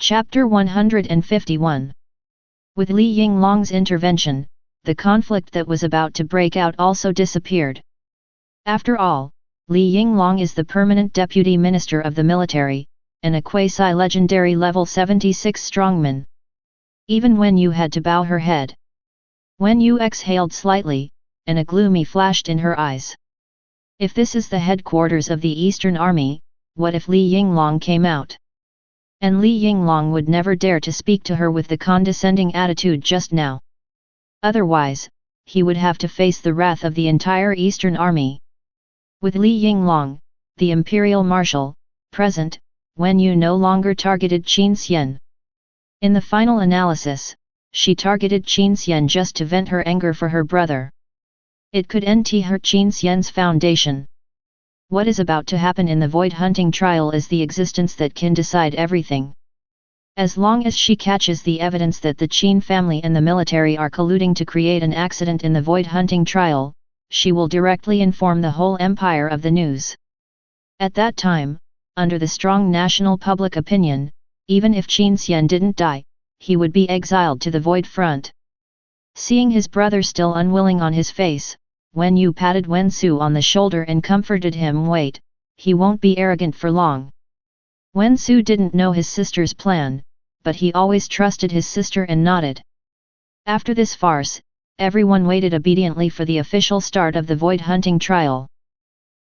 Chapter 151. With Li Yinglong's intervention, the conflict that was about to break out also disappeared. After all, Li Yinglong is the permanent deputy minister of the military, and a quasi-legendary level 76 strongman. Even Wen Yu had to bow her head. Wen Yu exhaled slightly, and a gloomy flashed in her eyes. If this is the headquarters of the Eastern Army, what if Li Yinglong came out? And Li Yinglong would never dare to speak to her with the condescending attitude just now. Otherwise, he would have to face the wrath of the entire Eastern Army. With Li Yinglong, the Imperial Marshal, present, Wen Yu no longer targeted Qin Xian. In the final analysis, she targeted Qin Xian just to vent her anger for her brother. It could end her Qin Xian's foundation. What is about to happen in the void hunting trial is the existence that can decide everything. As long as she catches the evidence that the Qin family and the military are colluding to create an accident in the void hunting trial, she will directly inform the whole empire of the news. At that time, under the strong national public opinion, even if Qin Xian didn't die, he would be exiled to the void front. Seeing his brother still unwilling on his face, Wen Yu patted Wen Su on the shoulder and comforted him. Wait, he won't be arrogant for long. Wen Su didn't know his sister's plan, but he always trusted his sister and nodded. After this farce, everyone waited obediently for the official start of the void hunting trial.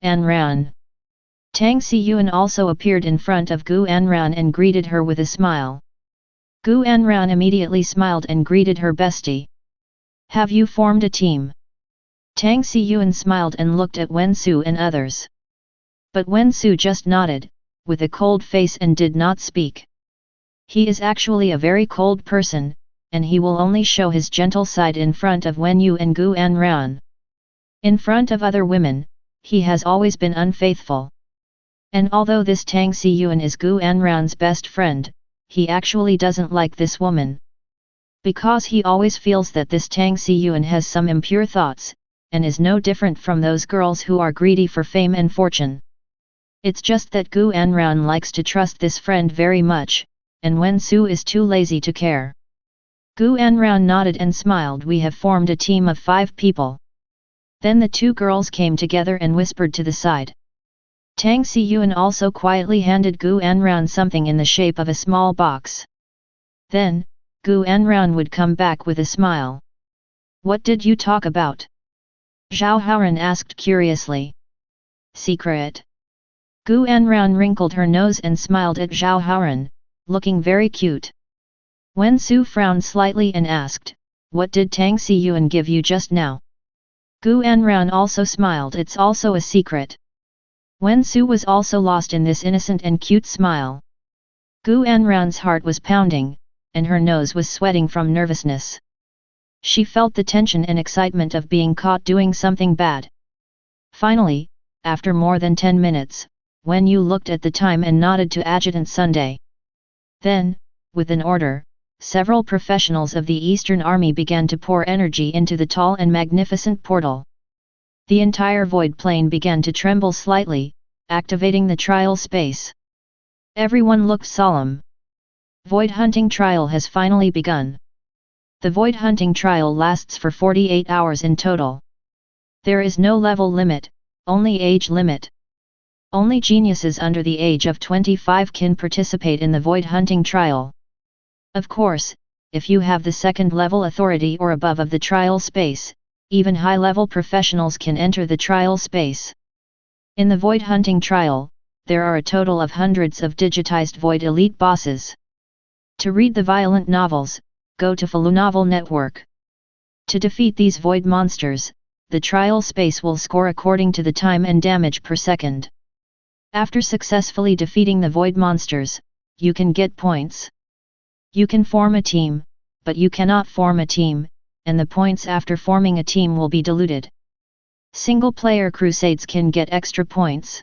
Anran. Tang Siyuan also appeared in front of Gu Anran and greeted her with a smile. Gu Anran immediately smiled and greeted her bestie. Have you formed a team? Tang Siyuan smiled and looked at Wen Su and others. But Wen Su just nodded, with a cold face, and did not speak. He is actually a very cold person, and he will only show his gentle side in front of Wen Yu and Gu Anran. In front of other women, he has always been unfaithful. And although this Tang Siyuan is Gu Anran's best friend, he actually doesn't like this woman. Because he always feels that this Tang Siyuan has some impure thoughts, and is no different from those girls who are greedy for fame and fortune. It's just that Gu Anran likes to trust this friend very much, and Wen Su is too lazy to care. Gu Anran nodded and smiled. We have formed a team of 5 people. Then the 2 girls came together and whispered to the side. Tang Siyuan also quietly handed Gu Anran something in the shape of a small box. Then, Gu Anran would come back with a smile. What did you talk about? Zhao Haoran asked curiously. Secret. Gu Anran wrinkled her nose and smiled at Zhao Haoran, looking very cute. Wen Su frowned slightly and asked, what did Tang Siyuan give you just now? Gu Anran also smiled. It's also a secret. Wen Su was also lost in this innocent and cute smile. Gu Anran's heart was pounding, and her nose was sweating from nervousness. She felt the tension and excitement of being caught doing something bad. Finally, after more than 10 minutes, Wen Yu looked at the time and nodded to Adjutant Sunday. Then, with an order, several professionals of the Eastern Army began to pour energy into the tall and magnificent portal. The entire void plane began to tremble slightly, activating the trial space. Everyone looked solemn. Void hunting trial has finally begun. The void hunting trial lasts for 48 hours in total. There is no level limit, only age limit. Only geniuses under the age of 25 can participate in the void hunting trial. Of course, if you have the second level authority or above of the trial space, even high-level professionals can enter the trial space. In the void hunting trial, there are a total of hundreds of digitized void elite bosses. To read the violent novels, go to Falu Novel Network. To defeat these void monsters, the trial space will score according to the time and damage per second. After successfully defeating the void monsters, you can get points. You can form a team, but you cannot form a team, and the points after forming a team will be diluted. Single-player crusades can get extra points.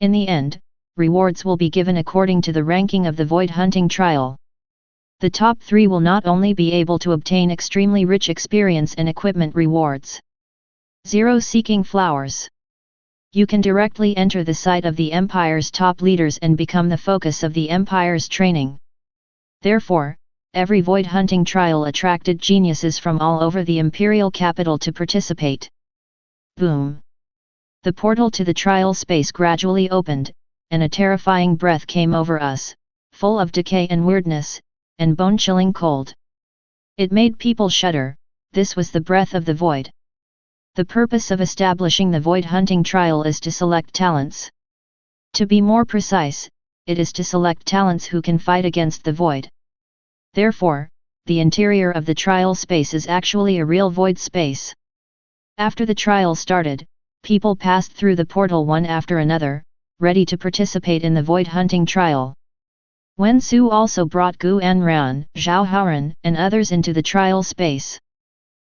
In the end, rewards will be given according to the ranking of the void hunting trial. The top 3 will not only be able to obtain extremely rich experience and equipment rewards. 0 Seeking Flowers. You can directly enter the site of the Empire's top leaders and become the focus of the Empire's training. Therefore, every void hunting trial attracted geniuses from all over the imperial capital to participate. Boom! The portal to the trial space gradually opened, and a terrifying breath came over us, full of decay and weirdness, and bone-chilling cold. It made people shudder. This was the breath of the void. The purpose of establishing the void hunting trial is to select talents. To be more precise, it is to select talents who can fight against the void. Therefore, the interior of the trial space is actually a real void space. After the trial started, people passed through the portal one after another, ready to participate in the void hunting trial. Wen Su also brought Gu Anran, Zhao Haoran, and others into the trial space.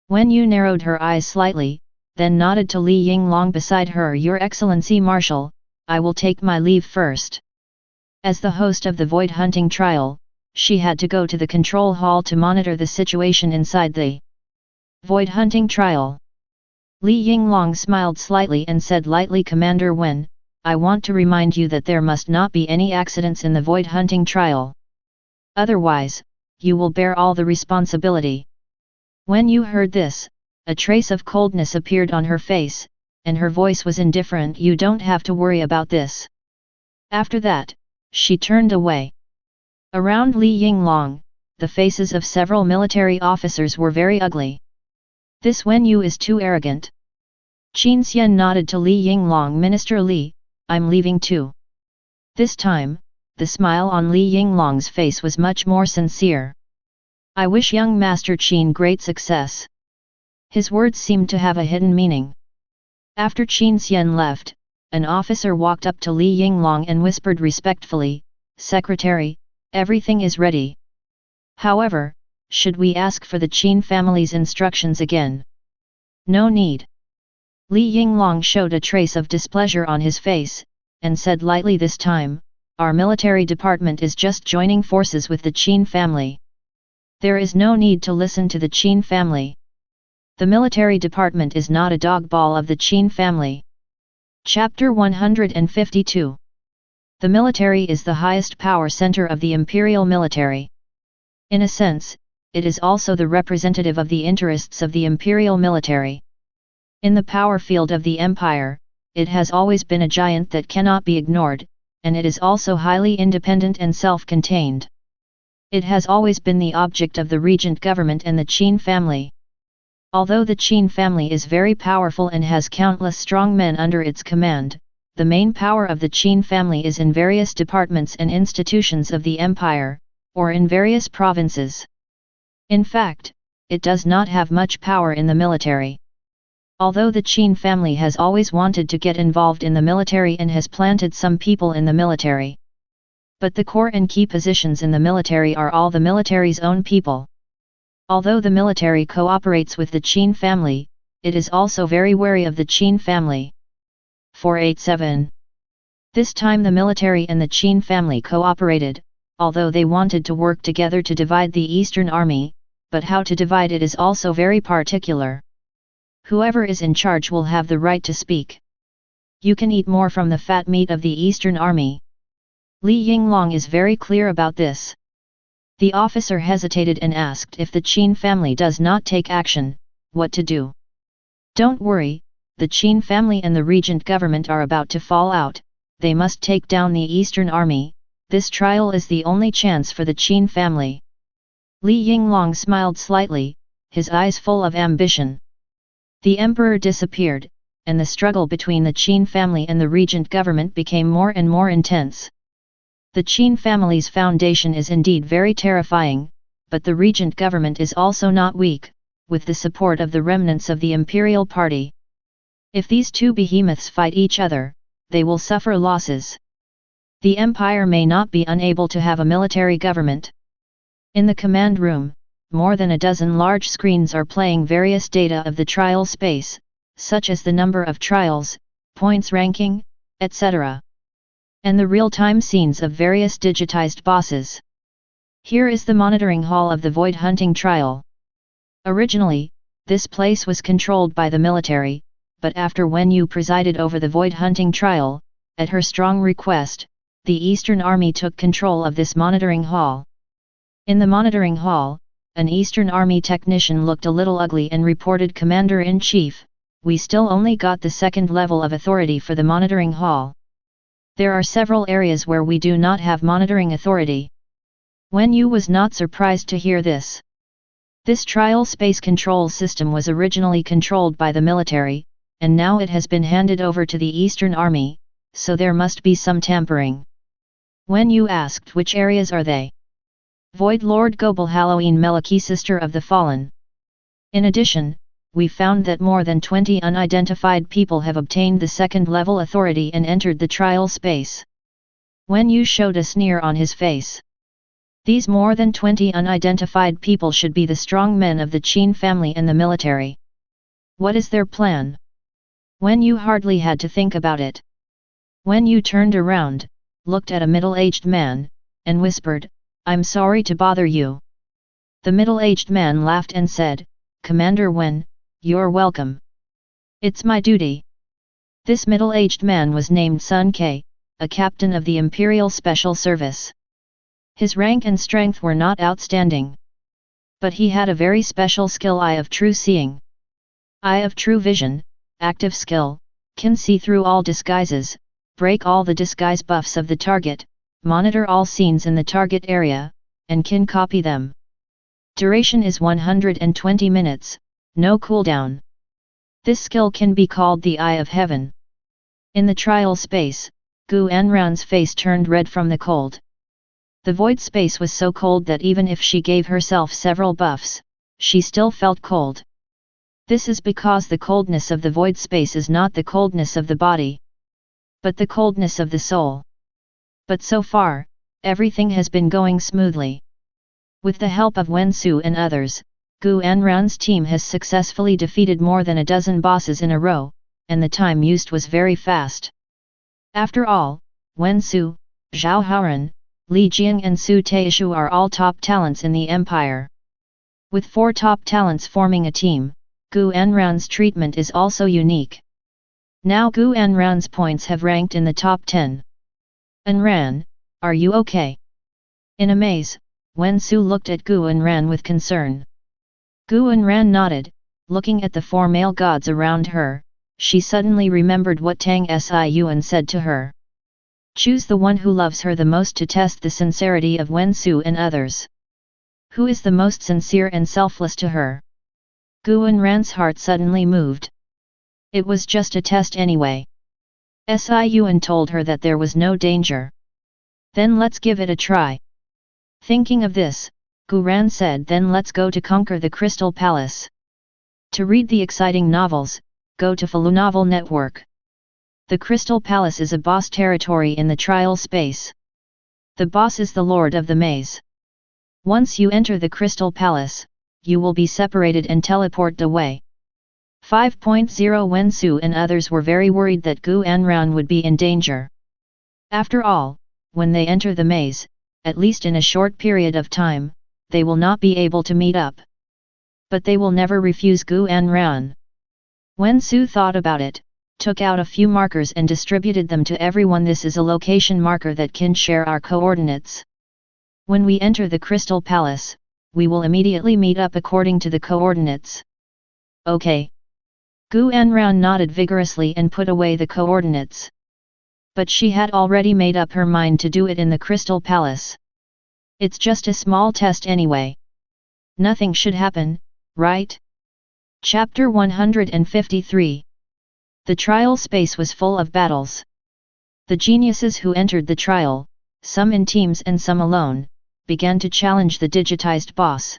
Wen Yu narrowed her eyes slightly, then nodded to Li Yinglong beside her. Your Excellency Marshal, I will take my leave first. As the host of the void hunting trial, she had to go to the control hall to monitor the situation inside the void hunting trial. Li Yinglong smiled slightly and said lightly, Commander Wen, I want to remind you that there must not be any accidents in the void hunting trial. Otherwise, you will bear all the responsibility. When you heard this, a trace of coldness appeared on her face, and her voice was indifferent. You don't have to worry about this. After that, she turned away. Around Li Yinglong, the faces of several military officers were very ugly. This Wen Yu is too arrogant. Qin Xian nodded to Li Yinglong. Minister Li, I'm leaving too. This time, the smile on Li Yinglong's face was much more sincere. I wish young Master Qin great success. His words seemed to have a hidden meaning. After Qin Xian left, an officer walked up to Li Yinglong and whispered respectfully, Secretary, everything is ready. However, should we ask for the Qin family's instructions again? No need. Li Yinglong showed a trace of displeasure on his face, and said lightly, this time, our military department is just joining forces with the Qin family. There is no need to listen to the Qin family. The military department is not a dog ball of the Qin family. Chapter 152. The military is the highest power center of the imperial military. In a sense, it is also the representative of the interests of the imperial military. In the power field of the empire, it has always been a giant that cannot be ignored, and it is also highly independent and self-contained. It has always been the object of the regent government and the Qin family. Although the Qin family is very powerful and has countless strong men under its command, the main power of the Qin family is in various departments and institutions of the empire, or in various provinces. In fact, it does not have much power in the military. Although the Qin family has always wanted to get involved in the military and has planted some people in the military. But the core and key positions in the military are all the military's own people. Although the military cooperates with the Qin family, it is also very wary of the Qin family. 487. This time the military and the Qin family cooperated, although they wanted to work together to divide the Eastern Army, but how to divide it is also very particular. Whoever is in charge will have the right to speak. You can eat more from the fat meat of the Eastern Army. Li Yinglong is very clear about this. The officer hesitated and asked if the Qin family does not take action, what to do. Don't worry, the Qin family and the regent government are about to fall out, they must take down the Eastern Army, this trial is the only chance for the Qin family. Li Yinglong smiled slightly, his eyes full of ambition. The emperor disappeared, and the struggle between the Qin family and the regent government became more and more intense. The Qin family's foundation is indeed very terrifying, but the regent government is also not weak, with the support of the remnants of the imperial party. If these two behemoths fight each other, they will suffer losses. The empire may not be unable to have a military government. In the command room, more than a dozen large screens are playing various data of the trial space, such as the number of trials, points ranking, etc. and the real-time scenes of various digitized bosses. Here is the monitoring hall of the void hunting trial. Originally, this place was controlled by the military, but after Wen Yu presided over the void hunting trial, at her strong request, the Eastern Army took control of this monitoring hall. In the monitoring hall, an Eastern Army technician looked a little ugly and reported, "Commander-in-Chief, we still only got the second level of authority for the monitoring hall. There are several areas where we do not have monitoring authority." Wen Yu was not surprised to hear this. This trial space control system was originally controlled by the military, and now it has been handed over to the Eastern Army, so there must be some tampering. Wen Yu asked, "Which areas are they?" "Void Lord Gobel Halloween Meliki, Sister of the Fallen. In addition, we found that more than 20 unidentified people have obtained the second-level authority and entered the trial space." Wen Yu showed a sneer on his face. These more than 20 unidentified people should be the strong men of the Qin family and the military. What is their plan? Wen Yu hardly had to think about it. Wen Yu turned around, looked at a middle-aged man, and whispered, "I'm sorry to bother you." The middle-aged man laughed and said, "Commander Wen, you're welcome. It's my duty." This middle-aged man was named Sun Ke, a captain of the Imperial Special Service. His rank and strength were not outstanding. But he had a very special skill, Eye of True Seeing. Eye of True Vision, active skill, can see through all disguises, break all the disguise buffs of the target, monitor all scenes in the target area, and can copy them. Duration is 120 minutes, no cooldown. This skill can be called the Eye of Heaven. In the trial space, Gu Anran's face turned red from the cold. The void space was so cold that even if she gave herself several buffs, she still felt cold. This is because the coldness of the void space is not the coldness of the body, but the coldness of the soul. But so far, everything has been going smoothly. With the help of Wen Su and others, Gu Anran's team has successfully defeated more than a dozen bosses in a row, and the time used was very fast. After all, Wen Su, Zhao Haoran, Li Jiang and Su Taishu are all top talents in the empire. With 4 top talents forming a team, Gu Anran's treatment is also unique. Now Gu Anran's points have ranked in the top 10. "Anran, are you okay?" In a maze, Wen Su looked at Gu Anran with concern. Gu Anran nodded, looking at the 4 male gods around her. She suddenly remembered what Tang Siyuan said to her. Choose the one who loves her the most to test the sincerity of Wen Su and others. Who is the most sincere and selfless to her? Gu Anran's heart suddenly moved. It was just a test anyway. Siyuan told her that there was no danger. Then let's give it a try. Thinking of this, Gu Ran said, "Then let's go to conquer the Crystal Palace." To read the exciting novels, go to Falu Novel Network. The Crystal Palace is a boss territory in the trial space. The boss is the Lord of the Maze. Once you enter the Crystal Palace, you will be separated and teleported away. 5.0 Wen Su and others were very worried that Gu Anran would be in danger. After all, when they enter the maze, at least in a short period of time, they will not be able to meet up. But they will never refuse Gu Anran. Wen Su thought about it, took out a few markers and distributed them to everyone. "This is a location marker that can share our coordinates. When we enter the Crystal Palace, we will immediately meet up according to the coordinates." "Okay." Gu Anran nodded vigorously and put away the coordinates. But she had already made up her mind to do it in the Crystal Palace. It's just a small test anyway. Nothing should happen, right? Chapter 153. The trial space was full of battles. The geniuses who entered the trial, some in teams and some alone, began to challenge the digitized boss.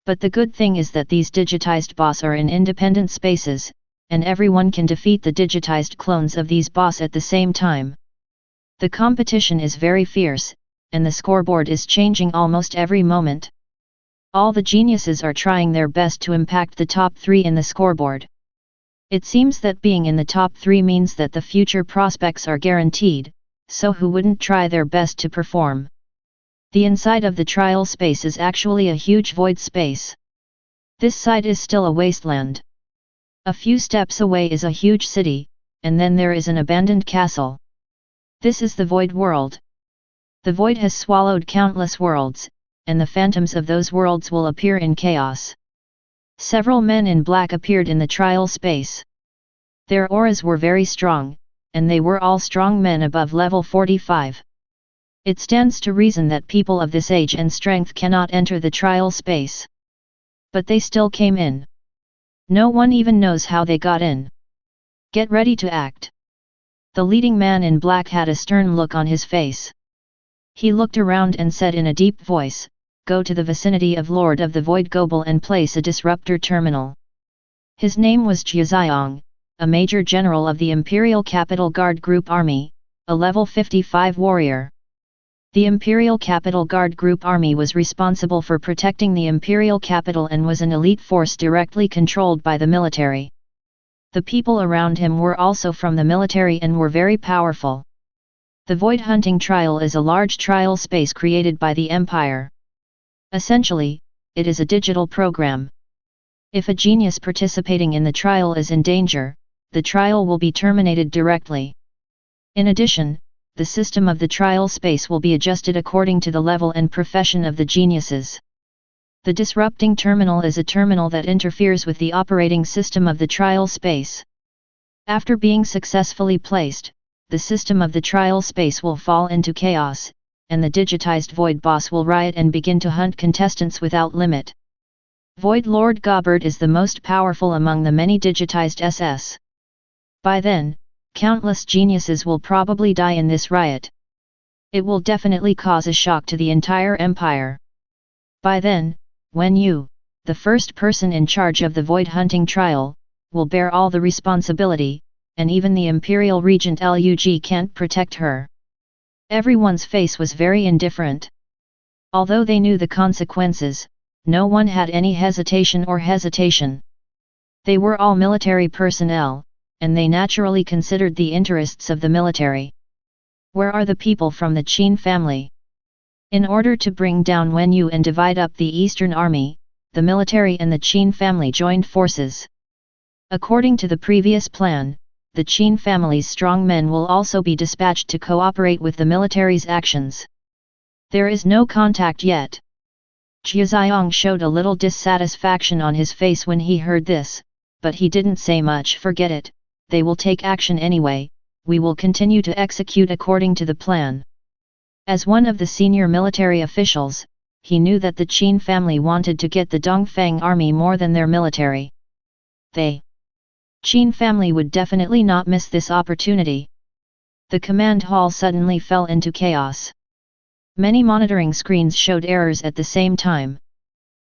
But the good thing is that these digitized boss are in independent spaces, and everyone can defeat the digitized clones of these boss at the same time. The competition is very fierce, and the scoreboard is changing almost every moment. All the geniuses are trying their best to impact the top 3 in the scoreboard. It seems that being in the top 3 means that the future prospects are guaranteed, so who wouldn't try their best to perform? The inside of the trial space is actually a huge void space. This side is still a wasteland. A few steps away is a huge city, and then there is an abandoned castle. This is the void world. The void has swallowed countless worlds, and the phantoms of those worlds will appear in chaos. Several men in black appeared in the trial space. Their auras were very strong, and they were all strong men above level 45. It stands to reason that people of this age and strength cannot enter the trial space. But they still came in. No one even knows how they got in. Get ready to act. The leading man in black had a stern look on his face. He looked around and said in a deep voice, "Go to the vicinity of Lord of the Void Gobel and place a disruptor terminal." His name was Qin Xian, a major general of the Imperial Capital Guard Group Army, a level 55 warrior. The Imperial Capital Guard Group Army was responsible for protecting the Imperial Capital and was an elite force directly controlled by the military. The people around him were also from the military and were very powerful. The Void Hunting Trial is a large trial space created by the Empire. Essentially, it is a digital program. If a genius participating in the trial is in danger, the trial will be terminated directly. In addition, the system of the trial space will be adjusted according to the level and profession of the geniuses. The disrupting terminal is a terminal that interferes with the operating system of the trial space. After being successfully placed, the system of the trial space will fall into chaos, and the digitized Void Boss will riot and begin to hunt contestants without limit. Void Lord Gobert is the most powerful among the many digitized SS. By then, countless geniuses will probably die in this riot. It will definitely cause a shock to the entire empire. By then, Wen Yu, the first person in charge of the Void Hunting Trial, will bear all the responsibility, and even the Imperial Regent Lug can't protect her. Everyone's face was very indifferent. Although they knew the consequences, no one had any hesitation. They were all military personnel, and they naturally considered the interests of the military. Where are the people from the Qin family? In order to bring down Wen Yu and divide up the Eastern Army, the military and the Qin family joined forces. According to the previous plan, the Qin family's strong men will also be dispatched to cooperate with the military's actions. There is no contact yet. Qin Xian showed a little dissatisfaction on his face when he heard this, but he didn't say much. Forget it. They will take action anyway, we will continue to execute according to the plan. As one of the senior military officials, he knew that the Qin family wanted to get the Dongfang army more than their military. The Qin family would definitely not miss this opportunity. The command hall suddenly fell into chaos. Many monitoring screens showed errors at the same time.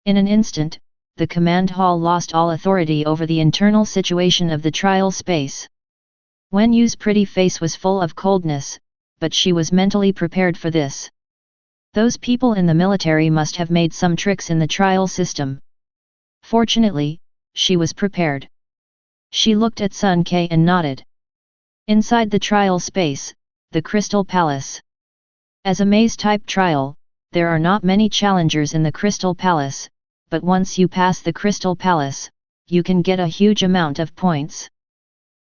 In an instant, the command hall lost all authority over the internal situation of the trial space. Wen Yu's pretty face was full of coldness, but she was mentally prepared for this. Those people in the military must have made some tricks in the trial system. Fortunately, she was prepared. She looked at Sun Ke and nodded. Inside the trial space, the Crystal Palace. As a maze-type trial, there are not many challengers in the Crystal Palace, but once you pass the Crystal Palace, you can get a huge amount of points.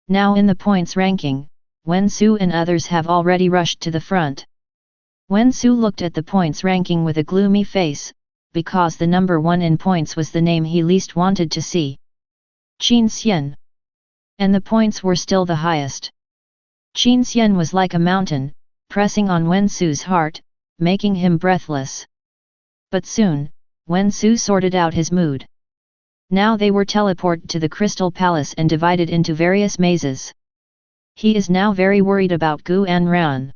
Now in the points ranking, Wen Su and others have already rushed to the front. Wen Su looked at the points ranking with a gloomy face, because the number 1 in points was the name he least wanted to see. Qin Xian. And the points were still the highest. Qin Xian was like a mountain, pressing on Wen Su's heart, making him breathless. But soon, Wen Su sorted out his mood. Now they were teleported to the Crystal Palace and divided into various mazes. He is now very worried about Gu Anran.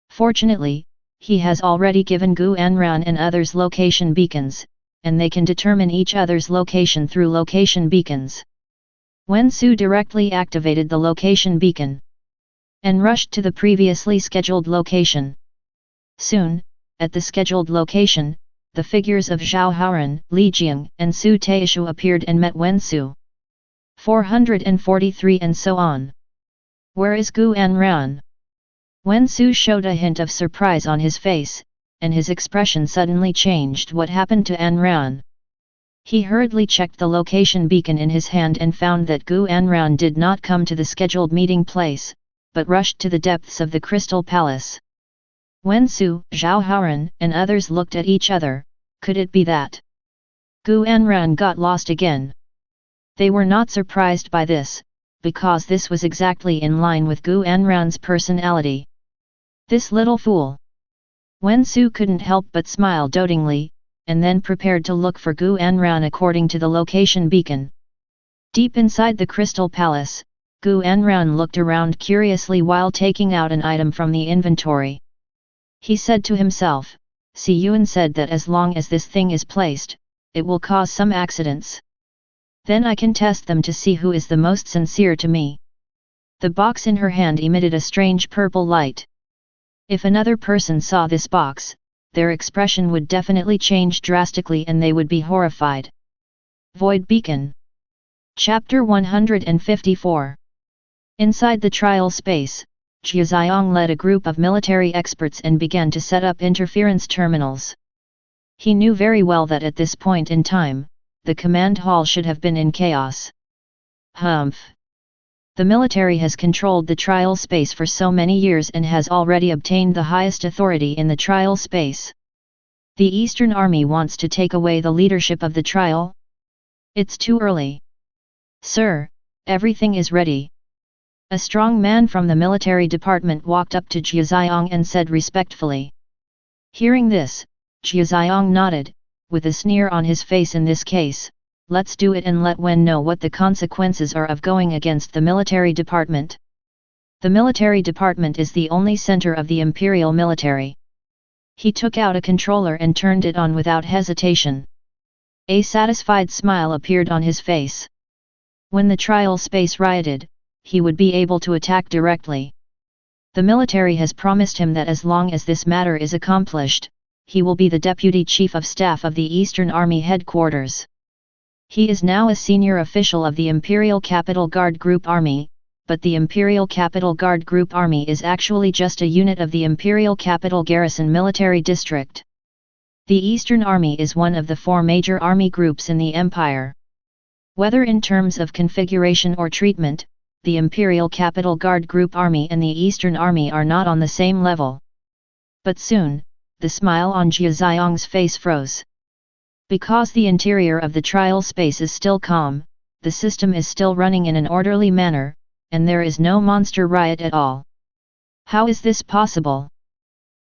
Fortunately, he has already given Gu Anran and others location beacons, and they can determine each other's location through location beacons. Wen Su directly activated the location beacon and rushed to the previously scheduled location. Soon, at the scheduled location, the figures of Zhao Haoran, Li Jing, and Su Taishu appeared and met Wen Su. 443 and so on. Where is Gu Anran? Wen Su showed a hint of surprise on his face, and his expression suddenly changed. What happened to Anran? He hurriedly checked the location beacon in his hand and found that Gu Anran did not come to the scheduled meeting place, but rushed to the depths of the Crystal Palace. Wen Su, Zhao Haoran, and others looked at each other, Could it be that Gu Anran got lost again? They were not surprised by this, because this was exactly in line with Gu Anran's personality. This little fool! Wen Su couldn't help but smile dotingly, and then prepared to look for Gu Anran according to the location beacon. Deep inside the Crystal Palace, Gu Anran looked around curiously while taking out an item from the inventory. He said to himself, Si Yuan said that as long as this thing is placed, it will cause some accidents. Then I can test them to see who is the most sincere to me. The box in her hand emitted a strange purple light. If another person saw this box, their expression would definitely change drastically and they would be horrified. Void Beacon. Chapter 154. Inside the trial space, Jia Xiang led a group of military experts and began to set up interference terminals. He knew very well that at this point in time, the command hall should have been in chaos. Humph! The military has controlled the trial space for so many years and has already obtained the highest authority in the trial space. The Eastern Army wants to take away the leadership of the trial? It's too early. Sir, everything is ready. A strong man from the military department walked up to Jia Xiang and said respectfully. Hearing this, Jia Xiang nodded, with a sneer on his face. In this case, let's do it and let Wen know what the consequences are of going against the military department. The military department is the only center of the imperial military. He took out a controller and turned it on without hesitation. A satisfied smile appeared on his face. When the trial space rioted, he would be able to attack directly. The military has promised him that as long as this matter is accomplished, he will be the Deputy Chief of Staff of the Eastern Army Headquarters. He is now a senior official of the Imperial Capital Guard Group Army, but the Imperial Capital Guard Group Army is actually just a unit of the Imperial Capital Garrison Military District. The Eastern Army is one of the 4 major army groups in the Empire. Whether in terms of configuration or treatment, the Imperial Capital Guard Group Army and the Eastern Army are not on the same level. But soon, the smile on Jia Xiang's face froze. Because the interior of the trial space is still calm, the system is still running in an orderly manner, and there is no monster riot at all. How is this possible?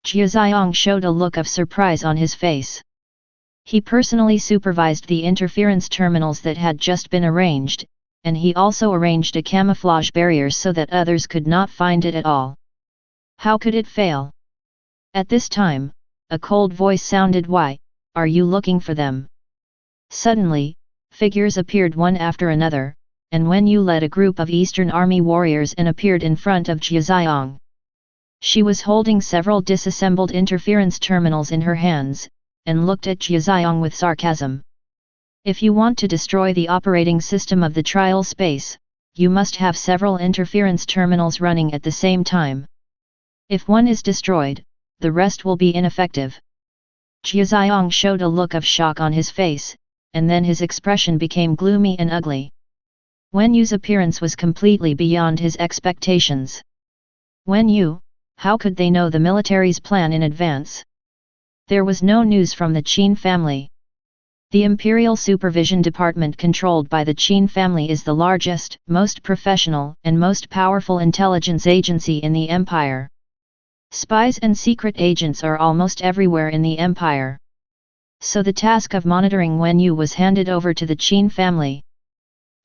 Jia Xiang showed a look of surprise on his face. He personally supervised the interference terminals that had just been arranged, and he also arranged a camouflage barrier so that others could not find it at all. How could it fail? At this time, a cold voice sounded. Why, are you looking for them? Suddenly, figures appeared one after another, and Wen Yu led a group of Eastern Army warriors and appeared in front of Jia Xiang. She was holding several disassembled interference terminals in her hands, and looked at Jia Xiang with sarcasm. If you want to destroy the operating system of the trial space, you must have several interference terminals running at the same time. If one is destroyed, the rest will be ineffective. Jia Xiang showed a look of shock on his face, and then his expression became gloomy and ugly. Wen Yu's appearance was completely beyond his expectations. Wen Yu, how could they know the military's plan in advance? There was no news from the Qin family. The Imperial Supervision Department controlled by the Qin family is the largest, most professional, and most powerful intelligence agency in the Empire. Spies and secret agents are almost everywhere in the Empire. So the task of monitoring Wen Yu was handed over to the Qin family.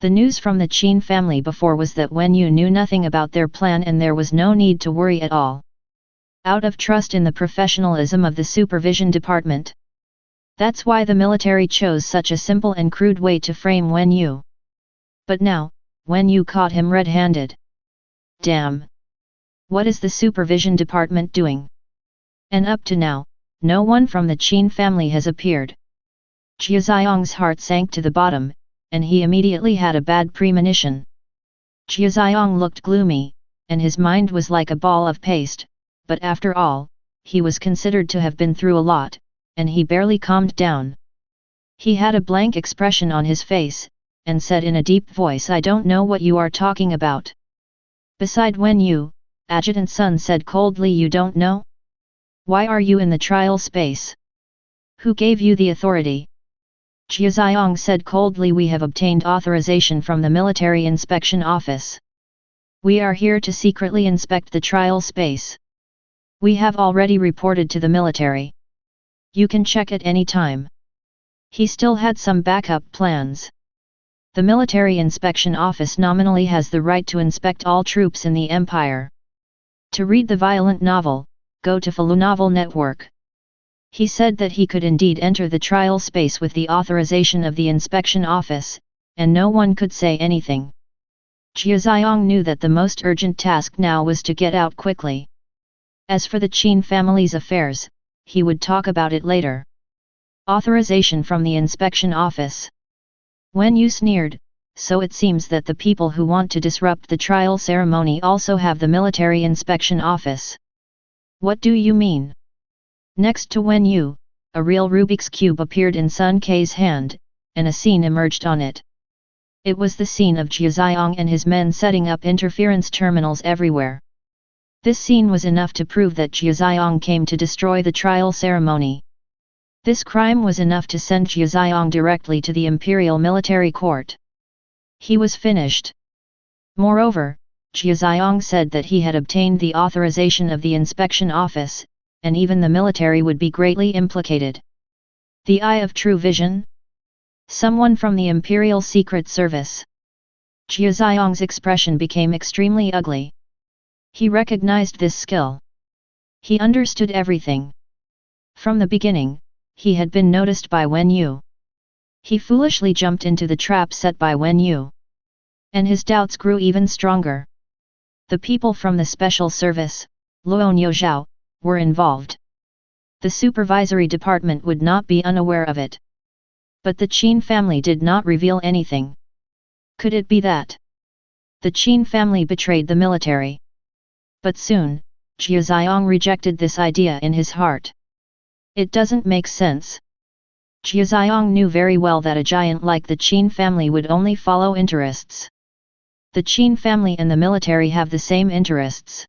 The news from the Qin family before was that Wen Yu knew nothing about their plan and there was no need to worry at all. Out of trust in the professionalism of the Supervision Department. That's why the military chose such a simple and crude way to frame Wen Yu. But now, Wen Yu caught him red-handed. Damn! What is the Supervision Department doing? And up to now, no one from the Qin family has appeared. Jia Xiang's heart sank to the bottom, and he immediately had a bad premonition. Jia Xiang looked gloomy, and his mind was like a ball of paste, but after all, he was considered to have been through a lot, and he barely calmed down. He had a blank expression on his face, and said in a deep voice, I don't know what you are talking about. Beside Wen Yu, Adjutant Sun said coldly, you don't know? Why are you in the trial space? Who gave you the authority? Jia Xiong said coldly. We have obtained authorization from the Military Inspection Office. We are here to secretly inspect the trial space. We have already reported to the military. You can check at any time. He still had some backup plans. The Military Inspection Office nominally has the right to inspect all troops in the Empire. To read the violent novel, go to Falu Novel Network. He said that he could indeed enter the trial space with the authorization of the inspection office, and no one could say anything. Jia Xiong knew that the most urgent task now was to get out quickly. As for the Qin family's affairs, he would talk about it later. Authorization from the inspection office. Wen Yu sneered, so it seems that the people who want to disrupt the trial ceremony also have the military inspection office. What do you mean? Next to Wen Yu, a real Rubik's Cube appeared in Sun Kei's hand, and a scene emerged on it. It was the scene of Jia Xiong and his men setting up interference terminals everywhere. This scene was enough to prove that Jia Xiong came to destroy the trial ceremony. This crime was enough to send Jia Xiong directly to the Imperial Military Court. He was finished. Moreover, Jia Xiong said that he had obtained the authorization of the inspection office, and even the military would be greatly implicated. The eye of true vision? Someone from the Imperial Secret Service. Jia Xiong's expression became extremely ugly. He recognized this skill. He understood everything. From the beginning, he had been noticed by Wen Yu. He foolishly jumped into the trap set by Wen Yu. And his doubts grew even stronger. The people from the special service, Luo Zhao, were involved. The supervisory department would not be unaware of it. But the Qin family did not reveal anything. Could it be that the Qin family betrayed the military? But soon, Jia Xiong rejected this idea in his heart. It doesn't make sense. Jia Xiong knew very well that a giant like the Qin family would only follow interests. The Qin family and the military have the same interests.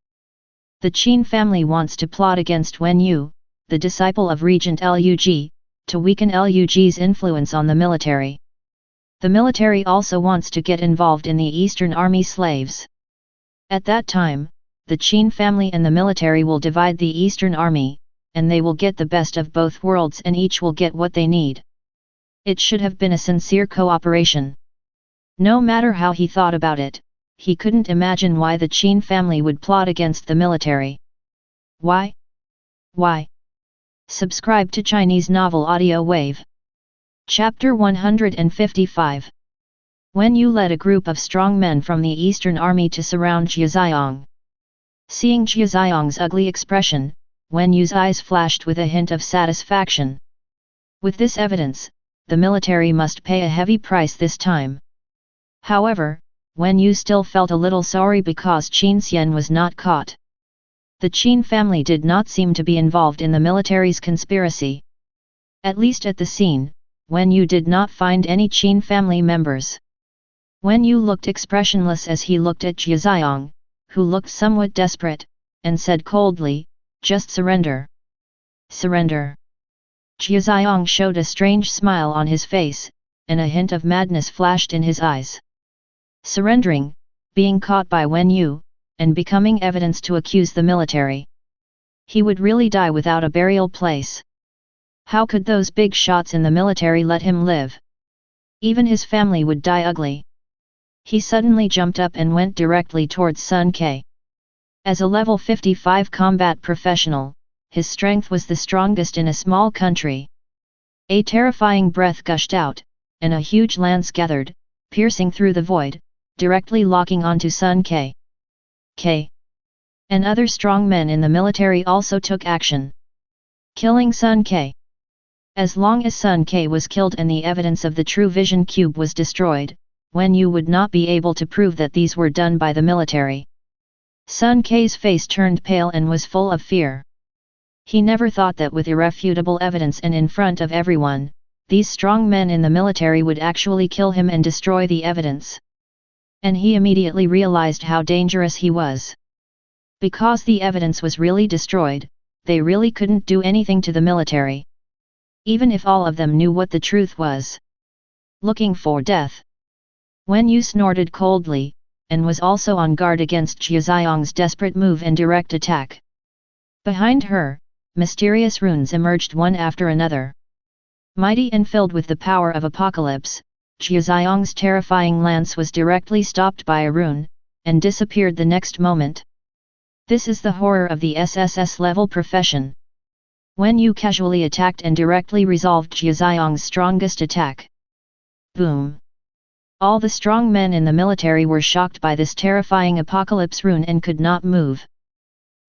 The Qin family wants to plot against Wen Yu, the disciple of Regent Lug, to weaken Lug's influence on the military. The military also wants to get involved in the Eastern Army slaves. At that time, the Qin family and the military will divide the Eastern Army, and they will get the best of both worlds and each will get what they need. It should have been a sincere cooperation. No matter how he thought about it, he couldn't imagine why the Qin family would plot against the military. Why? Why? Subscribe to Chinese Novel Audio Wave. Chapter 155. Wen Yu led a group of strong men from the Eastern Army to surround Jia Xiong. Seeing Jia Xiong's ugly expression, Wen Yu's eyes flashed with a hint of satisfaction. With this evidence, the military must pay a heavy price this time. However, Wen Yu still felt a little sorry because Qin Xian was not caught. The Qin family did not seem to be involved in the military's conspiracy. At least at the scene, Wen Yu did not find any Qin family members. Wen Yu looked expressionless as he looked at Jia Xiong, who looked somewhat desperate, and said coldly, "Just surrender." Surrender. Jia Xiong showed a strange smile on his face, and a hint of madness flashed in his eyes. Surrendering, being caught by Wen Yu, and becoming evidence to accuse the military. He would really die without a burial place. How could those big shots in the military let him live? Even his family would die ugly. He suddenly jumped up and went directly towards Sun Kei. As a level 55 combat professional, his strength was the strongest in a small country. A terrifying breath gushed out, and a huge lance gathered, piercing through the void, directly locking onto Sun Kei. And other strong men in the military also took action, killing Sun Kei. As long as Sun Kei was killed and the evidence of the True Vision Cube was destroyed, Wen Yu would not be able to prove that these were done by the military. Sun Kei's face turned pale and was full of fear. He never thought that with irrefutable evidence and in front of everyone, these strong men in the military would actually kill him and destroy the evidence. And he immediately realized how dangerous he was. Because the evidence was really destroyed, they really couldn't do anything to the military. even if all of them knew what the truth was. Looking for death. Wen Yu snorted coldly, and was also on guard against Jia Xiong's desperate move and direct attack. Behind her, mysterious runes emerged one after another. Mighty and filled with the power of apocalypse, Jia Xiong's terrifying lance was directly stopped by a rune, and disappeared the next moment. This is the horror of the SSS level profession. Wen Yu casually attacked and directly resolved Jia Xiong's strongest attack. Boom! All the strong men in the military were shocked by this terrifying apocalypse rune and could not move.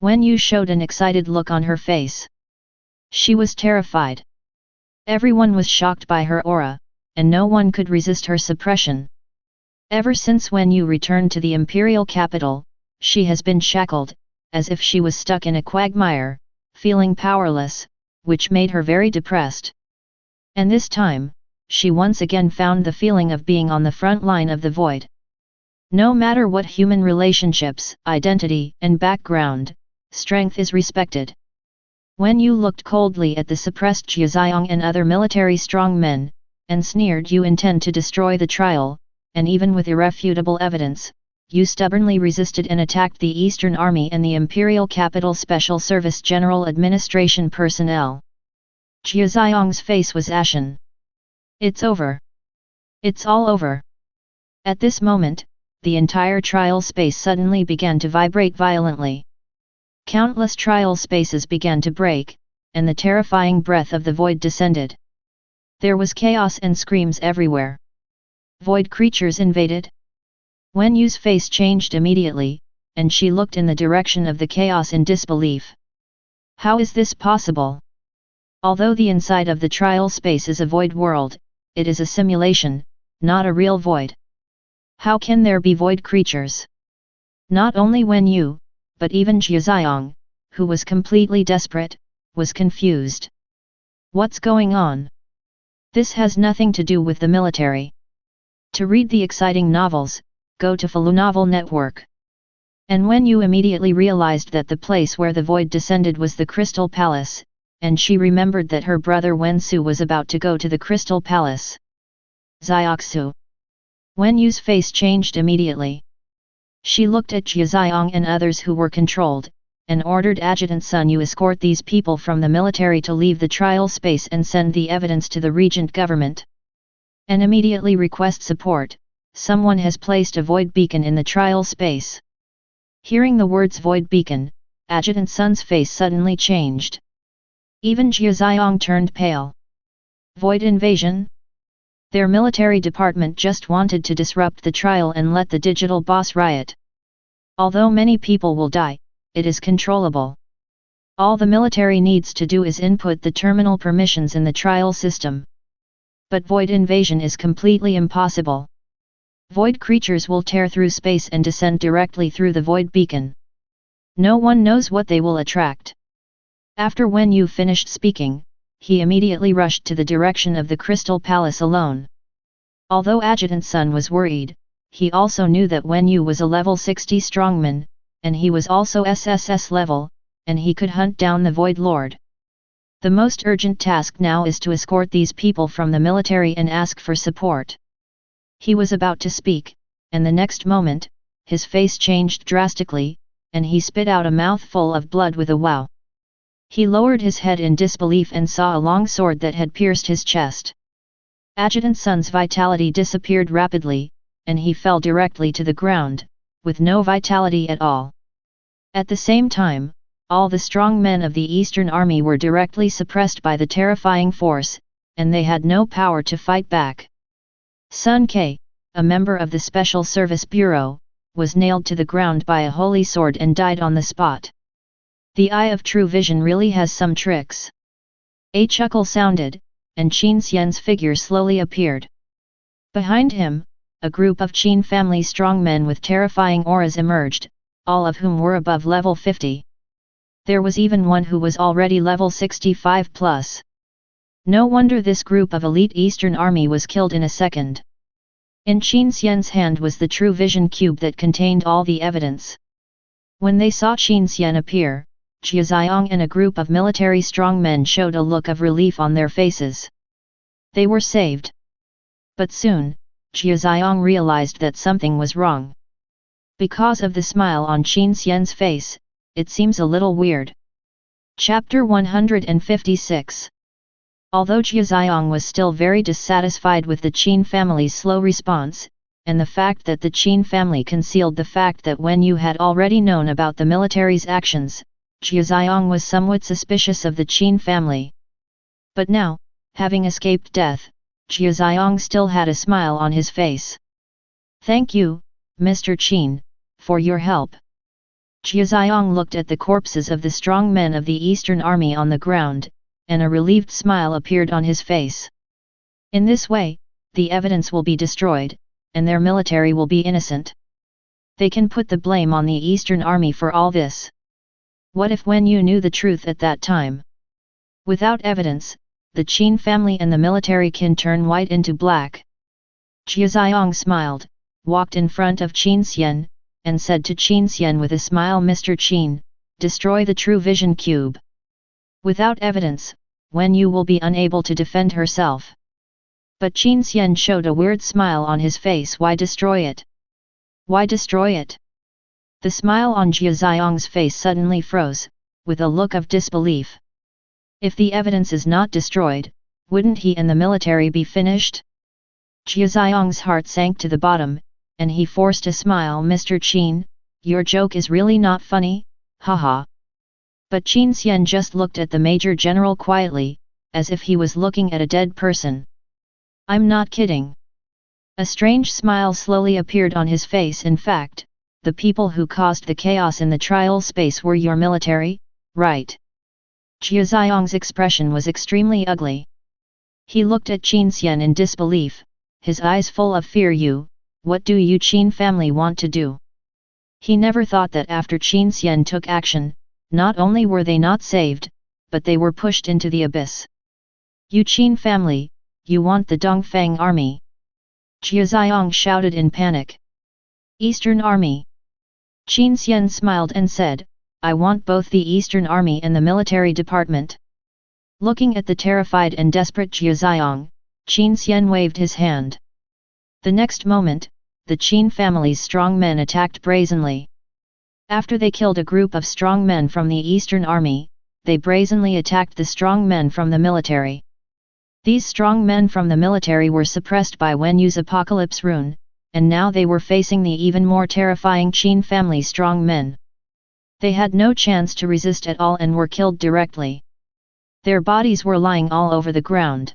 Wen Yu showed an excited look on her face. She was terrified. Everyone was shocked by her aura, and no one could resist her suppression. Ever since Wen Yu returned to the imperial capital, she has been shackled, as if she was stuck in a quagmire, feeling powerless, which made her very depressed. And this time, she once again found the feeling of being on the front line of the void. No matter what human relationships, identity, and background, strength is respected. Wen Yu looked coldly at the suppressed Jia Xiong and other military strongmen, and sneered, "You intend to destroy the trial, and even with irrefutable evidence, you stubbornly resisted and attacked the Eastern Army and the Imperial Capital Special Service General Administration personnel." Jia Xiong's face was ashen. It's over. It's all over. At this moment, the entire trial space suddenly began to vibrate violently. Countless trial spaces began to break, and the terrifying breath of the void descended. There was chaos and screams everywhere. Void creatures invaded? Wen Yu's face changed immediately, and she looked in the direction of the chaos in disbelief. How is this possible? Although the inside of the trial space is a void world, it is a simulation, not a real void. How can there be void creatures? Not only Wen Yu, but even Jia Xiong, who was completely desperate, was confused. What's going on? This has nothing to do with the military. To read the exciting novels, go to Falu Novel Network. And Wen Yu immediately realized that the place where the void descended was the Crystal Palace, and she remembered that her brother Wen Su was about to go to the Crystal Palace. Xiaoxu. Wen Yu's face changed immediately. She looked at Jia Xiong and others who were controlled, and ordered Adjutant Sun Yu escort these people from the military to leave the trial space and send the evidence to the regent government. And immediately request support. Someone has placed a void beacon in the trial space. Hearing the words void beacon, Adjutant Sun's face suddenly changed. Even Jia Xiong turned pale. Void invasion? Their military department just wanted to disrupt the trial and let the digital boss riot. Although many people will die, it is controllable. All the military needs to do is input the terminal permissions in the trial system. But void invasion is completely impossible. Void creatures will tear through space and descend directly through the void beacon. No one knows what they will attract. After Wen Yu finished speaking, he immediately rushed to the direction of the Crystal Palace alone. Although Adjutant Sun was worried, he also knew that Wen Yu was a level 60 strongman, and he was also SSS level, and he could hunt down the Void Lord. The most urgent task now is to escort these people from the military and ask for support. He was about to speak, and the next moment, his face changed drastically, and he spit out a mouthful of blood with a wow. He lowered his head in disbelief and saw a long sword that had pierced his chest. Adjutant Sun's vitality disappeared rapidly, and he fell directly to the ground, with no vitality at all. At the same time, all the strong men of the Eastern Army were directly suppressed by the terrifying force, and they had no power to fight back. Sun Ke, a member of the Special Service Bureau, was nailed to the ground by a holy sword and died on the spot. The Eye of True Vision really has some tricks. A chuckle sounded, and Qin Xian's figure slowly appeared. Behind him, a group of Qin family strongmen with terrifying auras emerged, all of whom were above level 50. There was even one who was already level 65 plus. No wonder this group of elite Eastern Army was killed in a second. In Qin Xian's hand was the True Vision cube that contained all the evidence. When they saw Qin Xian appear, Jiaxiang and a group of military strongmen showed a look of relief on their faces. They were saved. But soon, Jiaxiang realized that something was wrong. Because of the smile on Qin Xian's face, it seems a little weird. Chapter 156. Although Jiaxiang was still very dissatisfied with the Qin family's slow response, and the fact that the Qin family concealed the fact that Wen Yu had already known about the military's actions, Jiaxiang was somewhat suspicious of the Qin family. But now, having escaped death, Jiaxiang still had a smile on his face. "Thank you, Mr. Qin, for your help." Jiaxiang looked at the corpses of the strong men of the Eastern Army on the ground, and a relieved smile appeared on his face. In this way, the evidence will be destroyed, and their military will be innocent. They can put the blame on the Eastern Army for all this. What if Wen Yu knew the truth at that time? Without evidence, the Qin family and the military can turn white into black. Jiaxiang smiled, walked in front of Qin Xian, and said to Qin Xian with a smile, "Mr. Qin, destroy the True Vision Cube. Without evidence, Wen Yu will be unable to defend herself." But Qin Xian showed a weird smile on his face. "Why destroy it? Why destroy it?" The smile on Jiaxiang's face suddenly froze, with a look of disbelief. If the evidence is not destroyed, wouldn't he and the military be finished? Jiaxiang's heart sank to the bottom, and he forced a smile. "Mr. Qin, your joke is really not funny, haha." But Qin Xian just looked at the Major General quietly, as if he was looking at a dead person. "I'm not kidding." A strange smile slowly appeared on his face. "In fact, the people who caused the chaos in the trial space were your military, right?" Jiaxiang's expression was extremely ugly. He looked at Qin Xian in disbelief, his eyes full of fear. What do you Qin family want to do?" He never thought that after Qin Xian took action, not only were they not saved, but they were pushed into the abyss. "You Qin family, you want the Dongfang army?" Jiaxiang shouted in panic. "Eastern Army?" Qin Xian smiled and said, "I want both the Eastern Army and the military department." Looking at the terrified and desperate Jiaxiang, Qin Xian waved his hand. The next moment, the Qin family's strong men attacked brazenly. After they killed a group of strong men from the Eastern Army, they brazenly attacked the strong men from the military. These strong men from the military were suppressed by Wen Yu's Apocalypse Rune, and now they were facing the even more terrifying Qin family strong men. They had no chance to resist at all and were killed directly. Their bodies were lying all over the ground.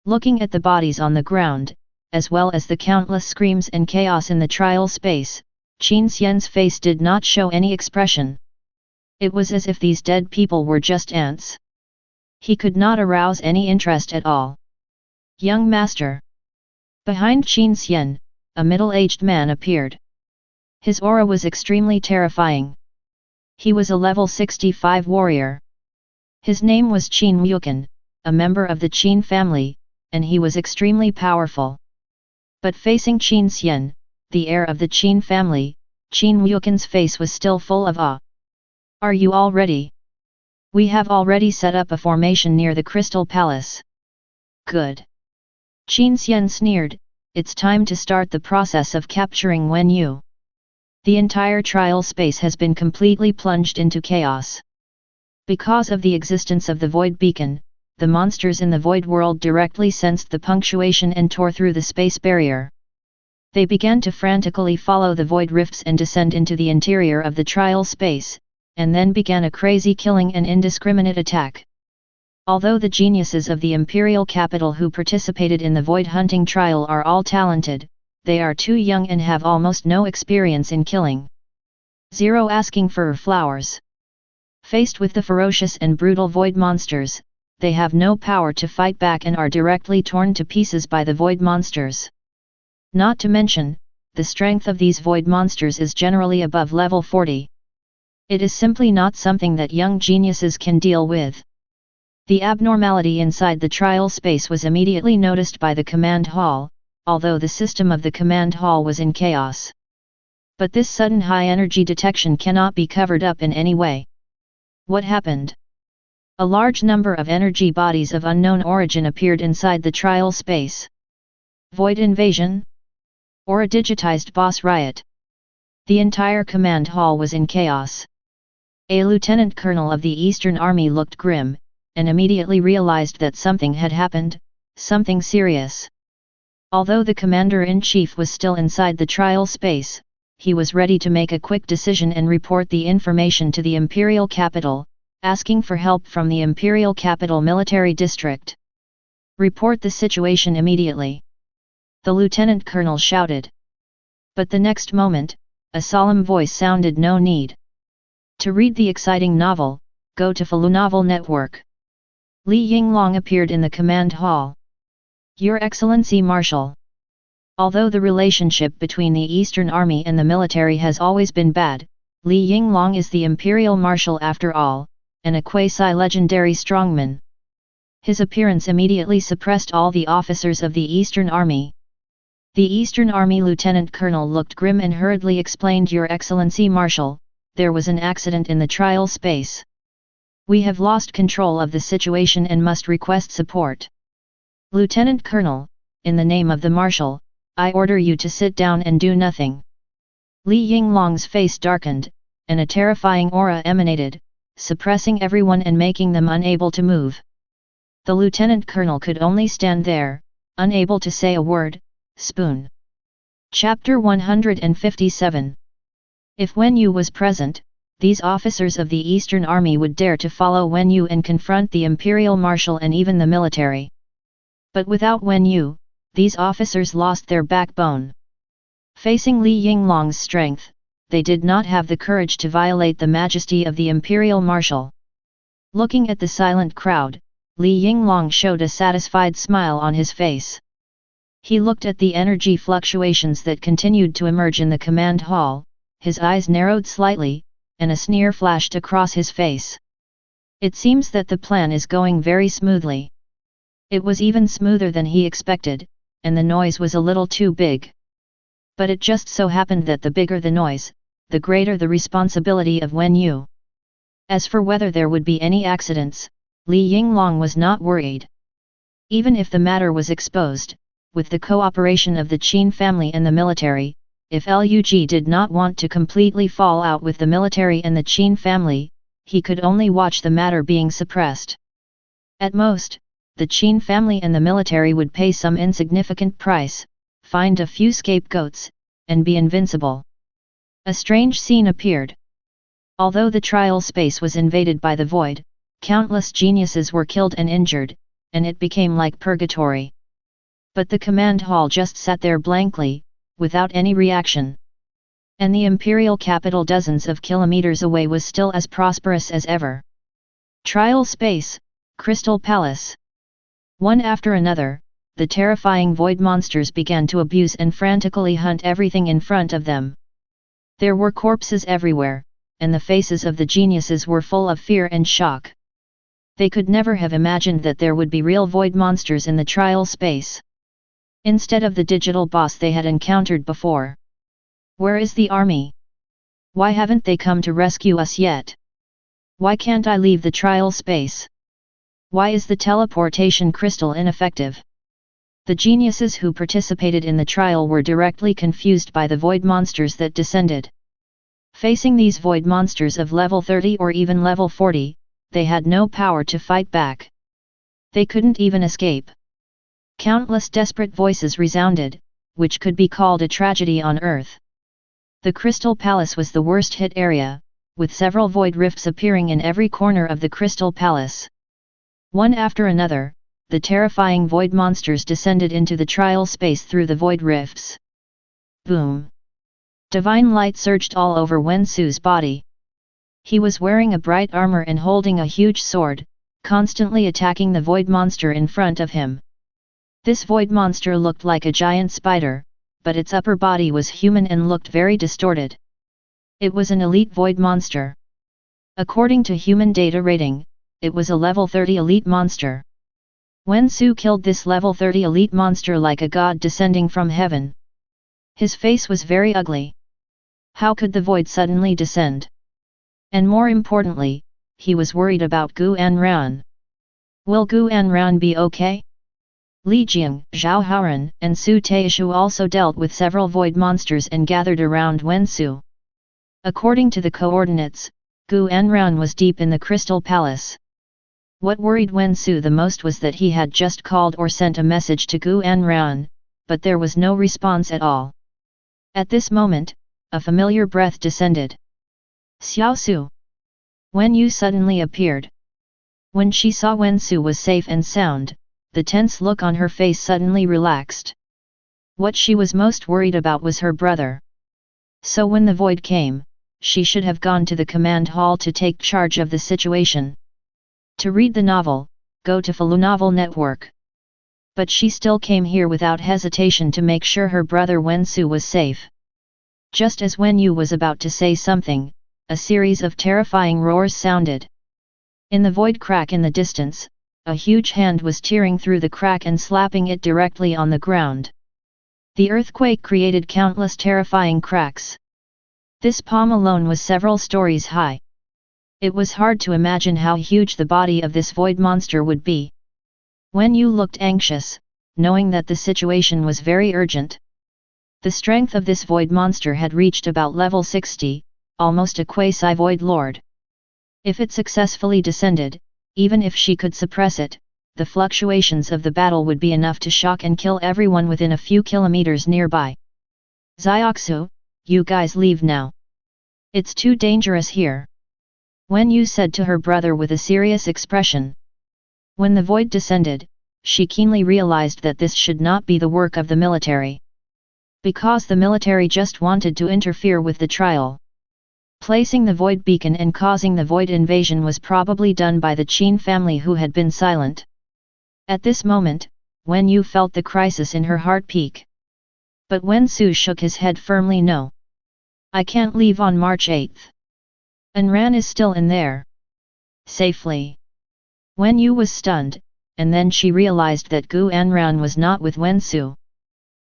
Looking at the bodies on the ground, as well as the countless screams and chaos in the trial space, Qin Xian's face did not show any expression. It was as if these dead people were just ants. He could not arouse any interest at all. "Young master." Behind Qin Xian, a middle-aged man appeared. His aura was extremely terrifying. He was a level 65 warrior. His name was Qin Wukan, a member of the Qin family, and he was extremely powerful. But facing Qin Xian, the heir of the Qin family, Qin Wukan's face was still full of awe. "Are you all ready? We have already set up a formation near the Crystal Palace." "Good." Qin Xian sneered, "It's time to start the process of capturing Wen Yu." The entire trial space has been completely plunged into chaos. Because of the existence of the Void Beacon, the monsters in the Void world directly sensed the punctuation and tore through the space barrier. They began to frantically follow the Void rifts and descend into the interior of the trial space, and then began a crazy killing and indiscriminate attack. Although the geniuses of the imperial capital who participated in the Void hunting trial are all talented, they are too young and have almost no experience in killing. Zero asking for flowers. Faced with the ferocious and brutal Void monsters, they have no power to fight back and are directly torn to pieces by the Void monsters. Not to mention, the strength of these Void monsters is generally above level 40. It is simply not something that young geniuses can deal with. The abnormality inside the trial space was immediately noticed by the command hall, although the system of the command hall was in chaos. But this sudden high energy detection cannot be covered up in any way. What happened? A large number of energy bodies of unknown origin appeared inside the trial space. Void invasion? Or a digitized boss riot? The entire command hall was in chaos. A lieutenant colonel of the Eastern Army looked grim, and immediately realized that something had happened, something serious. Although the commander-in-chief was still inside the trial space, he was ready to make a quick decision and report the information to the imperial capital, asking for help from the imperial capital military district. Report the situation immediately, the lieutenant colonel shouted. But the next moment, a solemn voice sounded, no need. To read the exciting novel, go to Falu Novel Network. Li Yinglong appeared in the command hall. Your Excellency Marshal. Although the relationship between the Eastern Army and the military has always been bad, Li Yinglong is the Imperial Marshal after all, and a quasi-legendary strongman. His appearance immediately suppressed all the officers of the Eastern Army. The Eastern Army Lieutenant Colonel looked grim and hurriedly explained, Your Excellency Marshal, there was an accident in the trial space. We have lost control of the situation and must request support. Lieutenant Colonel, in the name of the Marshal, I order you to sit down and do nothing. Li Yinglong's face darkened, and a terrifying aura emanated, suppressing everyone and making them unable to move. The Lieutenant Colonel could only stand there, unable to say a word. Spoon. Chapter 157. If Wen Yu was present, these officers of the Eastern Army would dare to follow Wen Yu and confront the Imperial Marshal and even the military. But without Wen Yu, these officers lost their backbone. Facing Li Yinglong's strength, they did not have the courage to violate the majesty of the Imperial Marshal. Looking at the silent crowd, Li Yinglong showed a satisfied smile on his face. He looked at the energy fluctuations that continued to emerge in the command hall, his eyes narrowed slightly, and a sneer flashed across his face. It seems that the plan is going very smoothly. It was even smoother than he expected, and the noise was a little too big. But it just so happened that the bigger the noise, the greater the responsibility of Wen Yu. As for whether there would be any accidents, Li Yinglong was not worried. Even if the matter was exposed, with the cooperation of the Qin family and the military, if Lug did not want to completely fall out with the military and the Qin family, he could only watch the matter being suppressed. At most, the Qin family and the military would pay some insignificant price, find a few scapegoats, and be invincible. A strange scene appeared. Although the trial space was invaded by the void, countless geniuses were killed and injured, and it became like purgatory. But the command hall just sat there blankly, without any reaction. And the imperial capital dozens of kilometers away was still as prosperous as ever. Trial space, Crystal Palace. One after another, the terrifying void monsters began to abuse and frantically hunt everything in front of them. There were corpses everywhere, and the faces of the geniuses were full of fear and shock. They could never have imagined that there would be real void monsters in the trial space, instead of the digital boss they had encountered before. Where is the army? Why haven't they come to rescue us yet? Why can't I leave the trial space? Why is the teleportation crystal ineffective? The geniuses who participated in the trial were directly confused by the void monsters that descended. Facing these void monsters of level 30 or even level 40, they had no power to fight back. They couldn't even escape. Countless desperate voices resounded, which could be called a tragedy on Earth. The Crystal Palace was the worst hit area, with several void rifts appearing in every corner of the Crystal Palace. One after another, the terrifying void monsters descended into the trial space through the void rifts. Boom! Divine light surged all over Wen Su's body. He was wearing a bright armor and holding a huge sword, constantly attacking the void monster in front of him. This void monster looked like a giant spider, but its upper body was human and looked very distorted. It was an elite void monster. According to human data rating, it was a level 30 elite monster. Wen Su killed this level 30 elite monster like a god descending from heaven. His face was very ugly. How could the void suddenly descend? And more importantly, he was worried about Gu Anran. Will Gu Anran be okay? Li Jing, Zhao Haoran, and Su Taishu also dealt with several void monsters and gathered around Wen Su. According to the coordinates, Gu Anran was deep in the Crystal Palace. What worried Wen Su the most was that he had just called or sent a message to Gu Anran, but there was no response at all. At this moment, a familiar breath descended. Xiao Su. Wen Yu suddenly appeared. When she saw Wen Su was safe and sound, the tense look on her face suddenly relaxed. What she was most worried about was her brother. So when the void came, she should have gone to the command hall to take charge of the situation. To read the novel, go to Falu Novel Network. But she still came here without hesitation to make sure her brother Wen Su was safe. Just as Wen Yu was about to say something, a series of terrifying roars sounded. In the void crack in the distance, a huge hand was tearing through the crack and slapping it directly on the ground. The earthquake created countless terrifying cracks. This palm alone was several stories high. It was hard to imagine how huge the body of this void monster would be. Wen Yu looked anxious, knowing that the situation was very urgent. The strength of this void monster had reached about level 60, almost a quasi-void lord. If it successfully descended, even if she could suppress it, the fluctuations of the battle would be enough to shock and kill everyone within a few kilometers nearby. Xiaoxu, you guys leave now. It's too dangerous here. Wen Yu said to her brother with a serious expression. When the void descended, she keenly realized that this should not be the work of the military. Because the military just wanted to interfere with the trial. Placing the void beacon and causing the void invasion was probably done by the Qin family who had been silent. At this moment, Wen Yu felt the crisis in her heart peak. But Wen Su shook his head firmly. No. I can't leave on March 8th. Anran is still in there. Safely. Wen Yu was stunned, and then she realized that Gu Anran was not with Wen Su.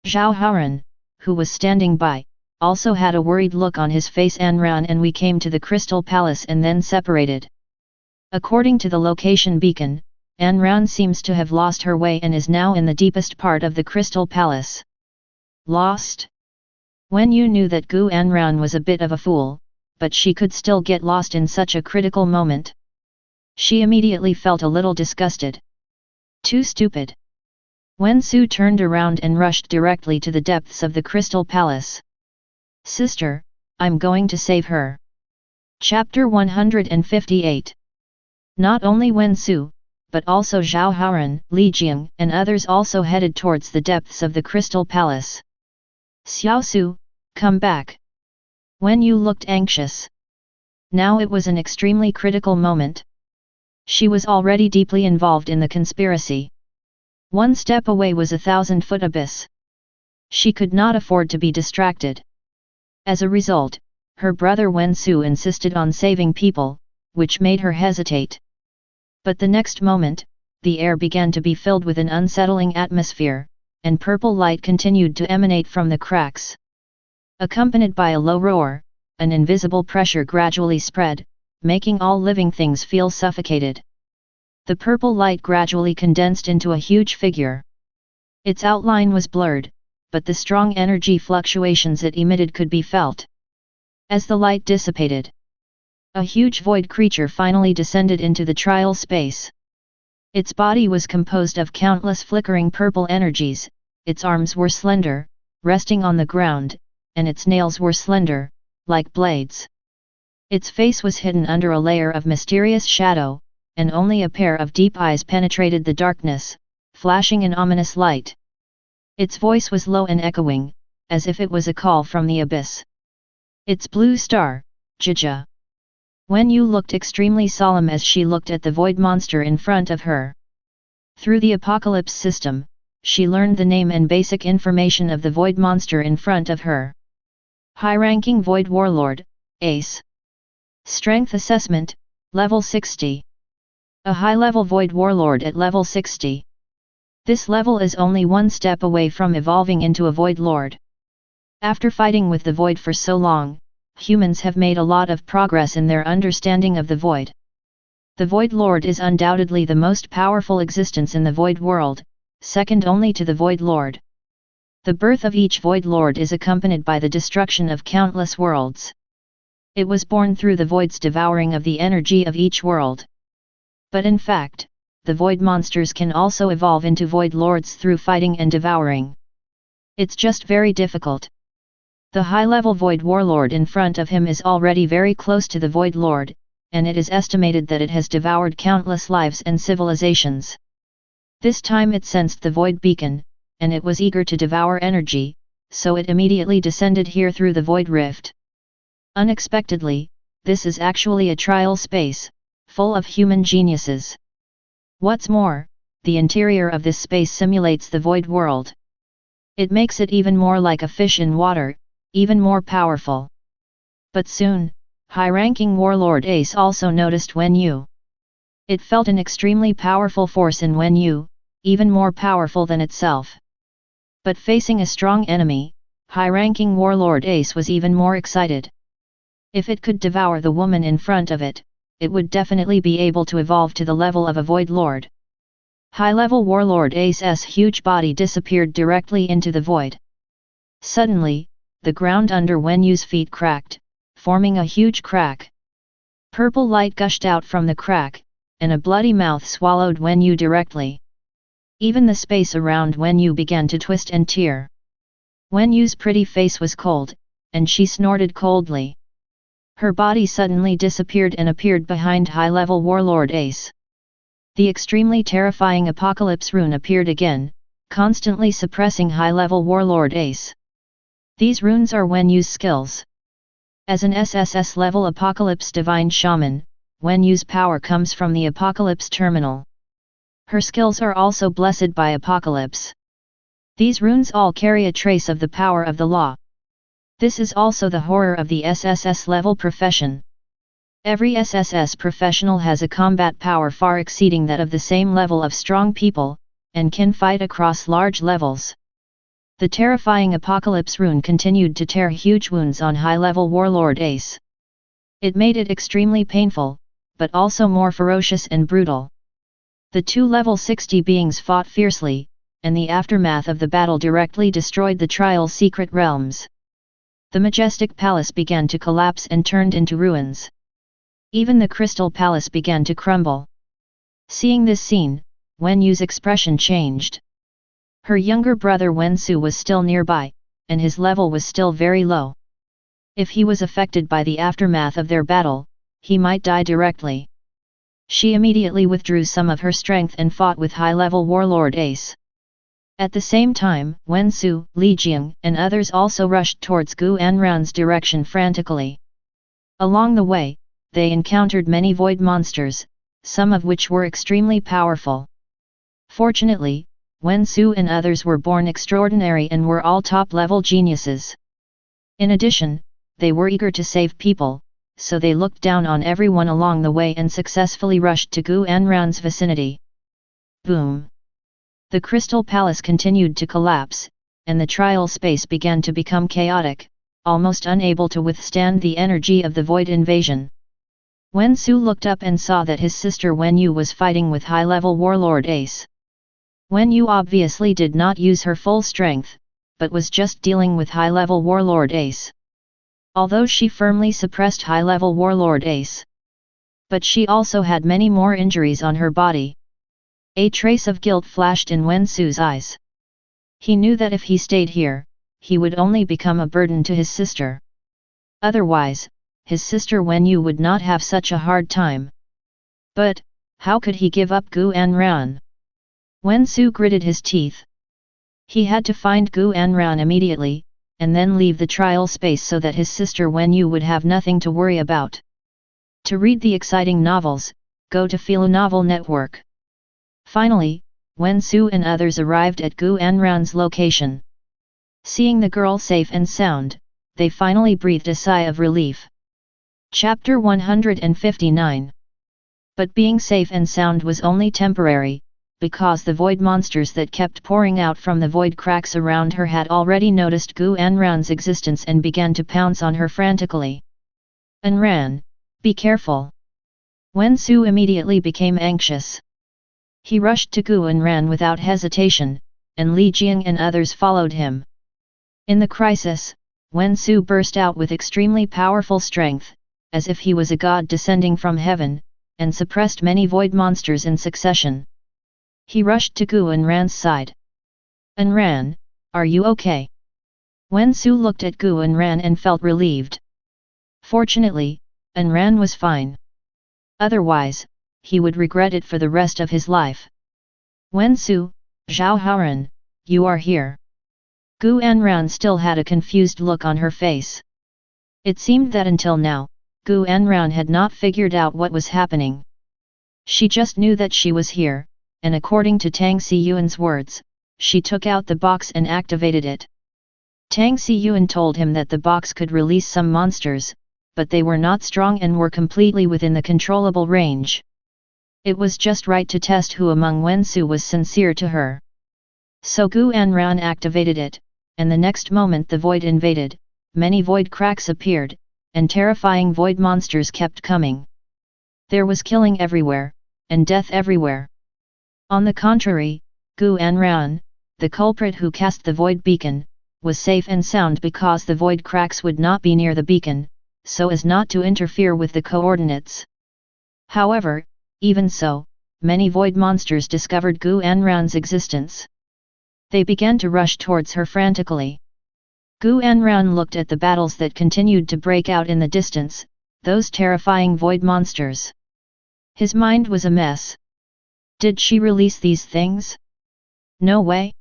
Zhao Haoran, who was standing by, also had a worried look on his face. Anran and we came to the Crystal Palace and then separated. According to the location beacon, Anran seems to have lost her way and is now in the deepest part of the Crystal Palace. Lost? Wen Yu knew that Gu Anran was a bit of a fool, but she could still get lost in such a critical moment. She immediately felt a little disgusted. Too stupid. Wen Su turned around and rushed directly to the depths of the Crystal Palace. Sister, I'm going to save her. Chapter 158. Not only Wen Su, but also Zhao Haoran, Li Jing, and others also headed towards the depths of the Crystal Palace. Xiao Su, come back. Wen Yu looked anxious. Now it was an extremely critical moment. She was already deeply involved in the conspiracy. One step away was a 1,000-foot abyss. She could not afford to be distracted. As a result, her brother Wen Su insisted on saving people, which made her hesitate. But the next moment, the air began to be filled with an unsettling atmosphere, and purple light continued to emanate from the cracks. Accompanied by a low roar, an invisible pressure gradually spread, making all living things feel suffocated. The purple light gradually condensed into a huge figure. Its outline was blurred, but the strong energy fluctuations it emitted could be felt. As the light dissipated, a huge void creature finally descended into the trial space. Its body was composed of countless flickering purple energies, its arms were slender, resting on the ground, and its nails were slender, like blades. Its face was hidden under a layer of mysterious shadow, and only a pair of deep eyes penetrated the darkness, flashing an ominous light. Its voice was low and echoing, as if it was a call from the abyss. Its blue star, Jija. Wen Yu looked extremely solemn as she looked at the void monster in front of her. Through the apocalypse system, she learned the name and basic information of the void monster in front of her. High-ranking void warlord, Ace. Strength assessment, level 60. A high-level void warlord at level 60. This level is only one step away from evolving into a void lord. After fighting with the void for so long, humans have made a lot of progress in their understanding of the void. The Void Lord is undoubtedly the most powerful existence in the Void world, second only to the Void Lord. The birth of each Void Lord is accompanied by the destruction of countless worlds. It was born through the Void's devouring of the energy of each world. But in fact, the Void monsters can also evolve into Void Lords through fighting and devouring. It's just very difficult. The high-level Void Warlord in front of him is already very close to the Void Lord, and it is estimated that it has devoured countless lives and civilizations. This time it sensed the Void Beacon, and it was eager to devour energy, so it immediately descended here through the Void Rift. Unexpectedly, this is actually a trial space, full of human geniuses. What's more, the interior of this space simulates the Void world. It makes it even more like a fish in water, even more powerful. But soon, high-ranking Warlord Ace also noticed Wen Yu. It felt an extremely powerful force in Wen Yu, even more powerful than itself. But facing a strong enemy, high-ranking Warlord Ace was even more excited. If it could devour the woman in front of it, it would definitely be able to evolve to the level of a Void Lord. High-level Warlord Ace's huge body disappeared directly into the void. Suddenly, the ground under Wen Yu's feet cracked, forming a huge crack. Purple light gushed out from the crack, and a bloody mouth swallowed Wen Yu directly. Even the space around Wen Yu began to twist and tear. Wen Yu's pretty face was cold, and she snorted coldly. Her body suddenly disappeared and appeared behind high-level Warlord Ace. The extremely terrifying Apocalypse rune appeared again, constantly suppressing high-level Warlord Ace. These runes are Wen Yu's skills. As an SSS level Apocalypse Divine Shaman, Wen Yu's power comes from the Apocalypse Terminal. Her skills are also blessed by Apocalypse. These runes all carry a trace of the power of the law. This is also the horror of the SSS level profession. Every SSS professional has a combat power far exceeding that of the same level of strong people, and can fight across large levels. The terrifying Apocalypse rune continued to tear huge wounds on high-level Warlord Ace. It made it extremely painful, but also more ferocious and brutal. The two level 60 beings fought fiercely, and the aftermath of the battle directly destroyed the Trial's secret realms. The majestic palace began to collapse and turned into ruins. Even the Crystal Palace began to crumble. Seeing this scene, Wen Yu's expression changed. Her younger brother Wen Su was still nearby, and his level was still very low. If he was affected by the aftermath of their battle, he might die directly. She immediately withdrew some of her strength and fought with high-level Warlord Ace. At the same time, Wen Su, Li Jing, and others also rushed towards Gu Anran's direction frantically. Along the way, they encountered many void monsters, some of which were extremely powerful. Fortunately, Wen Su and others were born extraordinary and were all top-level geniuses. In addition, they were eager to save people, so they looked down on everyone along the way and successfully rushed to Gu Anran's vicinity. Boom! The Crystal Palace continued to collapse, and the trial space began to become chaotic, almost unable to withstand the energy of the void invasion. Wen Su looked up and saw that his sister Wen Yu was fighting with high-level Warlord Ace. Wen Yu obviously did not use her full strength, but was just dealing with high-level Warlord Ace. Although she firmly suppressed high-level Warlord Ace, but she also had many more injuries on her body. A trace of guilt flashed in Wen Su's eyes. He knew that if he stayed here, he would only become a burden to his sister. Otherwise, his sister Wen Yu would not have such a hard time. But, how could he give up Gu Anran? Wen Su gritted his teeth. He had to find Gu Anran immediately, and then leave the trial space so that his sister Wen Yu would have nothing to worry about. To read the exciting novels, go to Philo Novel Network. Finally, Wen Su and others arrived at Gu Anran's location. Seeing the girl safe and sound, they finally breathed a sigh of relief. Chapter 159. But being safe and sound was only temporary, because the void monsters that kept pouring out from the void cracks around her had already noticed Gu Anran's existence and began to pounce on her frantically. Anran, be careful! Wen Su immediately became anxious. He rushed to Gu and ran without hesitation, and Li Jiang and others followed him. In the crisis, Wen Su burst out with extremely powerful strength, as if he was a god descending from heaven, and suppressed many void monsters in succession. He rushed to Gu and Ran's side. "And Ran, are you okay?" Wen Su looked at Gu and Ran and felt relieved. Fortunately, An Ran was fine. Otherwise, he would regret it for the rest of his life. "Wen Su, Zhao Haoran, you are here." Gu Anran still had a confused look on her face. It seemed that until now, Gu Anran had not figured out what was happening. She just knew that she was here, and according to Tang Siyuan's words, she took out the box and activated it. Tang Siyuan told him that the box could release some monsters, but they were not strong and were completely within the controllable range. It was just right to test who among Wen Su was sincere to her. So Gu Anran activated it, and the next moment the void invaded, many void cracks appeared, and terrifying void monsters kept coming. There was killing everywhere, and death everywhere. On the contrary, Gu Anran, the culprit who cast the void beacon, was safe and sound because the void cracks would not be near the beacon, so as not to interfere with the coordinates. However, even so, many void monsters discovered Gu Anran's existence. They began to rush towards her frantically. Gu Anran looked at the battles that continued to break out in the distance, those terrifying void monsters. His mind was a mess. Did she release these things? No way.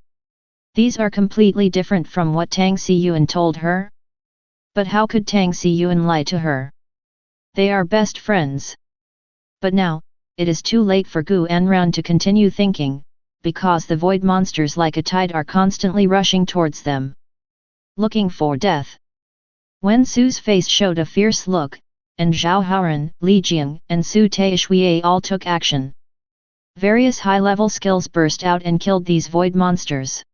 These are completely different from what Tang Siyuan told her. But how could Tang Siyuan lie to her? They are best friends. But now, it is too late for Gu Anran to continue thinking, because the void monsters like a tide are constantly rushing towards them, looking for death. Wen Su's face showed a fierce look, and Zhao Haoran, Li Jiang, and Su Taishui all took action. Various high-level skills burst out and killed these void monsters.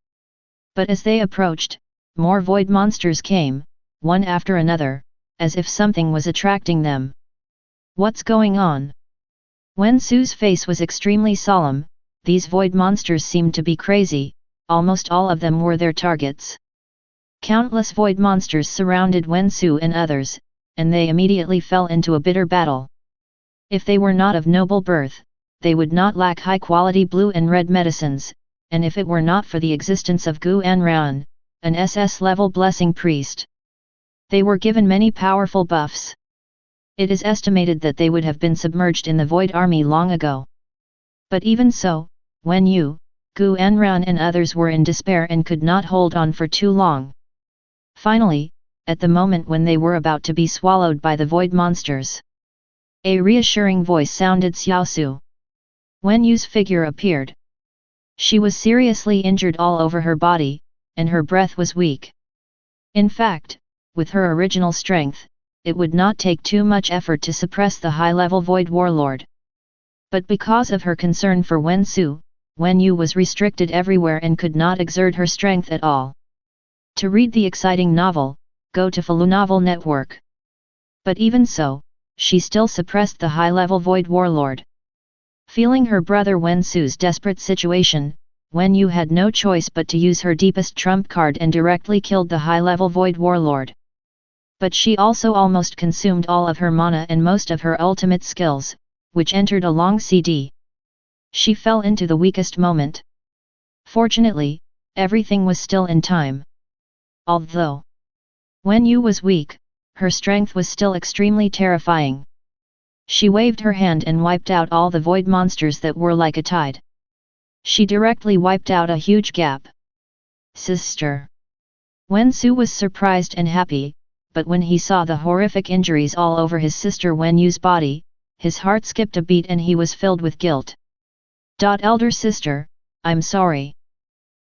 But as they approached, more void monsters came, one after another, as if something was attracting them. What's going on? Wen Su's face was extremely solemn. These void monsters seemed to be crazy, almost all of them were their targets. Countless void monsters surrounded Wen Su and others, and they immediately fell into a bitter battle. If they were not of noble birth, they would not lack high-quality blue and red medicines, and if it were not for the existence of Gu Anran, an SS-level blessing priest, they were given many powerful buffs. It is estimated that they would have been submerged in the Void Army long ago. But even so, Wen Yu, Gu Anran and others were in despair and could not hold on for too long. Finally, at the moment when they were about to be swallowed by the void monsters, a reassuring voice sounded Xiaosu. Wen Yu's figure appeared. She was seriously injured all over her body, and her breath was weak. In fact, with her original strength, it would not take too much effort to suppress the high-level void warlord. But because of her concern for Wen Su, Wen Yu was restricted everywhere and could not exert her strength at all. To read the exciting novel, go to Falu Novel Network. But even so, she still suppressed the high-level void warlord. Feeling her brother Wen Su's desperate situation, Wen Yu had no choice but to use her deepest trump card and directly killed the high-level void warlord. But she also almost consumed all of her mana and most of her ultimate skills, which entered a long CD. She fell into the weakest moment. Fortunately, everything was still in time. Although Wen Yu was weak, her strength was still extremely terrifying. She waved her hand and wiped out all the void monsters that were like a tide. She directly wiped out a huge gap. Sister! Wen Su was surprised and happy, but when he saw the horrific injuries all over his sister Wen Yu's body, his heart skipped a beat and he was filled with guilt. Elder sister, I'm sorry.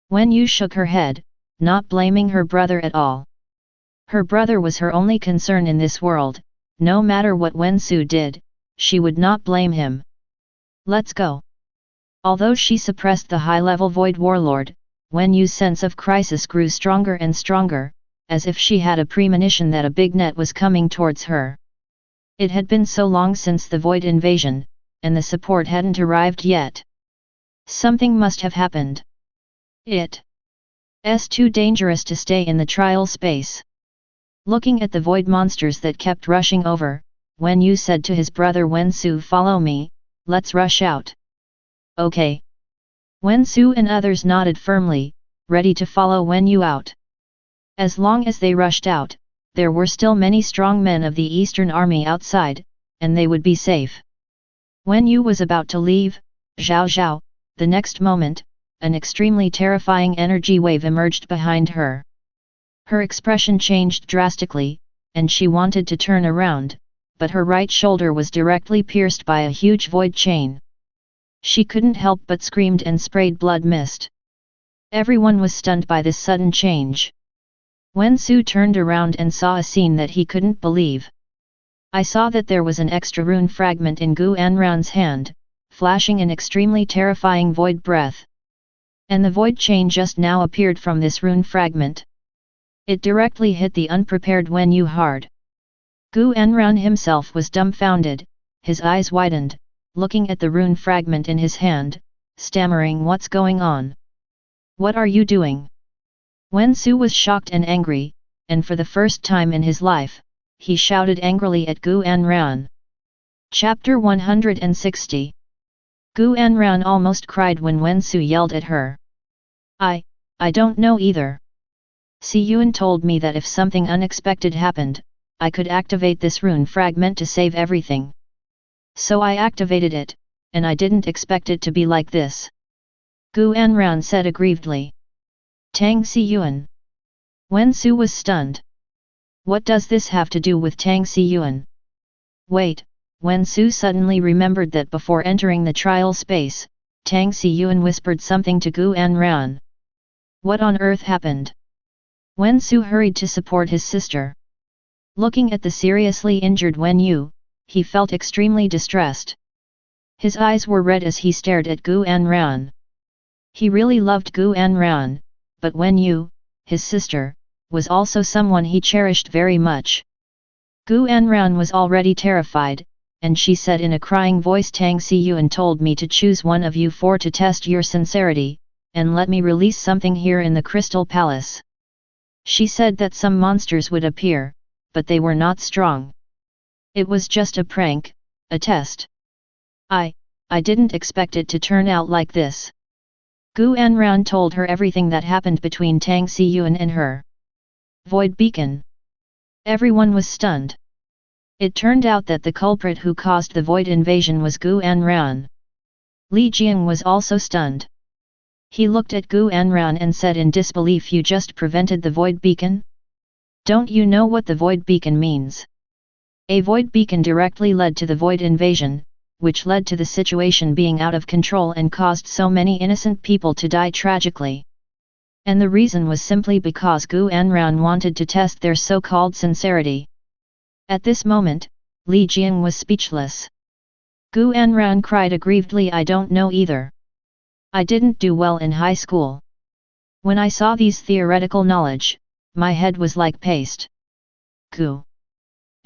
Wen Yu shook her head, not blaming her brother at all. Her brother was her only concern in this world, no matter what Wen Su did, she would not blame him. Let's go. Although she suppressed the high-level void warlord, Wen Yu's sense of crisis grew stronger and stronger, as if she had a premonition that a big net was coming towards her. It had been so long since the void invasion, and the support hadn't arrived yet. Something must have happened. It's too dangerous to stay in the trial space. Looking at the void monsters that kept rushing over, Wen Yu said to his brother Wen Su, "Follow me, let's rush out." Okay. Wen Su and others nodded firmly, ready to follow Wen Yu out. As long as they rushed out, there were still many strong men of the Eastern Army outside, and they would be safe. Wen Yu was about to leave, Zhao Zhao, the next moment, an extremely terrifying energy wave emerged behind her. Her expression changed drastically, and she wanted to turn around, but her right shoulder was directly pierced by a huge void chain. She couldn't help but screamed and sprayed blood mist. Everyone was stunned by this sudden change. Wen Su turned around and saw a scene that he couldn't believe. I saw that there was an extra rune fragment in Gu Anran's hand, flashing an extremely terrifying void breath. And the void chain just now appeared from this rune fragment. It directly hit the unprepared Wen Yu hard. Gu Anran himself was dumbfounded, his eyes widened, looking at the rune fragment in his hand, stammering, "What's going on? What are you doing?" Wen Su was shocked and angry, and for the first time in his life, he shouted angrily at Gu Anran. Chapter 160. Gu Anran almost cried when Wen Su yelled at her. I don't know either. Si Yuan told me that if something unexpected happened, I could activate this rune fragment to save everything. So I activated it, and I didn't expect it to be like this. Gu Anran said aggrievedly. Tang Si Yuan. Wen Su was stunned. What does this have to do with Tang Si Yuan? Wait, Wen Su suddenly remembered that before entering the trial space, Tang Si Yuan whispered something to Gu Anran. What on earth happened? Wen Su hurried to support his sister. Looking at the seriously injured Wen Yu, he felt extremely distressed. His eyes were red as he stared at Gu Anran. He really loved Gu Anran, but Wen Yu, his sister, was also someone he cherished very much. Gu Anran was already terrified, and she said in a crying voice, "Tang Si Yuan told me to choose one of you four to test your sincerity, and let me release something here in the Crystal Palace." She said that some monsters would appear, but they were not strong. It was just a prank, a test. I didn't expect it to turn out like this. Gu Anran told her everything that happened between Tang Si Yuan and her. Void Beacon. Everyone was stunned. It turned out that the culprit who caused the void invasion was Gu Anran. Li Jiang was also stunned. He looked at Gu Anran and said in disbelief, "You just prevented the void beacon? Don't you know what the void beacon means?" A void beacon directly led to the void invasion, which led to the situation being out of control and caused so many innocent people to die tragically. And the reason was simply because Gu Anran wanted to test their so-called sincerity. At this moment, Li Jiang was speechless. Gu Anran cried aggrievedly, "I don't know either. I didn't do well in high school. When I saw these theoretical knowledge, my head was like paste." Gu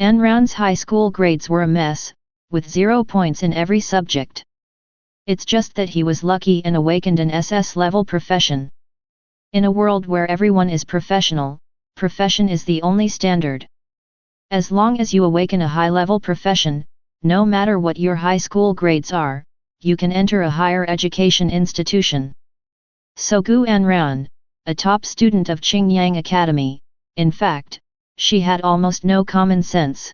Anran's high school grades were a mess, with 0 points in every subject. It's just that he was lucky and awakened an SS-level profession. In a world where everyone is professional, profession is the only standard. As long as you awaken a high-level profession, no matter what your high school grades are, you can enter a higher education institution. So Gu Anran, a top student of Qingyang Academy, in fact, she had almost no common sense.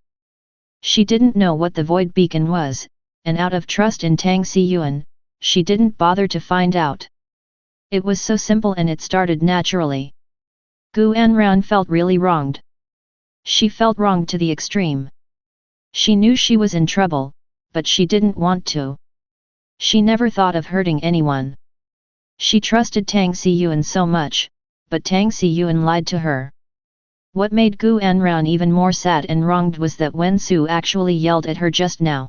She didn't know what the void beacon was, and out of trust in Tang Si Yuan, she didn't bother to find out. It was so simple and it started naturally. Gu Anran felt really wronged. She felt wronged to the extreme. She knew she was in trouble, but she didn't want to. She never thought of hurting anyone. She trusted Tang Si Yuan so much, but Tang Si Yuan lied to her. What made Gu Anran even more sad and wronged was that Wen Su actually yelled at her just now.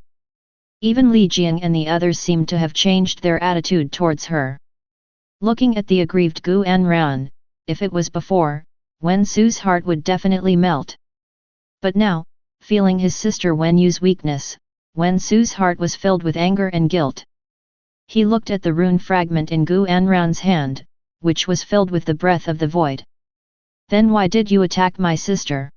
Even Li Jiang and the others seemed to have changed their attitude towards her. Looking at the aggrieved Gu Anran, if it was before, Wen Su's heart would definitely melt. But now, feeling his sister Wen Yu's weakness, Wen Su's heart was filled with anger and guilt. He looked at the rune fragment in Gu Anran's hand, which was filled with the breath of the void. Then why did you attack my sister?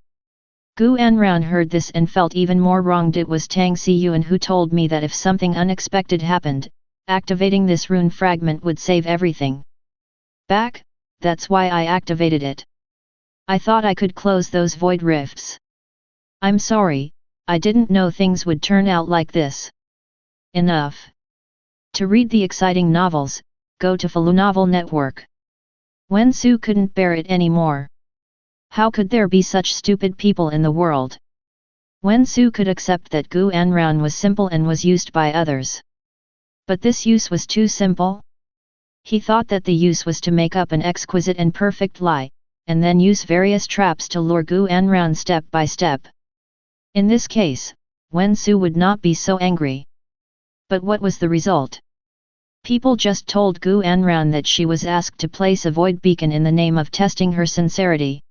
Gu Anran heard this and felt even more wronged. It was Tang Xiyuan who told me that if something unexpected happened, activating this rune fragment would save everything. That's why I activated it. I thought I could close those void rifts. I'm sorry, I didn't know things would turn out like this. Enough. To read the exciting novels, go to Falu Novel Network. Wen Su couldn't bear it anymore. How could there be such stupid people in the world? Wen Su could accept that Gu Anran was simple and was used by others. But this use was too simple. He thought that the use was to make up an exquisite and perfect lie, and then use various traps to lure Gu Anran step by step. In this case, Wen Su would not be so angry. But what was the result? People just told Gu Anran that she was asked to place a void beacon in the name of testing her sincerity.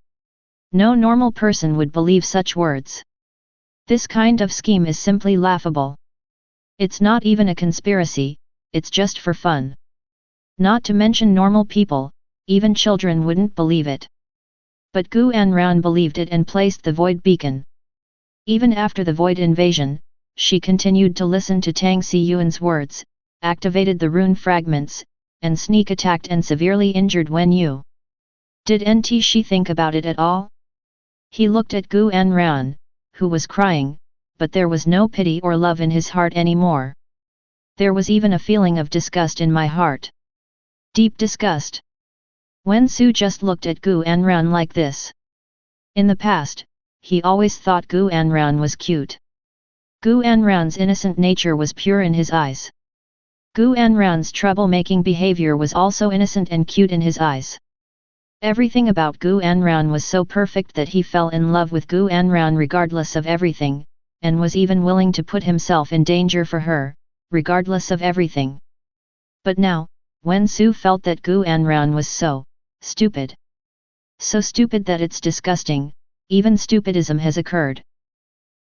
No normal person would believe such words. This kind of scheme is simply laughable. It's not even a conspiracy, it's just for fun. Not to mention normal people, even children wouldn't believe it. But Gu Anran believed it and placed the void beacon. Even after the void invasion, she continued to listen to Tang Xiyuan's words, activated the rune fragments, and sneak attacked and severely injured Wen Yu. Did NT she think about it at all? He looked at Gu Anran, who was crying, but there was no pity or love in his heart anymore. There was even a feeling of disgust in my heart. Deep disgust. Wen Su just looked at Gu Anran like this. In the past, he always thought Gu Anran was cute. Gu Anran's innocent nature was pure in his eyes. Gu Anran's troublemaking behavior was also innocent and cute in his eyes. Everything about Gu Anran was so perfect that he fell in love with Gu Anran regardless of everything, and was even willing to put himself in danger for her, regardless of everything. But now, Wen Su felt that Gu Anran was so stupid. So stupid that it's disgusting, even stupidism has occurred.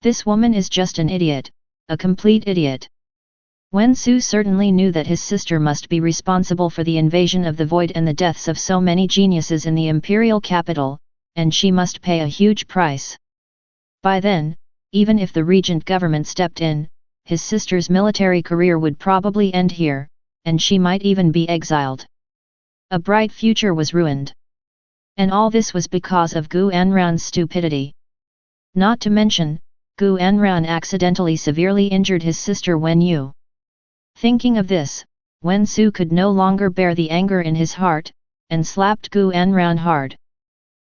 This woman is just an idiot, a complete idiot. Wen Su certainly knew that his sister must be responsible for the invasion of the void and the deaths of so many geniuses in the imperial capital, and she must pay a huge price. By then, even if the regent government stepped in, his sister's military career would probably end here, and she might even be exiled. A bright future was ruined. And all this was because of Gu Anran's stupidity. Not to mention, Gu Anran accidentally severely injured his sister Wen Yu. Thinking of this, Wen Su could no longer bear the anger in his heart, and slapped Gu Anran hard.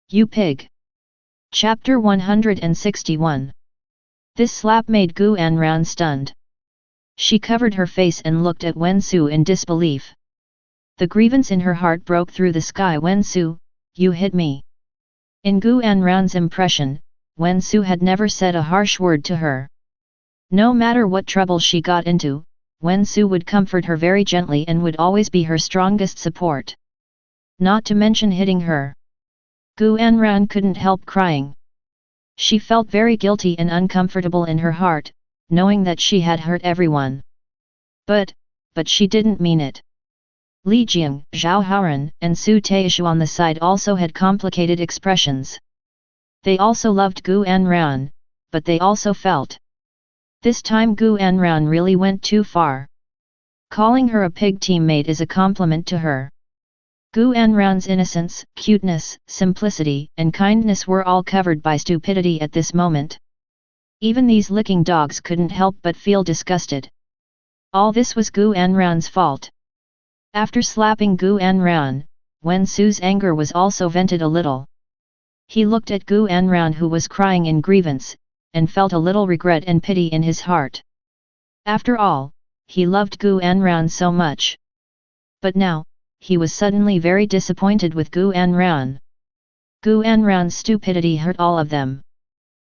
You pig! Chapter 161. This slap made Gu Anran stunned. She covered her face and looked at Wen Su in disbelief. The grievance in her heart broke through the sky. Wen Su, you hit me. In Gu Anran's impression, Wen Su had never said a harsh word to her. No matter what trouble she got into, Wen Su would comfort her very gently and would always be her strongest support. Not to mention hitting her. Gu Anran couldn't help crying. She felt very guilty and uncomfortable in her heart, knowing that she had hurt everyone. But she didn't mean it. Li Jiang, Zhao Haoran, and Su Taishu on the side also had complicated expressions. They also loved Gu Anran, but they also felt. This time Gu Anran really went too far. Calling her a pig teammate is a compliment to her. Gu Anran's innocence, cuteness, simplicity, and kindness were all covered by stupidity at this moment. Even these licking dogs couldn't help but feel disgusted. All this was Gu Anran's fault. After slapping Gu Anran, Wen Su's anger was also vented a little. He looked at Gu Anran who was crying in grievance, and felt a little regret and pity in his heart. After all, he loved Gu Anran so much. But now, he was suddenly very disappointed with Gu Anran. Gu Anran's stupidity hurt all of them.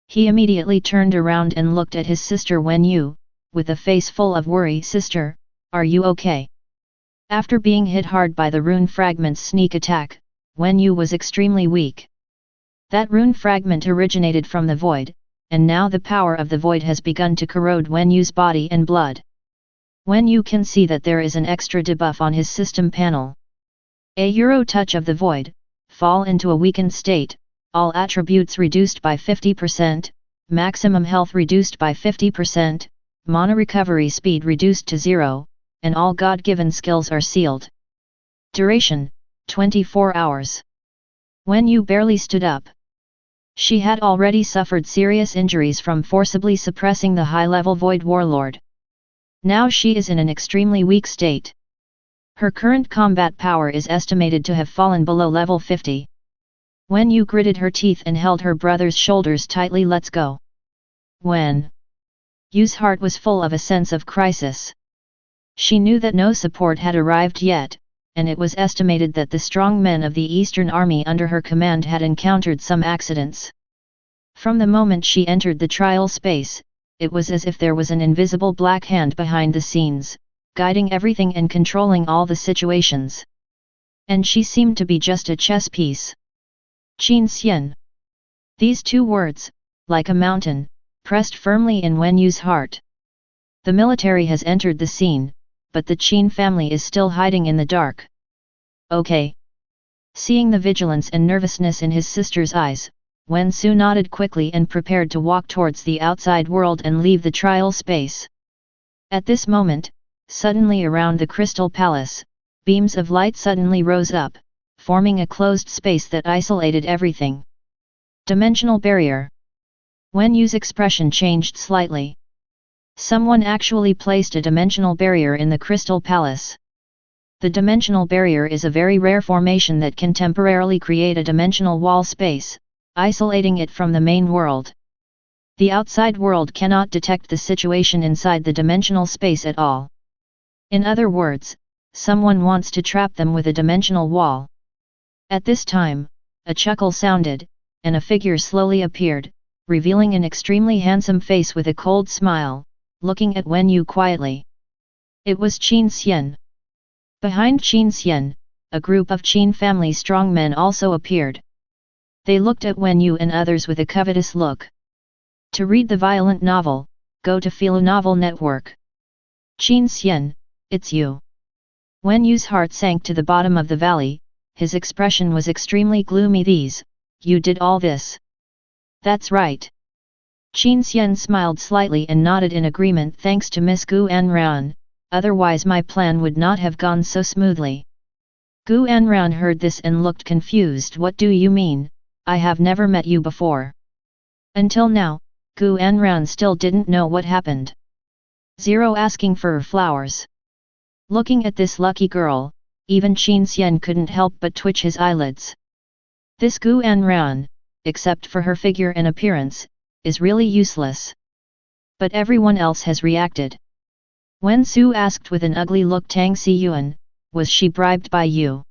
He immediately turned around and looked at his sister Wen Yu, with a face full of worry. Sister, are you okay? After being hit hard by the rune fragment's sneak attack, Wen Yu was extremely weak. That rune fragment originated from the void, and now the power of the void has begun to corrode Wen Yu's body and blood. Wen Yu can see that there is an extra debuff on his system panel. A Euro touch of the void, fall into a weakened state, all attributes reduced by 50%, maximum health reduced by 50%, mana recovery speed reduced to 0, and all God-given skills are sealed. Duration, 24 hours. Wen Yu barely stood up. She had already suffered serious injuries from forcibly suppressing the high-level Void Warlord. Now she is in an extremely weak state. Her current combat power is estimated to have fallen below level 50. Wen Yu gritted her teeth and held her brother's shoulders tightly. Let's go. Wen Yu's heart was full of a sense of crisis. She knew that no support had arrived yet, and it was estimated that the strong men of the Eastern Army under her command had encountered some accidents. From the moment she entered the trial space, it was as if there was an invisible black hand behind the scenes, guiding everything and controlling all the situations. And she seemed to be just a chess piece. Qin Xian. These two words, like a mountain, pressed firmly in Wen Yu's heart. The military has entered the scene, but the Qin family is still hiding in the dark. Okay. Seeing the vigilance and nervousness in his sister's eyes, Wen Su nodded quickly and prepared to walk towards the outside world and leave the trial space. At this moment, suddenly around the Crystal Palace, beams of light suddenly rose up, forming a closed space that isolated everything. Dimensional barrier. Wen Yu's expression changed slightly. Someone actually placed a dimensional barrier in the Crystal Palace. The dimensional barrier is a very rare formation that can temporarily create a dimensional wall space, isolating it from the main world. The outside world cannot detect the situation inside the dimensional space at all. In other words, someone wants to trap them with a dimensional wall. At this time, a chuckle sounded, and a figure slowly appeared, revealing an extremely handsome face with a cold smile, looking at Wen Yu quietly. It was Qin Xian. Behind Qin Xian, a group of Qin family strongmen also appeared. They looked at Wen Yu and others with a covetous look. To read the violent novel, go to Philo Novel Network. Qin Xian, it's you. Wen Yu's heart sank to the bottom of the valley, his expression was extremely gloomy. You did all this? That's right. Qin Xian smiled slightly and nodded in agreement. Thanks to Miss Gu Anran, otherwise my plan would not have gone so smoothly. Gu Anran heard this and looked confused. What do you mean? I have never met you before. Until now, Gu Anran still didn't know what happened. Asking for flowers. Looking at this lucky girl, even Qin Xian couldn't help but twitch his eyelids. This Gu Anran, except for her figure and appearance, is really useless. But everyone else has reacted. Wen Su asked with an ugly look. Tang Xiyuan, was she bribed by you?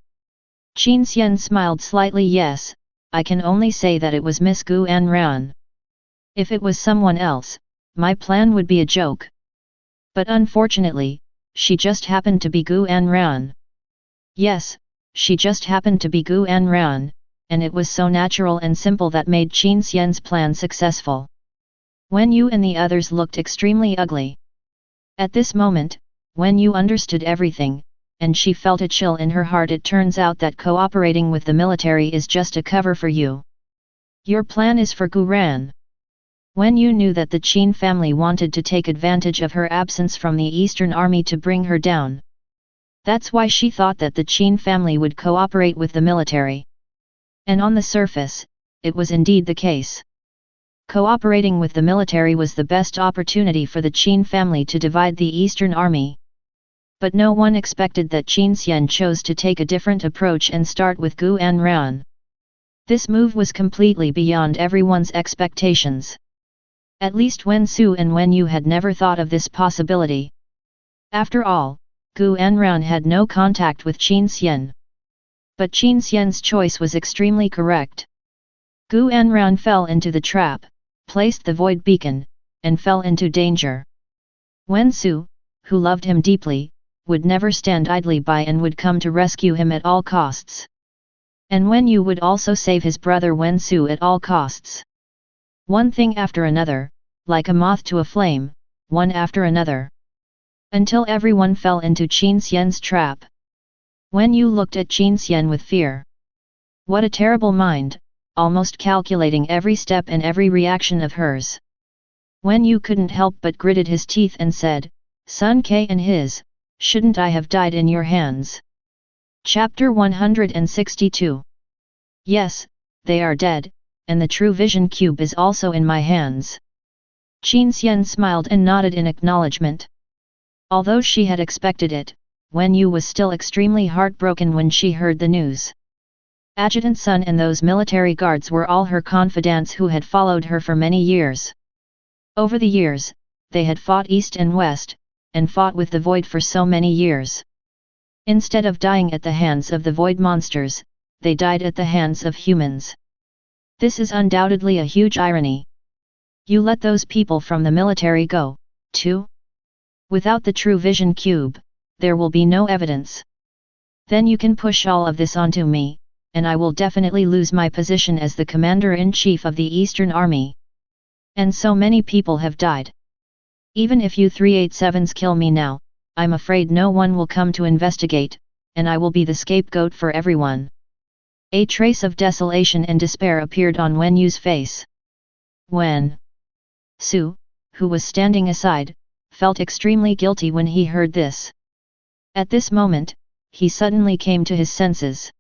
Qin Xian smiled slightly. Yes, I can only say that it was Miss Gu Anran. If it was someone else, my plan would be a joke. But unfortunately, she just happened to be Gu Anran. Yes, she just happened to be Gu Anran, and it was so natural and simple that made Qin Xian's plan successful. Wen Yu and the others looked extremely ugly. At this moment, Wen Yu understood everything, and she felt a chill in her heart. It turns out that cooperating with the military is just a cover for you. Your plan is for Gu Ran. Wen Yu knew that the Qin family wanted to take advantage of her absence from the Eastern Army to bring her down. That's why she thought that the Qin family would cooperate with the military. And on the surface, it was indeed the case. Cooperating with the military was the best opportunity for the Qin family to divide the Eastern Army. But no one expected that Qin Xian chose to take a different approach and start with Gu Anran. This move was completely beyond everyone's expectations. At least Wen Su and Wen Yu had never thought of this possibility. After all, Gu Anran had no contact with Qin Xian. But Qin Xian's choice was extremely correct. Gu Anran fell into the trap, placed the void beacon, and fell into danger. Wen Su, who loved him deeply, would never stand idly by and would come to rescue him at all costs. And Wen Yu would also save his brother Wen Su at all costs. One thing after another, like a moth to a flame, one after another. Until everyone fell into Qin Xian's trap. Wen Yu looked at Qin Xian with fear. What a terrible mind, almost calculating every step and every reaction of hers. Wen Yu couldn't help but gritted his teeth and said, Sun Ke and his, shouldn't I have died in your hands? Chapter 162. Yes, they are dead, and the true vision cube is also in my hands. Qin Xian smiled and nodded in acknowledgement. Although she had expected it, Wen Yu was still extremely heartbroken when she heard the news. Adjutant Sun and those military guards were all her confidants who had followed her for many years. Over the years, they had fought east and west, and fought with the void for so many years. Instead of dying at the hands of the void monsters, they died at the hands of humans. This is undoubtedly a huge irony. You let those people from the military go, too? Without the true vision cube, there will be no evidence. Then you can push all of this onto me, and I will definitely lose my position as the commander-in-chief of the Eastern Army. And so many people have died. Even if you 387s kill me now, I'm afraid no one will come to investigate, and I will be the scapegoat for everyone. A trace of desolation and despair appeared on Wen Yu's face. Wen Su, who was standing aside, felt extremely guilty when he heard this. At this moment, he suddenly came to his senses.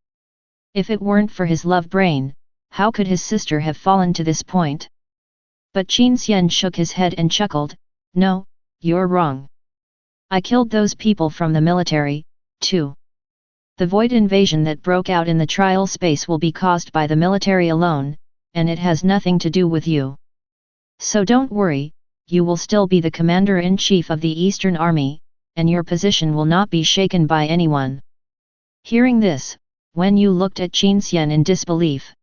If it weren't for his love brain, how could his sister have fallen to this point? But Qin Xian shook his head and chuckled, No, you're wrong. I killed those people from the military, too. The void invasion that broke out in the trial space will be caused by the military alone, and it has nothing to do with you. So don't worry, you will still be the commander-in-chief of the Eastern Army, and your position will not be shaken by anyone. Hearing this, Wen Yu looked at Qin Xian in disbelief.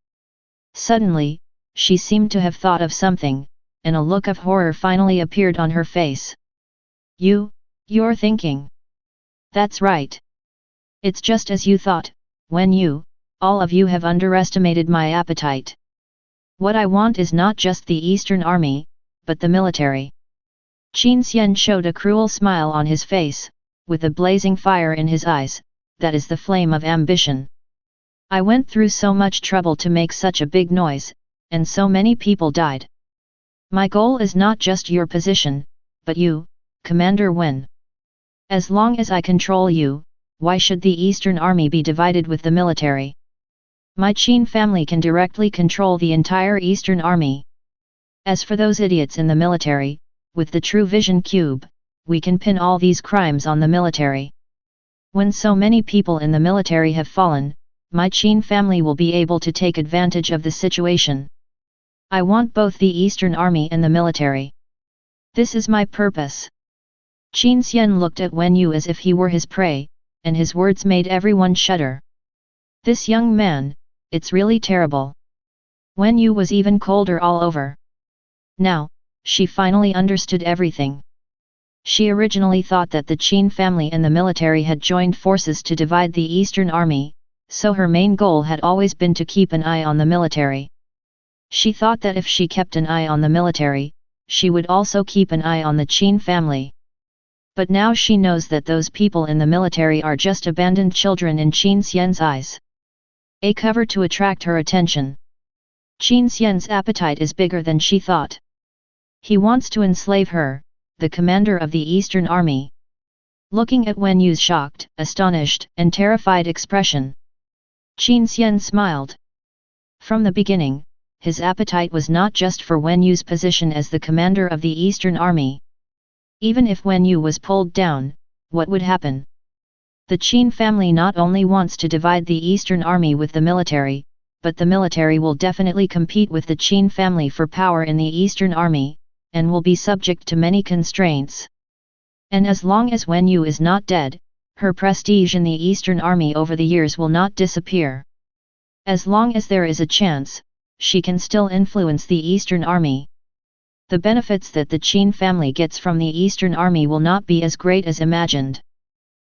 Suddenly, she seemed to have thought of something, and a look of horror finally appeared on her face. You're thinking. That's right. It's just as you thought, Wen Yu, all of you have underestimated my appetite. What I want is not just the Eastern Army, but the military. Qin Xian showed a cruel smile on his face, with a blazing fire in his eyes, that is the flame of ambition. I went through so much trouble to make such a big noise, and so many people died. My goal is not just your position, but you, Commander Wen. As long as I control you, why should the Eastern Army be divided with the military? My Qin family can directly control the entire Eastern Army. As for those idiots in the military, with the True Vision Cube, we can pin all these crimes on the military. When so many people in the military have fallen, my Qin family will be able to take advantage of the situation. I want both the Eastern Army and the military. This is my purpose. Qin Xian looked at Wen Yu as if he were his prey, and his words made everyone shudder. This young man, it's really terrible. Wen Yu was even colder all over. Now, she finally understood everything. She originally thought that the Qin family and the military had joined forces to divide the Eastern Army, so her main goal had always been to keep an eye on the military. She thought that if she kept an eye on the military, she would also keep an eye on the Qin family. But now she knows that those people in the military are just abandoned children in Qin Xian's eyes. A cover to attract her attention. Qin Xian's appetite is bigger than she thought. He wants to enslave her, the commander of the Eastern Army. Looking at Wen Yu's shocked, astonished, and terrified expression, Qin Xian smiled. From the beginning, his appetite was not just for Wen Yu's position as the commander of the Eastern Army. Even if Wen Yu was pulled down, what would happen? The Qin family not only wants to divide the Eastern Army with the military, but the military will definitely compete with the Qin family for power in the Eastern Army, and will be subject to many constraints. And as long as Wen Yu is not dead, her prestige in the Eastern Army over the years will not disappear. As long as there is a chance, she can still influence the Eastern Army. The benefits that the Qin family gets from the Eastern Army will not be as great as imagined.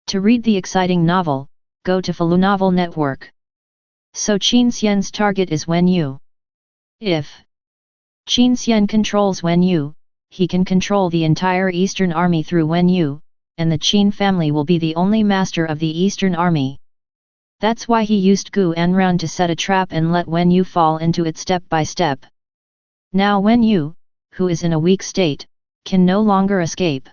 To read the exciting novel, go to Falu Novel Network. So Qin Xian's target is Wen Yu. If Qin Xian controls Wen Yu, he can control the entire Eastern Army through Wen Yu, and the Qin family will be the only master of the Eastern Army. That's why he used Gu Anran to set a trap and let Wen Yu fall into it step by step. Now Wen Yu, who is in a weak state, can no longer escape.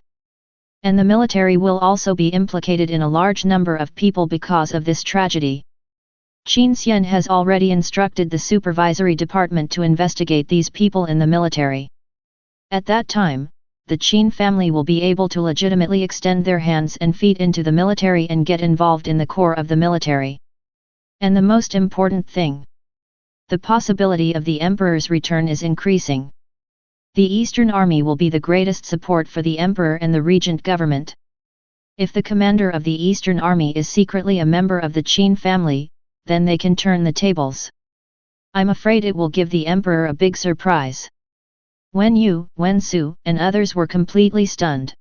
And the military will also be implicated in a large number of people because of this tragedy. Qin Xian has already instructed the supervisory department to investigate these people in the military. At that time, the Qin family will be able to legitimately extend their hands and feet into the military and get involved in the core of the military. And the most important thing, the possibility of the emperor's return is increasing. The Eastern Army will be the greatest support for the emperor and the regent government. If the commander of the Eastern Army is secretly a member of the Qin family, then they can turn the tables. I'm afraid it will give the emperor a big surprise. Wen Yu, Wen Su, and others were completely stunned.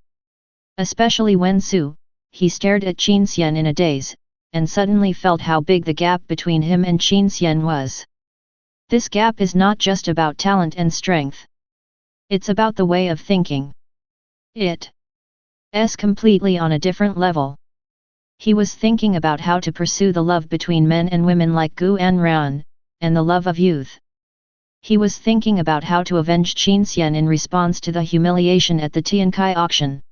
Especially Wen Su, he stared at Qin Xian in a daze, and suddenly felt how big the gap between him and Qin Xian was. This gap is not just about talent and strength. It's about the way of thinking. It's completely on a different level. He was thinking about how to pursue the love between men and women like Gu Anran, and the love of youth. He was thinking about how to avenge Qin Xian in response to the humiliation at the Tiankai auction.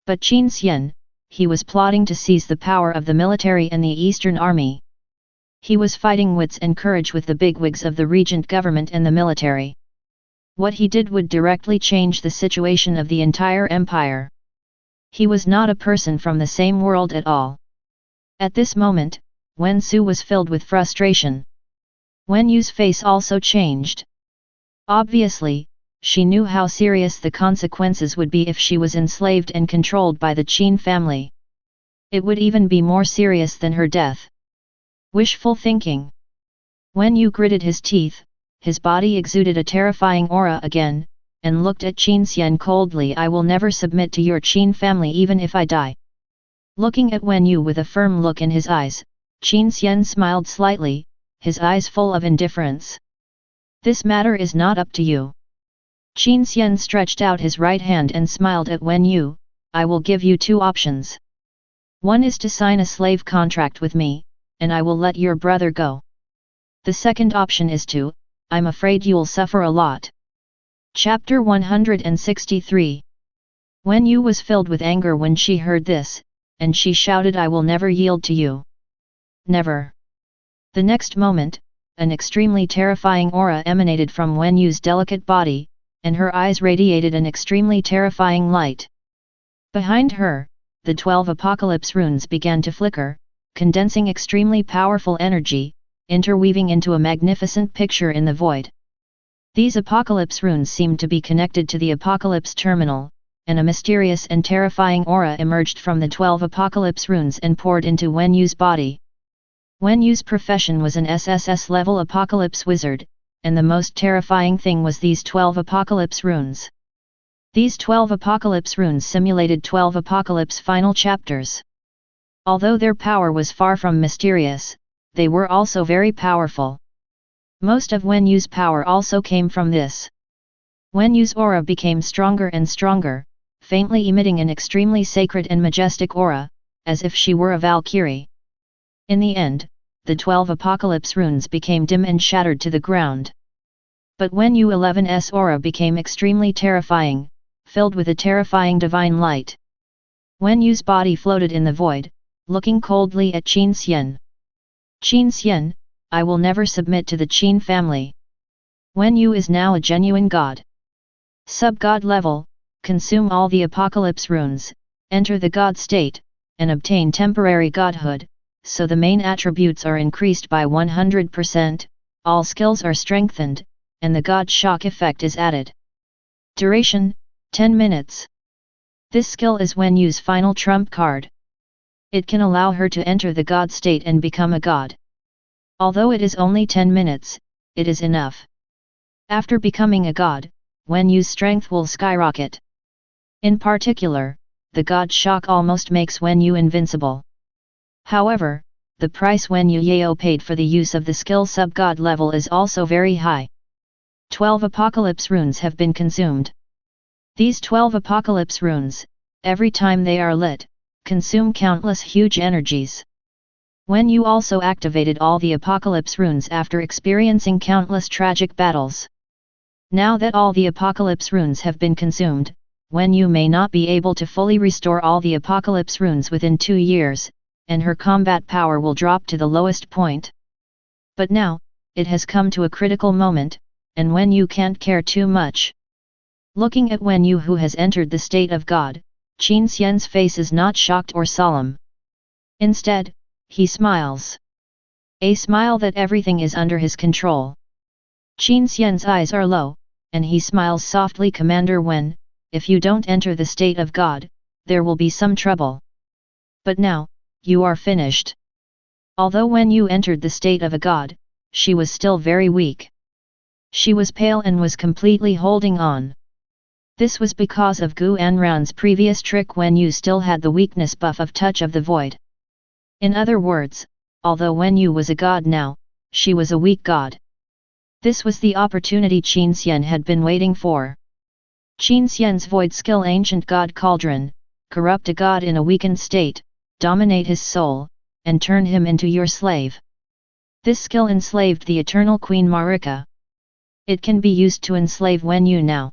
But Qin Xian, he was plotting to seize the power of the military and the Eastern Army. He was fighting wits and courage with the bigwigs of the regent government and the military. What he did would directly change the situation of the entire empire. He was not a person from the same world at all. At this moment, Wen Su was filled with frustration. Wen Yu's face also changed. Obviously, she knew how serious the consequences would be if she was enslaved and controlled by the Qin family. It would even be more serious than her death. Wishful thinking. Wen Yu gritted his teeth, his body exuded a terrifying aura again, and looked at Qin Xian coldly. I will never submit to your Qin family even if I die. Looking at Wen Yu with a firm look in his eyes, Qin Xian smiled slightly, his eyes full of indifference. This matter is not up to you. Qin Xian stretched out his right hand and smiled at Wen Yu. I will give you two options. One is to sign a slave contract with me, and I will let your brother go. The second option is to, I'm afraid you'll suffer a lot. Chapter 163. Wen Yu was filled with anger when she heard this, and she shouted, I will never yield to you. Never. The next moment, an extremely terrifying aura emanated from Wen Yu's delicate body, and her eyes radiated an extremely terrifying light. Behind her, the 12 apocalypse runes began to flicker, condensing extremely powerful energy, interweaving into a magnificent picture in the void. These apocalypse runes seemed to be connected to the apocalypse terminal, and a mysterious and terrifying aura emerged from the 12 apocalypse runes and poured into Wen Yu's body. Wen Yu's profession was an SSS-level apocalypse wizard, and the most terrifying thing was these 12 apocalypse runes. These 12 apocalypse runes simulated 12 apocalypse final chapters. Although their power was far from mysterious, they were also very powerful. Most of Wen Yu's power also came from this. Wen Yu's aura became stronger and stronger, faintly emitting an extremely sacred and majestic aura, as if she were a Valkyrie. In the end, the 12 apocalypse runes became dim and shattered to the ground. But Wen Yu 11's aura became extremely terrifying, filled with a terrifying divine light. Wen Yu's body floated in the void, looking coldly at Qin Xian. Qin Xian, I will never submit to the Qin family. Wen Yu is now a genuine god. Sub-god level, consume all the apocalypse runes, enter the god state, and obtain temporary godhood, so the main attributes are increased by 100%, all skills are strengthened, and the god shock effect is added. Duration, 10 minutes. This skill is Wen Yu's final trump card. It can allow her to enter the god state and become a god. Although it is only 10 minutes, it is enough. After becoming a god, Wen Yu's strength will skyrocket. In particular, the god shock almost makes Wen Yu invincible. However, the price Wen Yu Yao paid for the use of the skill sub-god level is also very high. 12 Apocalypse runes have been consumed. These 12 Apocalypse runes, every time they are lit, consume countless huge energies. When you also activated all the Apocalypse runes after experiencing countless tragic battles. Now that all the Apocalypse runes have been consumed, when you may not be able to fully restore all the Apocalypse runes within 2 years, and her combat power will drop to the lowest point. But now, it has come to a critical moment, and Wen Yu can't care too much. Looking at Wen Yu who has entered the state of God, Qin Xian's face is not shocked or solemn. Instead, he smiles. A smile that everything is under his control. Qin Xian's eyes are low, and he smiles softly. Commander Wen, if you don't enter the state of God, there will be some trouble. But now, you are finished. Although when you entered the state of a god, she was still very weak. She was pale and was completely holding on. This was because of Gu Anran's previous trick when you still had the weakness buff of Touch of the Void. In other words, although when you was a god now, she was a weak god. This was the opportunity Qin Xian had been waiting for. Qin Xian's void skill ancient god cauldron, corrupt a god in a weakened state, dominate his soul, and turn him into your slave. This skill enslaved the eternal Queen Marika. It can be used to enslave Wen Yu now.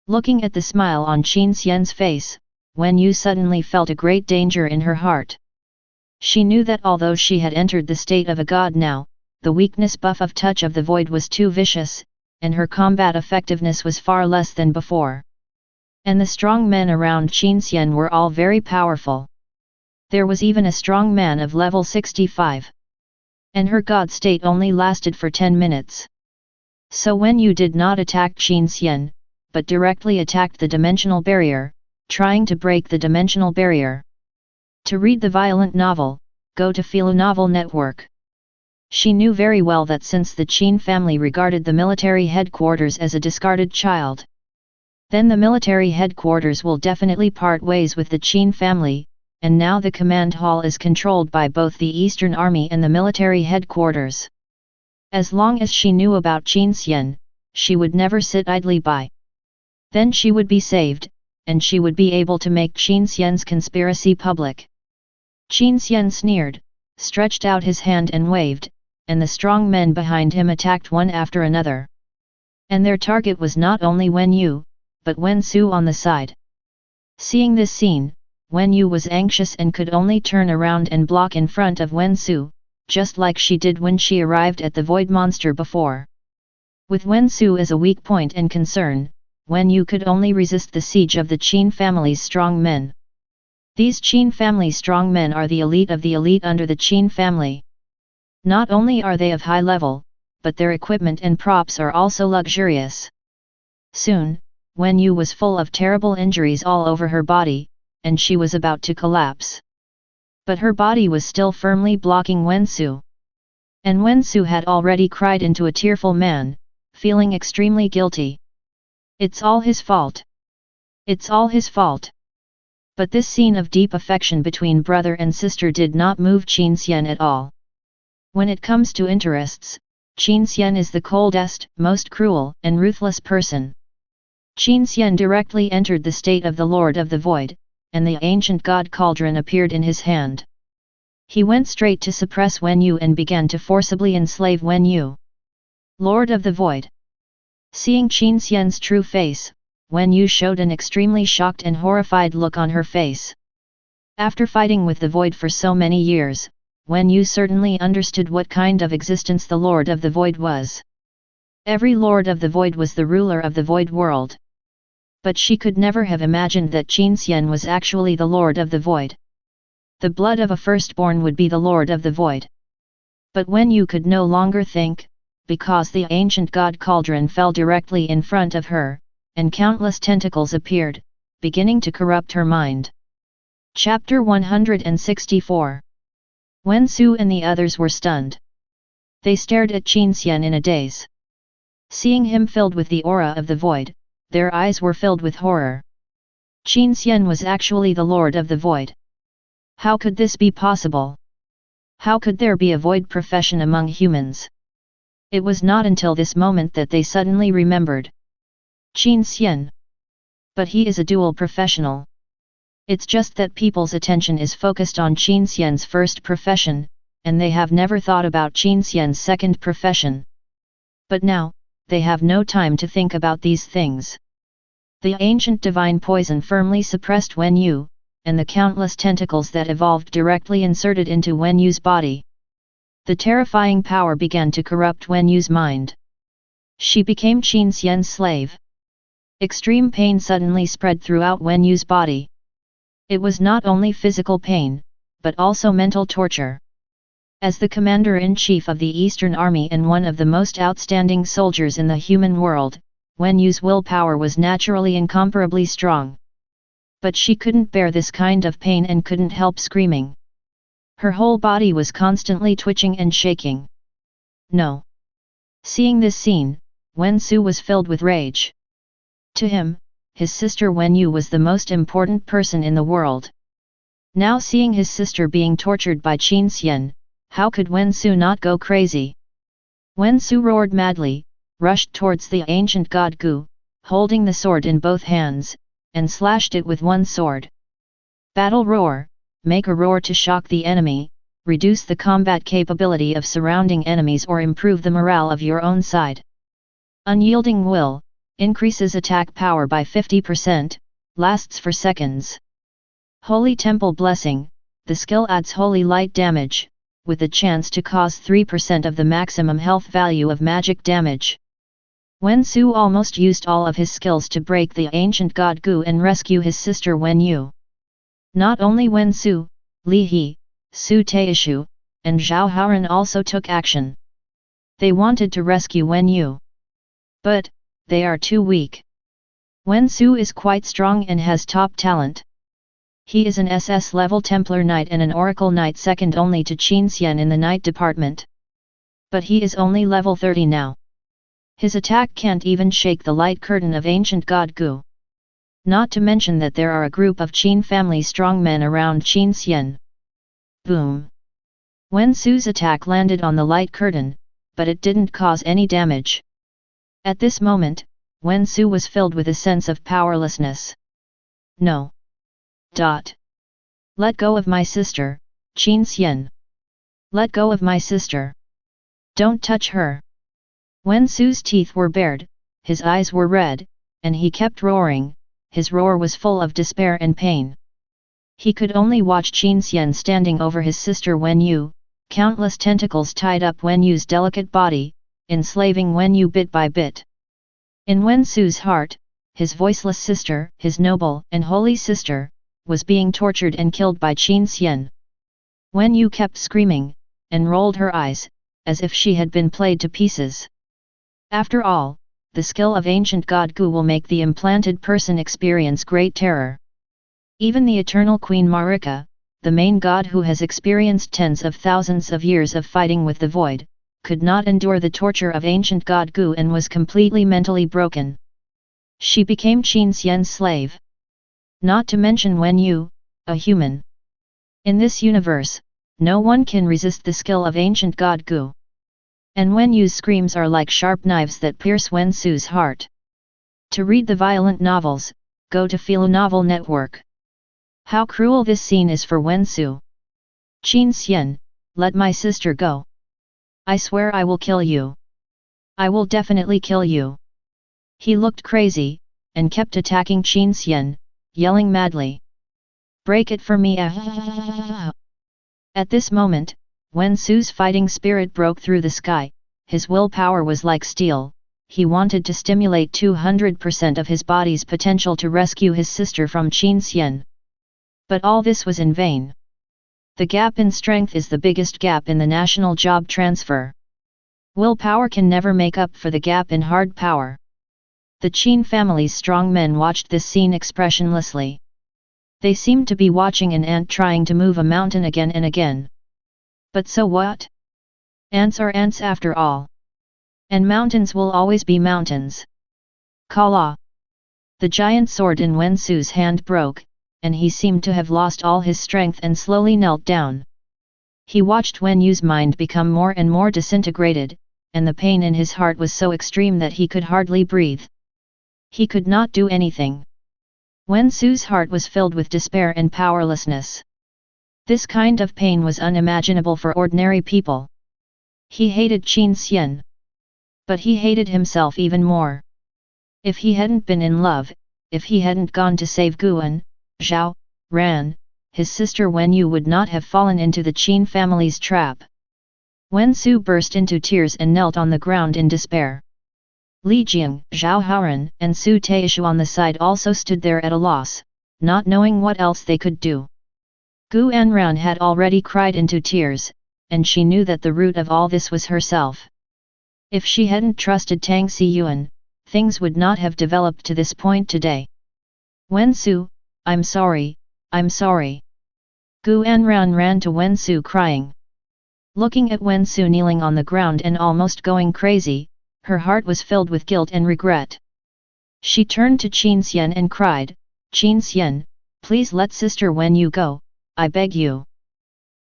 Looking at the smile on Qin Xian's face, Wen Yu suddenly felt a great danger in her heart. She knew that although she had entered the state of a god now, the weakness buff of Touch of the Void was too vicious, and her combat effectiveness was far less than before. And the strong men around Qin Xian were all very powerful. There was even a strong man of level 65. And her god state only lasted for 10 minutes. So Wen Yu did not attack Qin Xian, but directly attacked the dimensional barrier, trying to break the dimensional barrier. To read the violent novel, go to Philo Novel Network. She knew very well that since the Qin family regarded the military headquarters as a discarded child, then the military headquarters will definitely part ways with the Qin family, and now the command hall is controlled by both the Eastern Army and the military headquarters. As long as she knew about Qin Xian, she would never sit idly by. Then she would be saved, and she would be able to make Qin Xian's conspiracy public. Qin Xian sneered, stretched out his hand and waved, and the strong men behind him attacked one after another. And their target was not only Wen Yu, but Wen Su on the side. Seeing this scene, Wen Yu was anxious and could only turn around and block in front of Wen Su, just like she did when she arrived at the Void Monster before. With Wen Su as a weak point and concern, Wen Yu could only resist the siege of the Qin family's strong men. These Qin family strong men are the elite of the elite under the Qin family. Not only are they of high level, but their equipment and props are also luxurious. Soon, Wen Yu was full of terrible injuries all over her body, and she was about to collapse. But her body was still firmly blocking Wen Su. And Wen Su had already cried into a tearful man, feeling extremely guilty. It's all his fault. It's all his fault. But this scene of deep affection between brother and sister did not move Qin Xian at all. When it comes to interests, Qin Xian is the coldest, most cruel and ruthless person. Qin Xian directly entered the state of the Lord of the Void, and the ancient god cauldron appeared in his hand. He went straight to suppress Wen Yu and began to forcibly enslave Wen Yu. Lord of the Void. Seeing Qin Xian's true face, Wen Yu showed an extremely shocked and horrified look on her face. After fighting with the Void for so many years, Wen Yu certainly understood what kind of existence the Lord of the Void was. Every Lord of the Void was the ruler of the Void world. But she could never have imagined that Qin Xian was actually the Lord of the Void. The blood of a firstborn would be the Lord of the Void. But Wen Yu could no longer think, because the ancient god cauldron fell directly in front of her, and countless tentacles appeared, beginning to corrupt her mind. Chapter 164. Wen Su and the others were stunned. They stared at Qin Xian in a daze. Seeing him filled with the aura of the Void, their eyes were filled with horror. Qin Xian was actually the Lord of the Void. How could this be possible? How could there be a Void profession among humans? It was not until this moment that they suddenly remembered. Qin Xian. But he is a dual professional. It's just that people's attention is focused on Qin Xian's first profession, and they have never thought about Qin Xian's second profession. But now, they have no time to think about these things. The ancient divine poison firmly suppressed Wen Yu, and the countless tentacles that evolved directly inserted into Wen Yu's body. The terrifying power began to corrupt Wen Yu's mind. She became Qin Xian's slave. Extreme pain suddenly spread throughout Wen Yu's body. It was not only physical pain, but also mental torture. As the commander-in-chief of the Eastern Army and one of the most outstanding soldiers in the human world, Wen Yu's willpower was naturally incomparably strong. But she couldn't bear this kind of pain and couldn't help screaming. Her whole body was constantly twitching and shaking. No. Seeing this scene, Wen Su was filled with rage. To him, his sister Wen Yu was the most important person in the world. Now seeing his sister being tortured by Qin Xian, how could Wen Su not go crazy? Wen Su roared madly, rushed towards the ancient god Gu, holding the sword in both hands, and slashed it with one sword. Battle roar, make a roar to shock the enemy, reduce the combat capability of surrounding enemies or improve the morale of your own side. Unyielding will, increases attack power by 50%, lasts for seconds. Holy Temple Blessing, the skill adds holy light damage, with the chance to cause 3% of the maximum health value of magic damage. Wen Su almost used all of his skills to break the ancient god Gu and rescue his sister Wen Yu. Not only Wen Su, Li He, Su Taishu, and Zhao Haoran also took action. They wanted to rescue Wen Yu. But, they are too weak. Wen Su is quite strong and has top talent. He is an SS level Templar Knight and an Oracle Knight second only to Qin Xian in the Knight department. But he is only level 30 now. His attack can't even shake the light curtain of ancient god Gu. Not to mention that there are a group of Qin family strongmen around Qin Xian. Boom! Wen Su's attack landed on the light curtain, but it didn't cause any damage. At this moment, Wen Su was filled with a sense of powerlessness. No. Let go of my sister, Qin Xian. Let go of my sister. Don't touch her. Wen Su's teeth were bared, his eyes were red, and he kept roaring. His roar was full of despair and pain. He could only watch Qin Xian standing over his sister Wen Yu, countless tentacles tied up Wen Yu's delicate body, enslaving Wen Yu bit by bit. In Wen Su's heart, his voiceless sister, his noble and holy sister, was being tortured and killed by Qin Xian. Wen Yu kept screaming, and rolled her eyes, as if she had been played to pieces. After all, the skill of ancient god Gu will make the implanted person experience great terror. Even the eternal Queen Marika, the main god who has experienced tens of thousands of years of fighting with the void, could not endure the torture of ancient god Gu and was completely mentally broken. She became Qin Xian's slave. Not to mention Wen Yu, a human. In this universe, no one can resist the skill of ancient god Gu. And Wen Yu's screams are like sharp knives that pierce Wen Su's heart. To read the violent novels, go to Philo Novel Network. How cruel this scene is for Wen Su. Qin Xian, let my sister go. I swear I will kill you. I will definitely kill you. He looked crazy, and kept attacking Qin Xian, yelling madly. Break it for me. At this moment, Wen Su's fighting spirit broke through the sky. His willpower was like steel. He wanted to stimulate 200% of his body's potential to rescue his sister from Qin Xian. But all this was in vain. The gap in strength is the biggest gap in the national job transfer. Willpower can never make up for the gap in hard power. The Qin family's strong men watched this scene expressionlessly. They seemed to be watching an ant trying to move a mountain again and again. But so what? Ants are ants after all. And mountains will always be mountains. Kala! The giant sword in Wen Su's hand broke, and he seemed to have lost all his strength and slowly knelt down. He watched Wen Yu's mind become more and more disintegrated, and the pain in his heart was so extreme that he could hardly breathe. He could not do anything. Wen Su's heart was filled with despair and powerlessness. This kind of pain was unimaginable for ordinary people. He hated Qin Xian. But he hated himself even more. If he hadn't been in love, if he hadn't gone to save Guan, Zhao, Ran, his sister Wen Yu would not have fallen into the Qin family's trap. Wen Su burst into tears and knelt on the ground in despair. Li Jing, Zhao Haoran, and Su Taishu on the side also stood there at a loss, not knowing what else they could do. Gu Anran had already cried into tears, and she knew that the root of all this was herself. If she hadn't trusted Tang Siyuan, things would not have developed to this point today. Wen Su, I'm sorry, I'm sorry. Gu Anran ran to Wen Su crying. Looking at Wen Su kneeling on the ground and almost going crazy, her heart was filled with guilt and regret. She turned to Qin Xian and cried, Qin Xian, please let Sister Wen Yu go, I beg you.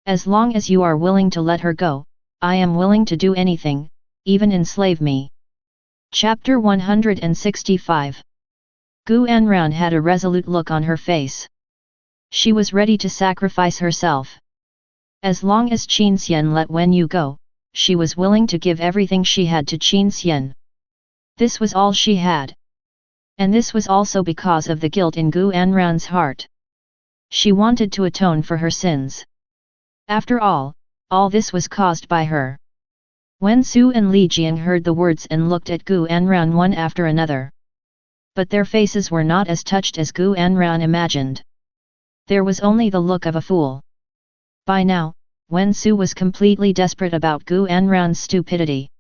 As long as you are willing to let her go, I am willing to do anything, even enslave me. Chapter 165. Gu Anran had a resolute look on her face. She was ready to sacrifice herself. As long as Qin Xian let Wen Yu go, she was willing to give everything she had to Qin Xian. This was all she had. And this was also because of the guilt in Gu Anran's heart. She wanted to atone for her sins. After all this was caused by her. Wen Su and Li Jing heard the words and looked at Gu Anran one after another. But their faces were not as touched as Gu Anran imagined. There was only the look of a fool. By now, Wen Su was completely desperate about Gu Anran's stupidity.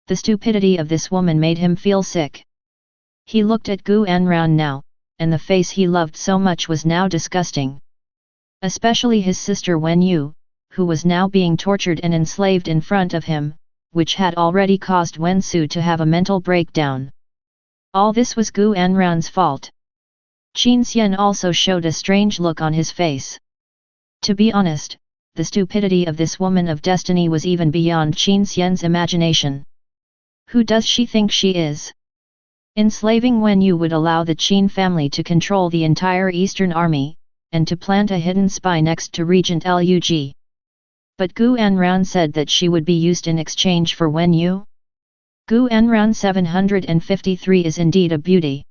The stupidity of this woman made him feel sick. He looked at Gu Anran now, and the face he loved so much was now disgusting. Especially his sister Wen Yu, who was now being tortured and enslaved in front of him, which had already caused Wen Su to have a mental breakdown. All this was Gu Anran's fault. Qin Xian also showed a strange look on his face. To be honest, the stupidity of this woman of destiny was even beyond Qin Xian's imagination. Who does she think she is? Enslaving Wen Yu would allow the Qin family to control the entire Eastern army, and to plant a hidden spy next to Regent Lug. But Gu Anran said that she would be used in exchange for Wen Yu. Gu Anran 753 is indeed a beauty.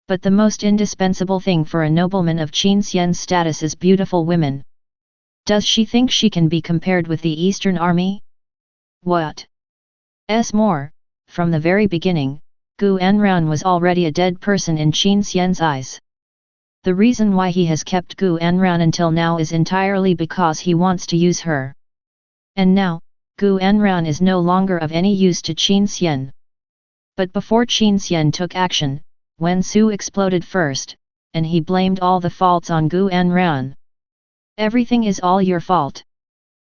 But the most indispensable thing for a nobleman of Qin Xian's status is beautiful women. Does she think she can be compared with the Eastern army? What? More, from the very beginning, Gu Anran was already a dead person in Qin Xian's eyes. The reason why he has kept Gu Anran until now is entirely because he wants to use her. And now, Gu Anran is no longer of any use to Qin Xian. But before Qin Xian took action, Wen Su exploded first, and he blamed all the faults on Gu Anran. Everything is all your fault.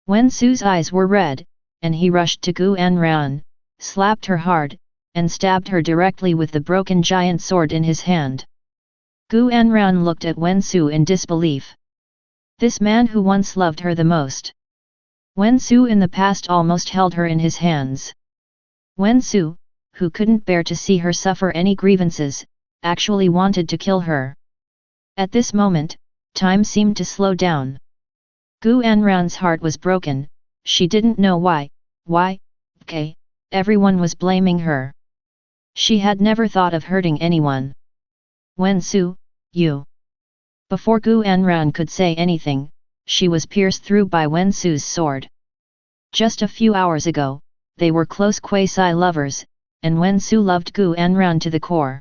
Wen Su's eyes were red, and he rushed to Gu Anran, slapped her hard, and stabbed her directly with the broken giant sword in his hand. Gu Anran looked at Wen Su in disbelief. This man who once loved her the most. Wen Su in the past almost held her in his hands. Wen Su, who couldn't bear to see her suffer any grievances, actually wanted to kill her. At this moment, time seemed to slow down. Gu Anran's heart was broken, she didn't know why, everyone was blaming her. She had never thought of hurting anyone. Wen Su, you. Before Gu Anran could say anything, she was pierced through by Wen Su's sword. Just a few hours ago, they were close quasi-lovers, and Wen Su loved Gu Anran to the core.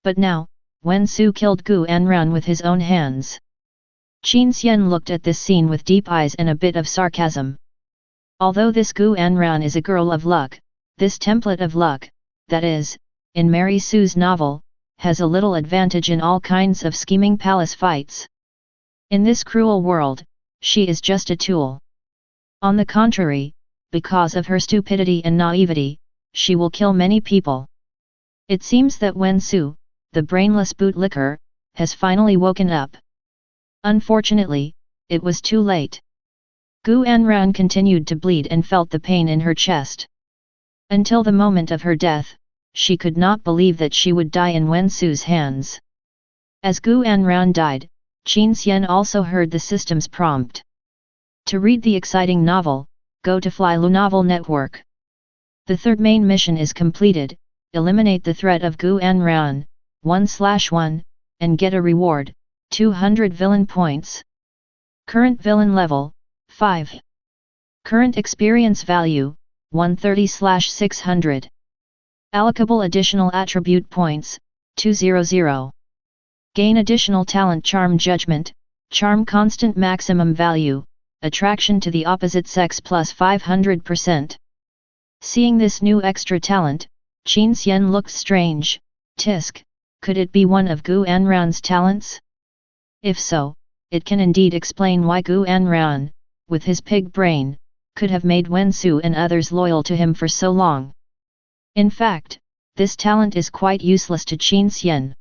But now, Wen Su killed Gu Anran with his own hands. Qin Xian looked at this scene with deep eyes and a bit of sarcasm. Although this Gu Anran is a girl of luck, this template of luck, that is, in Mary Sue's novel, has a little advantage in all kinds of scheming palace fights. In this cruel world, she is just a tool. On the contrary, because of her stupidity and naivety, she will kill many people. It seems that Wen Su, the brainless bootlicker, has finally woken up. Unfortunately, it was too late. Gu Anran continued to bleed and felt the pain in her chest. Until the moment of her death, she could not believe that she would die in Wen Su's hands. As Gu Anran died, Qin Xian also heard the system's prompt. To read the exciting novel, go to Flylu Novel Network. The third main mission is completed, eliminate the threat of Gu Anran, 1/1, and get a reward, 200 villain points. Current villain level, 5. Current experience value, 130/600. Allocable additional attribute points, 200. Gain additional talent charm judgment, charm constant maximum value, attraction to the opposite sex plus 500%. Seeing this new extra talent, Qin Xian looked strange. Tisk, could it be one of Gu Anran's talents? If so, it can indeed explain why Gu Anran, with his pig brain, could have made Wen Su and others loyal to him for so long. In fact, this talent is quite useless to Qin Xian.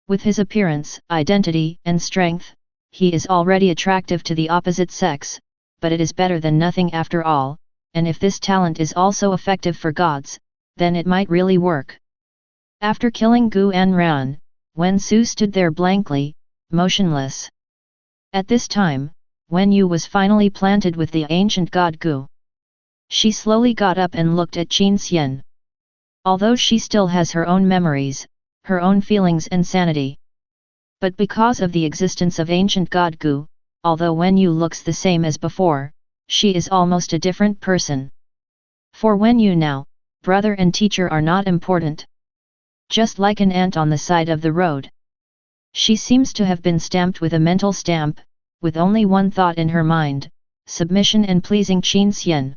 With his appearance, identity, and strength, he is already attractive to the opposite sex, but it is better than nothing after all, and if this talent is also effective for gods, then it might really work. After killing Gu Anran, Wen Su stood there blankly, motionless. At this time, Wen Yu was finally planted with the ancient god Gu. She slowly got up and looked at Qin Xian. Although she still has her own memories, her own feelings and sanity. But because of the existence of ancient god Gu, although Wen Yu looks the same as before, she is almost a different person. For Wen Yu now, brother and teacher are not important. Just like an ant on the side of the road. She seems to have been stamped with a mental stamp, with only one thought in her mind, submission and pleasing Qin Xian.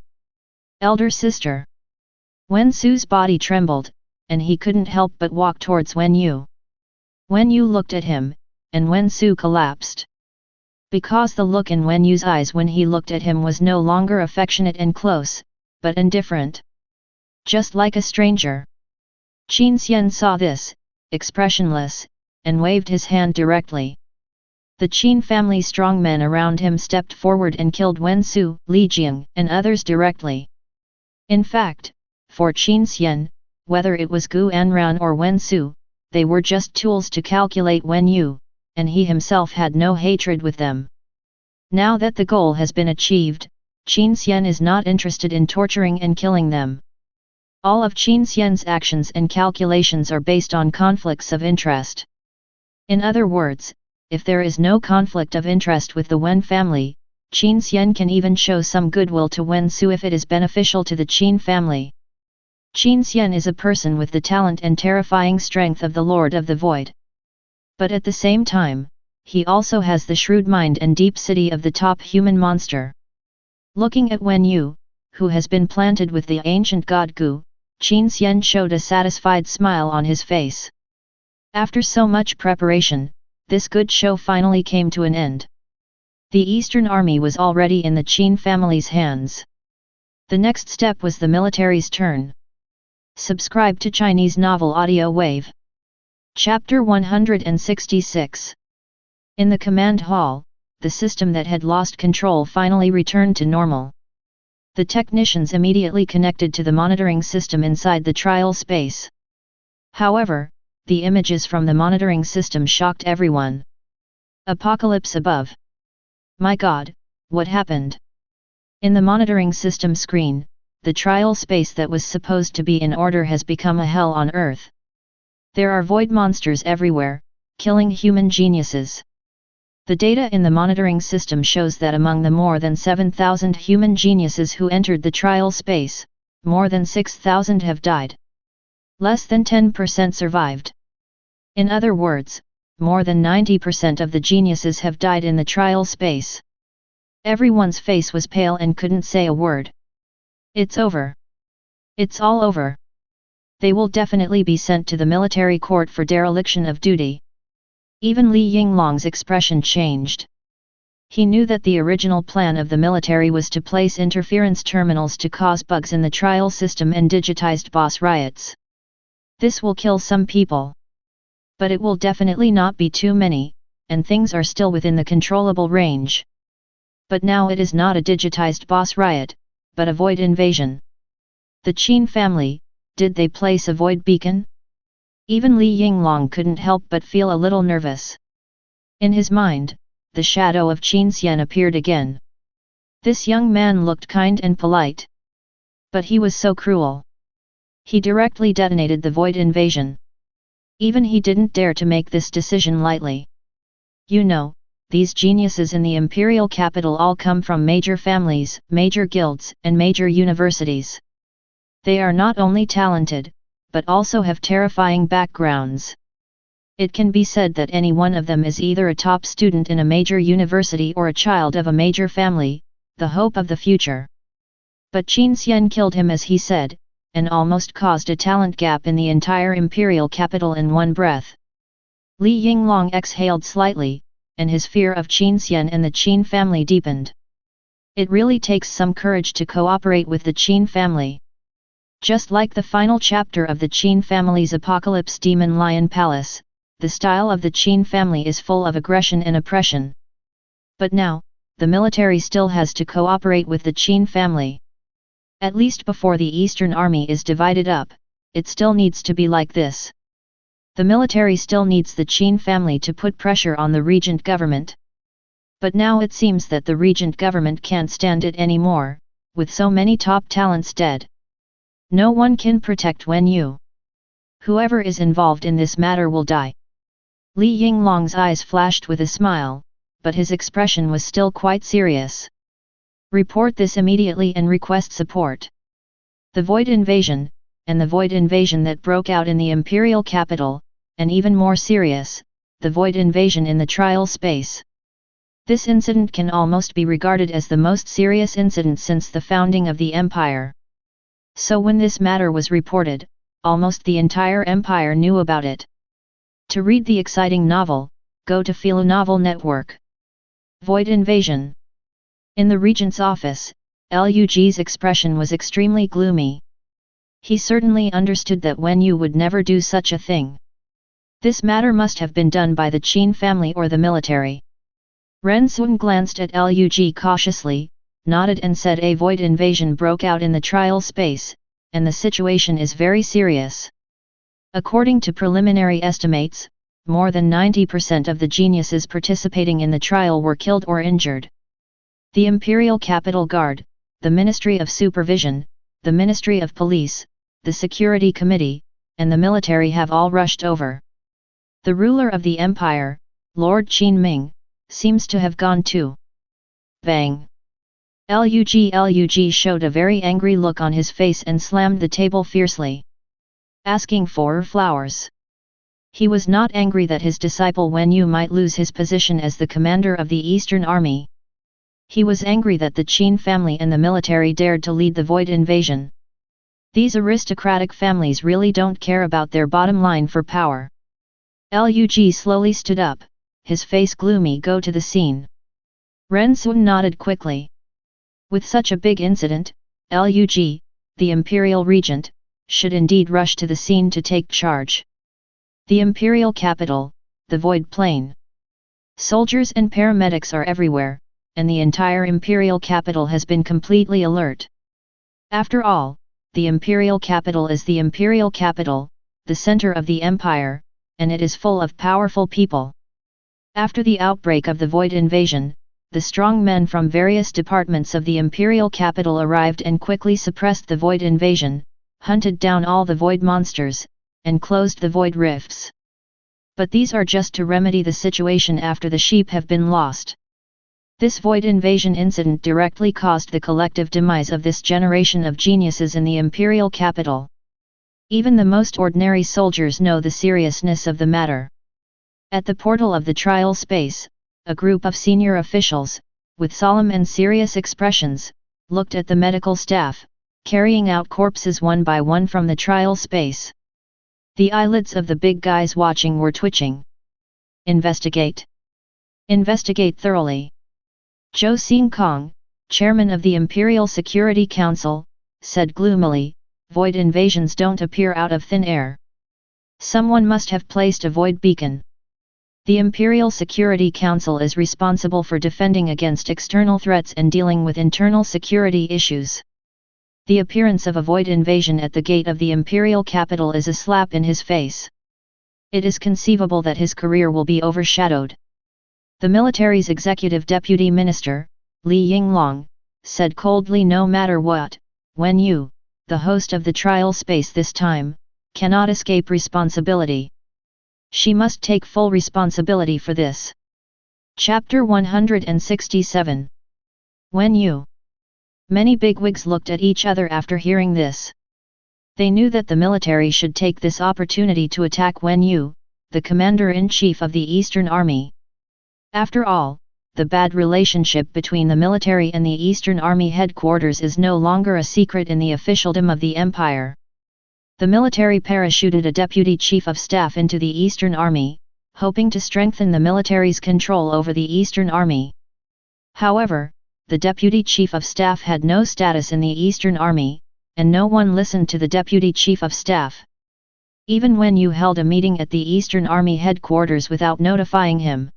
Elder sister. Wen Su's body trembled, and he couldn't help but walk towards Wen Yu. Wen Yu looked at him, and Wen Su collapsed. Because the look in Wen Yu's eyes when he looked at him was no longer affectionate and close, but indifferent. Just like a stranger. Qin Xian saw this, expressionless, and waved his hand directly. The Qin family strongmen around him stepped forward and killed Wen Su, Li Jing, and others directly. In fact, for Qin Xian, whether it was Gu Anran or Wen Su, they were just tools to calculate Wen Yu, and he himself had no hatred with them. Now that the goal has been achieved, Qin Xian is not interested in torturing and killing them. All of Qin Xian's actions and calculations are based on conflicts of interest. In other words, if there is no conflict of interest with the Wen family, Qin Xian can even show some goodwill to Wen Su if it is beneficial to the Qin family. Qin Xian is a person with the talent and terrifying strength of the Lord of the Void. But at the same time, he also has the shrewd mind and deep city of the top human monster. Looking at Wen Yu, who has been planted with the ancient god Gu, Qin Xian showed a satisfied smile on his face. After so much preparation, this good show finally came to an end. The Eastern Army was already in the Qin family's hands. The next step was the military's turn. Subscribe to Chinese Novel Audio Wave. Chapter 166. In the command hall, the system that had lost control finally returned to normal. The technicians immediately connected to the monitoring system inside the trial space. However, the images from the monitoring system shocked everyone. Apocalypse above. My God, what happened? In the monitoring system screen, the trial space that was supposed to be in order has become a hell on Earth. There are void monsters everywhere, killing human geniuses. The data in the monitoring system shows that among the more than 7,000 human geniuses who entered the trial space, more than 6,000 have died. Less than 10% survived. In other words, more than 90% of the geniuses have died in the trial space. Everyone's face was pale and couldn't say a word. It's over. It's all over. They will definitely be sent to the military court for dereliction of duty. Even Li Yinglong's expression changed. He knew that the original plan of the military was to place interference terminals to cause bugs in the trial system and digitized boss riots. This will kill some people. But it will definitely not be too many, and things are still within the controllable range. But now it is not a digitized boss riot, but a void invasion. The Qin family, did they place a void beacon? Even Li Yinglong couldn't help but feel a little nervous. In his mind, the shadow of Qin Xian appeared again. This young man looked kind and polite. But he was so cruel. He directly detonated the void invasion. Even he didn't dare to make this decision lightly. You know, these geniuses in the imperial capital all come from major families, major guilds, and major universities. They are not only talented, but also have terrifying backgrounds. It can be said that any one of them is either a top student in a major university or a child of a major family, the hope of the future. But Qin Xian killed him as he said, and almost caused a talent gap in the entire imperial capital in one breath. Li Yinglong exhaled slightly, and his fear of Qin Xian and the Qin family deepened. It really takes some courage to cooperate with the Qin family. Just like the final chapter of the Qin family's Apocalypse Demon Lion Palace, the style of the Qin family is full of aggression and oppression. But now, the military still has to cooperate with the Qin family. At least before the Eastern Army is divided up, it still needs to be like this. The military still needs the Qin family to put pressure on the regent government. But now it seems that the regent government can't stand it anymore, with so many top talents dead. No one can protect Wen Yu. Whoever is involved in this matter will die. Li Yinglong's eyes flashed with a smile, but his expression was still quite serious. Report this immediately and request support. The void invasion, and the void invasion that broke out in the imperial capital, and even more serious, the void invasion in the trial space. This incident can almost be regarded as the most serious incident since the founding of the empire. So when this matter was reported, almost the entire empire knew about it. To read the exciting novel, go to Philo Novel Network. Void Invasion. In the regent's office, Lug's expression was extremely gloomy. He certainly understood that Wen Yu would never do such a thing. This matter must have been done by the Qin family or the military. Ren Xun glanced at Lug cautiously, nodded and said a void invasion broke out in the trial space, and the situation is very serious. According to preliminary estimates, more than 90% of the geniuses participating in the trial were killed or injured. The Imperial Capital Guard, the Ministry of Supervision, the Ministry of Police, the Security Committee, and the military have all rushed over. The ruler of the empire, Lord Qin Ming, seems to have gone too. Bang! Lug showed a very angry look on his face and slammed the table fiercely. Asking for flowers. He was not angry that his disciple Wen Yu might lose his position as the commander of the Eastern Army. He was angry that the Qin family and the military dared to lead the void invasion. These aristocratic families really don't care about their bottom line for power. Lug slowly stood up, his face gloomy. Go to the scene. Ren Xun nodded quickly. With such a big incident, Lug, the imperial regent, should indeed rush to the scene to take charge. The imperial capital, the void plain. Soldiers and paramedics are everywhere, and the entire imperial capital has been completely alert. After all, the imperial capital is the imperial capital, the center of the empire, and it is full of powerful people. After the outbreak of the void invasion, the strong men from various departments of the imperial capital arrived and quickly suppressed the void invasion, hunted down all the void monsters, and closed the void rifts. But these are just to remedy the situation after the sheep have been lost. This void invasion incident directly caused the collective demise of this generation of geniuses in the imperial capital. Even the most ordinary soldiers know the seriousness of the matter. At the portal of the trial space, a group of senior officials, with solemn and serious expressions, looked at the medical staff, carrying out corpses one by one from the trial space. The eyelids of the big guys watching were twitching. Investigate. Investigate thoroughly. Zhou Xingkong, chairman of the Imperial Security Council, said gloomily, void invasions don't appear out of thin air. Someone must have placed a void beacon. The Imperial Security Council is responsible for defending against external threats and dealing with internal security issues. The appearance of a void invasion at the gate of the imperial capital is a slap in his face. It is conceivable that his career will be overshadowed. The military's executive deputy minister, Li Yinglong, said coldly, no matter what, Wen Yu, the host of the trial space this time, cannot escape responsibility. She must take full responsibility for this. Chapter 167. Wen Yu. Many bigwigs looked at each other after hearing this. They knew that the military should take this opportunity to attack Wen Yu, the commander-in-chief of the Eastern Army. After all, the bad relationship between the military and the Eastern Army headquarters is no longer a secret in the officialdom of the empire. The military parachuted a deputy chief of staff into the Eastern Army, hoping to strengthen the military's control over the Eastern Army. However, the deputy chief of staff had no status in the Eastern Army, and no one listened to the deputy chief of staff. Even when you held a meeting at the Eastern Army headquarters without notifying him.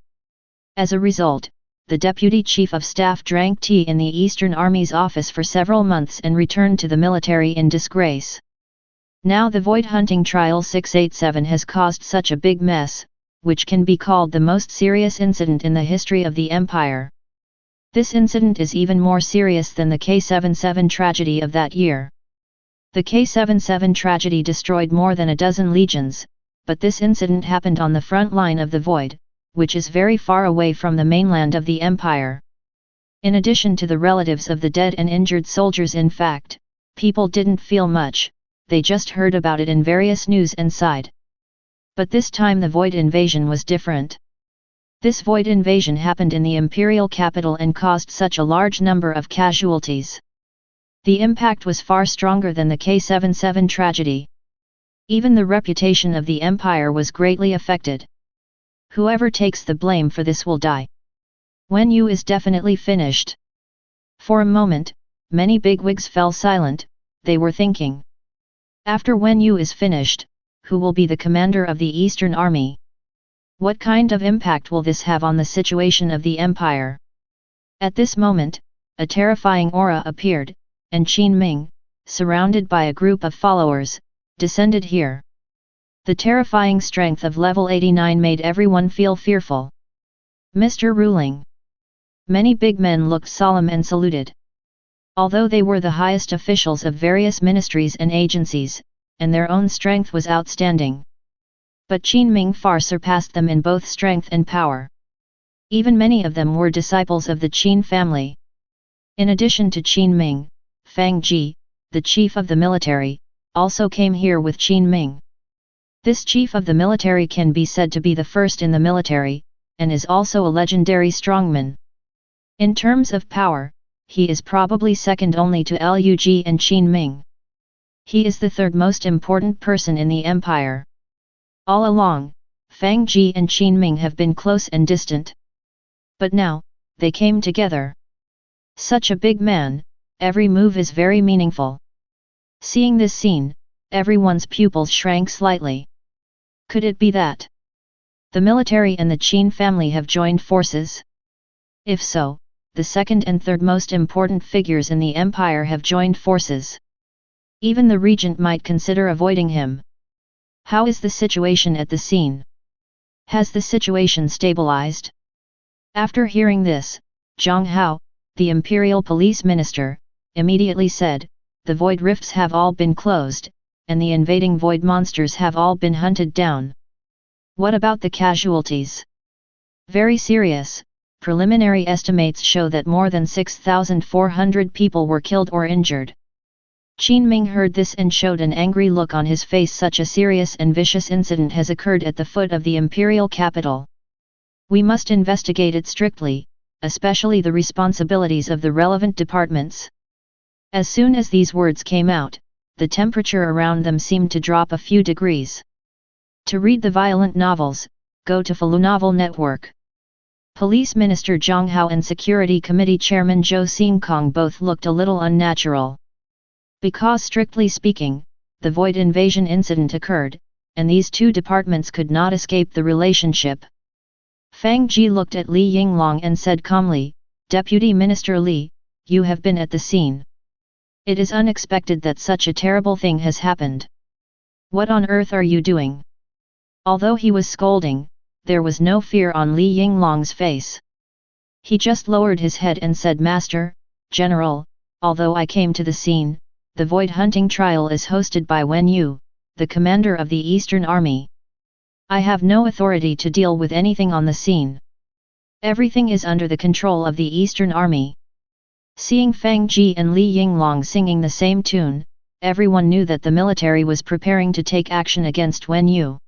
As a result, the deputy chief of staff drank tea in the Eastern Army's office for several months and returned to the military in disgrace. Now the Void Hunting Trial 687 has caused such a big mess, which can be called the most serious incident in the history of the Empire. This incident is even more serious than the K77 tragedy of that year. The K77 tragedy destroyed more than a dozen legions, but this incident happened on the front line of the Void, which is very far away from the mainland of the Empire. In addition to the relatives of the dead and injured soldiers, in fact, people didn't feel much, they just heard about it in various news and sighed. But this time the Void invasion was different. This Void invasion happened in the imperial capital and caused such a large number of casualties. The impact was far stronger than the K77 tragedy. Even the reputation of the empire was greatly affected. Whoever takes the blame for this will die. Wen Yu is definitely finished. For a moment, many bigwigs fell silent, they were thinking. After Wen Yu is finished, who will be the commander of the Eastern Army? What kind of impact will this have on the situation of the empire? At this moment, a terrifying aura appeared, and Qin Ming, surrounded by a group of followers, descended here. The terrifying strength of level 89 made everyone feel fearful. Mr. Ruling. Many big men looked solemn and saluted. Although they were the highest officials of various ministries and agencies, and their own strength was outstanding. But Qin Ming far surpassed them in both strength and power. Even many of them were disciples of the Qin family. In addition to Qin Ming, Fang Ji, the chief of the military, also came here with Qin Ming. This chief of the military can be said to be the first in the military, and is also a legendary strongman. In terms of power, he is probably second only to Lug and Qin Ming. He is the third most important person in the empire. All along, Fang Ji and Qin Ming have been close and distant. But now, they came together. Such a big man, every move is very meaningful. Seeing this scene, everyone's pupils shrank slightly. Could it be that the military and the Qin family have joined forces? If so, the second and third most important figures in the empire have joined forces. Even the regent might consider avoiding him. How is the situation at the scene? Has the situation stabilized? After hearing this, Zhang Hao, the imperial police minister, immediately said, the void rifts have all been closed, and the invading void monsters have all been hunted down. What about the casualties? Very serious. Preliminary estimates show that more than 6,400 people were killed or injured. Qin Ming heard this and showed an angry look on his face. Such a serious and vicious incident has occurred at the foot of the imperial capital. We must investigate it strictly, especially the responsibilities of the relevant departments. As soon as these words came out, the temperature around them seemed to drop a few degrees. To read the violent novels, go to Falu Novel Network. Police Minister Zhang Hao and Security Committee Chairman Zhou Xingkong both looked a little unnatural. Because strictly speaking, the Void invasion incident occurred, and these two departments could not escape the relationship. Fang Ji looked at Li Yinglong and said calmly, Deputy Minister Li, you have been at the scene. It is unexpected that such a terrible thing has happened. What on earth are you doing? Although he was scolding, there was no fear on Li Yinglong's face. He just lowered his head and said, Master, General, although I came to the scene, the void hunting trial is hosted by Wen Yu, the commander of the Eastern Army. I have no authority to deal with anything on the scene. Everything is under the control of the Eastern Army. Seeing Fang Ji and Li Yinglong singing the same tune, everyone knew that the military was preparing to take action against Wen Yu.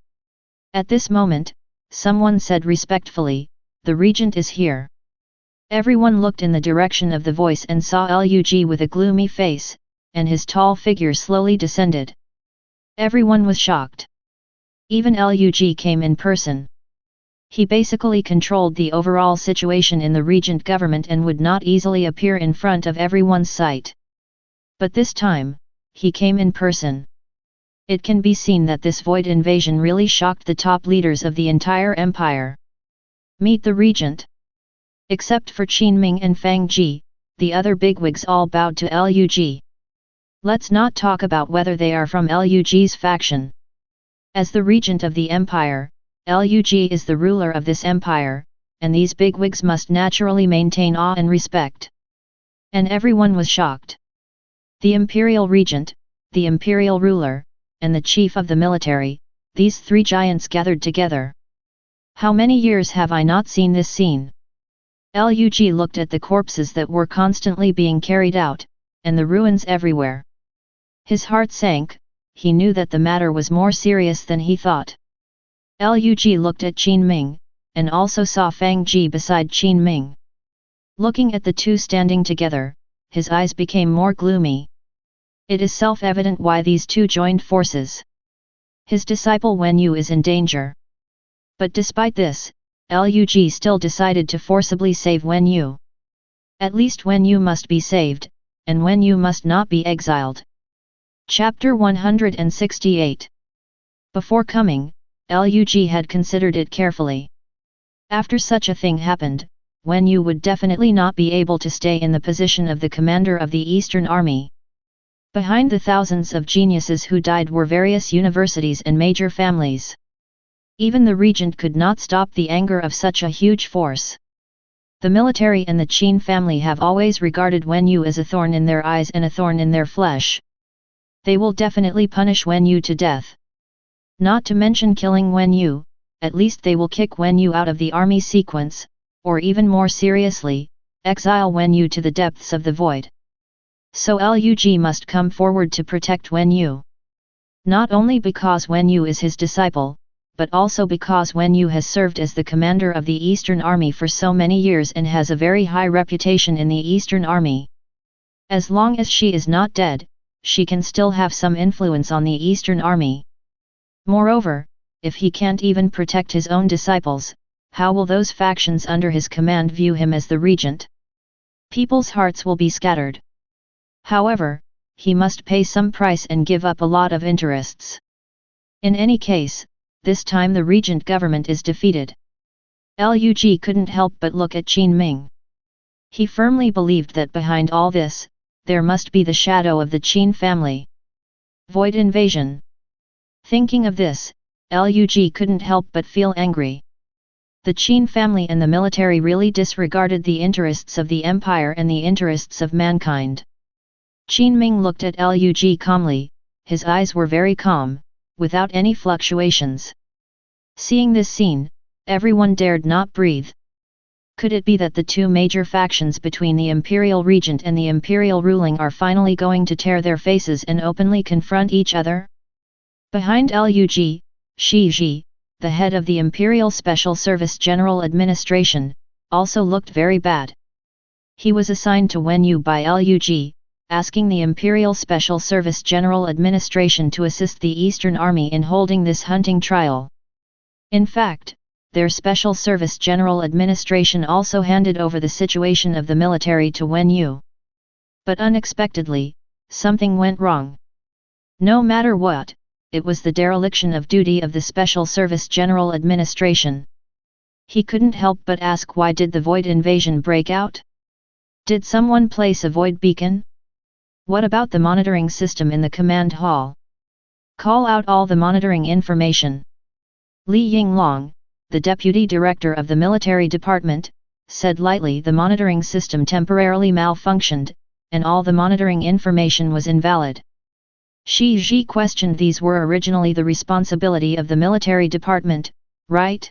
At this moment, someone said respectfully, the regent is here. Everyone looked in the direction of the voice and saw Lug with a gloomy face, and his tall figure slowly descended. Everyone was shocked. Even Lug came in person. He basically controlled the overall situation in the regent government and would not easily appear in front of everyone's sight. But this time, he came in person. It can be seen that this void invasion really shocked the top leaders of the entire empire. Meet the regent. Except for Qin Ming and Fang Ji, the other bigwigs all bowed to Lug. Let's not talk about whether they are from Lug's faction. As the regent of the empire, Lug is the ruler of this empire, and these bigwigs must naturally maintain awe and respect. And everyone was shocked. The imperial regent, the imperial ruler, and the chief of the military, these three giants gathered together. How many years have I not seen this scene? Lug looked at the corpses that were constantly being carried out, and the ruins everywhere. His heart sank, he knew that the matter was more serious than he thought. Lug looked at Qin Ming, and also saw Fang Ji beside Qin Ming. Looking at the two standing together, his eyes became more gloomy. It is self-evident why these two joined forces. His disciple Wen Yu is in danger. But despite this, Lug still decided to forcibly save Wen Yu. At least Wen Yu must be saved, and Wen Yu must not be exiled. Chapter 168. Before coming, Lug had considered it carefully. After such a thing happened, Wen Yu would definitely not be able to stay in the position of the commander of the Eastern Army. Behind the thousands of geniuses who died were various universities and major families. Even the regent could not stop the anger of such a huge force. The military and the Qin family have always regarded Wen Yu as a thorn in their eyes and a thorn in their flesh. They will definitely punish Wen Yu to death. Not to mention killing Wen Yu, at least they will kick Wen Yu out of the army sequence, or even more seriously, exile Wen Yu to the depths of the void. So Lug must come forward to protect Wen Yu. Not only because Wen Yu is his disciple, but also because Wen Yu has served as the commander of the Eastern Army for so many years and has a very high reputation in the Eastern Army. As long as she is not dead, she can still have some influence on the Eastern Army. Moreover, if he can't even protect his own disciples, how will those factions under his command view him as the regent? People's hearts will be scattered. However, he must pay some price and give up a lot of interests. In any case, this time the regent government is defeated. Lug couldn't help but look at Qin Ming. He firmly believed that behind all this, there must be the shadow of the Qin family. Void invasion. Thinking of this, Lug couldn't help but feel angry. The Qin family and the military really disregarded the interests of the empire and the interests of mankind. Qin Ming looked at Lug calmly, his eyes were very calm, without any fluctuations. Seeing this scene, everyone dared not breathe. Could it be that the two major factions between the imperial regent and the imperial ruling are finally going to tear their faces and openly confront each other? Behind Lug, Shi Ji, the head of the Imperial Special Service General Administration, also looked very bad. He was assigned to Wen Yu by Lug, asking the Imperial Special Service General Administration to assist the Eastern Army in holding this hunting trial. In fact, their Special Service General Administration also handed over the situation of the military to Wen Yu. But unexpectedly, something went wrong. No matter what, it was the dereliction of duty of the Special Service General Administration. He couldn't help but ask, why did the void invasion break out? Did someone place a void beacon? What about the monitoring system in the command hall? Call out all the monitoring information. Li Yinglong, the deputy director of the military department, said lightly. The monitoring system temporarily malfunctioned, and all the monitoring information was invalid. Shi Ji questioned. These were originally the responsibility of the military department, right?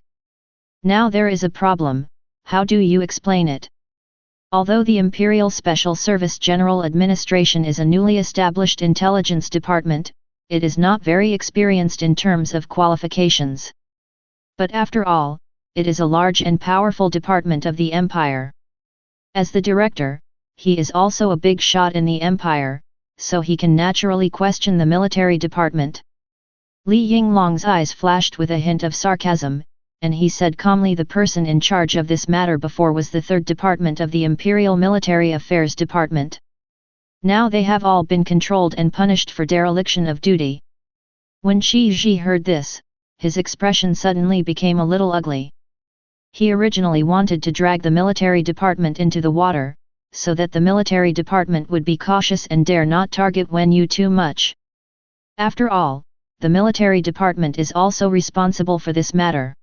Now there is a problem, how do you explain it? Although the Imperial Special Service General Administration is a newly established intelligence department, it is not very experienced in terms of qualifications. But after all, it is a large and powerful department of the Empire. As the director, he is also a big shot in the Empire, so he can naturally question the military department. Li Yinglong's eyes flashed with a hint of sarcasm, and he said calmly, the person in charge of this matter before was the third department of the Imperial Military Affairs Department. Now they have all been controlled and punished for dereliction of duty. When Shi Ji heard this, his expression suddenly became a little ugly. He originally wanted to drag the military department into the water, so that the military department would be cautious and dare not target Wen Yu too much. After all, the military department is also responsible for this matter.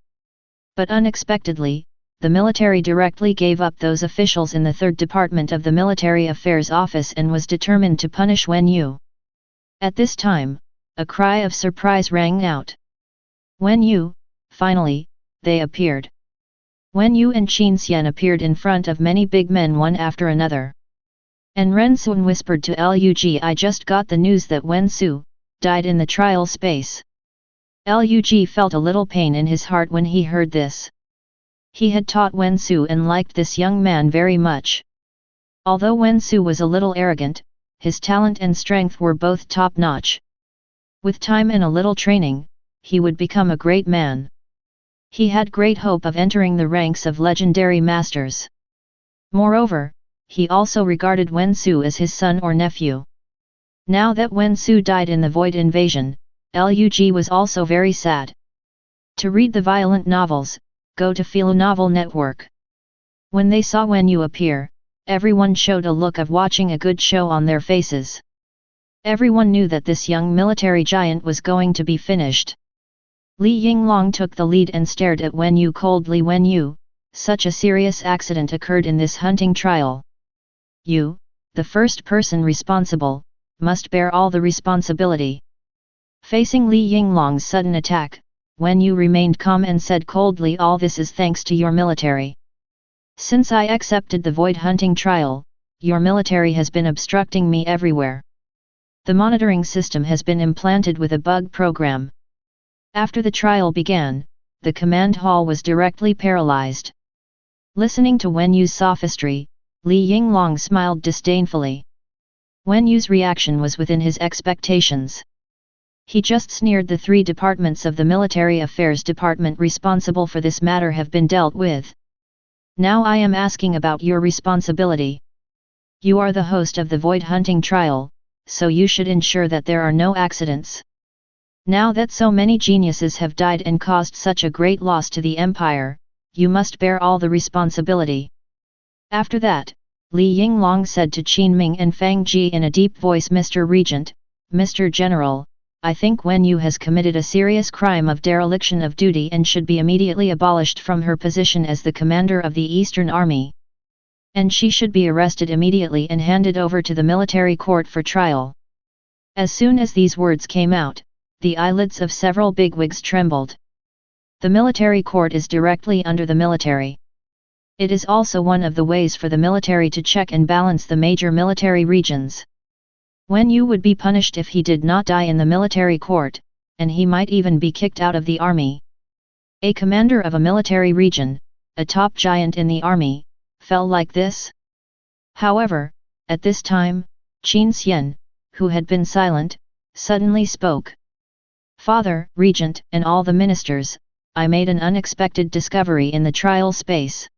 But unexpectedly, the military directly gave up those officials in the third department of the Military Affairs Office and was determined to punish Wen Yu. At this time, a cry of surprise rang out. Wen Yu, finally, they appeared. Wen Yu and Qin Xian appeared in front of many big men one after another. And Ren Sun whispered to Lug, I just got the news that Wen Su died in the trial space. Lug felt a little pain in his heart when he heard this. He had taught Wen Su and liked this young man very much. Although Wen Su was a little arrogant, his talent and strength were both top-notch. With time and a little training, he would become a great man. He had great hope of entering the ranks of legendary masters. Moreover, he also regarded Wen Su as his son or nephew. Now that Wen Su died in the Void Invasion, Lug was also very sad. To read the violent novels, go to Philo Novel Network. When they saw Wen Yu appear, everyone showed a look of watching a good show on their faces. Everyone knew that this young military giant was going to be finished. Li Yinglong took the lead and stared at Wen Yu coldly. Wen Yu, such a serious accident occurred in this hunting trial. You, the first person responsible, must bear all the responsibility. Facing Li Yinglong's sudden attack, Wen Yu remained calm and said coldly, all this is thanks to your military. Since I accepted the void hunting trial, your military has been obstructing me everywhere. The monitoring system has been implanted with a bug program. After the trial began, the command hall was directly paralyzed. Listening to Wen Yu's sophistry, Li Yinglong smiled disdainfully. Wen Yu's reaction was within his expectations. He just sneered. The three departments of the Military Affairs Department responsible for this matter have been dealt with. Now I am asking about your responsibility. You are the host of the void hunting trial, so you should ensure that there are no accidents. Now that so many geniuses have died and caused such a great loss to the Empire, you must bear all the responsibility. After that, Li Yinglong said to Qin Ming and Fang Ji in a deep voice, Mr. Regent, Mr. General, I think Wen Yu has committed a serious crime of dereliction of duty and should be immediately abolished from her position as the commander of the Eastern Army. And she should be arrested immediately and handed over to the military court for trial. As soon as these words came out, the eyelids of several bigwigs trembled. The military court is directly under the military. It is also one of the ways for the military to check and balance the major military regions. Wen Yu would be punished if he did not die in the military court, and he might even be kicked out of the army. A commander of a military region, a top giant in the army, fell like this? However, at this time, Qin Xian, who had been silent, suddenly spoke. Father, Regent, and all the ministers, I made an unexpected discovery in the trial space.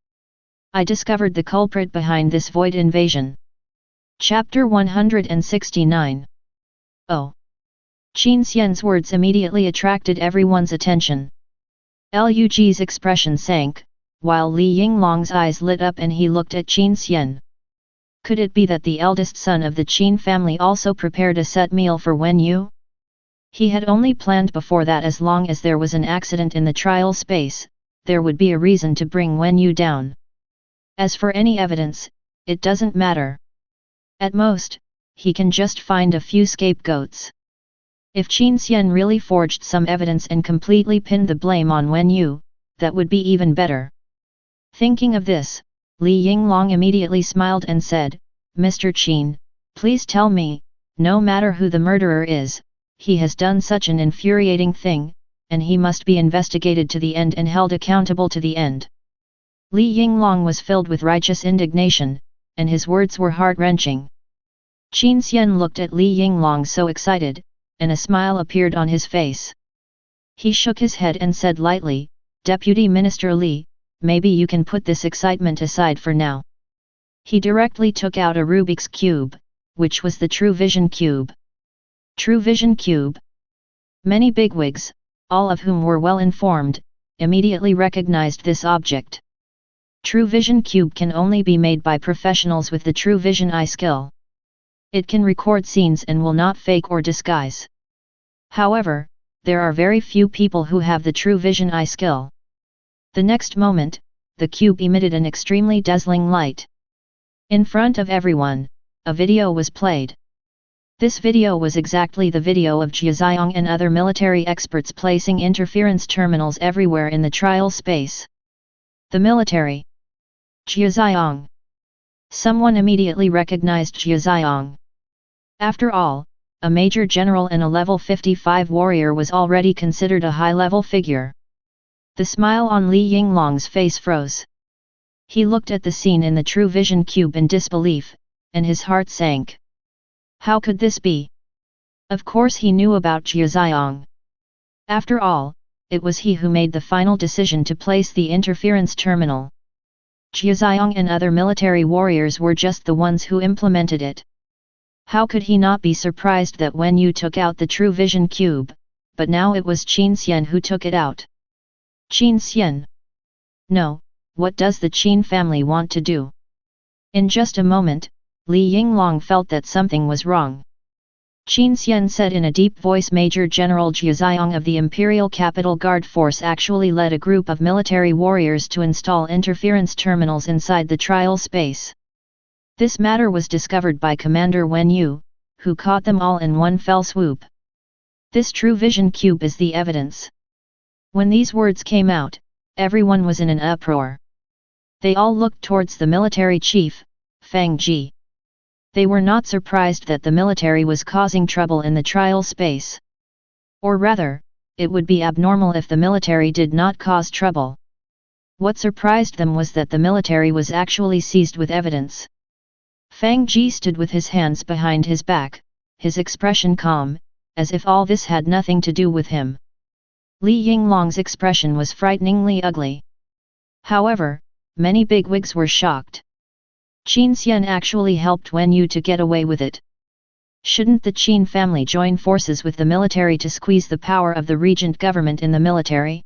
I discovered the culprit behind this void invasion. Chapter 169. Oh! Qin Xian's words immediately attracted everyone's attention. Lug's expression sank, while Li Yinglong's eyes lit up and he looked at Qin Xian. Could it be that the eldest son of the Qin family also prepared a set meal for Wen Yu? He had only planned before that as long as there was an accident in the trial space, there would be a reason to bring Wen Yu down. As for any evidence, it doesn't matter. At most, he can just find a few scapegoats. If Qin Xian really forged some evidence and completely pinned the blame on Wen Yu, that would be even better. Thinking of this, Li Yinglong immediately smiled and said, "Mr. Qin, please tell me, no matter who the murderer is, he has done such an infuriating thing, and he must be investigated to the end and held accountable to the end." Li Yinglong was filled with righteous indignation, and his words were heart-wrenching. Qin Xian looked at Li Yinglong so excited, and a smile appeared on his face. He shook his head and said lightly, "Deputy Minister Li, maybe you can put this excitement aside for now." He directly took out a Rubik's Cube, which was the True Vision Cube. True Vision Cube. Many bigwigs, all of whom were well informed, immediately recognized this object. True Vision Cube can only be made by professionals with the True Vision eye skill. It can record scenes and will not fake or disguise. However, there are very few people who have the True Vision eye skill. The next moment, the cube emitted an extremely dazzling light. In front of everyone, a video was played. This video was exactly the video of Jia Xiong and other military experts placing interference terminals everywhere in the trial space. The military. Jia Xiong. Someone immediately recognized Jia Xiong. After all, a major general and a level 55 warrior was already considered a high-level figure. The smile on Li Yinglong's face froze. He looked at the scene in the True Vision Cube in disbelief, and his heart sank. How could this be? Of course he knew about Jia Xiong. After all, it was he who made the final decision to place the interference terminal. Jia Xiong and other military warriors were just the ones who implemented it. How could he not be surprised that Wen Yu took out the True Vision Cube, but now it was Qin Xian who took it out? Qin Xian? No, what does the Qin family want to do? In just a moment, Li Yinglong felt that something was wrong. Qin Xian said in a deep voice, Major General Jia Xiong of the Imperial Capital Guard Force actually led a group of military warriors to install interference terminals inside the trial space. This matter was discovered by Commander Wen Yu, who caught them all in one fell swoop. This True Vision Cube is the evidence. When these words came out, everyone was in an uproar. They all looked towards the military chief, Fang Ji. They were not surprised that the military was causing trouble in the trial space. Or rather, it would be abnormal if the military did not cause trouble. What surprised them was that the military was actually seized with evidence. Fang Ji stood with his hands behind his back, his expression calm, as if all this had nothing to do with him. Li Yinglong's expression was frighteningly ugly. However, many bigwigs were shocked. Qin Xian actually helped Wen Yu to get away with it. Shouldn't the Qin family join forces with the military to squeeze the power of the regent government in the military?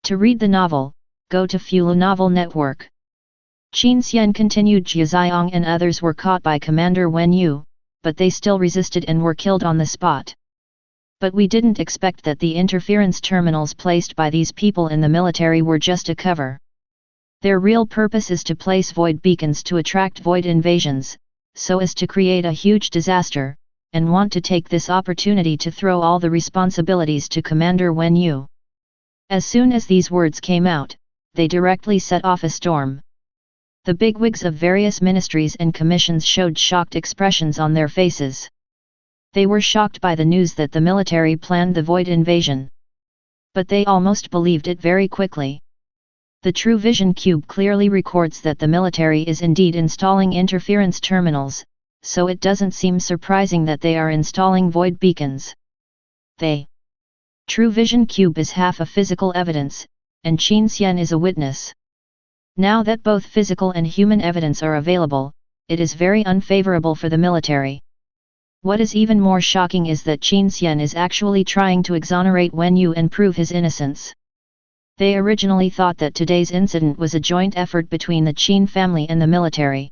To read the novel, go to Fulu Novel Network. Qin Xian continued. Jia Xiong and others were caught by Commander Wen Yu, but they still resisted and were killed on the spot. But we didn't expect that the interference terminals placed by these people in the military were just a cover. Their real purpose is to place void beacons to attract void invasions, so as to create a huge disaster, and want to take this opportunity to throw all the responsibilities to Commander Wen Yu. As soon as these words came out, they directly set off a storm. The bigwigs of various ministries and commissions showed shocked expressions on their faces. They were shocked by the news that the military planned the void invasion. But they almost believed it very quickly. The True Vision Cube clearly records that the military is indeed installing interference terminals, so it doesn't seem surprising that they are installing void beacons. True Vision Cube is half a physical evidence, and Qin Xian is a witness. Now that both physical and human evidence are available, it is very unfavorable for the military. What is even more shocking is that Qin Xian is actually trying to exonerate Wen Yu and prove his innocence. They originally thought that today's incident was a joint effort between the Qin family and the military.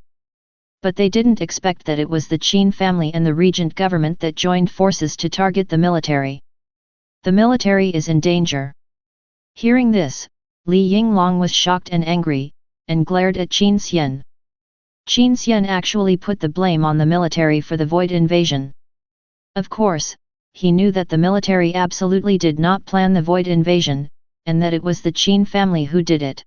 But they didn't expect that it was the Qin family and the regent government that joined forces to target the military. The military is in danger. Hearing this, Li Yinglong was shocked and angry, and glared at Qin Xian. Qin Xian actually put the blame on the military for the void invasion. Of course, he knew that the military absolutely did not plan the void invasion, and that it was the Qin family who did it.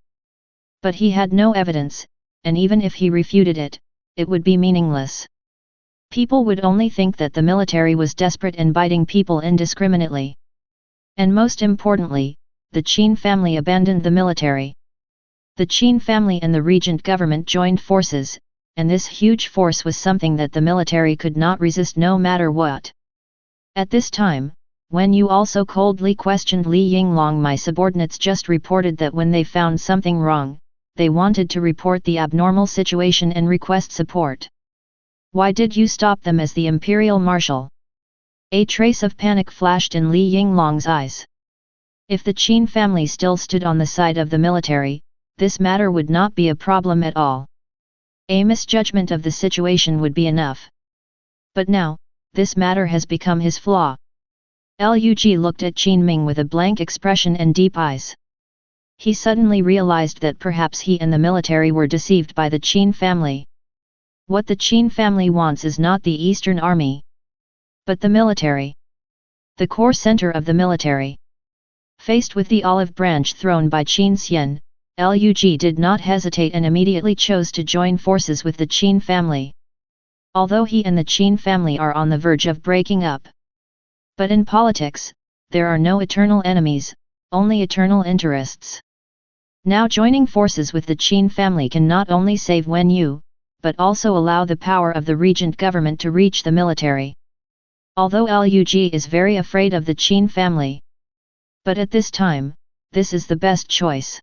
But he had no evidence, and even if he refuted it, it would be meaningless. People would only think that the military was desperate and biting people indiscriminately. And most importantly, the Qin family abandoned the military. The Qin family and the regent government joined forces, and this huge force was something that the military could not resist no matter what. At this time, when you also coldly questioned Li Yinglong, my subordinates just reported that when they found something wrong, they wanted to report the abnormal situation and request support. Why did you stop them as the imperial marshal? A trace of panic flashed in Li Yinglong's eyes. If the Qin family still stood on the side of the military, this matter would not be a problem at all. A misjudgment of the situation would be enough. But now, this matter has become his flaw. Lug looked at Qin Ming with a blank expression and deep eyes. He suddenly realized that perhaps he and the military were deceived by the Qin family. What the Qin family wants is not the Eastern Army, but the military. The core center of the military. Faced with the olive branch thrown by Qin Xian, Lug did not hesitate and immediately chose to join forces with the Qin family. Although he and the Qin family are on the verge of breaking up. But in politics, there are no eternal enemies, only eternal interests. Now joining forces with the Qin family can not only save Wen Yu, but also allow the power of the regent government to reach the military. Although Lug is very afraid of the Qin family. But at this time, this is the best choice.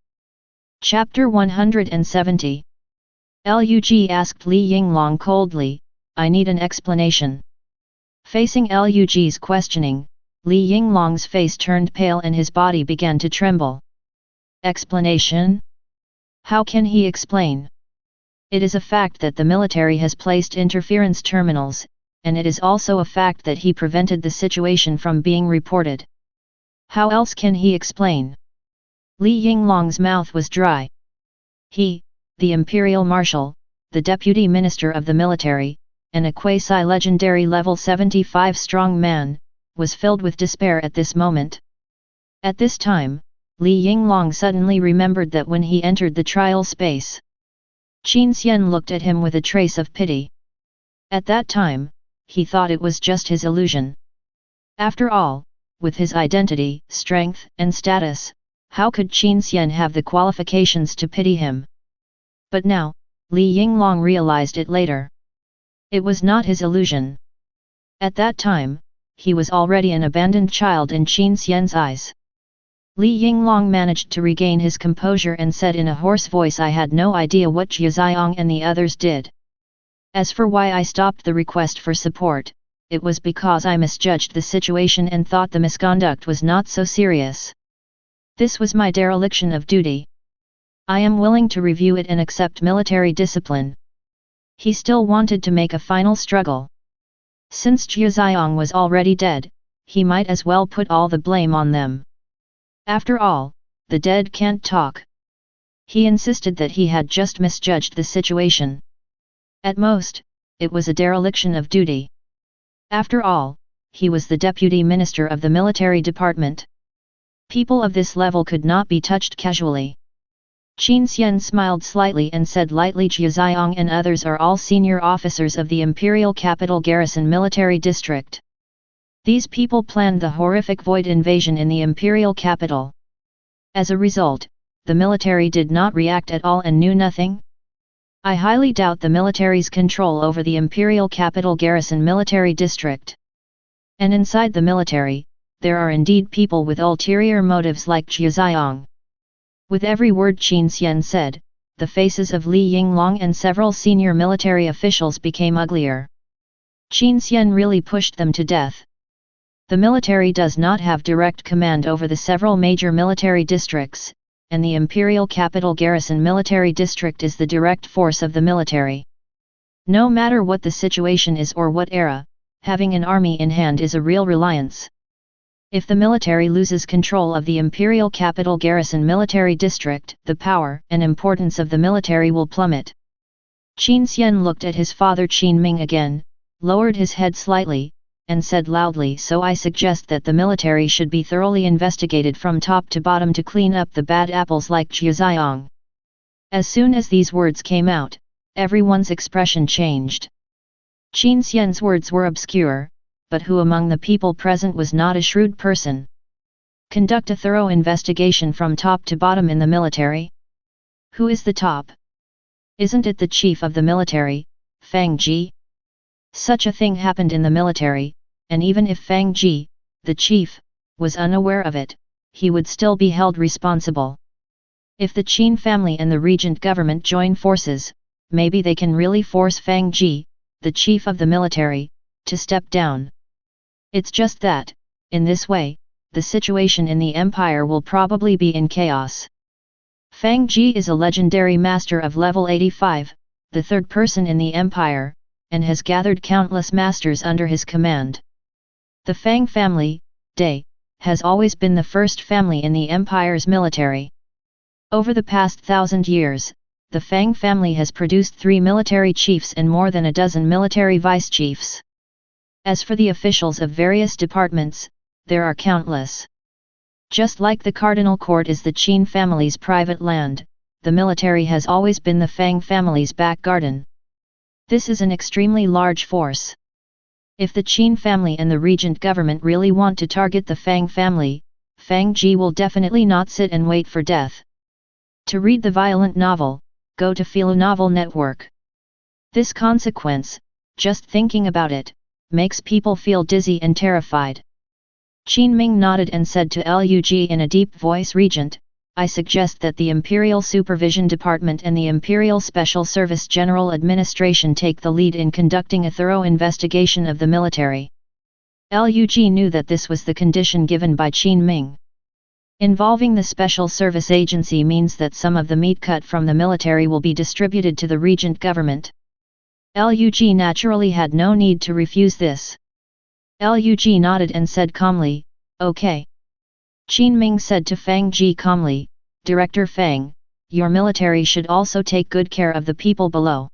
Chapter 170. Lug asked Li Yinglong coldly, I need an explanation. Facing Lug's questioning, Li Yinglong's face turned pale and his body began to tremble. Explanation? How can he explain? It is a fact that the military has placed interference terminals, and it is also a fact that he prevented the situation from being reported. How else can he explain? Li Yinglong's mouth was dry. He, the imperial marshal, the deputy minister of the military, and a quasi-legendary level 75 strong man, was filled with despair at this moment. At this time, Li Yinglong suddenly remembered that when he entered the trial space, Qin Xian looked at him with a trace of pity. At that time, he thought it was just his illusion. After all, with his identity, strength, and status, how could Qin Xian have the qualifications to pity him? But now, Li Yinglong realized it later. It was not his illusion. At that time, he was already an abandoned child in Qin Xian's eyes. Li Yinglong managed to regain his composure and said in a hoarse voice, I had no idea what Zhu Xiong and the others did. As for why I stopped the request for support, it was because I misjudged the situation and thought the misconduct was not so serious. This was my dereliction of duty. I am willing to review it and accept military discipline. He still wanted to make a final struggle. Since Zhu Xiong was already dead, he might as well put all the blame on them. After all, the dead can't talk. He insisted that he had just misjudged the situation. At most, it was a dereliction of duty. After all, he was the deputy minister of the military department. People of this level could not be touched casually. Qin Xian smiled slightly and said lightly, Zhu Xiong and others are all senior officers of the Imperial Capital Garrison Military District. These people planned the horrific void invasion in the imperial capital. As a result, the military did not react at all and knew nothing. I highly doubt the military's control over the imperial capital garrison military district. And inside the military, there are indeed people with ulterior motives like Zhu Xiong. With every word Qin Xian said, the faces of Li Yinglong and several senior military officials became uglier. Qin Xian really pushed them to death. The military does not have direct command over the several major military districts, and the Imperial Capital Garrison Military District is the direct force of the military. No matter what the situation is or what era, having an army in hand is a real reliance. If the military loses control of the imperial capital garrison military district, the power and importance of the military will plummet. Qin Xian looked at his father Qin Ming again, lowered his head slightly, and said loudly, "So I suggest that the military should be thoroughly investigated from top to bottom to clean up the bad apples like Zhijiang." As soon as these words came out, everyone's expression changed. Qin Xian's words were obscure, but who among the people present was not a shrewd person? Conduct a thorough investigation from top to bottom in the military? Who is the top? Isn't it the chief of the military, Fang Ji? Such a thing happened in the military, and even if Fang Ji, the chief, was unaware of it, he would still be held responsible. If the Qin family and the regent government join forces, maybe they can really force Fang Ji, the chief of the military, to step down. It's just that, in this way, the situation in the empire will probably be in chaos. Fang Ji is a legendary master of level 85, the third person in the empire, and has gathered countless masters under his command. The Fang family, Day, has always been the first family in the empire's military. Over the past 1,000 years, the Fang family has produced 3 military chiefs and more than a dozen military vice-chiefs. As for the officials of various departments, there are countless. Just like the Cardinal Court is the Qin family's private land, the military has always been the Fang family's back garden. This is an extremely large force. If the Qin family and the regent government really want to target the Fang family, Fang Ji will definitely not sit and wait for death. To read the violent novel, go to Philo Novel Network. This consequence, just thinking about it, makes people feel dizzy and terrified. Qin Ming nodded and said to Lug in a deep voice, "Regent, I suggest that the Imperial Supervision Department and the Imperial Special Service General Administration take the lead in conducting a thorough investigation of the military." Lug knew that this was the condition given by Qin Ming. Involving the Special Service Agency means that some of the meat cut from the military will be distributed to the regent government. Lug naturally had no need to refuse this. Lug nodded and said calmly, "Okay." Qin Ming said to Fang Ji calmly, "Director Fang, your military should also take good care of the people below.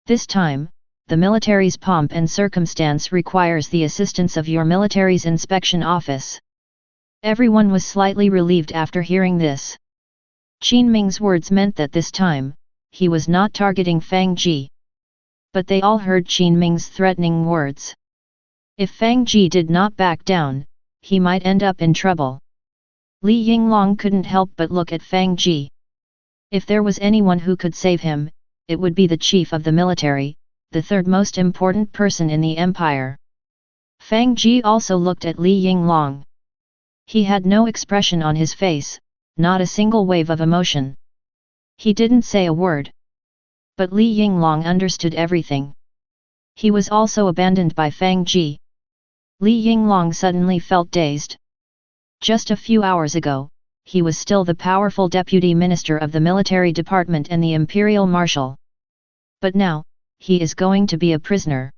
This time, the military's pomp and circumstance requires the assistance of your military's inspection office." Everyone was slightly relieved after hearing this. Qin Ming's words meant that this time, he was not targeting Fang Ji. But they all heard Qin Ming's threatening words. If Fang Ji did not back down, he might end up in trouble. Li Yinglong couldn't help but look at Fang Ji. If there was anyone who could save him, it would be the chief of the military, the third most important person in the empire. Fang Ji also looked at Li Yinglong. He had no expression on his face, not a single wave of emotion. He didn't say a word. But Li Yinglong understood everything. He was also abandoned by Fang Ji. Li Yinglong suddenly felt dazed. Just a few hours ago, he was still the powerful deputy minister of the military department and the imperial marshal. But now, he is going to be a prisoner.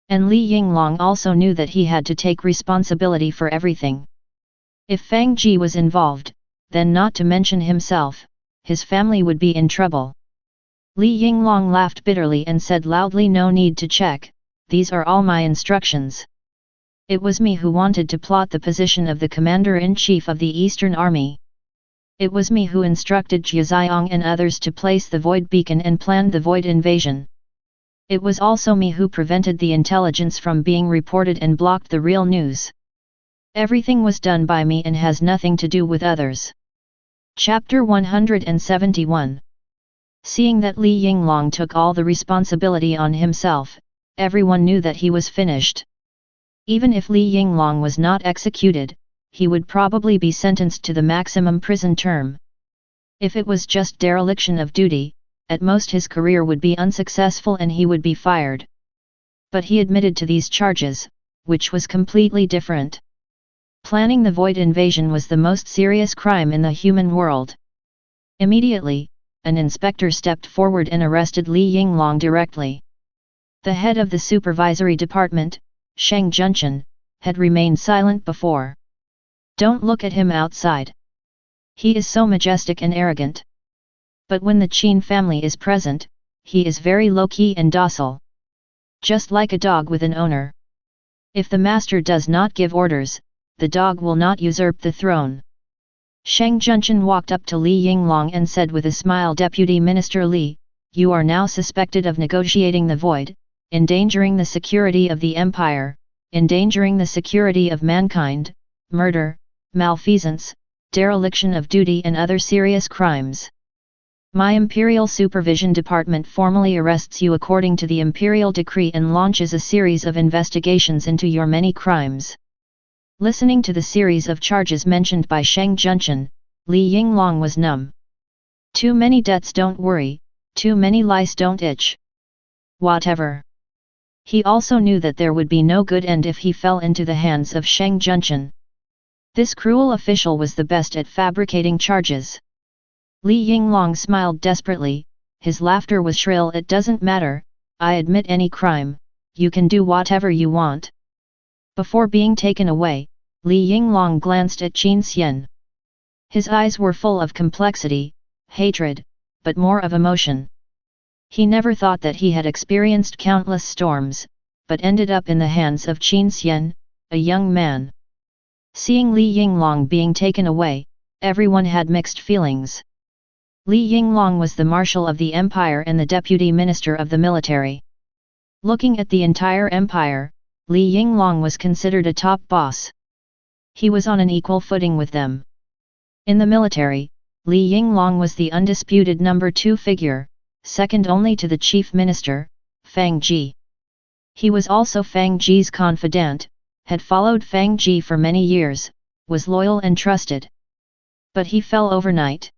And Li Yinglong also knew that he had to take responsibility for everything. If Fang Ji was involved, then not to mention himself, his family would be in trouble. Li Yinglong laughed bitterly and said loudly, "No need to check, these are all my instructions. It was me who wanted to plot the position of the commander-in-chief of the Eastern Army. It was me who instructed Zhijiang and others to place the Void Beacon and planned the Void invasion. It was also me who prevented the intelligence from being reported and blocked the real news. Everything was done by me and has nothing to do with others." Chapter 171. Seeing that Li Yinglong took all the responsibility on himself, everyone knew that he was finished. Even if Li Yinglong was not executed, he would probably be sentenced to the maximum prison term. If it was just dereliction of duty, at most his career would be unsuccessful and he would be fired. But he admitted to these charges, which was completely different. Planning the Void invasion was the most serious crime in the human world. Immediately, an inspector stepped forward and arrested Li Yinglong directly. The head of the supervisory department, Sheng Junchen, had remained silent before. Don't look at him outside. He is so majestic and arrogant. But when the Qin family is present, he is very low-key and docile. Just like a dog with an owner. If the master does not give orders, the dog will not usurp the throne. Sheng Junchen walked up to Li Yinglong and said with a smile, Deputy Minister Li, you are now suspected of negotiating the void, endangering the security of the empire, endangering the security of mankind, murder, malfeasance, dereliction of duty and other serious crimes. My Imperial Supervision Department formally arrests you according to the Imperial Decree and launches a series of investigations into your many crimes. Listening to the series of charges mentioned by Sheng Junchen, Li Yinglong was numb. Too many debts don't worry, too many lice don't itch. Whatever. He also knew that there would be no good end if he fell into the hands of Sheng Junchen. This cruel official was the best at fabricating charges. Li Yinglong smiled desperately, his laughter was shrill. It doesn't matter, I admit any crime, you can do whatever you want. Before being taken away, Li Yinglong glanced at Qin Xian. His eyes were full of complexity, hatred, but more of emotion. He never thought that he had experienced countless storms, but ended up in the hands of Qin Xian, a young man. Seeing Li Yinglong being taken away, everyone had mixed feelings. Li Yinglong was the marshal of the empire and the deputy minister of the military. Looking at the entire empire, Li Yinglong was considered a top boss. He was on an equal footing with them. In the military, Li Yinglong was the undisputed number 2 figure, second only to the chief minister, Fang Ji. He was also Fang Ji's confidant, had followed Fang Ji for many years, was loyal and trusted. But he fell overnight.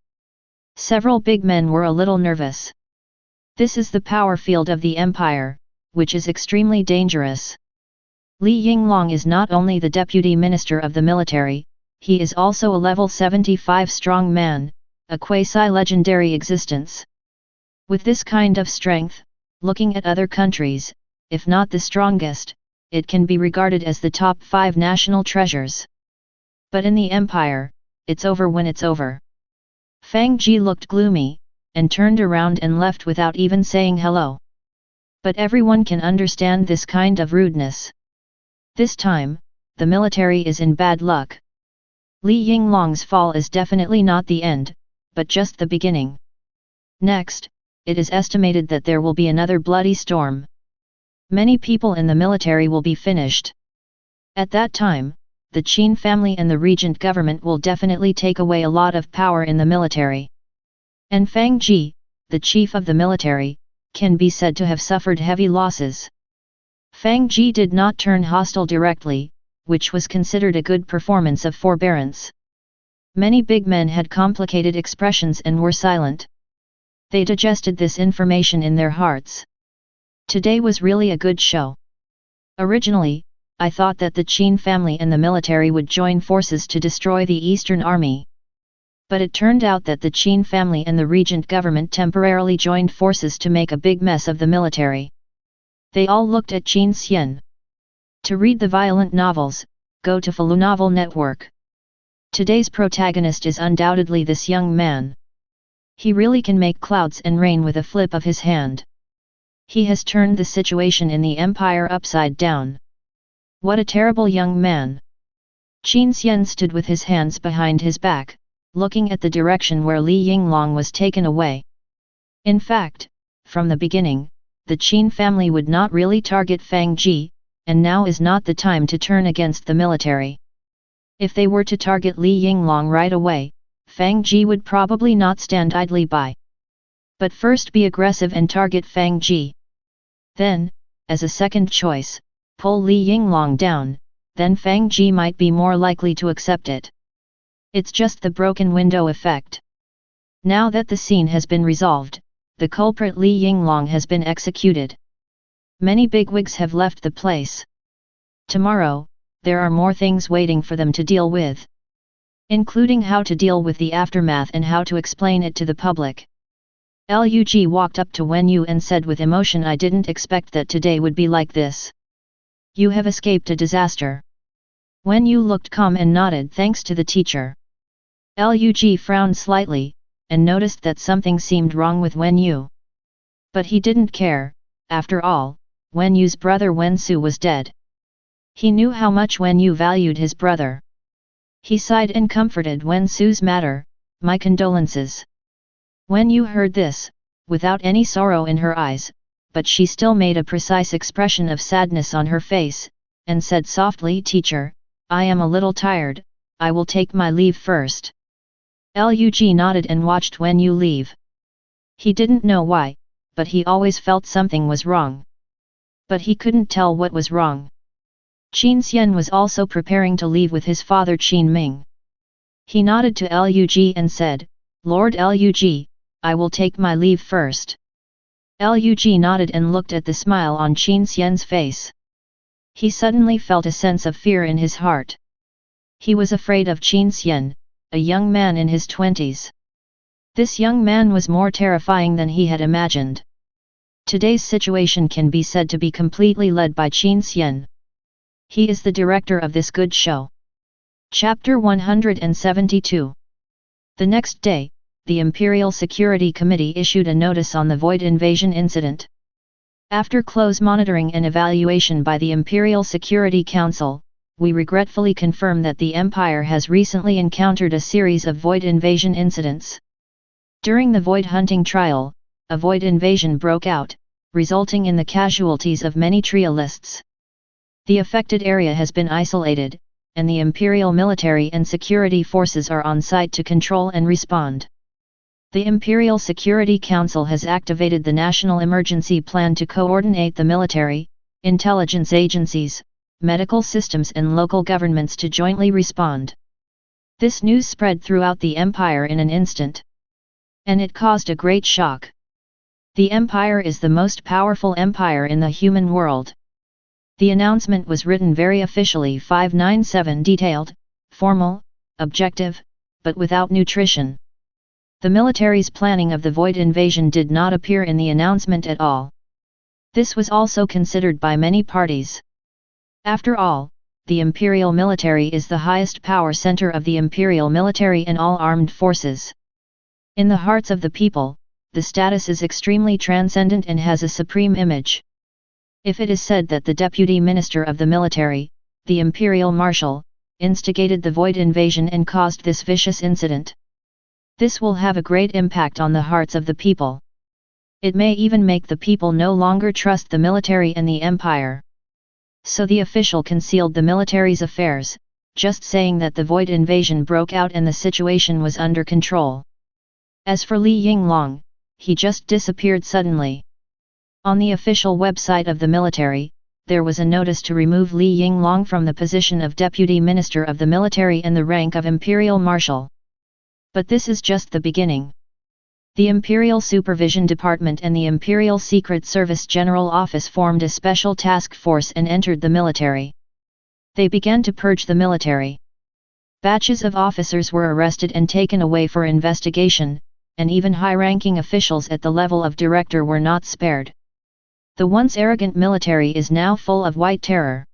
Several big men were a little nervous. This is the power field of the empire, which is extremely dangerous. Li Yinglong is not only the deputy minister of the military, he is also a level 75 strong man, a quasi-legendary existence. With this kind of strength, looking at other countries, if not the strongest, it can be regarded as the top 5 national treasures. But in the empire, it's over when it's over. Fang Ji looked gloomy, and turned around and left without even saying hello. But everyone can understand this kind of rudeness. This time, the military is in bad luck. Li Yinglong's fall is definitely not the end, but just the beginning. Next, it is estimated that there will be another bloody storm. Many people in the military will be finished. At that time, the Qin family and the regent government will definitely take away a lot of power in the military. And Fang Ji, the chief of the military, can be said to have suffered heavy losses. Fang Ji did not turn hostile directly, which was considered a good performance of forbearance. Many big men had complicated expressions and were silent. They digested this information in their hearts. Today was really a good show. Originally, I thought that the Qin family and the military would join forces to destroy the Eastern Army. But it turned out that the Qin family and the regent government temporarily joined forces to make a big mess of the military. They all looked at Qin Xian. To read the violent novels, go to Falu Novel Network. Today's protagonist is undoubtedly this young man. He really can make clouds and rain with a flip of his hand. He has turned the situation in the empire upside down. What a terrible young man! Qin Xian stood with his hands behind his back, looking at the direction where Li Yinglong was taken away. In fact, from the beginning, the Qin family would not really target Fang Ji, and now is not the time to turn against the military. If they were to target Li Yinglong right away, Fang Ji would probably not stand idly by. But first be aggressive and target Fang Ji. Then, as a second choice, pull Li Yinglong down, then Fang Ji might be more likely to accept it. It's just the broken window effect. Now that the scene has been resolved, the culprit Li Yinglong has been executed. Many bigwigs have left the place. Tomorrow, there are more things waiting for them to deal with. Including how to deal with the aftermath and how to explain it to the public. Lug walked up to Wen Yu and said with emotion, I didn't expect that today would be like this. You have escaped a disaster. Wen Yu looked calm and nodded thanks to the teacher. Lug frowned slightly, and noticed that something seemed wrong with Wen Yu. But he didn't care, after all, Wen Yu's brother Wen Su was dead. He knew how much Wen Yu valued his brother. He sighed and comforted Wen Su's matter, my condolences. Wen Yu heard this, without any sorrow in her eyes, but she still made a precise expression of sadness on her face, and said softly, Teacher, I am a little tired, I will take my leave first. Lug nodded and watched Wen Yu leave. He didn't know why, but he always felt something was wrong. But he couldn't tell what was wrong. Qin Xian was also preparing to leave with his father Qin Ming. He nodded to Lug and said, Lord Lug, I will take my leave first. Lug nodded and looked at the smile on Qin Xian's face. He suddenly felt a sense of fear in his heart. He was afraid of Qin Xian, a young man in his 20s. This young man was more terrifying than he had imagined. Today's situation can be said to be completely led by Qin Xian. He is the director of this good show. Chapter 172. The next day, the Imperial Security Committee issued a notice on the Void Invasion incident. After close monitoring and evaluation by the Imperial Security Council, we regretfully confirm that the Empire has recently encountered a series of Void Invasion incidents. During the Void Hunting trial, a Void Invasion broke out, resulting in the casualties of many trialists. The affected area has been isolated, and the Imperial military and security forces are on site to control and respond. The Imperial Security Council has activated the National Emergency Plan to coordinate the military, intelligence agencies, medical systems and local governments to jointly respond. This news spread throughout the Empire in an instant. And it caused a great shock. The Empire is the most powerful empire in the human world. The announcement was written very officially 597 detailed, formal, objective, but without nutrition. The military's planning of the Void Invasion did not appear in the announcement at all. This was also considered by many parties. After all, the Imperial military is the highest power center of the Imperial military and all armed forces. In the hearts of the people, the status is extremely transcendent and has a supreme image. If it is said that the Deputy Minister of the Military, the Imperial Marshal, instigated the Void Invasion and caused this vicious incident, this will have a great impact on the hearts of the people. It may even make the people no longer trust the military and the Empire. So the official concealed the military's affairs, just saying that the Void Invasion broke out and the situation was under control. As for Li Yinglong, he just disappeared suddenly. On the official website of the military, there was a notice to remove Li Yinglong from the position of Deputy Minister of the Military and the rank of Imperial Marshal. But this is just the beginning. The Imperial Supervision Department and the Imperial Secret Service General Office formed a special task force and entered the military. They began to purge the military. Batches of officers were arrested and taken away for investigation, and even high-ranking officials at the level of director were not spared. The once arrogant military is now full of white terror.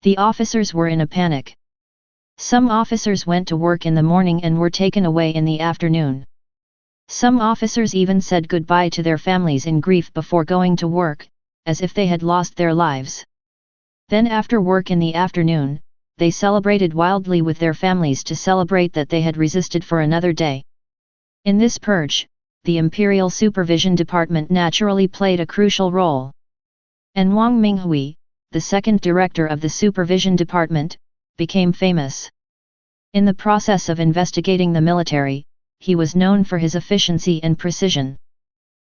The officers were in a panic. Some officers went to work in the morning and were taken away in the afternoon. Some officers even said goodbye to their families in grief before going to work, as if they had lost their lives. Then after work in the afternoon, they celebrated wildly with their families to celebrate that they had resisted for another day. In this purge, the Imperial Supervision Department naturally played a crucial role. And Wang Minghui, the second director of the Supervision Department, became famous. In the process of investigating the military, he was known for his efficiency and precision.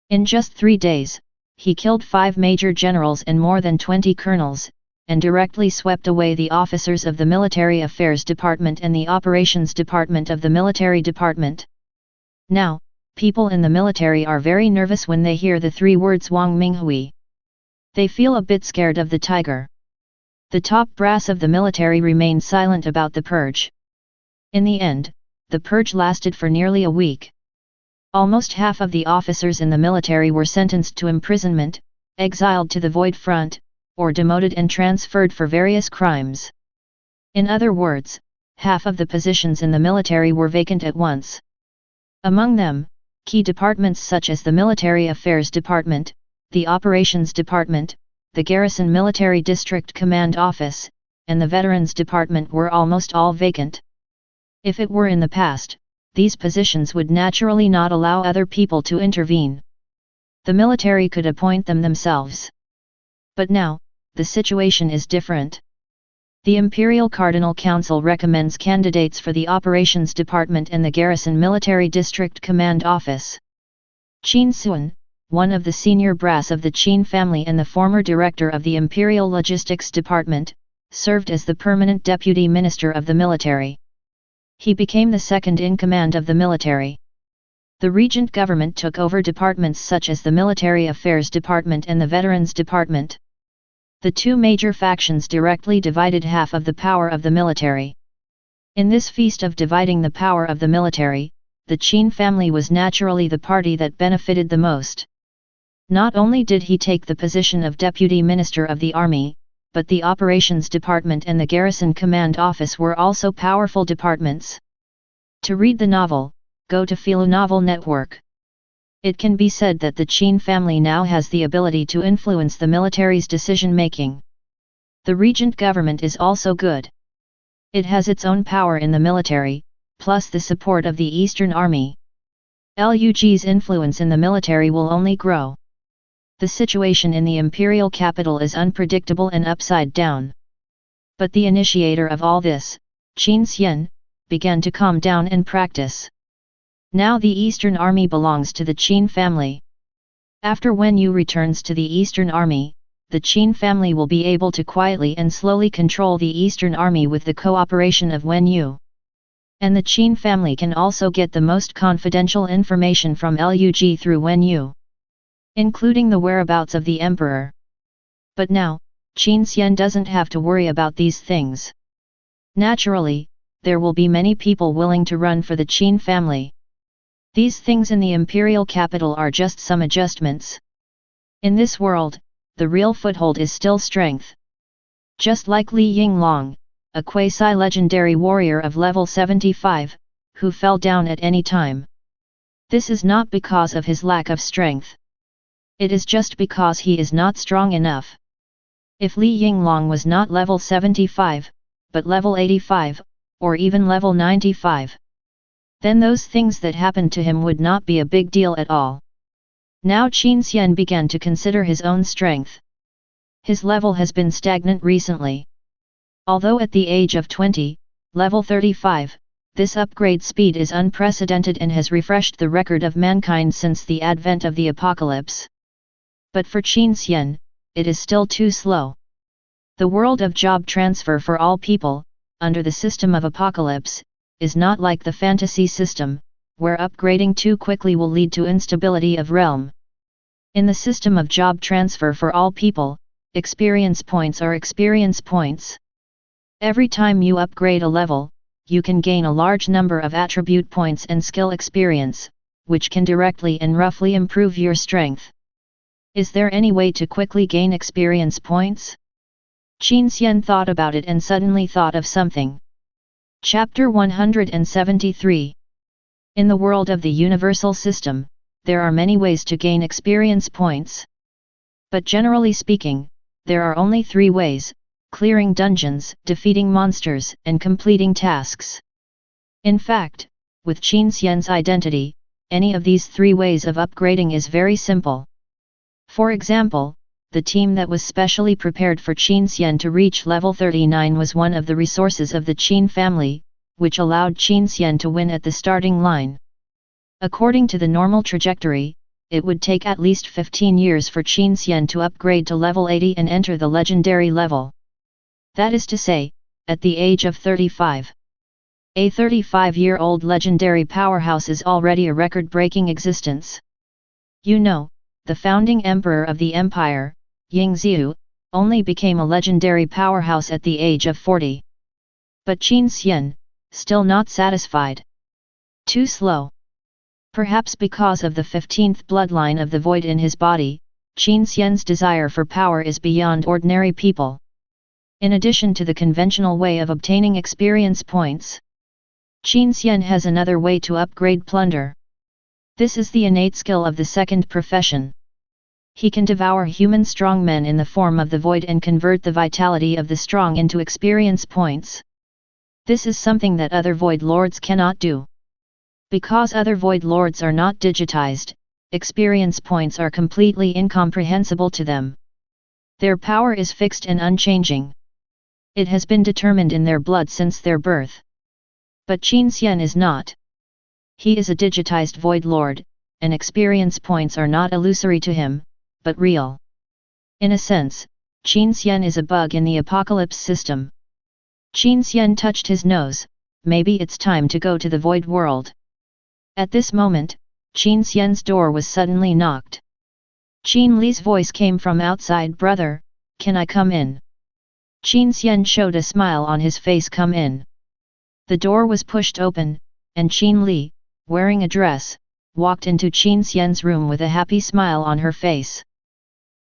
In just 3 days, he killed 5 major generals and more than 20 colonels, and directly swept away the officers of the Military Affairs Department and the Operations Department of the Military Department. Now, people in the military are very nervous when they hear the 3 words Wang Minghui. They feel a bit scared of the tiger. The top brass of the military remained silent about the purge. In the end, the purge lasted for nearly a week. Almost half of the officers in the military were sentenced to imprisonment, exiled to the Void Front, or demoted and transferred for various crimes. In other words, half of the positions in the military were vacant at once. Among them, key departments such as the Military Affairs Department, the Operations Department, the Garrison Military District Command Office, and the Veterans Department were almost all vacant. If it were in the past, these positions would naturally not allow other people to intervene. The military could appoint them themselves. But now, the situation is different. The Imperial Cardinal Council recommends candidates for the Operations Department and the Garrison Military District Command Office. Qin Xian, one of the senior brass of the Qin family and the former director of the Imperial Logistics Department, served as the permanent deputy minister of the military. He became the second in command of the military. The regent government took over departments such as the Military Affairs Department and the Veterans Department. The two major factions directly divided half of the power of the military. In this feast of dividing the power of the military, the Qin family was naturally the party that benefited the most. Not only did he take the position of Deputy Minister of the Army, but the Operations Department and the Garrison Command Office were also powerful departments. To read the novel, go to Philo Novel Network. It can be said that the Qin family now has the ability to influence the military's decision-making. The regent government is also good. It has its own power in the military, plus the support of the Eastern Army. LUG's influence in the military will only grow. The situation in the imperial capital is unpredictable and upside down. But the initiator of all this, Qin Xian, began to calm down and practice. Now the Eastern Army belongs to the Qin family. After Wen Yu returns to the Eastern Army, the Qin family will be able to quietly and slowly control the Eastern Army with the cooperation of Wen Yu. And the Qin family can also get the most confidential information from LUG through Wen Yu, including the whereabouts of the emperor. But now, Qin Xian doesn't have to worry about these things. Naturally, there will be many people willing to run for the Qin family. These things in the imperial capital are just some adjustments. In this world, the real foothold is still strength. Just like Li Yinglong, a quasi-legendary warrior of level 75, who fell down at any time. This is not because of his lack of strength. It is just because he is not strong enough. If Li Yinglong was not level 75, but level 85, or even level 95, then those things that happened to him would not be a big deal at all. Now Qin Xian began to consider his own strength. His level has been stagnant recently. Although at the age of 20, level 35, this upgrade speed is unprecedented and has refreshed the record of mankind since the advent of the apocalypse. But for Qin Xian, it is still too slow. The world of job transfer for all people, under the system of apocalypse, is not like the fantasy system, where upgrading too quickly will lead to instability of realm. In the system of job transfer for all people, experience points are experience points. Every time you upgrade a level, you can gain a large number of attribute points and skill experience, which can directly and roughly improve your strength. Is there any way to quickly gain experience points? Qin Xian thought about it and suddenly thought of something. Chapter 173. In the world of the universal system, there are many ways to gain experience points. But generally speaking, there are only 3 ways: clearing dungeons, defeating monsters, and completing tasks. In fact, with Qin Xian's identity, any of these 3 ways of upgrading is very simple. For example, the team that was specially prepared for Qin Xian to reach level 39 was one of the resources of the Qin family, which allowed Qin Xian to win at the starting line. According to the normal trajectory, it would take at least 15 years for Qin Xian to upgrade to level 80 and enter the legendary level. That is to say, at the age of 35. A 35-year-old legendary powerhouse is already a record-breaking existence. You know, the founding emperor of the empire, Yingziu, only became a legendary powerhouse at the age of 40. But Qin Xian, still not satisfied. Too slow. Perhaps because of the 15th bloodline of the void in his body, Qin Xian's desire for power is beyond ordinary people. In addition to the conventional way of obtaining experience points, Qin Xian has another way to upgrade plunder. This is the innate skill of the second profession. He can devour human strongmen in the form of the void and convert the vitality of the strong into experience points. This is something that other void lords cannot do. Because other void lords are not digitized, experience points are completely incomprehensible to them. Their power is fixed and unchanging. It has been determined in their blood since their birth. But Qin Xian is not. He is a digitized void lord, and experience points are not illusory to him, but real. In a sense, Qin Xian is a bug in the apocalypse system. Qin Xian touched his nose. Maybe it's time to go to the void world. At this moment, Qin Xian's door was suddenly knocked. Qin Li's voice came from outside. "Brother, can I come in?" Qin Xian showed a smile on his face. "Come in." The door was pushed open, and Qin Li, wearing a dress, walked into Qin Xian's room with a happy smile on her face.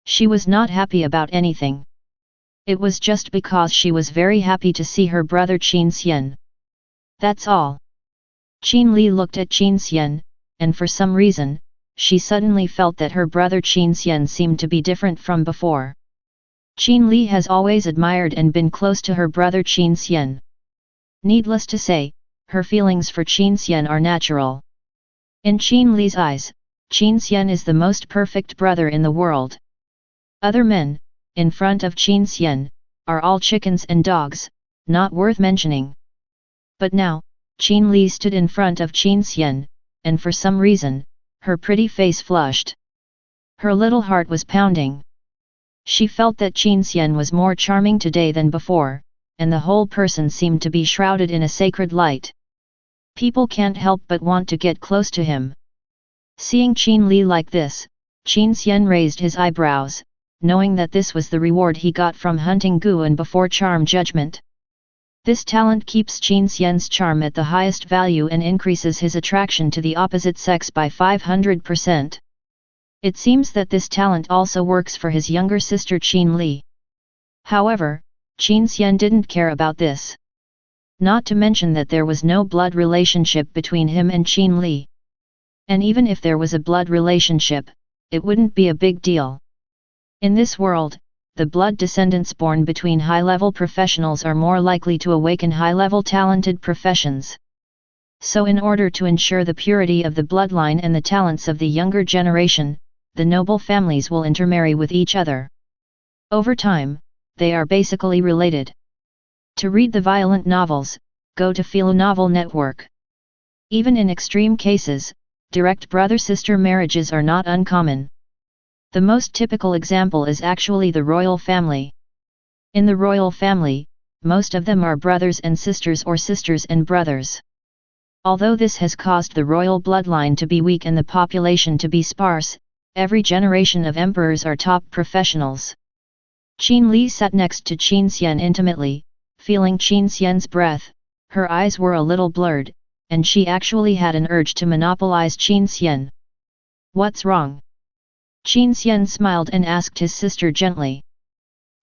She was not happy about anything. It was just because she was very happy to see her brother Qin Xian. That's all. Qin Li looked at Qin Xian, and for some reason, she suddenly felt that her brother Qin Xian seemed to be different from before. Qin Li has always admired and been close to her brother Qin Xian. Needless to say, her feelings for Qin Xian are natural. In Qin Li's eyes, Qin Xian is the most perfect brother in the world. Other men, in front of Qin Xian, are all chickens and dogs, not worth mentioning. But now, Qin Li stood in front of Qin Xian, and for some reason, her pretty face flushed. Her little heart was pounding. She felt that Qin Xian was more charming today than before, and the whole person seemed to be shrouded in a sacred light. People can't help but want to get close to him. Seeing Qin Li like this, Qin Xian raised his eyebrows, knowing that this was the reward he got from hunting Guan before charm judgment. This talent keeps Qin Xian's charm at the highest value and increases his attraction to the opposite sex by 500%. It seems that this talent also works for his younger sister Qin Li. However, Qin Xian didn't care about this. Not to mention that there was no blood relationship between him and Qin Li. And even if there was a blood relationship, it wouldn't be a big deal. In this world, the blood descendants born between high-level professionals are more likely to awaken high-level talented professions. So in order to ensure the purity of the bloodline and the talents of the younger generation, the noble families will intermarry with each other. Over time, they are basically related. To read the violent novels, go to Philo Novel Network. Even in extreme cases, direct brother-sister marriages are not uncommon. The most typical example is actually the royal family. In the royal family, most of them are brothers and sisters or sisters and brothers. Although this has caused the royal bloodline to be weak and the population to be sparse, every generation of emperors are top professionals. Qin Li sat next to Qin Xian intimately, feeling Qin Xian's breath. Her eyes were a little blurred, and she actually had an urge to monopolize Qin Xian. "What's wrong?" Qin Xian smiled and asked his sister gently.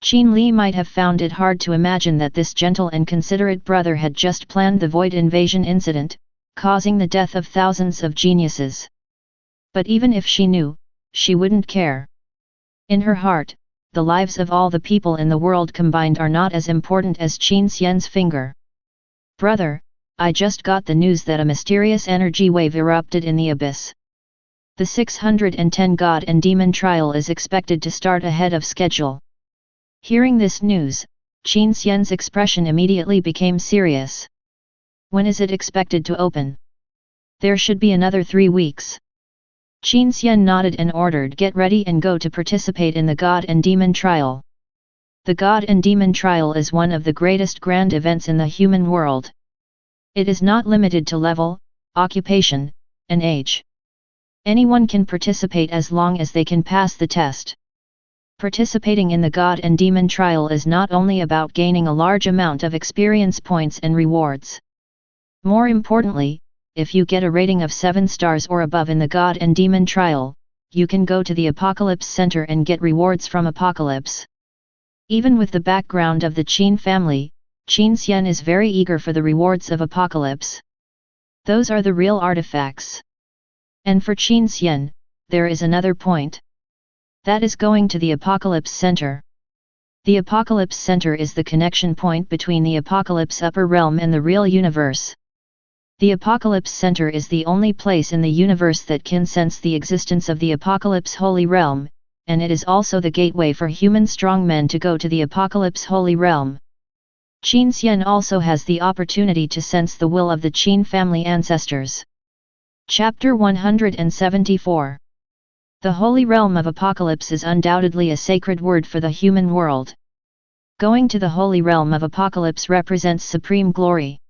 Qin Li might have found it hard to imagine that this gentle and considerate brother had just planned the void invasion incident, causing the death of thousands of geniuses. But even if she knew, she wouldn't care. In her heart, the lives of all the people in the world combined are not as important as Qin Xian's finger. "Brother, I just got the news that a mysterious energy wave erupted in the abyss. The 610 God and Demon trial is expected to start ahead of schedule." Hearing this news, Qin Xian's expression immediately became serious. "When is it expected to open?" "There should be another 3 weeks. Qin Xian nodded and ordered, "Get ready and go to participate in the God and Demon trial." The God and Demon trial is one of the greatest grand events in the human world. It is not limited to level, occupation, and age. Anyone can participate as long as they can pass the test. Participating in the God and Demon trial is not only about gaining a large amount of experience points and rewards. More importantly, if you get a rating of 7 stars or above in the God and Demon trial, you can go to the Apocalypse Center and get rewards from Apocalypse. Even with the background of the Qin family, Qin Xian is very eager for the rewards of Apocalypse. Those are the real artifacts. And for Qin Xian, there is another point. That is going to the Apocalypse Center. The Apocalypse Center is the connection point between the Apocalypse Upper Realm and the real universe. The Apocalypse Center is the only place in the universe that can sense the existence of the Apocalypse Holy Realm, and it is also the gateway for human strongmen to go to the Apocalypse Holy Realm. Qin Xian also has the opportunity to sense the will of the Qin family ancestors. Chapter 174. The Holy Realm of Apocalypse is undoubtedly a sacred word for the human world. Going to the Holy Realm of Apocalypse represents supreme glory.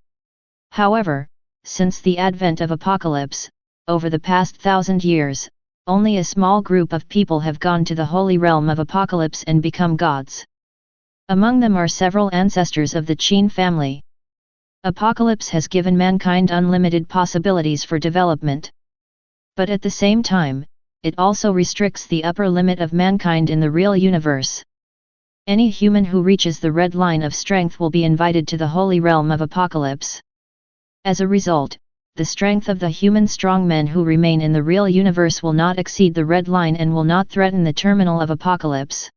However, since the advent of Apocalypse, over the past 1,000 years, only a small group of people have gone to the Holy Realm of Apocalypse and become gods. Among them are several ancestors of the Qin family. Apocalypse has given mankind unlimited possibilities for development. But at the same time, it also restricts the upper limit of mankind in the real universe. Any human who reaches the red line of strength will be invited to the Holy Realm of Apocalypse. As a result, the strength of the human strongmen who remain in the real universe will not exceed the red line and will not threaten the terminal of Apocalypse.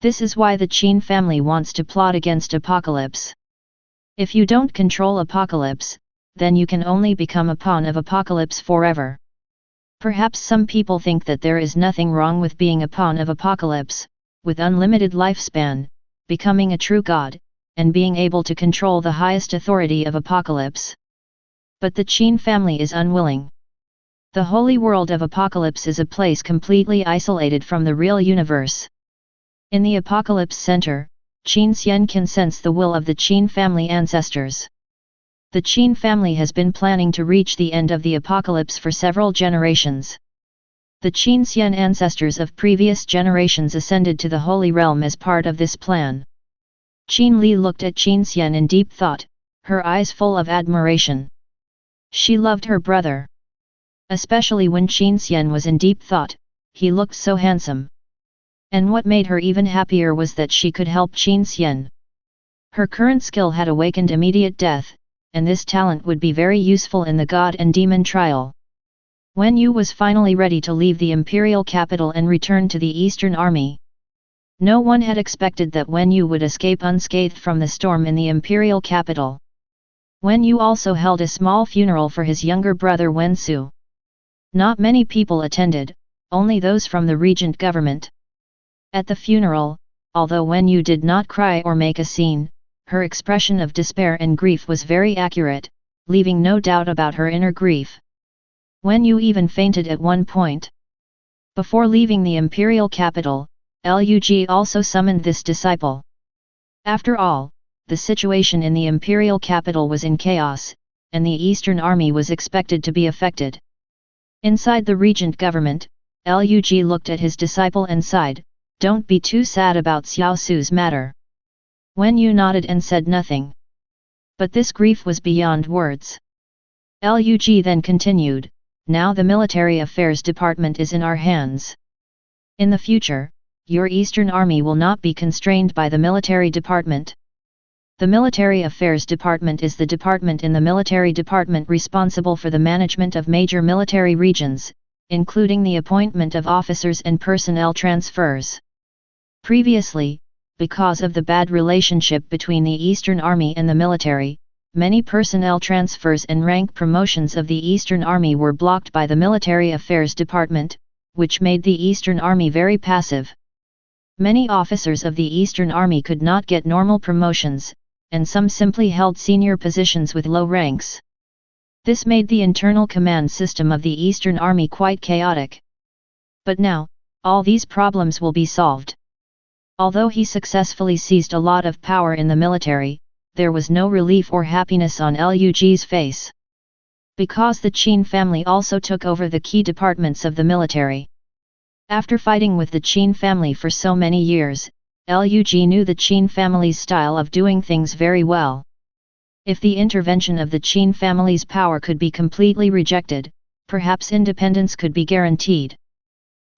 This is why the Qin family wants to plot against Apocalypse. If you don't control Apocalypse, then you can only become a pawn of Apocalypse forever. Perhaps some people think that there is nothing wrong with being a pawn of Apocalypse, with unlimited lifespan, becoming a true god, and being able to control the highest authority of Apocalypse. But the Qin family is unwilling. The holy world of Apocalypse is a place completely isolated from the real universe. In the Apocalypse Center, Qin Xian can sense the will of the Qin family ancestors. The Qin family has been planning to reach the end of the Apocalypse for several generations. The Qin Xian ancestors of previous generations ascended to the Holy Realm as part of this plan. Qin Li looked at Qin Xian in deep thought, her eyes full of admiration. She loved her brother. Especially when Qin Xian was in deep thought, he looked so handsome. And what made her even happier was that she could help Qin Xian. Her current skill had awakened immediate death, and this talent would be very useful in the God and Demon trial. Wen Yu was finally ready to leave the imperial capital and return to the Eastern Army. No one had expected that Wen Yu would escape unscathed from the storm in the imperial capital. Wen Yu also held a small funeral for his younger brother Wen Su. Not many people attended, only those from the regent government. At the funeral, although Wen Yu did not cry or make a scene, her expression of despair and grief was very accurate, leaving no doubt about her inner grief. Wen Yu even fainted at one point. Before leaving the imperial capital, Lug also summoned this disciple. After all, the situation in the imperial capital was in chaos, and the Eastern Army was expected to be affected. Inside the regent government, Lug looked at his disciple and sighed, "Don't be too sad about Xiao Su's matter." Wen Yu nodded and said nothing. But this grief was beyond words. Lug then continued, "Now the military affairs department is in our hands. In the future, your Eastern Army will not be constrained by the military department. The Military Affairs Department is the department in the military department responsible for the management of major military regions, including the appointment of officers and personnel transfers. Previously, because of the bad relationship between the Eastern Army and the military, many personnel transfers and rank promotions of the Eastern Army were blocked by the Military Affairs Department, which made the Eastern Army very passive. Many officers of the Eastern Army could not get normal promotions, and some simply held senior positions with low ranks. This made the internal command system of the Eastern Army quite chaotic. But now, all these problems will be solved. Although he successfully seized a lot of power in the military, there was no relief or happiness on Lug's face. Because the Qin family also took over the key departments of the military. After fighting with the Qin family for so many years, Lug knew the Qin family's style of doing things very well. If the intervention of the Qin family's power could be completely rejected, perhaps independence could be guaranteed.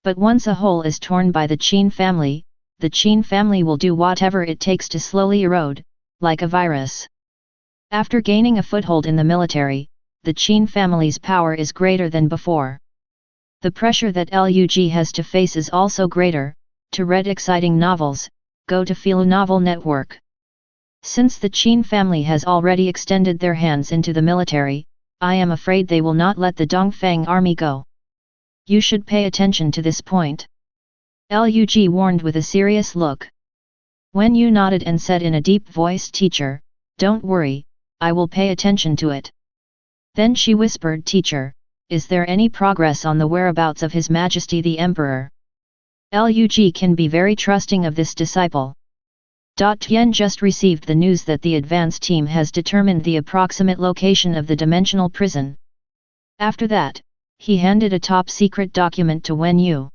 But once a hole is torn by the Qin family will do whatever it takes to slowly erode, like a virus. After gaining a foothold in the military, the Qin family's power is greater than before. The pressure that Lug has to face is also greater. To read exciting novels, go to Philo Novel Network. Since the Qin family has already extended their hands into the military, I am afraid they will not let the Dongfang army go. You should pay attention to this point. Lug warned with a serious look. Wen Yu nodded and said in a deep voice, "Teacher, don't worry, I will pay attention to it." Then she whispered, "Teacher, is there any progress on the whereabouts of His Majesty the Emperor?" Lug can be very trusting of this disciple. Tian just received the news that the advance team has determined the approximate location of the dimensional prison. After that, he handed a top-secret document to Wen Yu.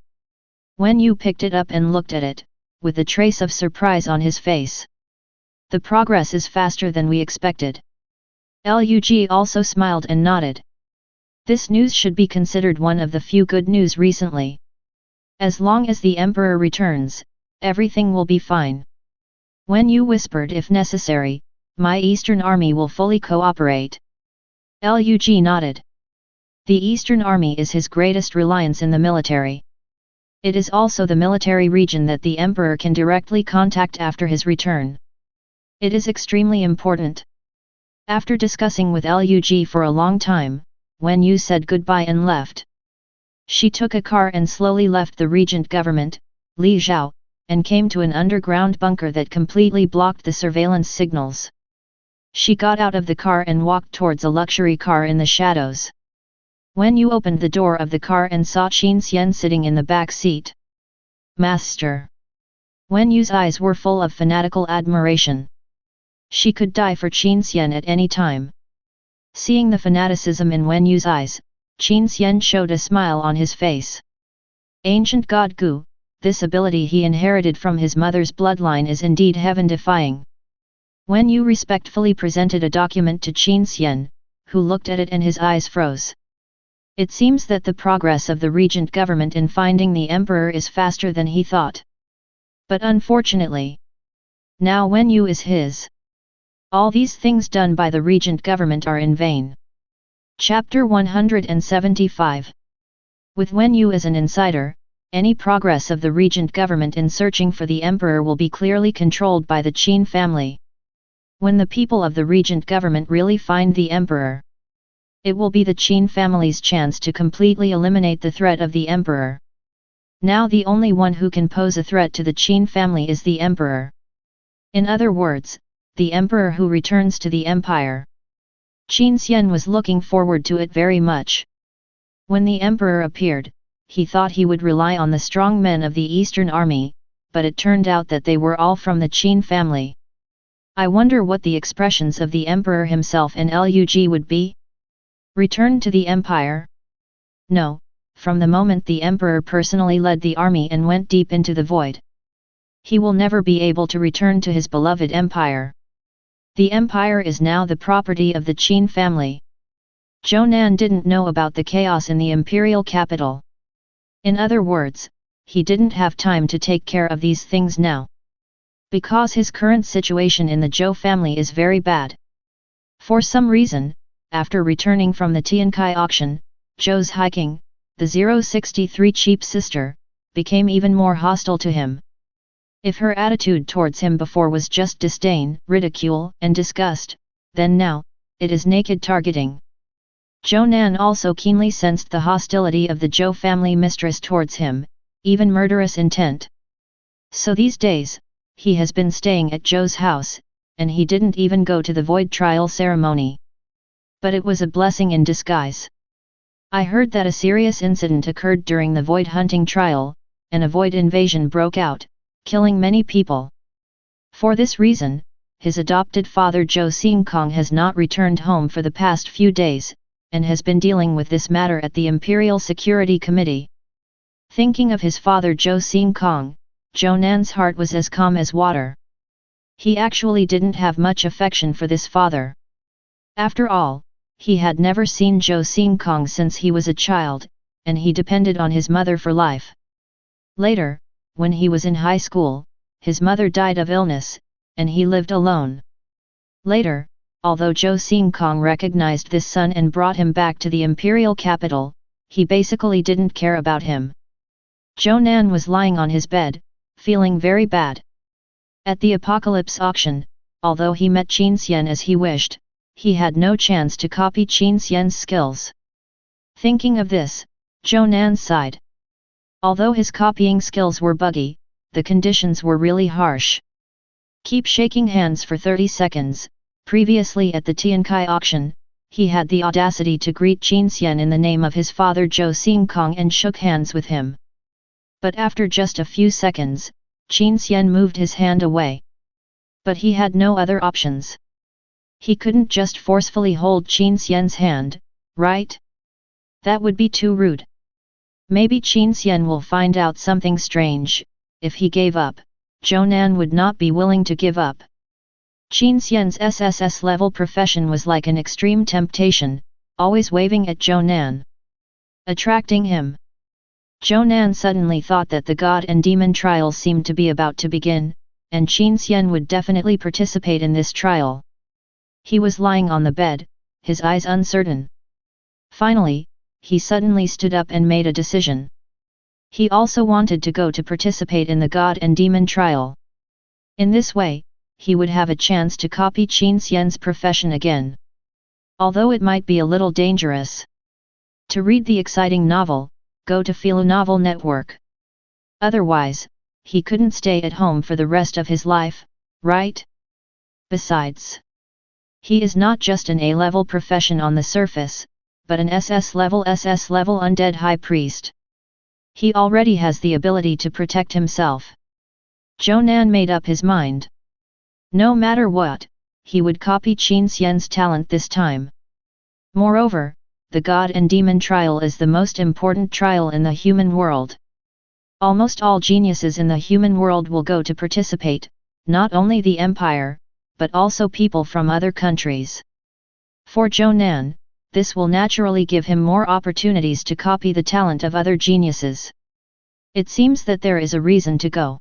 Wen Yu picked it up and looked at it, with a trace of surprise on his face. The progress is faster than we expected. Lug also smiled and nodded. This news should be considered one of the few good news recently. As long as the Emperor returns, everything will be fine. Wen Yu whispered, "If necessary, my Eastern Army will fully cooperate." Lug nodded. The Eastern Army is his greatest reliance in the military. It is also the military region that the Emperor can directly contact after his return. It is extremely important. After discussing with Lug for a long time, Wen Yu said goodbye and left. She took a car and slowly left the regent government, Li Zhao, and came to an underground bunker that completely blocked the surveillance signals. She got out of the car and walked towards a luxury car in the shadows. Wen Yu opened the door of the car and saw Qin Xian sitting in the back seat. "Master!" Wen Yu's eyes were full of fanatical admiration. She could die for Qin Xian at any time. Seeing the fanaticism in Wen Yu's eyes, Qin Xian showed a smile on his face. Ancient God Gu, this ability he inherited from his mother's bloodline is indeed heaven-defying. Wen Yu respectfully presented a document to Qin Xian, who looked at it and his eyes froze. It seems that the progress of the regent government in finding the emperor is faster than he thought. But unfortunately, now Wen Yu is his. All these things done by the regent government are in vain. Chapter 175. With Wen Yu as an insider, any progress of the regent government in searching for the emperor will be clearly controlled by the Qin family. When the people of the regent government really find the emperor, it will be the Qin family's chance to completely eliminate the threat of the emperor. Now the only one who can pose a threat to the Qin family is the emperor. In other words, the emperor who returns to the empire. Qin Xian was looking forward to it very much. When the emperor appeared, he thought he would rely on the strong men of the Eastern Army, but it turned out that they were all from the Qin family. I wonder what the expressions of the emperor himself and Lug would be? Return to the empire? No, from the moment the emperor personally led the army and went deep into the void, he will never be able to return to his beloved empire. The empire is now the property of the Qin family. Zhou Nan didn't know about the chaos in the imperial capital. In other words, he didn't have time to take care of these things now. Because his current situation in the Zhou family is very bad. For some reason, after returning from the Tiankai auction, Zhou's hiking, the 063 cheap sister, became even more hostile to him. If her attitude towards him before was just disdain, ridicule, and disgust, then now, it is naked targeting. Zhou Nan also keenly sensed the hostility of the Zhou family mistress towards him, even murderous intent. So these days, he has been staying at Zhou's house, and he didn't even go to the void trial ceremony. But it was a blessing in disguise. I heard that a serious incident occurred during the void hunting trial, and a void invasion broke out, killing many people. For this reason, his adopted father Zhou Xingkong has not returned home for the past few days, and has been dealing with this matter at the Imperial Security Committee. Thinking of his father Zhou Xingkong, Zhou Nan's heart was as calm as water. He actually didn't have much affection for this father. After all, he had never seen Zhou Xingkong since he was a child, and he depended on his mother for life. Later, when he was in high school, his mother died of illness, and he lived alone. Later, although Zhou Xingkong recognized this son and brought him back to the imperial capital, he basically didn't care about him. Zhou Nan was lying on his bed, feeling very bad. At the apocalypse auction, although he met Qin Xian as he wished, he had no chance to copy Qin Xian's skills. Thinking of this, Zhou Nan sighed. Although his copying skills were buggy, the conditions were really harsh. Keep shaking hands for 30 seconds. Previously at the Tiankai auction, he had the audacity to greet Qin Xian in the name of his father Zhou Xingkong and shook hands with him. But after just a few seconds, Qin Xian moved his hand away. But he had no other options. He couldn't just forcefully hold Qin Xian's hand, right? That would be too rude. Maybe Qin Xian will find out something strange. If he gave up, Zhou Nan would not be willing to give up. Qin Xian's SSS level profession was like an extreme temptation, always waving at Zhou Nan, attracting him. Zhou Nan suddenly thought that the god and demon trial seemed to be about to begin, and Qin Xian would definitely participate in this trial. He was lying on the bed, his eyes uncertain. Finally, he suddenly stood up and made a decision. He also wanted to go to participate in the god and demon trial. In this way, he would have a chance to copy Qin Xian's profession again. Although it might be a little dangerous. To read the exciting novel, go to Philo Novel Network. Otherwise, he couldn't stay at home for the rest of his life, right? Besides, he is not just an A-level profession on the surface, but an SS-level undead high priest. He already has the ability to protect himself. Zhou Nan made up his mind. No matter what, he would copy Qin Xian's talent this time. Moreover, the God and Demon trial is the most important trial in the human world. Almost all geniuses in the human world will go to participate, not only the empire, but also people from other countries. For Zhou Nan, this will naturally give him more opportunities to copy the talent of other geniuses. It seems that there is a reason to go.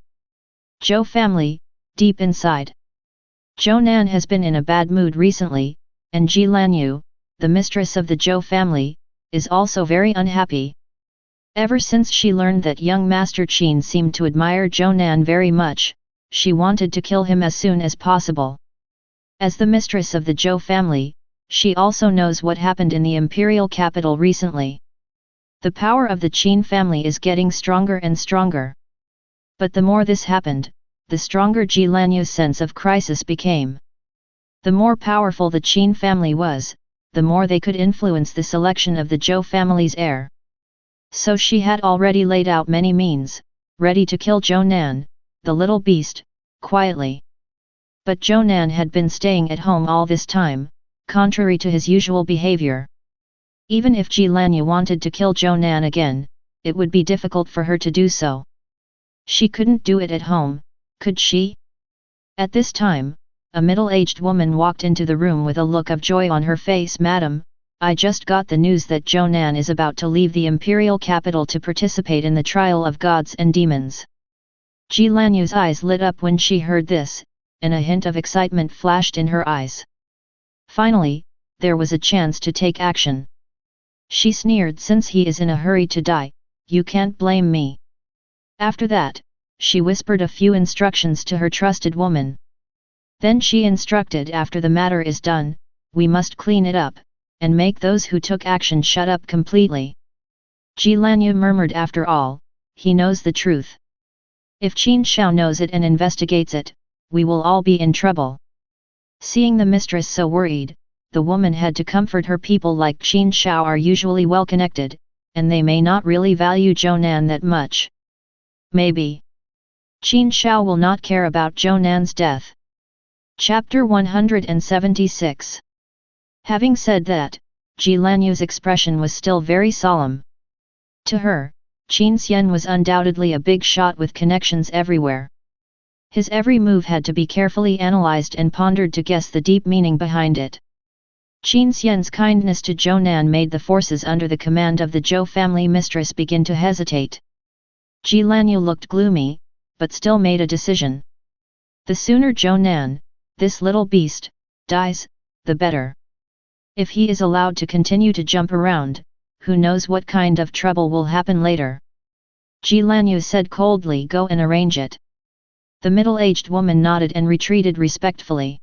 Zhou family, deep inside. Zhou Nan has been in a bad mood recently, and Ji Lanyu, the mistress of the Zhou family, is also very unhappy. Ever since she learned that young Master Qin seemed to admire Zhou Nan very much, she wanted to kill him as soon as possible. As the mistress of the Zhou family, she also knows what happened in the imperial capital recently. The power of the Qin family is getting stronger and stronger. But the more this happened, the stronger Ji Lanyu's sense of crisis became. The more powerful the Qin family was, the more they could influence the selection of the Zhou family's heir. So she had already laid out many means, ready to kill Zhou Nan, the little beast, quietly. But Zhou Nan had been staying at home all this time, contrary to his usual behavior. Even if Ji Lanyu wanted to kill Zhou Nan again, it would be difficult for her to do so. She couldn't do it at home, could she? At this time, a middle-aged woman walked into the room with a look of joy on her face. Madam, I just got the news that Zhou Nan is about to leave the imperial capital to participate in the trial of gods and demons. Ji Lanyu's eyes lit up when she heard this, and a hint of excitement flashed in her eyes. Finally, there was a chance to take action. She sneered, since he is in a hurry to die, you can't blame me. After that, she whispered a few instructions to her trusted woman. Then she instructed, after the matter is done, we must clean it up, and make those who took action shut up completely. Ji Lanyu murmured, after all, he knows the truth. If Qin Xian knows it and investigates it, we will all be in trouble. Seeing the mistress so worried, the woman had to comfort her. People like Qin Xian are usually well connected, and they may not really value Zhou Nan that much. Maybe Qin Xian will not care about Zhou Nan's death. Chapter 176. Having said that, Ji Lanyu's expression was still very solemn. To her, Qin Xian was undoubtedly a big shot with connections everywhere. His every move had to be carefully analyzed and pondered to guess the deep meaning behind it. Qin Xian's kindness to Zhou Nan made the forces under the command of the Zhou family mistress begin to hesitate. Ji Lanyu looked gloomy, but still made a decision. The sooner Zhou Nan, this little beast, dies, the better. If he is allowed to continue to jump around, who knows what kind of trouble will happen later. Ji Lanyu said coldly, go and arrange it. The middle-aged woman nodded and retreated respectfully.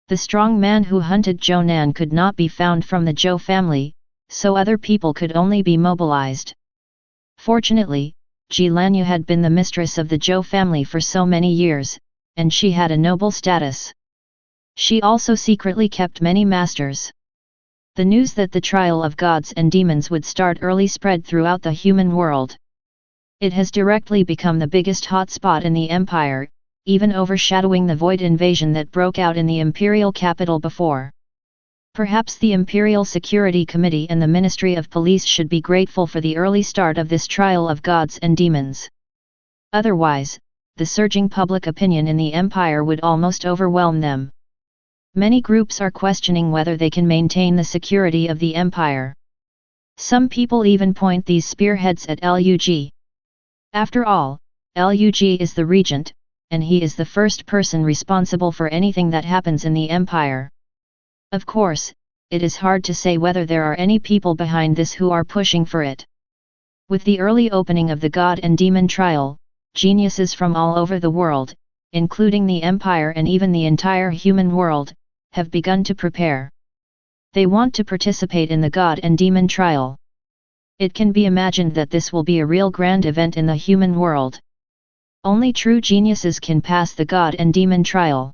The strong man who hunted Zhou Nan could not be found from the Zhou family, so other people could only be mobilized. Fortunately, Ji Lanyu had been the mistress of the Zhou family for so many years, and she had a noble status. She also secretly kept many masters. The news that the trial of gods and demons would start early spread throughout the human world. It has directly become the biggest hotspot in the empire, even overshadowing the void invasion that broke out in the imperial capital before. Perhaps the Imperial Security Committee and the Ministry of Police should be grateful for the early start of this trial of gods and demons. Otherwise, the surging public opinion in the empire would almost overwhelm them. Many groups are questioning whether they can maintain the security of the empire. Some people even point these spearheads at Lug. After all, Lug is the regent, and he is the first person responsible for anything that happens in the empire. Of course, it is hard to say whether there are any people behind this who are pushing for it. With the early opening of the God and Demon trial, geniuses from all over the world, including the empire and even the entire human world, have begun to prepare. They want to participate in the God and Demon trial. It can be imagined that this will be a real grand event in the human world. Only true geniuses can pass the God and Demon trial.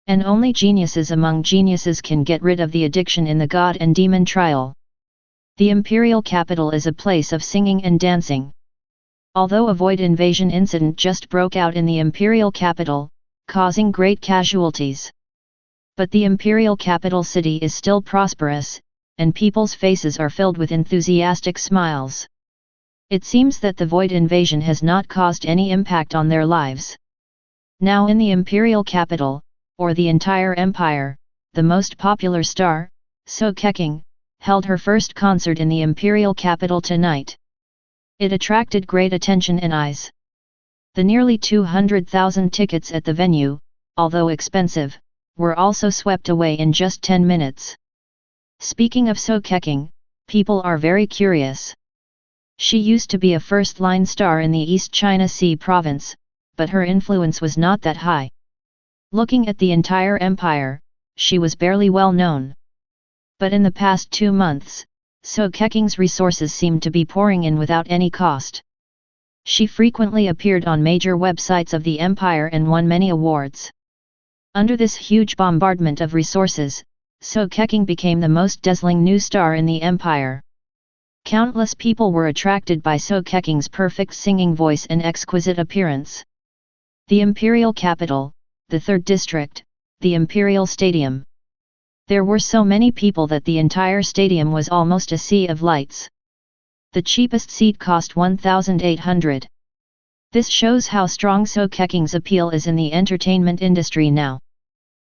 And only geniuses among geniuses can get rid of the addiction in the God and Demon trial. The imperial capital is a place of singing and dancing. Although a void invasion incident just broke out in the imperial capital, causing great casualties. But the imperial capital city is still prosperous, and people's faces are filled with enthusiastic smiles. It seems that the void invasion has not caused any impact on their lives. Now in the imperial capital, or the entire empire, the most popular star, So Keqing, held her first concert in the imperial capital tonight. It attracted great attention and eyes. The nearly 200,000 tickets at the venue, although expensive, were also swept away in just 10 minutes. Speaking of So Keqing, people are very curious. She used to be a first-line star in the East China Sea province, but her influence was not that high. Looking at the entire empire, she was barely well known. But in the past 2 months, So Keqing's resources seemed to be pouring in without any cost. She frequently appeared on major websites of the empire and won many awards. Under this huge bombardment of resources, So Keqing became the most dazzling new star in the empire. Countless people were attracted by So Keqing's perfect singing voice and exquisite appearance. The imperial capital, the third district, the imperial stadium. There were so many people that the entire stadium was almost a sea of lights. The cheapest seat cost 1,800. This shows how strong So Keqing's appeal is in the entertainment industry now.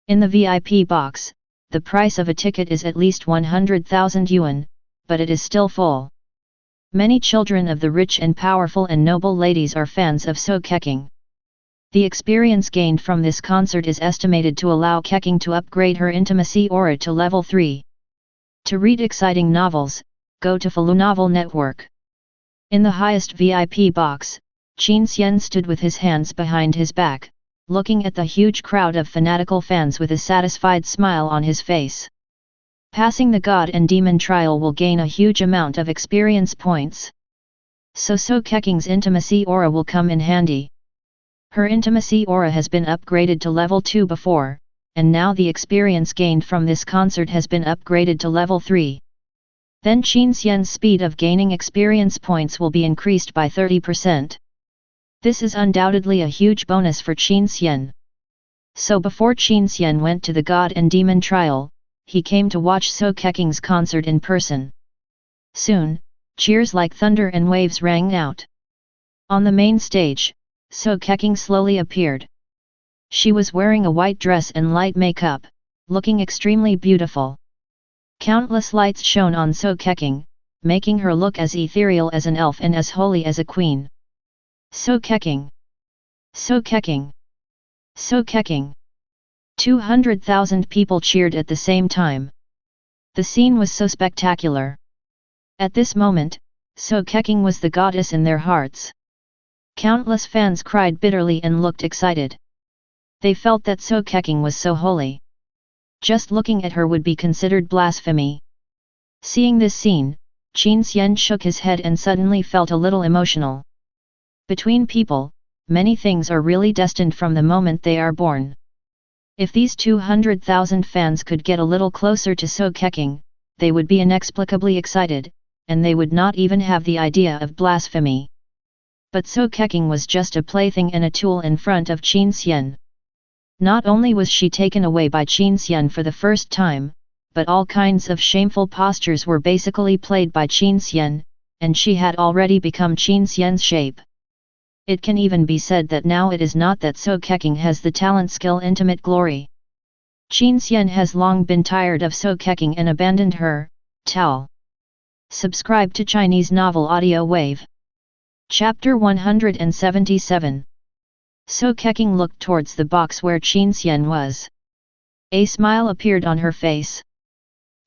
In the VIP box, the price of a ticket is at least 100,000 yuan, but it is still full. Many children of the rich and powerful and noble ladies are fans of So Keqing. The experience gained from this concert is estimated to allow Keqing to upgrade her intimacy aura to level 3. To read exciting novels, go to Falu Novel Network. In the highest VIP box, Qin Xian stood with his hands behind his back, looking at the huge crowd of fanatical fans with a satisfied smile on his face. Passing the God and Demon trial will gain a huge amount of experience points. So Keqing's intimacy aura will come in handy. Her intimacy aura has been upgraded to level 2 before, and now the experience gained from this concert has been upgraded to level 3. Then Qin Xian's speed of gaining experience points will be increased by 30%. This is undoubtedly a huge bonus for Qin Xian. So before Qin Xian went to the God and Demon trial, he came to watch So Keqing's concert in person. Soon, cheers like thunder and waves rang out. On the main stage, So Keqing slowly appeared. She was wearing a white dress and light makeup, looking extremely beautiful. Countless lights shone on So Keking, making her look as ethereal as an elf and as holy as a queen. So Keking! So Keking! So Keking! 200,000 people cheered at the same time. The scene was so spectacular. At this moment, So Keking was the goddess in their hearts. Countless fans cried bitterly and looked excited. They felt that So Keking was so holy. Just looking at her would be considered blasphemy. Seeing this scene, Qin Xian shook his head and suddenly felt a little emotional. Between people, many things are really destined from the moment they are born. If these 200,000 fans could get a little closer to So Keking, they would be inexplicably excited, and they would not even have the idea of blasphemy. But So Keking was just a plaything and a tool in front of Qin Xian. Not only was she taken away by Qin Xian for the first time, but all kinds of shameful postures were basically played by Qin Xian, and she had already become Qin Xian's shape. It can even be said that now it is not that So Keking has the talent skill intimate glory. Qin Xian has long been tired of So Keking and abandoned her, Tao. Subscribe to Chinese Novel Audio Wave. Chapter 177. So Keking looked towards the box where Qin Xian was. A smile appeared on her face.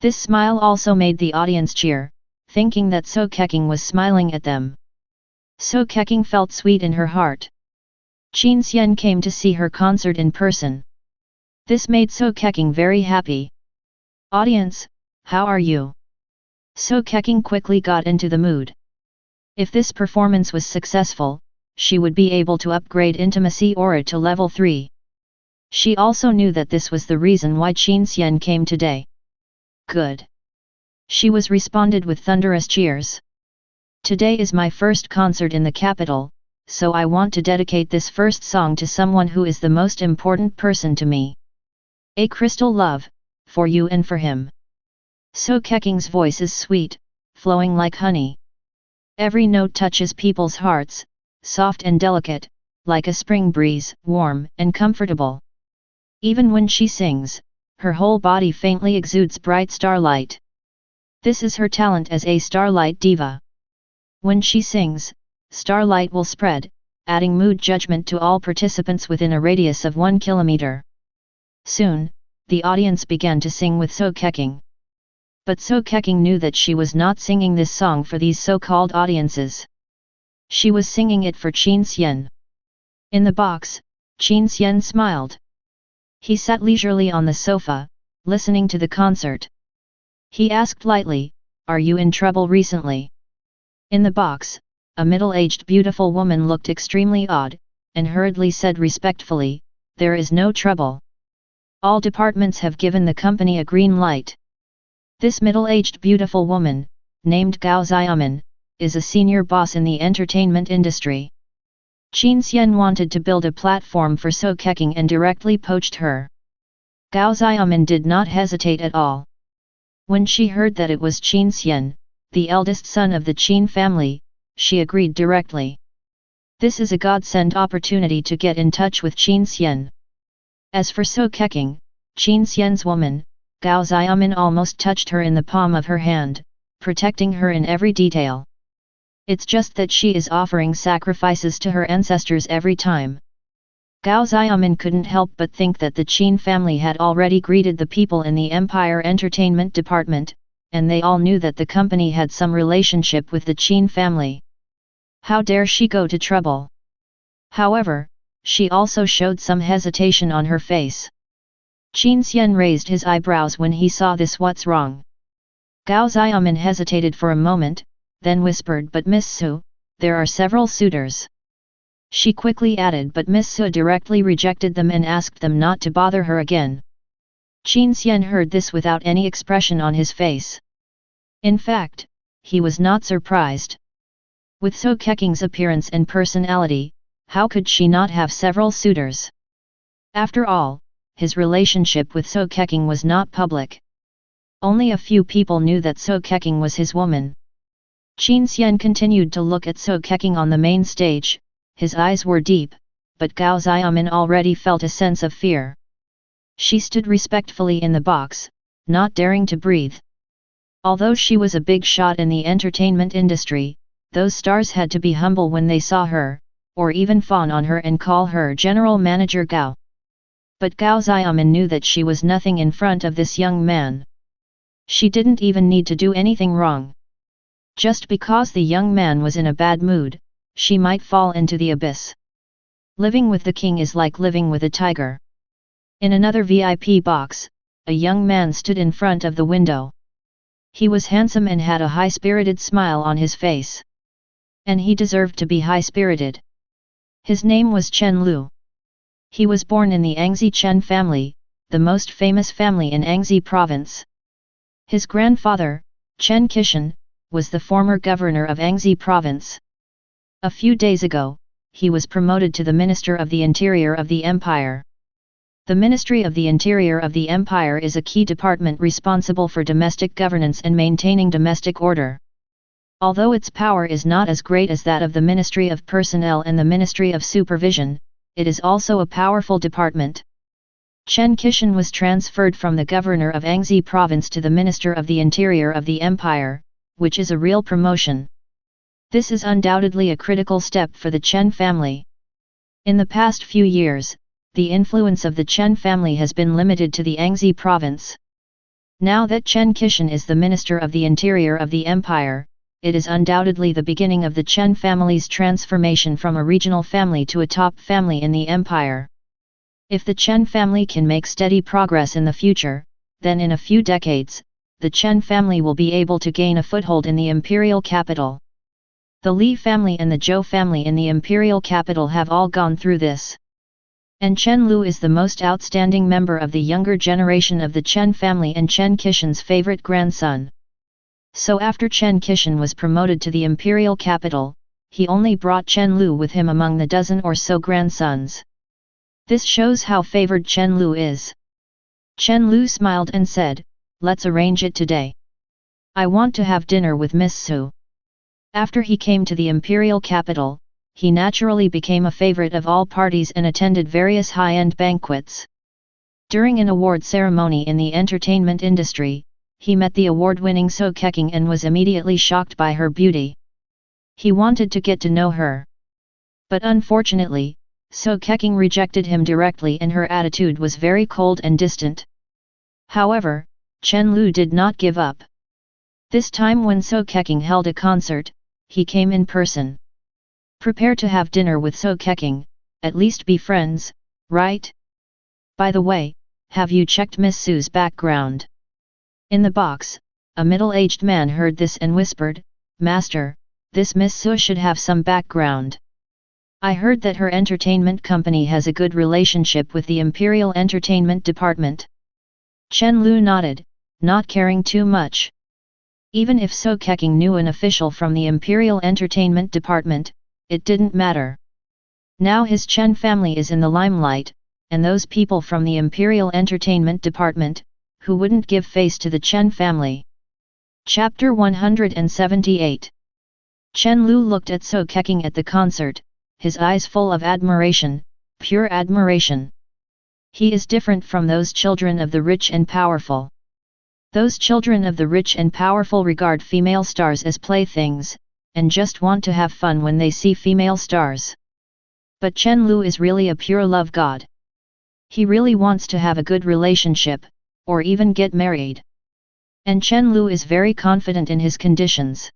This smile also made the audience cheer, thinking that So Keking was smiling at them. So Keking felt sweet in her heart. Qin Xian came to see her concert in person. This made So Keking very happy. Audience, how are you? So Keking quickly got into the mood. If this performance was successful, she would be able to upgrade Intimacy Aura to level 3. She also knew that this was the reason why Qin Xian came today. Good. She was responded with thunderous cheers. Today is my first concert in the capital, so I want to dedicate this first song to someone who is the most important person to me. A crystal love, for you and for him. So Keking's voice is sweet, flowing like honey. Every note touches people's hearts, soft and delicate, like a spring breeze, warm and comfortable. Even when she sings, her whole body faintly exudes bright starlight. This is her talent as a starlight diva. When she sings, starlight will spread, adding mood judgment to all participants within a radius of 1 kilometer. Soon, the audience began to sing with So Keking. But So Keking knew that she was not singing this song for these so-called audiences. She was singing it for Qin Xian. In the box, Qin Xian smiled. He sat leisurely on the sofa, listening to the concert. He asked lightly, "Are you in trouble recently?" In the box, a middle-aged beautiful woman looked extremely odd, and hurriedly said respectfully, "There is no trouble. All departments have given the company a green light." This middle-aged beautiful woman, named Gao Xiaomin, is a senior boss in the entertainment industry. Qin Xian wanted to build a platform for So Keking and directly poached her. Gao Xiaomin did not hesitate at all. When she heard that it was Qin Xian, the eldest son of the Qin family, she agreed directly. This is a godsend opportunity to get in touch with Qin Xian. As for So Keking, Qin Xian's woman, Gao Xiaomin almost touched her in the palm of her hand, protecting her in every detail. It's just that she is offering sacrifices to her ancestors every time. Gao Xiaomin couldn't help but think that the Qin family had already greeted the people in the Empire Entertainment Department, and they all knew that the company had some relationship with the Qin family. How dare she go to trouble? However, she also showed some hesitation on her face. Qin Xian raised his eyebrows when he saw this. What's wrong? Gao Xiaomin hesitated for a moment, then whispered, "But Miss Su, there are several suitors." She quickly added, but Miss Su directly rejected them and asked them not to bother her again. Qin Xian heard this without any expression on his face. In fact, he was not surprised. With So Keking's appearance and personality, how could she not have several suitors? After all, his relationship with So Keking was not public. Only a few people knew that So Keking was his woman. Qin Xian continued to look at So Keking on the main stage. His eyes were deep, but Gao Xiaomin already felt a sense of fear. She stood respectfully in the box, not daring to breathe. Although she was a big shot in the entertainment industry, those stars had to be humble when they saw her, or even fawn on her and call her General Manager Gao. But Gao Xiaomin knew that she was nothing in front of this young man. She didn't even need to do anything wrong. Just because the young man was in a bad mood, she might fall into the abyss. Living with the king is like living with a tiger. In another VIP box, a young man stood in front of the window. He was handsome and had a high-spirited smile on his face. And he deserved to be high-spirited. His name was Chen Lu. He was born in the Anxi Chen family, the most famous family in Anxi province. His grandfather, Qin Xian, was the former governor of Anxi province. A few days ago, he was promoted to the Minister of the Interior of the Empire. The Ministry of the Interior of the Empire is a key department responsible for domestic governance and maintaining domestic order. Although its power is not as great as that of the Ministry of Personnel and the Ministry of Supervision, it is also a powerful department. Qin Xian was transferred from the governor of Anxi province to the Minister of the Interior of the Empire, which is a real promotion. This is undoubtedly a critical step for the Chen family. In the past few years, the influence of the Chen family has been limited to the Anxi province. Now that Qin Xian is the Minister of the Interior of the Empire, it is undoubtedly the beginning of the Chen family's transformation from a regional family to a top family in the empire. If the Chen family can make steady progress in the future, then in a few decades, the Chen family will be able to gain a foothold in the imperial capital. The Li family and the Zhou family in the imperial capital have all gone through this. And Chen Lu is the most outstanding member of the younger generation of the Chen family and Qin Xian's favorite grandson. So after Qin Xian was promoted to the imperial capital, he only brought Chen Lu with him among the dozen or so grandsons. This shows how favored Chen Lu is. Chen Lu smiled and said, "Let's arrange it today. I want to have dinner with Miss Su." After he came to the imperial capital, he naturally became a favorite of all parties and attended various high-end banquets. During an award ceremony in the entertainment industry, he met the award-winning So Keqing and was immediately shocked by her beauty. He wanted to get to know her. But unfortunately, So Keqing rejected him directly and her attitude was very cold and distant. However, Chen Lu did not give up. This time when So Keqing held a concert, he came in person. Prepare to have dinner with So Keqing, at least be friends, right? By the way, have you checked Miss Su's background? In the box, a middle-aged man heard this and whispered, "Master, this Miss Su should have some background. I heard that her entertainment company has a good relationship with the Imperial Entertainment Department." Chen Lu nodded, not caring too much. Even if So Keqing knew an official from the Imperial Entertainment Department, it didn't matter. Now his Chen family is in the limelight, and those people from the Imperial Entertainment Department, who wouldn't give face to the Chen family. Chapter 178. Chen Lu looked at So Keqing at the concert, his eyes full of admiration, pure admiration. He is different from those children of the rich and powerful. Those children of the rich and powerful regard female stars as playthings, and just want to have fun when they see female stars. But Chen Lu is really a pure love god. He really wants to have a good relationship, or even get married. And Chen Lu is very confident in his conditions.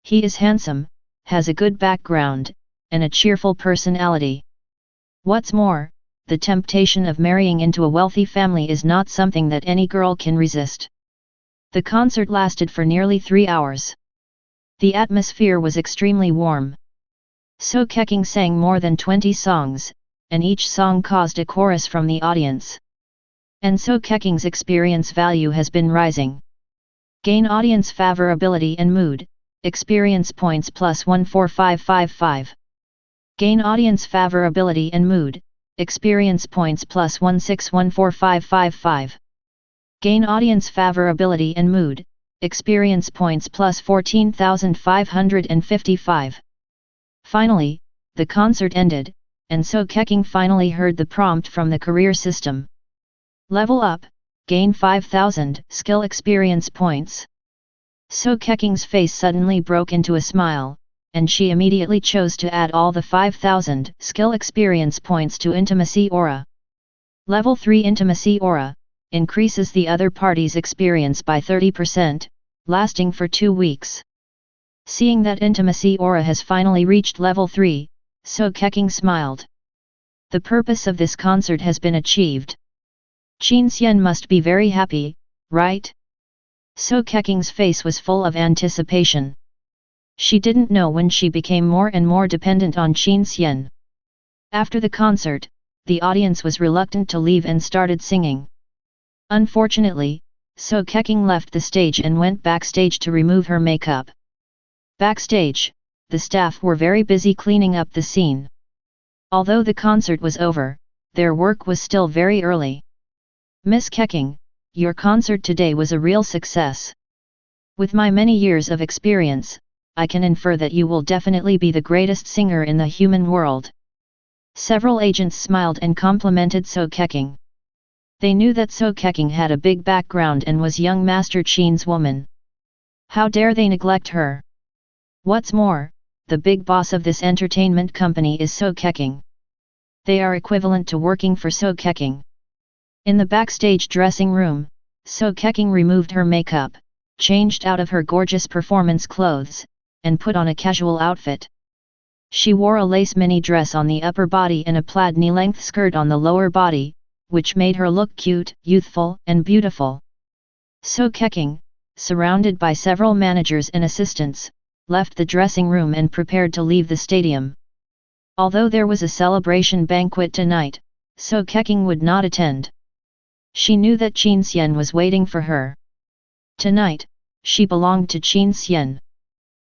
He is handsome, has a good background, and a cheerful personality. What's more, the temptation of marrying into a wealthy family is not something that any girl can resist. The concert lasted for nearly 3 hours. The atmosphere was extremely warm. So Keqing sang more than 20 songs, and each song caused a chorus from the audience. And So Keqing's experience value has been rising. Gain audience favorability and mood, experience points plus 14555. Gain audience favorability and mood, experience points plus 1614555. Gain audience favorability and mood, experience points plus 14,555. Finally, the concert ended, and So Keqing finally heard the prompt from the career system. Level up, gain 5,000 skill experience points. So Keking's face suddenly broke into a smile, and she immediately chose to add all the 5,000 skill experience points to Intimacy Aura. Level 3 Intimacy Aura increases the other party's experience by 30%, lasting for 2 weeks. Seeing that Intimacy Aura has finally reached level 3, So Keking smiled. The purpose of this concert has been achieved. Qin Xian must be very happy, right? So Keking's face was full of anticipation. She didn't know when she became more and more dependent on Qin Xian. After the concert, the audience was reluctant to leave and started singing. Unfortunately, So Keking left the stage and went backstage to remove her makeup. Backstage, the staff were very busy cleaning up the scene. Although the concert was over, their work was still very early. Miss Keking, your concert today was a real success. With my many years of experience, I can infer that you will definitely be the greatest singer in the human world. Several agents smiled and complimented So Keking. They knew that So Keking had a big background and was young Master Qin's woman. How dare they neglect her? What's more, the big boss of this entertainment company is So Keking. They are equivalent to working for So Keking. In the backstage dressing room, So Keking removed her makeup, changed out of her gorgeous performance clothes, and put on a casual outfit. She wore a lace mini dress on the upper body and a plaid knee-length skirt on the lower body, which made her look cute, youthful, and beautiful. So Keking, surrounded by several managers and assistants, left the dressing room and prepared to leave the stadium. Although there was a celebration banquet tonight, So Keking would not attend. She knew that Qin Xian was waiting for her. Tonight, she belonged to Qin Xian.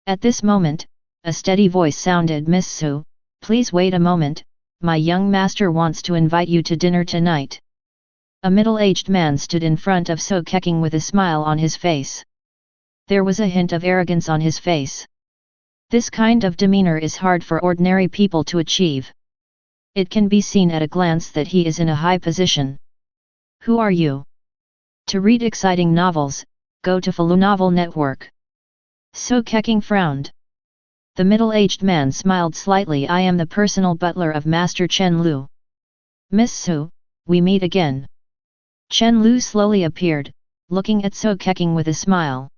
At this moment, a steady voice sounded, "Miss Su, please wait a moment, my young master wants to invite you to dinner tonight." A middle-aged man stood in front of So Keking with a smile on his face. There was a hint of arrogance on his face. This kind of demeanor is hard for ordinary people to achieve. It can be seen at a glance that he is in a high position. Who are you? To read exciting novels, go to Falu Novel Network. So Keking frowned. The middle-aged man smiled slightly. I am the personal butler of Master Chen Lu. Miss Su, we meet again. Chen Lu slowly appeared, looking at So Keking with a smile.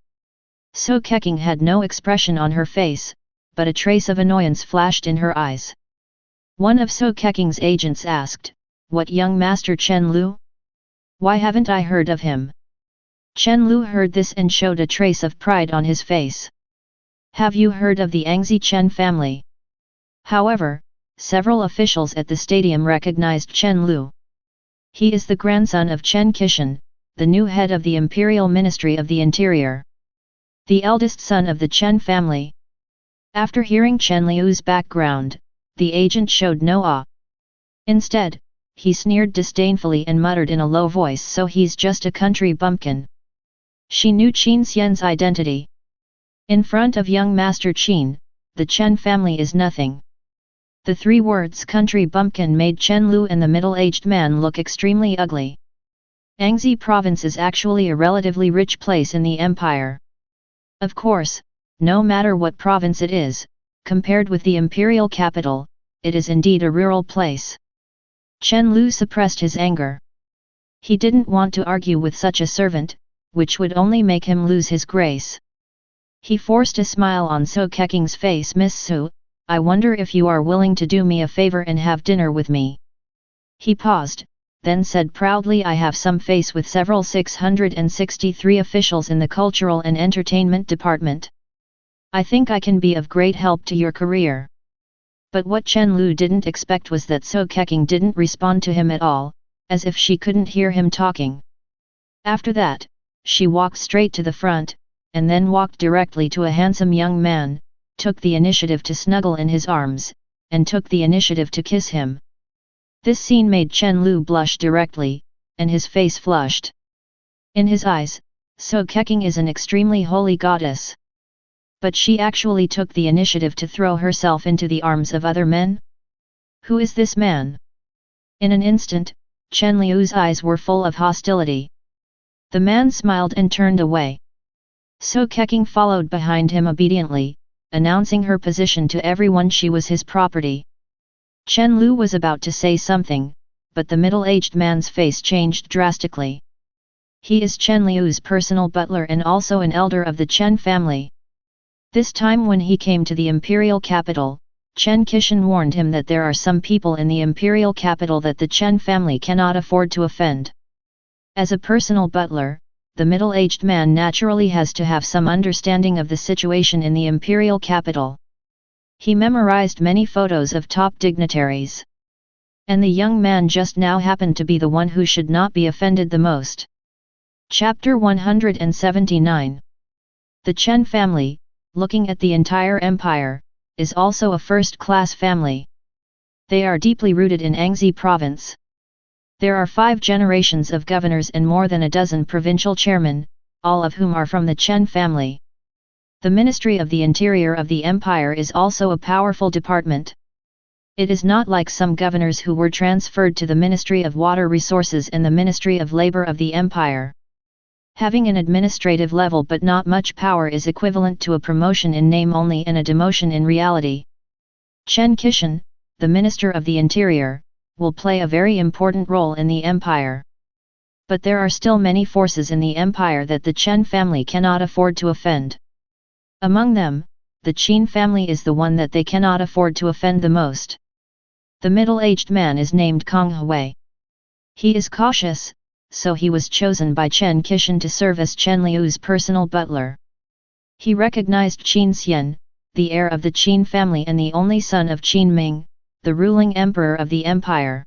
So Keking had no expression on her face, but a trace of annoyance flashed in her eyes. One of So Keking's agents asked, "What young Master Chen Lu? Why haven't I heard of him?" Chen Lu heard this and showed a trace of pride on his face. Have you heard of the Angzi Chen family? However, several officials at the stadium recognized Chen Lu. He is the grandson of Qin Xian, the new head of the Imperial Ministry of the Interior. The eldest son of the Chen family. After hearing Chen Liu's background, the agent showed no awe. Instead, he sneered disdainfully and muttered in a low voice, "So he's just a country bumpkin." She knew Qin Xian's identity. In front of young Master Qin, the Chen family is nothing. The 3 words country bumpkin made Chen Lu and the middle-aged man look extremely ugly. Angzi province is actually a relatively rich place in the empire. Of course, no matter what province it is, compared with the imperial capital, it is indeed a rural place. Chen Lu suppressed his anger. He didn't want to argue with such a servant, which would only make him lose his grace. He forced a smile on So Keking's face. "Miss Su, I wonder if you are willing to do me a favor and have dinner with me." He paused, then said proudly, "I have some face with several 663 officials in the cultural and entertainment department. I think I can be of great help to your career." But what Chen Lu didn't expect was that So Keking didn't respond to him at all, as if she couldn't hear him talking. After that, she walked straight to the front, and then walked directly to a handsome young man, took the initiative to snuggle in his arms, and took the initiative to kiss him. This scene made Chen Lu blush directly, and his face flushed. In his eyes, So Keking is an extremely holy goddess. But she actually took the initiative to throw herself into the arms of other men? Who is this man? In an instant, Chen Liu's eyes were full of hostility. The man smiled and turned away. So Keqing followed behind him obediently, announcing her position to everyone. She was his property. Chen Lu was about to say something, but the middle-aged man's face changed drastically. He is Chen Liu's personal butler and also an elder of the Chen family. This time when he came to the imperial capital, Qin Xian warned him that there are some people in the imperial capital that the Chen family cannot afford to offend. As a personal butler, the middle-aged man naturally has to have some understanding of the situation in the imperial capital. He memorized many photos of top dignitaries. And the young man just now happened to be the one who should not be offended the most. Chapter 179. The Chen family, looking at the entire empire, is also a first-class family. They are deeply rooted in Anxi province. There are 5 generations of governors and more than a dozen provincial chairmen, all of whom are from the Chen family. The Ministry of the Interior of the Empire is also a powerful department. It is not like some governors who were transferred to the Ministry of Water Resources and the Ministry of Labor of the Empire. Having an administrative level but not much power is equivalent to a promotion in name only and a demotion in reality. Qin Xian, the Minister of the Interior, will play a very important role in the empire. But there are still many forces in the empire that the Chen family cannot afford to offend. Among them, the Qin family is the one that they cannot afford to offend the most. The middle-aged man is named Kong Hui. He is cautious, so he was chosen by Qin Xian to serve as Chen Liu's personal butler. He recognized Qin Xian, the heir of the Qin family and the only son of Qin Ming, the ruling emperor of the empire.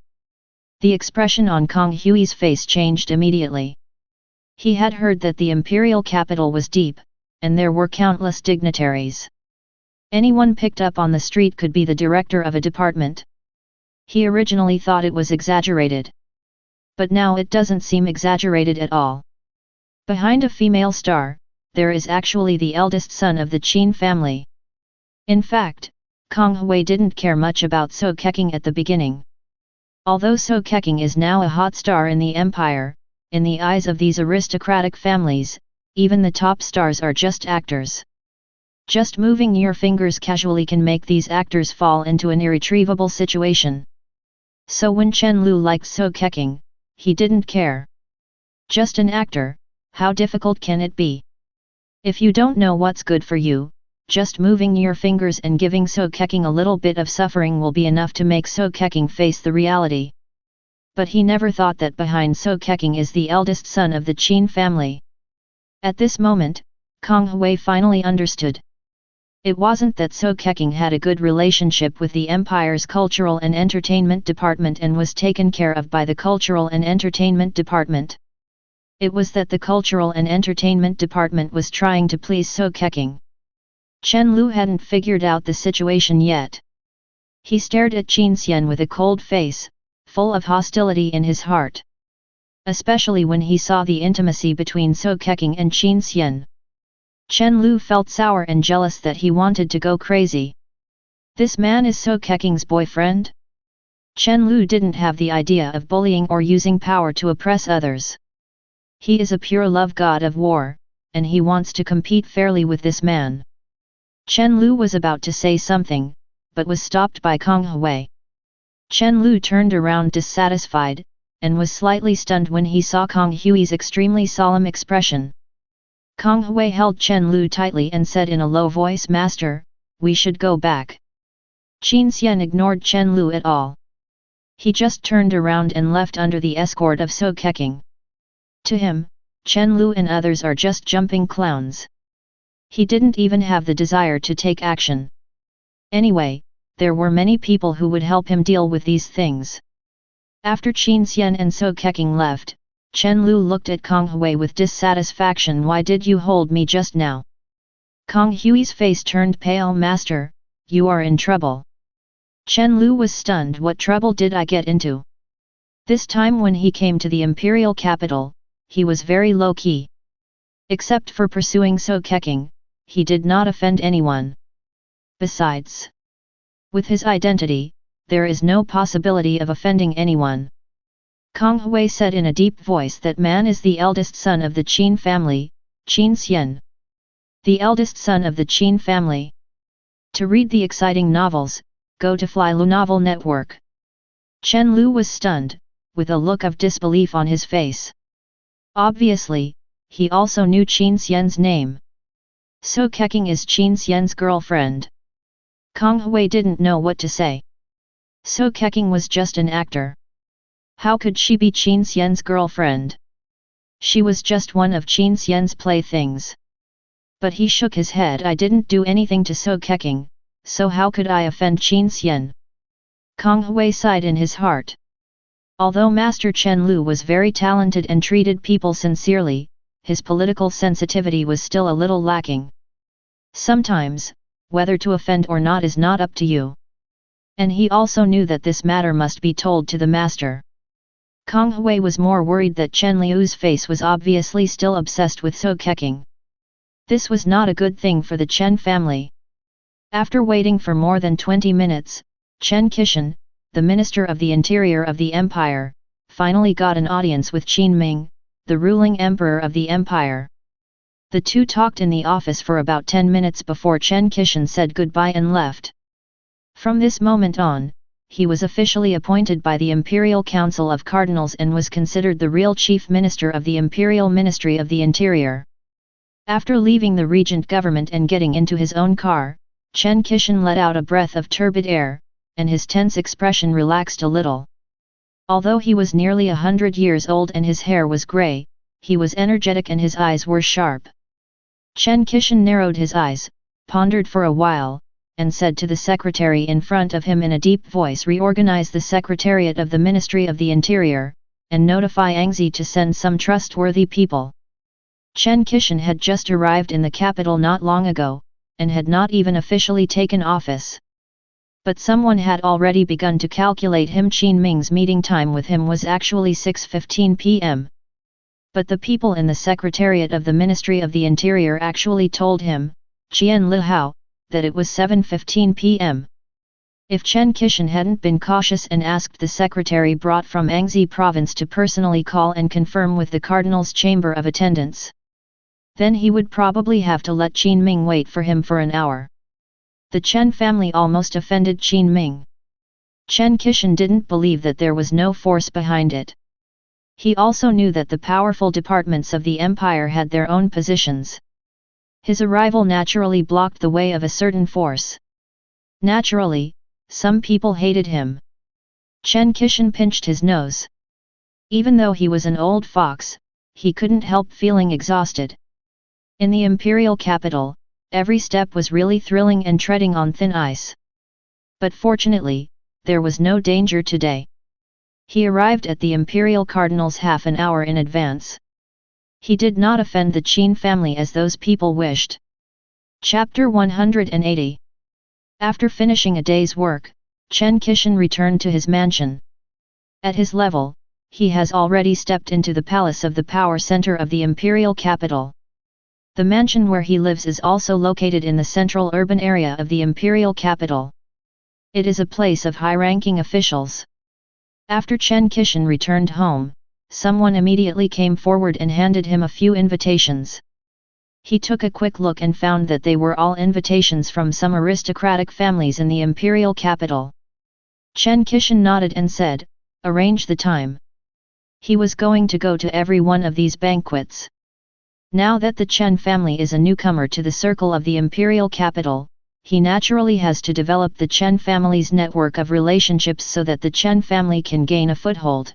The expression on Kong Hui's face changed immediately. He had heard that the imperial capital was deep, and there were countless dignitaries. Anyone picked up on the street could be the director of a department. He originally thought it was exaggerated. But now it doesn't seem exaggerated at all. Behind a female star, there is actually the eldest son of the Qin family. In fact, Kong Hui didn't care much about So Keqing at the beginning. Although So Keqing is now a hot star in the empire, in the eyes of these aristocratic families, even the top stars are just actors. Just moving your fingers casually can make these actors fall into an irretrievable situation. So when Chen Lu liked So Keqing, he didn't care. Just an actor, how difficult can it be? If you don't know what's good for you, just moving your fingers and giving So Keqing a little bit of suffering will be enough to make So Keqing face the reality. But he never thought that behind So Keqing is the eldest son of the Qin family. At this moment, Kong Hui finally understood. It wasn't that So Keqing had a good relationship with the empire's cultural and entertainment department and was taken care of by the cultural and entertainment department. It was that the cultural and entertainment department was trying to please So Keqing. Chen Lu hadn't figured out the situation yet. He stared at Qin Xian with a cold face, full of hostility in his heart. Especially when he saw the intimacy between So Keqing and Qin Xian. Chen Lu felt sour and jealous that he wanted to go crazy. This man is So Keqing's boyfriend? Chen Lu didn't have the idea of bullying or using power to oppress others. He is a pure love god of war, and he wants to compete fairly with this man. Chen Lu was about to say something, but was stopped by Kong Hui. Chen Lu turned around dissatisfied, and was slightly stunned when he saw Kong Hui's extremely solemn expression. Kong Hui held Chen Lu tightly and said in a low voice, "Master, we should go back." Qin Xian ignored Chen Lu at all. He just turned around and left under the escort of So Keqing. To him, Chen Lu and others are just jumping clowns. He didn't even have the desire to take action. Anyway, there were many people who would help him deal with these things. After Qin Xian and So Keqing left, Chen Lu looked at Kong Hui with dissatisfaction. "Why did you hold me just now?" Kong Hui's face turned pale. "Master, you are in trouble." Chen Lu was stunned. "What trouble did I get into?" This time when he came to the imperial capital, he was very low-key. Except for pursuing So Keqing, he did not offend anyone. Besides, with his identity, there is no possibility of offending anyone. Kong Hui said in a deep voice, "That man is the eldest son of the Qin family, Qin Xian. the eldest son of the Qin family. To read the exciting novels, go to Flylu Novel Network. Chen Lu was stunned, with a look of disbelief on his face. Obviously, he also knew Qin Xian's name. So Keqing is Qin Xian's girlfriend. Kang Hui didn't know what to say. So Keqing was just an actor. How could she be Qin Xian's girlfriend? She was just one of Qin Xian's playthings. But he shook his head. I didn't do anything to So Keqing, so how could I offend Qin Xian? Kang Hui sighed in his heart. Although Master Chen Lu was very talented and treated people sincerely, his political sensitivity was still a little lacking. Sometimes, whether to offend or not is not up to you. And he also knew that this matter must be told to the master. Kang Hui was more worried that Chen Liu's face was obviously still obsessed with So Keqing. This was not a good thing for the Chen family. After waiting for more than 20 minutes, Chen Qian, the Minister of the Interior of the Empire, finally got an audience with Qin Ming, the ruling emperor of the empire. The two talked in the office for about 10 minutes before Chen Qian said goodbye and left. From this moment on, he was officially appointed by the Imperial Council of Cardinals and was considered the real chief minister of the Imperial Ministry of the Interior. After leaving the regent government and getting into his own car, Chen Qian let out a breath of turbid air, and his tense expression relaxed a little. Although he was nearly 100 years old and his hair was grey, he was energetic and his eyes were sharp. Chen Qian narrowed his eyes, pondered for a while, and said to the secretary in front of him in a deep voice, reorganize the Secretariat of the Ministry of the Interior, and notify Angzi to send some trustworthy people. Chen Qian had just arrived in the capital not long ago, and had not even officially taken office. But someone had already begun to calculate him. Qin Ming's meeting time with him was actually 6:15 p.m. But the people in the Secretariat of the Ministry of the Interior actually told him, Qian Lihao, that it was 7:15 p.m. If Chen Qian hadn't been cautious and asked the secretary brought from Angzi province to personally call and confirm with the Cardinal's Chamber of Attendance, then he would probably have to let Qin Ming wait for him for an hour. The Chen family almost offended Qin Ming. Chen Qian didn't believe that there was no force behind it. He also knew that the powerful departments of the empire had their own positions. His arrival naturally blocked the way of a certain force. Naturally, some people hated him. Chen Qian pinched his nose. Even though he was an old fox, he couldn't help feeling exhausted. In the imperial capital, every step was really thrilling and treading on thin ice. But fortunately, there was no danger today. He arrived at the imperial cardinals half an hour in advance. He did not offend the Qin family as those people wished. Chapter 180. After finishing a day's work, Chen Qian returned to his mansion. At his level, he has already stepped into the palace of the power center of the imperial capital. The mansion where he lives is also located in the central urban area of the imperial capital. It is a place of high-ranking officials. After Chen Qian returned home, someone immediately came forward and handed him a few invitations. He took a quick look and found that they were all invitations from some aristocratic families in the imperial capital. Chen Qian nodded and said, "Arrange the time." He was going to go to every one of these banquets. Now that the Chen family is a newcomer to the circle of the imperial capital, he naturally has to develop the Chen family's network of relationships so that the Chen family can gain a foothold.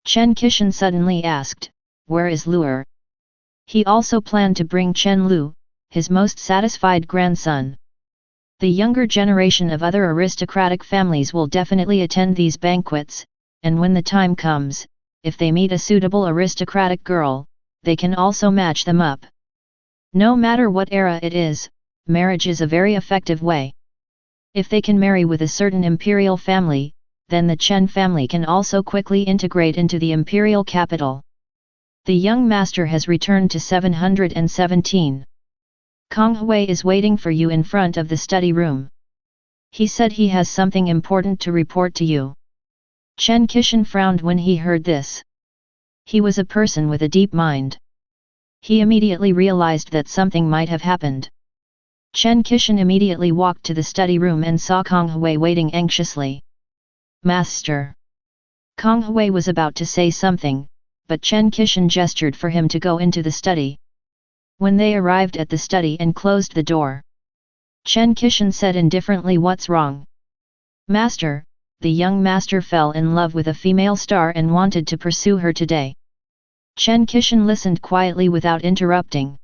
Chen Qian suddenly asked, "Where is Luer?" He also planned to bring Chen Lu, his most satisfied grandson. The younger generation of other aristocratic families will definitely attend these banquets, and when the time comes, if they meet a suitable aristocratic girl, they can also match them up. No matter what era it is, marriage is a very effective way. If they can marry with a certain imperial family, then the Chen family can also quickly integrate into the imperial capital. The young master has returned to 717. Kang Hui is waiting for you in front of the study room. He said he has something important to report to you. Chen Qian frowned when he heard this. He was a person with a deep mind. He immediately realized that something might have happened. Chen Qian immediately walked to the study room and saw Kong Hui waiting anxiously. Master! Kong Hui was about to say something, but Chen Qian gestured for him to go into the study. When they arrived at the study and closed the door, Chen Qian said indifferently, "What's wrong?" "Master, the young master fell in love with a female star and wanted to pursue her today." Chen Qian listened quietly without interrupting.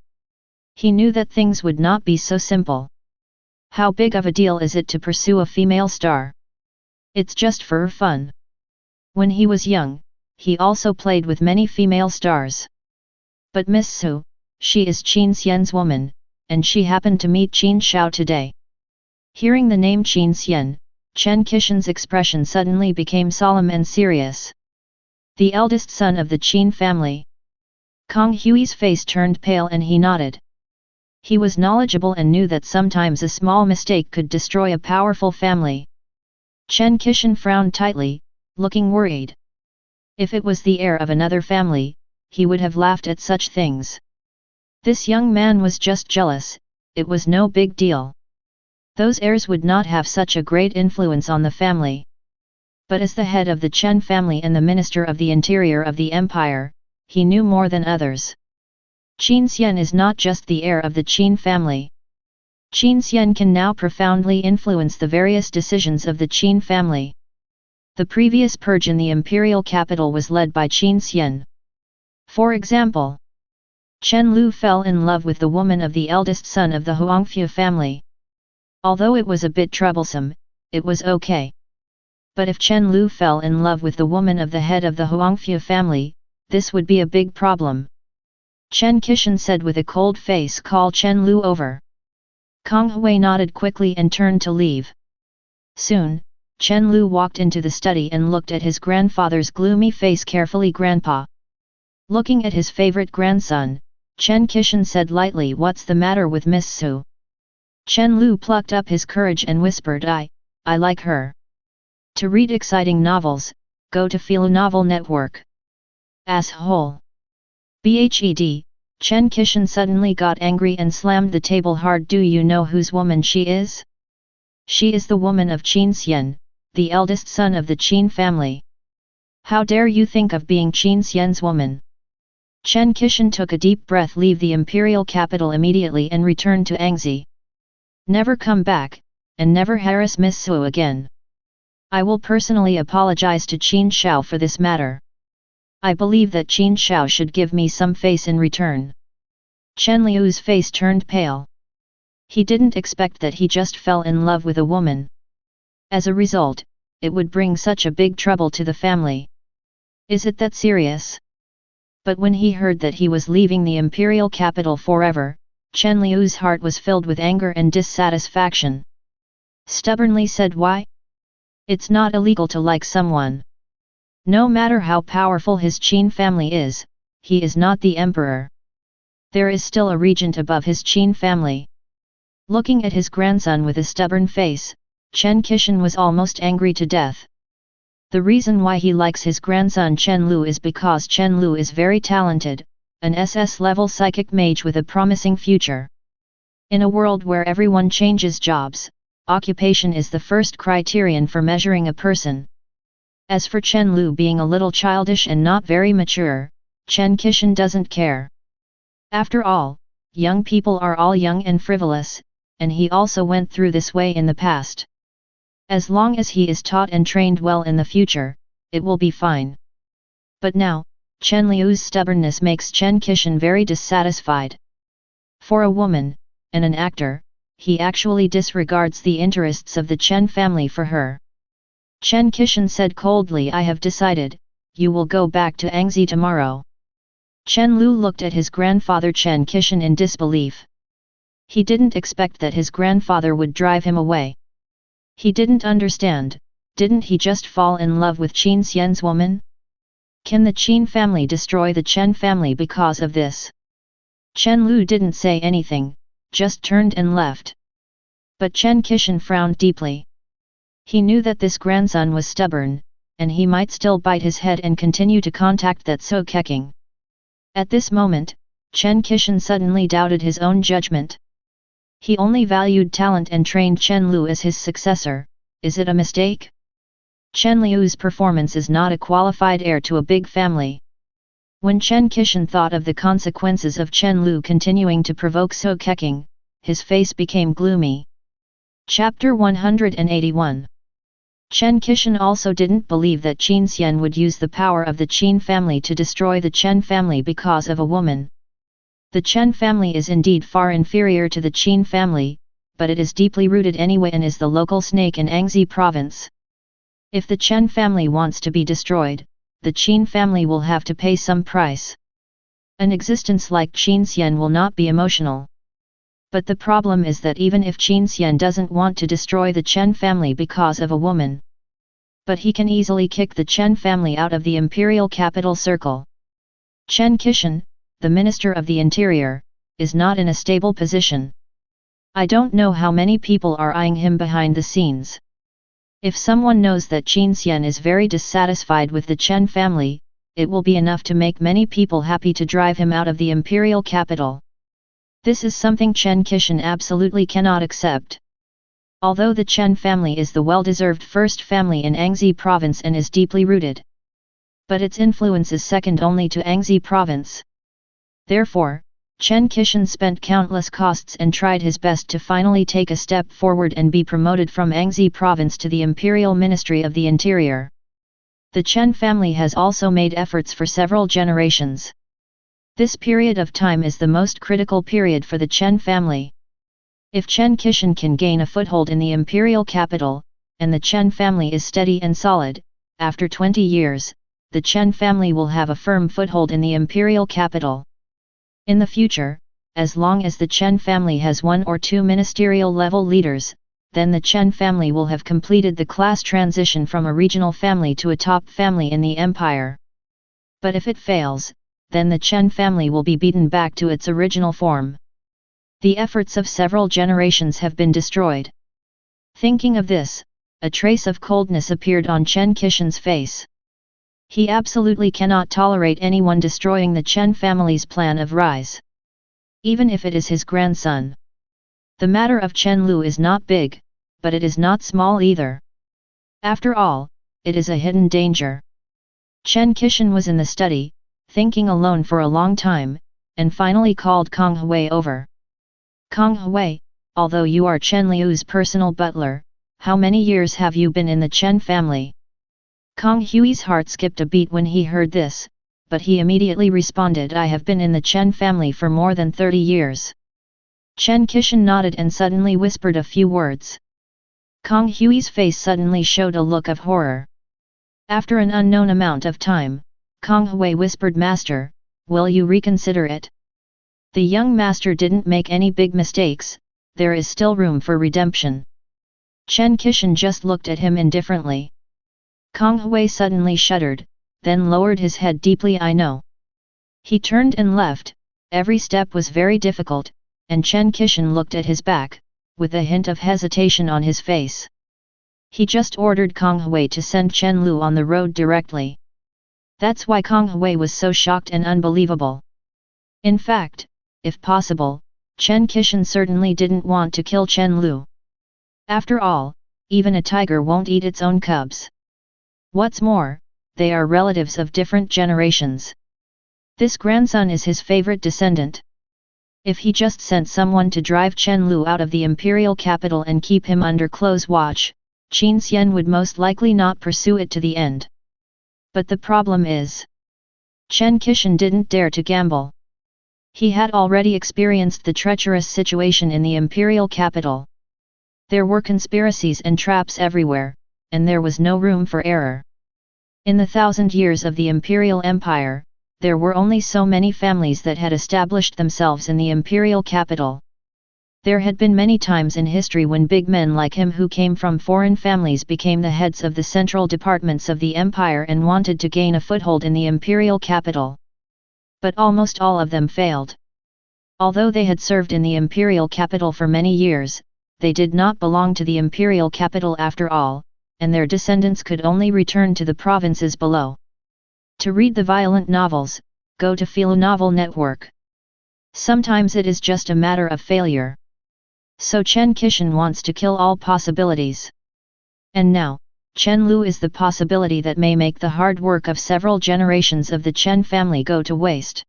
He knew that things would not be so simple. How big of a deal is it to pursue a female star? It's just for fun. When he was young, he also played with many female stars. But Miss Su, she is Qin Xian's woman, and she happened to meet Qin Xiao today. Hearing the name Qin Xian, Chen Qian's expression suddenly became solemn and serious. The eldest son of the Qin family. Kong Hui's face turned pale and he nodded. He was knowledgeable and knew that sometimes a small mistake could destroy a powerful family. Chen Qian frowned tightly, looking worried. If it was the heir of another family, he would have laughed at such things. This young man was just jealous, it was no big deal. Those heirs would not have such a great influence on the family. But as the head of the Chen family and the Minister of the Interior of the Empire, he knew more than others. Qin Xian is not just the heir of the Qin family. Qin Xian can now profoundly influence the various decisions of the Qin family. The previous purge in the imperial capital was led by Qin Xian. For example, Chen Lu fell in love with the woman of the eldest son of the Huangfu family. Although it was a bit troublesome, it was okay. But if Chen Lu fell in love with the woman of the head of the Huangfu family, this would be a big problem. Chen Qian said with a cold face, "Call Chen Lu over." Kong Hui nodded quickly and turned to leave. Soon, Chen Lu walked into the study and looked at his grandfather's gloomy face carefully. "Grandpa." Looking at his favorite grandson, Chen Qian said lightly, "What's the matter with Miss Su?" Chen Lu plucked up his courage and whispered, I like her. To read exciting novels, go to Philo Novel Network. Asshole. Bhed, Chen Qian suddenly got angry and slammed the table hard. "Do you know whose woman she is? She is the woman of Qin Xian, the eldest son of the Qin family. How dare you think of being Qin Xian's woman?" Chen Qian took a deep breath, leave the imperial capital immediately and return to Angzi. Never come back, and never harass Miss Su again. I will personally apologize to Qin Xiao for this matter. I believe that Qin Xiao should give me some face in return. Chen Liu's face turned pale. He didn't expect that he just fell in love with a woman. As a result, it would bring such a big trouble to the family. Is it that serious? But when he heard that he was leaving the imperial capital forever, Chen Liu's heart was filled with anger and dissatisfaction. Stubbornly said, "Why? It's not illegal to like someone. No matter how powerful his Qin family is, he is not the emperor. There is still a regent above his Qin family." Looking at his grandson with a stubborn face, Chen Qian was almost angry to death. The reason why he likes his grandson Chen Lu is because Chen Lu is very talented, an SS-level psychic mage with a promising future. In a world where everyone changes jobs, occupation is the first criterion for measuring a person. As for Chen Lu being a little childish and not very mature, Chen Qian doesn't care. After all, young people are all young and frivolous, and he also went through this way in the past. As long as he is taught and trained well in the future, it will be fine. But now, Chen Liu's stubbornness makes Chen Qian very dissatisfied. For a woman, and an actor, he actually disregards the interests of the Chen family for her. Chen Qian said coldly, "I have decided, you will go back to Angzi tomorrow." Chen Lu looked at his grandfather Chen Qian in disbelief. He didn't expect that his grandfather would drive him away. He didn't understand, didn't he just fall in love with Qin Xian's woman? Can the Qin family destroy the Chen family because of this? Chen Lu didn't say anything, just turned and left. But Chen Qian frowned deeply. He knew that this grandson was stubborn, and he might still bite his head and continue to contact that So Keqing. At this moment, Qin Xian suddenly doubted his own judgment. He only valued talent and trained Chen Lu as his successor. Is it a mistake? Chen Liu's performance is not a qualified heir to a big family. When Qin Xian thought of the consequences of Chen Lu continuing to provoke So Keqing, his face became gloomy. Chapter 181. Qin Xian also didn't believe that Qin Xian would use the power of the Qin family to destroy the Chen family because of a woman. The Chen family is indeed far inferior to the Qin family, but it is deeply rooted anyway and is the local snake in Anxi province. If the Chen family wants to be destroyed, the Qin family will have to pay some price. An existence like Qin Xian will not be emotional. But the problem is that even if Qin Xian doesn't want to destroy the Chen family because of a woman, but he can easily kick the Chen family out of the imperial capital circle. Qin Xian, the Minister of the Interior, is not in a stable position. I don't know how many people are eyeing him behind the scenes. If someone knows that Qin Xian is very dissatisfied with the Chen family, it will be enough to make many people happy to drive him out of the imperial capital. This is something Qin Xian absolutely cannot accept. Although the Chen family is the well-deserved first family in Anxi province and is deeply rooted, but its influence is second only to Anxi province. Therefore, Qin Xian spent countless costs and tried his best to finally take a step forward and be promoted from Anxi province to the Imperial Ministry of the Interior. The Chen family has also made efforts for several generations. This period of time is the most critical period for the Chen family. If Qin Xian can gain a foothold in the imperial capital, and the Chen family is steady and solid, after 20 years, the Chen family will have a firm foothold in the imperial capital. In the future, as long as the Chen family has 1 or 2 ministerial level leaders, then the Chen family will have completed the class transition from a regional family to a top family in the empire. But if it fails, then the Chen family will be beaten back to its original form. The efforts of several generations have been destroyed. Thinking of this, a trace of coldness appeared on Qin Xian's face. He absolutely cannot tolerate anyone destroying the Chen family's plan of rise, even if it is his grandson. The matter of Chen Lu is not big, but it is not small either. After all, it is a hidden danger. Qin Xian was in the study, thinking alone for a long time, and finally called Kong Hui over. Kong Hui, although you are Chen Liu's personal butler, how many years have you been in the Chen family? Kong Hui's heart skipped a beat when he heard this, but he immediately responded, I have been in the Chen family for more than 30 years. Qin Xian nodded and suddenly whispered a few words. Kong Hui's face suddenly showed a look of horror. After an unknown amount of time, Kong Hui whispered, Master, will you reconsider it? The young master didn't make any big mistakes, there is still room for redemption. Qin Xian just looked at him indifferently. Kong Hui suddenly shuddered, then lowered his head deeply. I know. He turned and left. Every step was very difficult, and Qin Xian looked at his back, with a hint of hesitation on his face. He just ordered Kong Hui to send Chen Lu on the road directly. That's why Kong Hui was so shocked and unbelievable. In fact, if possible, Qin Xian certainly didn't want to kill Chen Lu. After all, even a tiger won't eat its own cubs. What's more, they are relatives of different generations. This grandson is his favorite descendant. If he just sent someone to drive Chen Lu out of the imperial capital and keep him under close watch, Qin Xian would most likely not pursue it to the end. But the problem is, Qin Xian didn't dare to gamble. He had already experienced the treacherous situation in the imperial capital. There were conspiracies and traps everywhere, and there was no room for error. In the 1,000 years of the imperial empire, there were only so many families that had established themselves in the imperial capital. There had been many times in history when big men like him who came from foreign families became the heads of the central departments of the empire and wanted to gain a foothold in the imperial capital. But almost all of them failed. Although they had served in the imperial capital for many years, they did not belong to the imperial capital after all, and their descendants could only return to the provinces below. To read the violent novels, go to Philo Novel Network. Sometimes it is just a matter of failure. So Qin Xian wants to kill all possibilities. And now, Chen Lu is the possibility that may make the hard work of several generations of the Chen family go to waste.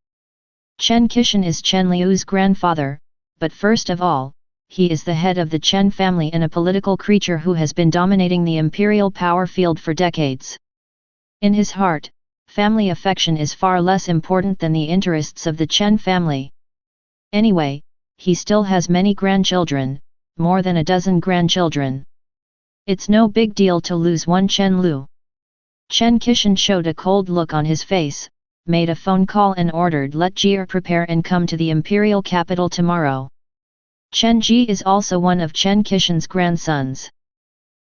Qin Xian is Chen Liu's grandfather, but first of all, he is the head of the Chen family and a political creature who has been dominating the imperial power field for decades. In his heart, family affection is far less important than the interests of the Chen family. Anyway, he still has many grandchildren, more than a dozen grandchildren. It's no big deal to lose one Chen Lu. Qin Xian showed a cold look on his face, made a phone call and ordered let Jie prepare and come to the imperial capital tomorrow. Chen Ji is also one of Qin Xian's grandsons.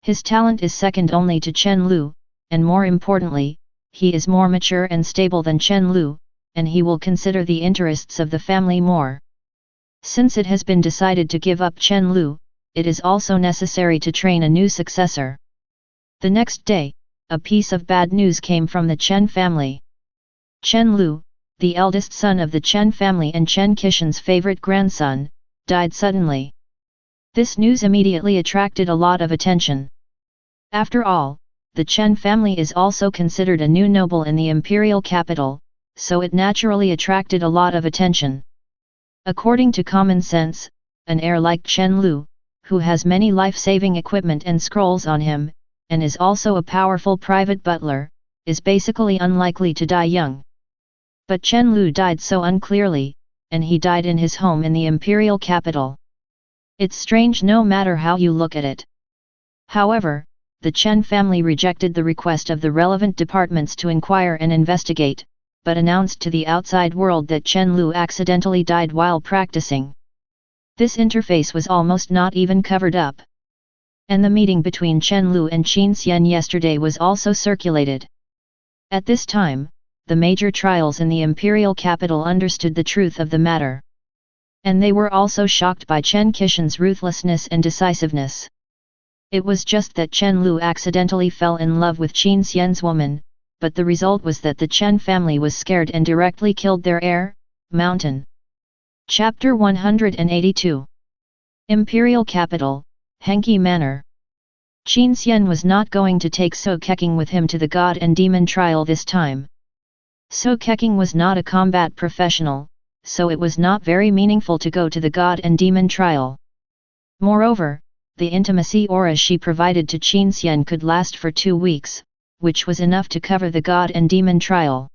His talent is second only to Chen Lu, and more importantly, he is more mature and stable than Chen Lu, and he will consider the interests of the family more. Since it has been decided to give up Chen Lu, it is also necessary to train a new successor. The next day, a piece of bad news came from the Chen family. Chen Lu, the eldest son of the Chen family and Qin Xian's favorite grandson, died suddenly. This news immediately attracted a lot of attention. After all, the Chen family is also considered a new noble in the imperial capital, so it naturally attracted a lot of attention. According to common sense, an heir like Chen Lu, who has many life-saving equipment and scrolls on him, and is also a powerful private butler, is basically unlikely to die young. But Chen Lu died so unclearly, and he died in his home in the imperial capital. It's strange no matter how you look at it. However, the Chen family rejected the request of the relevant departments to inquire and investigate, but announced to the outside world that Chen Lu accidentally died while practicing. This interface was almost not even covered up. And the meeting between Chen Lu and Qin Xian yesterday was also circulated. At this time, the major trials in the imperial capital understood the truth of the matter. And they were also shocked by Qin Xian's ruthlessness and decisiveness. It was just that Chen Lu accidentally fell in love with Qin Xian's woman, but the result was that the Chen family was scared and directly killed their heir, Mountain. Chapter 182. Imperial Capital, Henki Manor. Qin Xian was not going to take So Keqing with him to the God and Demon trial this time. So Keqing was not a combat professional, so it was not very meaningful to go to the God and Demon trial. Moreover, the intimacy aura she provided to Qin Xian could last for 2 weeks, which was enough to cover the God and Demon trial.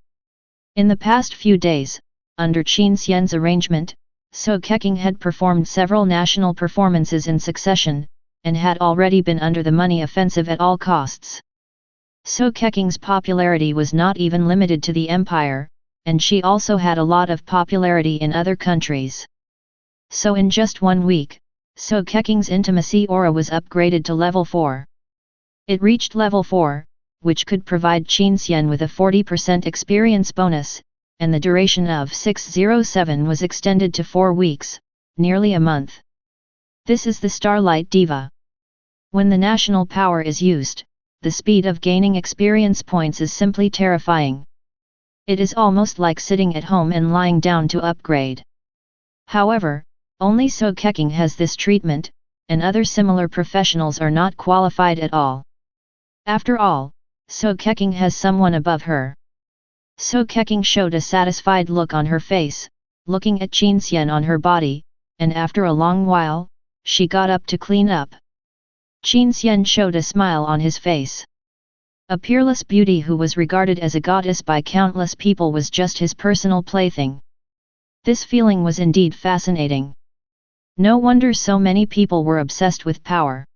In the past few days, under Qin Xian's arrangement, So Keqing had performed several national performances in succession, and had already been under the money offensive at all costs. So Keqing's popularity was not even limited to the empire, and she also had a lot of popularity in other countries. So in just 1 week, So Keqing's intimacy aura was upgraded to level 4. It reached level 4, which could provide Qin Xian with a 40% experience bonus, and the duration of 607 was extended to 4 weeks, nearly a month. This is the Starlight Diva. When the national power is used, the speed of gaining experience points is simply terrifying. It is almost like sitting at home and lying down to upgrade. However, only So Keqing has this treatment, and other similar professionals are not qualified at all. After all, So Keqing has someone above her. So Keqing showed a satisfied look on her face, looking at Qin Xian on her body, and after a long while, she got up to clean up. Qin Xian showed a smile on his face. A peerless beauty who was regarded as a goddess by countless people was just his personal plaything. This feeling was indeed fascinating. No wonder so many people were obsessed with power.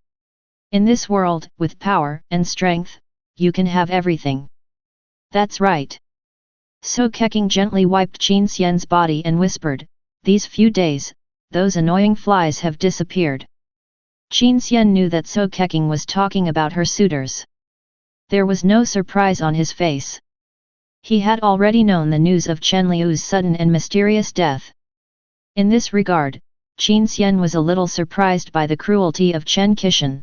In this world, with power and strength, you can have everything. That's right. So Keqing gently wiped Qin Xian's body and whispered, "These few days, those annoying flies have disappeared." Qin Xian knew that So Keqing was talking about her suitors. There was no surprise on his face. He had already known the news of Chen Liu's sudden and mysterious death. In this regard, Qin Xian was a little surprised by the cruelty of Qin Xian.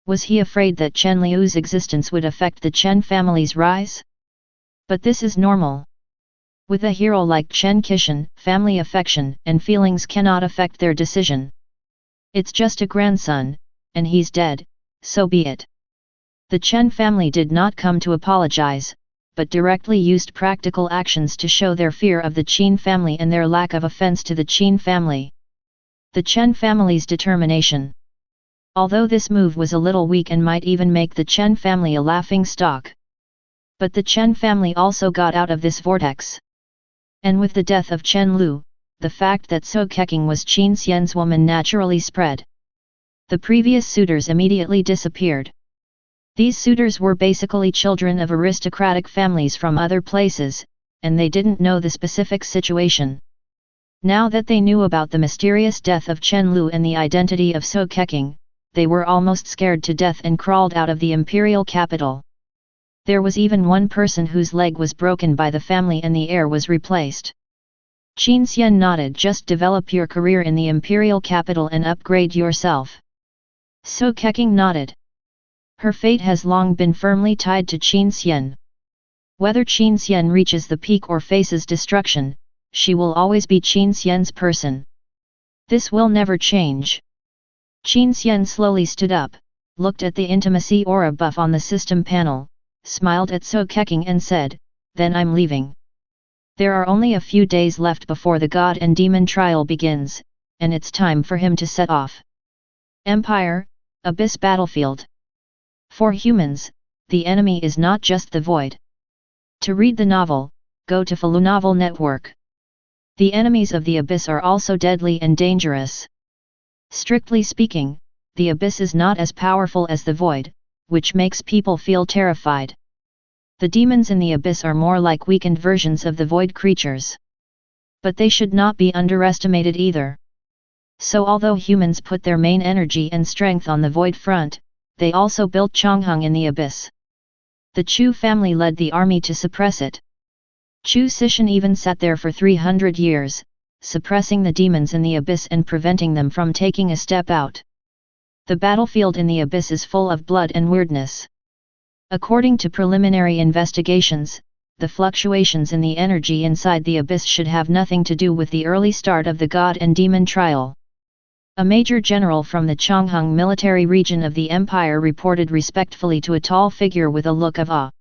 Was he afraid that Chen Liu's existence would affect the Chen family's rise? But this is normal. With a hero like Qin Xian, family affection and feelings cannot affect their decision. It's just a grandson, and he's dead, so be it. The Chen family did not come to apologize, but directly used practical actions to show their fear of the Qin family and their lack of offense to the Qin family. The Chen family's determination. Although this move was a little weak and might even make the Chen family a laughing stock. But the Chen family also got out of this vortex. And with the death of Chen Lu, the fact that So Keqing was Qin Xian's woman naturally spread. The previous suitors immediately disappeared. These suitors were basically children of aristocratic families from other places, and they didn't know the specific situation. Now that they knew about the mysterious death of Chen Lu and the identity of So Keqing, they were almost scared to death and crawled out of the imperial capital. There was even one person whose leg was broken by the family and the heir was replaced. Qin Xian nodded. Just develop your career in the imperial capital and upgrade yourself. So Keqing nodded. Her fate has long been firmly tied to Qin Xian. Whether Qin Xian reaches the peak or faces destruction, she will always be Qin Xian's person. This will never change. Qin Xian slowly stood up, looked at the intimacy aura buff on the system panel, smiled at So Keqing and said, "Then I'm leaving. There are only a few days left before the God and Demon trial begins, and it's time for him to set off." Empire, Abyss Battlefield. For humans, the enemy is not just the void. To read the novel, go to Falu Novel Network. The enemies of the Abyss are also deadly and dangerous. Strictly speaking, the Abyss is not as powerful as the void, which makes people feel terrified. The demons in the Abyss are more like weakened versions of the void creatures. But they should not be underestimated either. So although humans put their main energy and strength on the void front, they also built Chongheng in the Abyss. The Chu family led the army to suppress it. Chu Cixin even sat there for 300 years, suppressing the demons in the Abyss and preventing them from taking a step out. The battlefield in the Abyss is full of blood and weirdness. According to preliminary investigations, the fluctuations in the energy inside the Abyss should have nothing to do with the early start of the God and Demon trial. A major general from the Chongheng military region of the empire reported respectfully to a tall figure with a look of awe.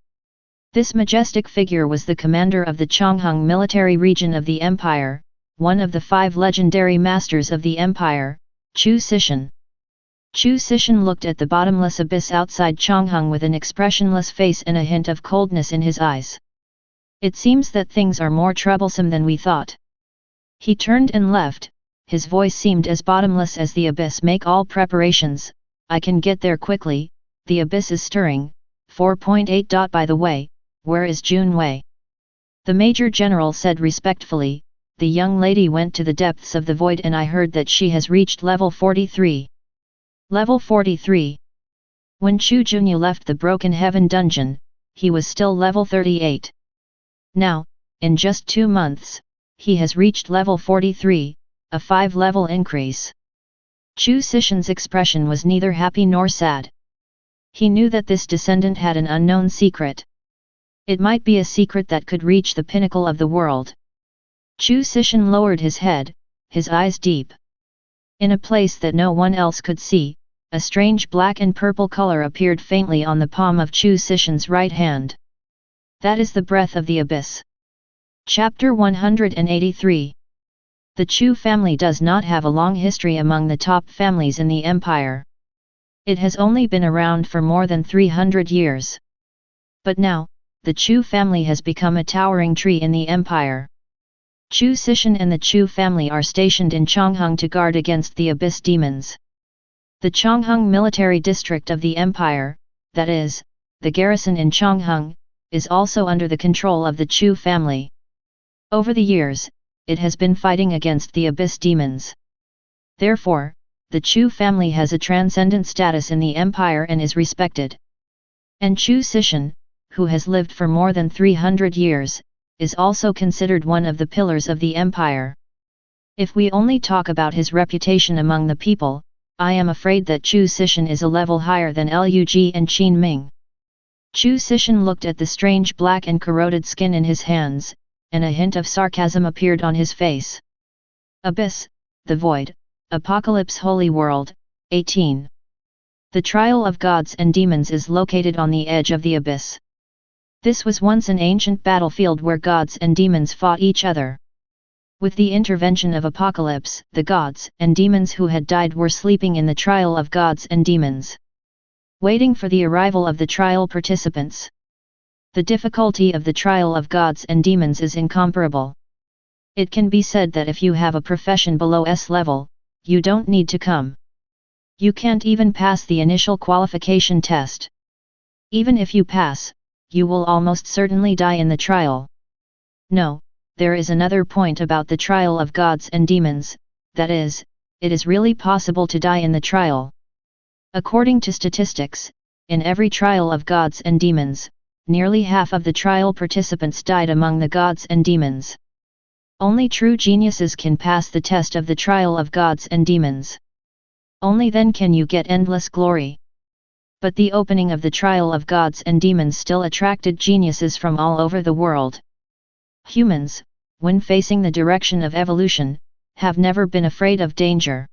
This majestic figure was the commander of the Chongheng military region of the empire, one of the 5 legendary masters of the empire, Chu Cixin. Chu Cixin looked at the bottomless abyss outside Chongheng with an expressionless face and a hint of coldness in his eyes. "It seems that things are more troublesome than we thought." He turned and left. His voice seemed as bottomless as the abyss. "Make all preparations, I can get there quickly, the abyss is stirring." 4.8. By the way, where is Jun Wei? The Major General said respectfully, "The young lady went to the depths of the void and I heard that she has reached level 43. Level 43. When Chu Junyu left the Broken Heaven dungeon, he was still level 38. Now, in just 2 months, he has reached level 43. A 5-level increase." Chu Cixin's expression was neither happy nor sad. He knew that this descendant had an unknown secret. It might be a secret that could reach the pinnacle of the world. Chu Cixin lowered his head, his eyes deep. In a place that no one else could see, a strange black and purple color appeared faintly on the palm of Chu Cixin's right hand. That is the breath of the abyss. Chapter 183. The Chu family does not have a long history among the top families in the empire. It has only been around for more than 300 years. But now, the Chu family has become a towering tree in the empire. Chu Cixin and the Chu family are stationed in Chongheng to guard against the abyss demons. The Chongheng military district of the empire, that is, the garrison in Chongheng, is also under the control of the Chu family. Over the years, it has been fighting against the abyss demons. Therefore, the Chu family has a transcendent status in the empire and is respected. And Chu Cixin, who has lived for more than 300 years, is also considered one of the pillars of the empire. If we only talk about his reputation among the people, I am afraid that Chu Cixin is a level higher than Lug and Qin Ming. Chu Cixin looked at the strange black and corroded skin in his hands, and a hint of sarcasm appeared on his face. Abyss, the Void, Apocalypse Holy World, 18. The trial of gods and demons is located on the edge of the abyss. This was once an ancient battlefield where gods and demons fought each other. With the intervention of Apocalypse, the gods and demons who had died were sleeping in the trial of gods and demons, waiting for the arrival of the trial participants. The difficulty of the trial of gods and demons is incomparable. It can be said that if you have a profession below S level, you don't need to come. You can't even pass the initial qualification test. Even if you pass, you will almost certainly die in the trial. No, there is another point about the trial of gods and demons, that is, it is really possible to die in the trial. According to statistics, in every trial of gods and demons, nearly half of the trial participants died among the gods and demons. Only true geniuses can pass the test of the trial of gods and demons. Only then can you get endless glory. But the opening of the trial of gods and demons still attracted geniuses from all over the world. Humans, when facing the direction of evolution, have never been afraid of danger.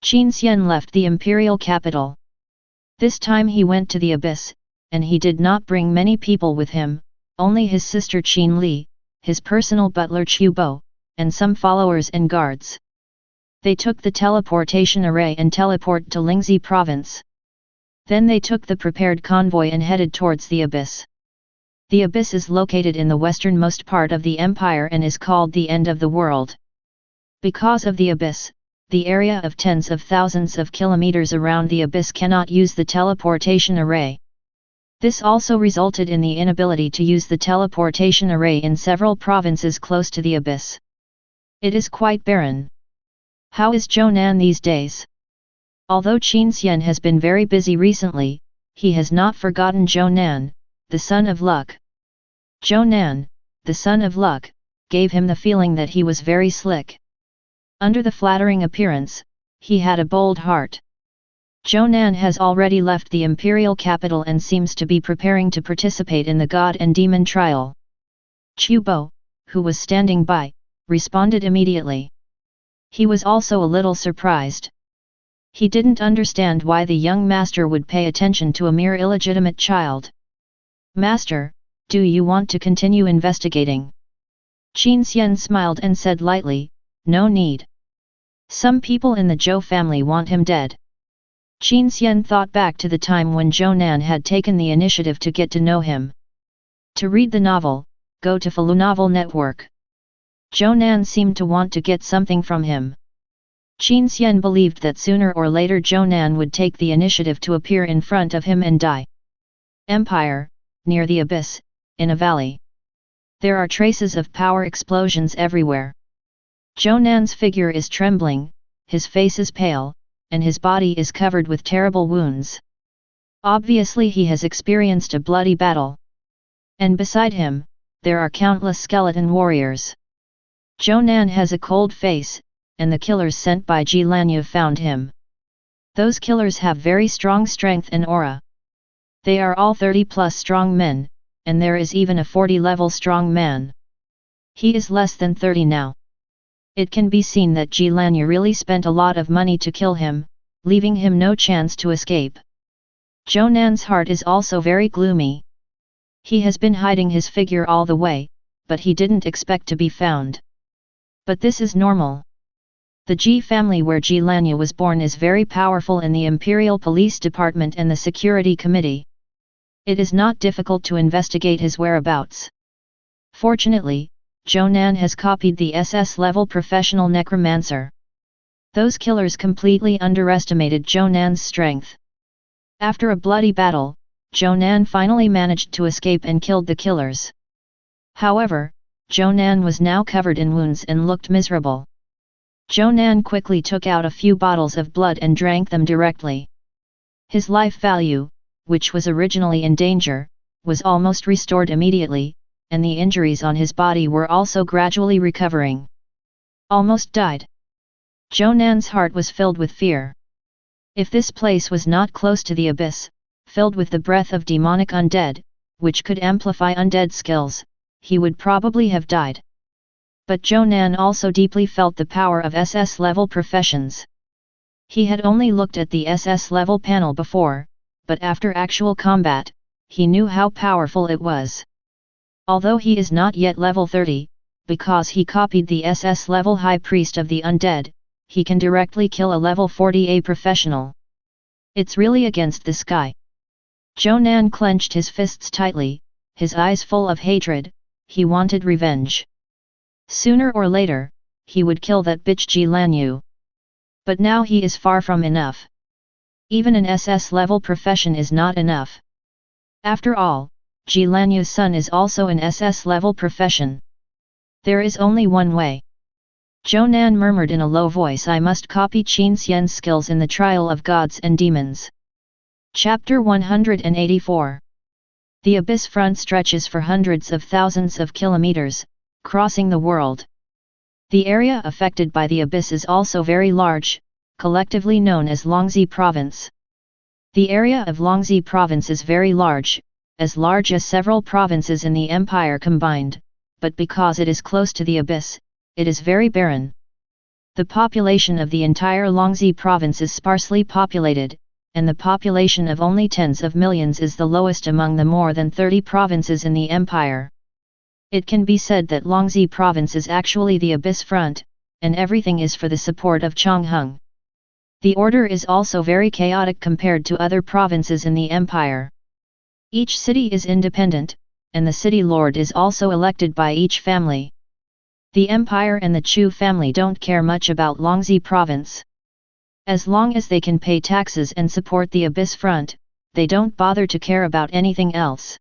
Qin Xian left the imperial capital. This time he went to the abyss, and he did not bring many people with him, only his sister Qin Li, his personal butler Qiu Bo, and some followers and guards. They took the teleportation array and teleported to Lingzi province. Then they took the prepared convoy and headed towards the abyss. The abyss is located in the westernmost part of the empire and is called the end of the world. Because of the abyss, the area of tens of thousands of kilometers around the abyss cannot use the teleportation array. This also resulted in the inability to use the teleportation array in several provinces close to the abyss. It is quite barren. How is Zhou these days? Although Qin Xian has been very busy recently, he has not forgotten Zhou, the son of luck. Zhou, the son of luck, gave him the feeling that he was very slick. Under the flattering appearance, he had a bold heart. Zhou has already left the imperial capital and seems to be preparing to participate in the god and demon trial. Qiu Bo, who was standing by, responded immediately. He was also a little surprised. He didn't understand why the young master would pay attention to a mere illegitimate child. Master, do you want to continue investigating? Qin Xian smiled and said lightly, no need. Some people in the Zhou family want him dead. Qin Xian thought back to the time when Zhou had taken the initiative to get to know him. To read the novel, go to Falu Novel Network. Zhou seemed to want to get something from him. Qin Xian believed that sooner or later Zhou would take the initiative to appear in front of him and die. Empire, near the abyss, in a valley. There are traces of power explosions everywhere. Zhou figure is trembling, his face is pale, and his body is covered with terrible wounds. Obviously he has experienced a bloody battle. And beside him, there are countless skeleton warriors. Zhou has a cold face, and the killers sent by Ji Lanyu found him. Those killers have very strong strength and aura. They are all 30+ strong men, and there is even a 40-level strong man. He is less than 30 now. It can be seen that Ji Lanyu really spent a lot of money to kill him, leaving him no chance to escape. Zhou heart is also very gloomy. He has been hiding his figure all the way, but he didn't expect to be found. But this is normal. The Ji family where Ji Lanyu was born is very powerful in the Imperial Police Department and the Security Committee. It is not difficult to investigate his whereabouts. Fortunately, Zhou has copied the SS-level professional necromancer. Those killers completely underestimated Zhou strength. After a bloody battle, Zhou finally managed to escape and killed the killers. However, Zhou was now covered in wounds and looked miserable. Zhou quickly took out a few bottles of blood and drank them directly. His life value, which was originally in danger, was almost restored immediately, and the injuries on his body were also gradually recovering. Almost died. Zhou heart was filled with fear. If this place was not close to the abyss, filled with the breath of demonic undead, which could amplify undead skills, he would probably have died. But Zhou Nan also deeply felt the power of SS-level professions. He had only looked at the SS-level panel before, but after actual combat, he knew how powerful it was. Although he is not yet level 30, because he copied the SS-level High Priest of the Undead, he can directly kill a level 40A professional. It's really against the sky. Zhou Nan clenched his fists tightly, his eyes full of hatred. He wanted revenge. Sooner or later, he would kill that bitch Ji Lanyu. But now he is far from enough. Even an SS-level profession is not enough. After all, Ji Lanyu's son is also an SS-level profession. There is only one way. Zhou Nan murmured in a low voice, I must copy Qin Xian's skills in the trial of gods and demons. Chapter 184. The abyss front stretches for hundreds of thousands of kilometers, crossing the world. The area affected by the abyss is also very large, collectively known as Longxi Province. The area of Longxi Province is very large as several provinces in the empire combined, but because it is close to the abyss, it is very barren. The population of the entire Longxi Province is sparsely populated, and the population of only tens of millions is the lowest among the more than 30 provinces in the empire. It can be said that Longxi Province is actually the abyss front, and everything is for the support of Chongheng. The order is also very chaotic compared to other provinces in the empire. Each city is independent, and the city lord is also elected by each family. The empire and the Chu family don't care much about Longxi Province. As long as they can pay taxes and support the abyss front, they don't bother to care about anything else.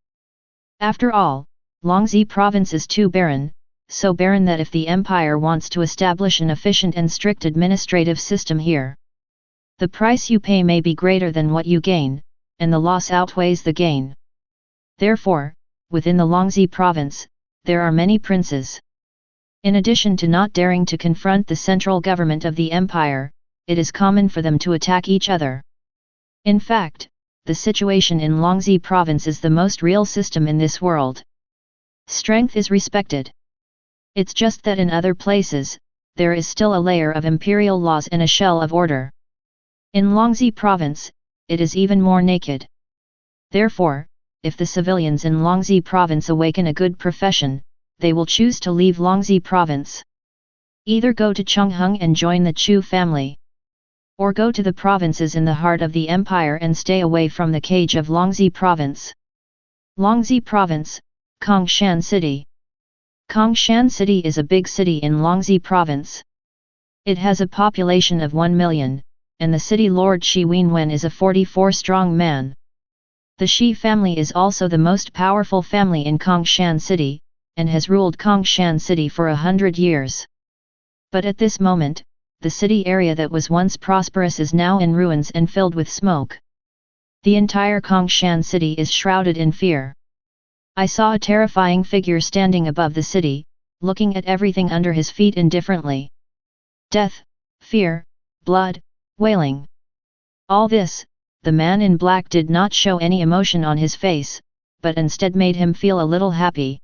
After all, Longxi Province is too barren, so barren that if the empire wants to establish an efficient and strict administrative system here, the price you pay may be greater than what you gain, and the loss outweighs the gain. Therefore, within the Longxi Province, there are many princes. In addition to not daring to confront the central government of the empire, it is common for them to attack each other. In fact, the situation in Longxi Province is the most real system in this world. Strength is respected. It's just that in other places, there is still a layer of imperial laws and a shell of order. In Longxi Province, it is even more naked. Therefore, if the civilians in Longxi Province awaken a good profession, they will choose to leave Longxi Province. Either go to Chongheng and join the Chu family, or go to the provinces in the heart of the empire and stay away from the cage of Longxi Province. Longxi Province, Qin Xian City. Qin Xian City is a big city in Longxi Province. It has a population of 1 million, and the city lord Shi Wenwen is a 44-strong man. The Shi family is also the most powerful family in Qin Xian City, and has ruled Qin Xian City for 100 years. But at this moment, the city area that was once prosperous is now in ruins and filled with smoke. The entire Qin Xian City is shrouded in fear. I saw a terrifying figure standing above the city, looking at everything under his feet indifferently. Death, fear, blood, wailing. All this, the man in black did not show any emotion on his face, but instead made him feel a little happy.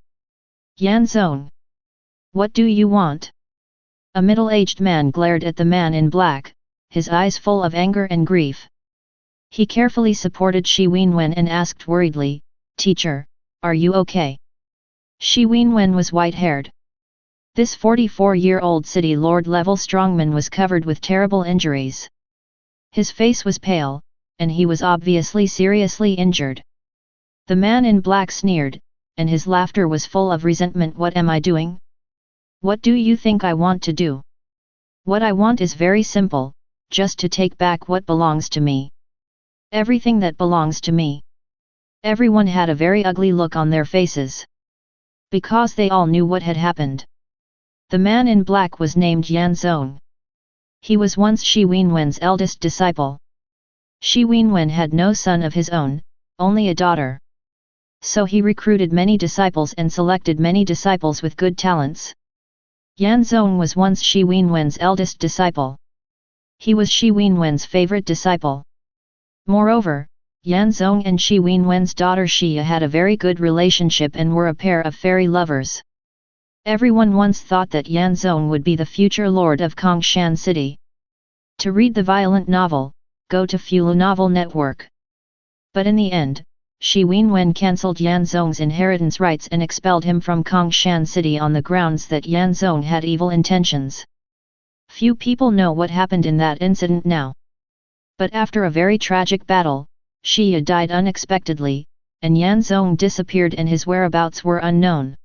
Yanzong. What do you want? A middle-aged man glared at the man in black, his eyes full of anger and grief. He carefully supported Shi Wenwen and asked worriedly, Teacher, are you okay? Shi Wenwen was white-haired. This 44-year-old city lord-level strongman was covered with terrible injuries. His face was pale, and he was obviously seriously injured. The man in black sneered, and his laughter was full of resentment. What am I doing? What do you think I want to do? What I want is very simple, just to take back what belongs to me. Everything that belongs to me. Everyone had a very ugly look on their faces, because they all knew what had happened. The man in black was named Yanzong. He was once Shi Wenwen's eldest disciple. Shi Wenwen had no son of his own, only a daughter. So he recruited many disciples and selected many disciples with good talents. Yanzong was once Shi Wenwen's eldest disciple. He was Shi Wenwen's favorite disciple. Moreover, Yan Zong and Shi Wenwen's daughter Xia had a very good relationship and were a pair of fairy lovers. Everyone once thought that Yan Zong would be the future lord of Qin Xian city. To read the violent novel, go to Fulu Novel Network. But in the end, Shi Wenwen cancelled Yan Zong's inheritance rights and expelled him from Qin Xian city on the grounds that Yan Zong had evil intentions. Few people know what happened in that incident now. But after a very tragic battle, Xia died unexpectedly, and Yan Zong disappeared and his whereabouts were unknown.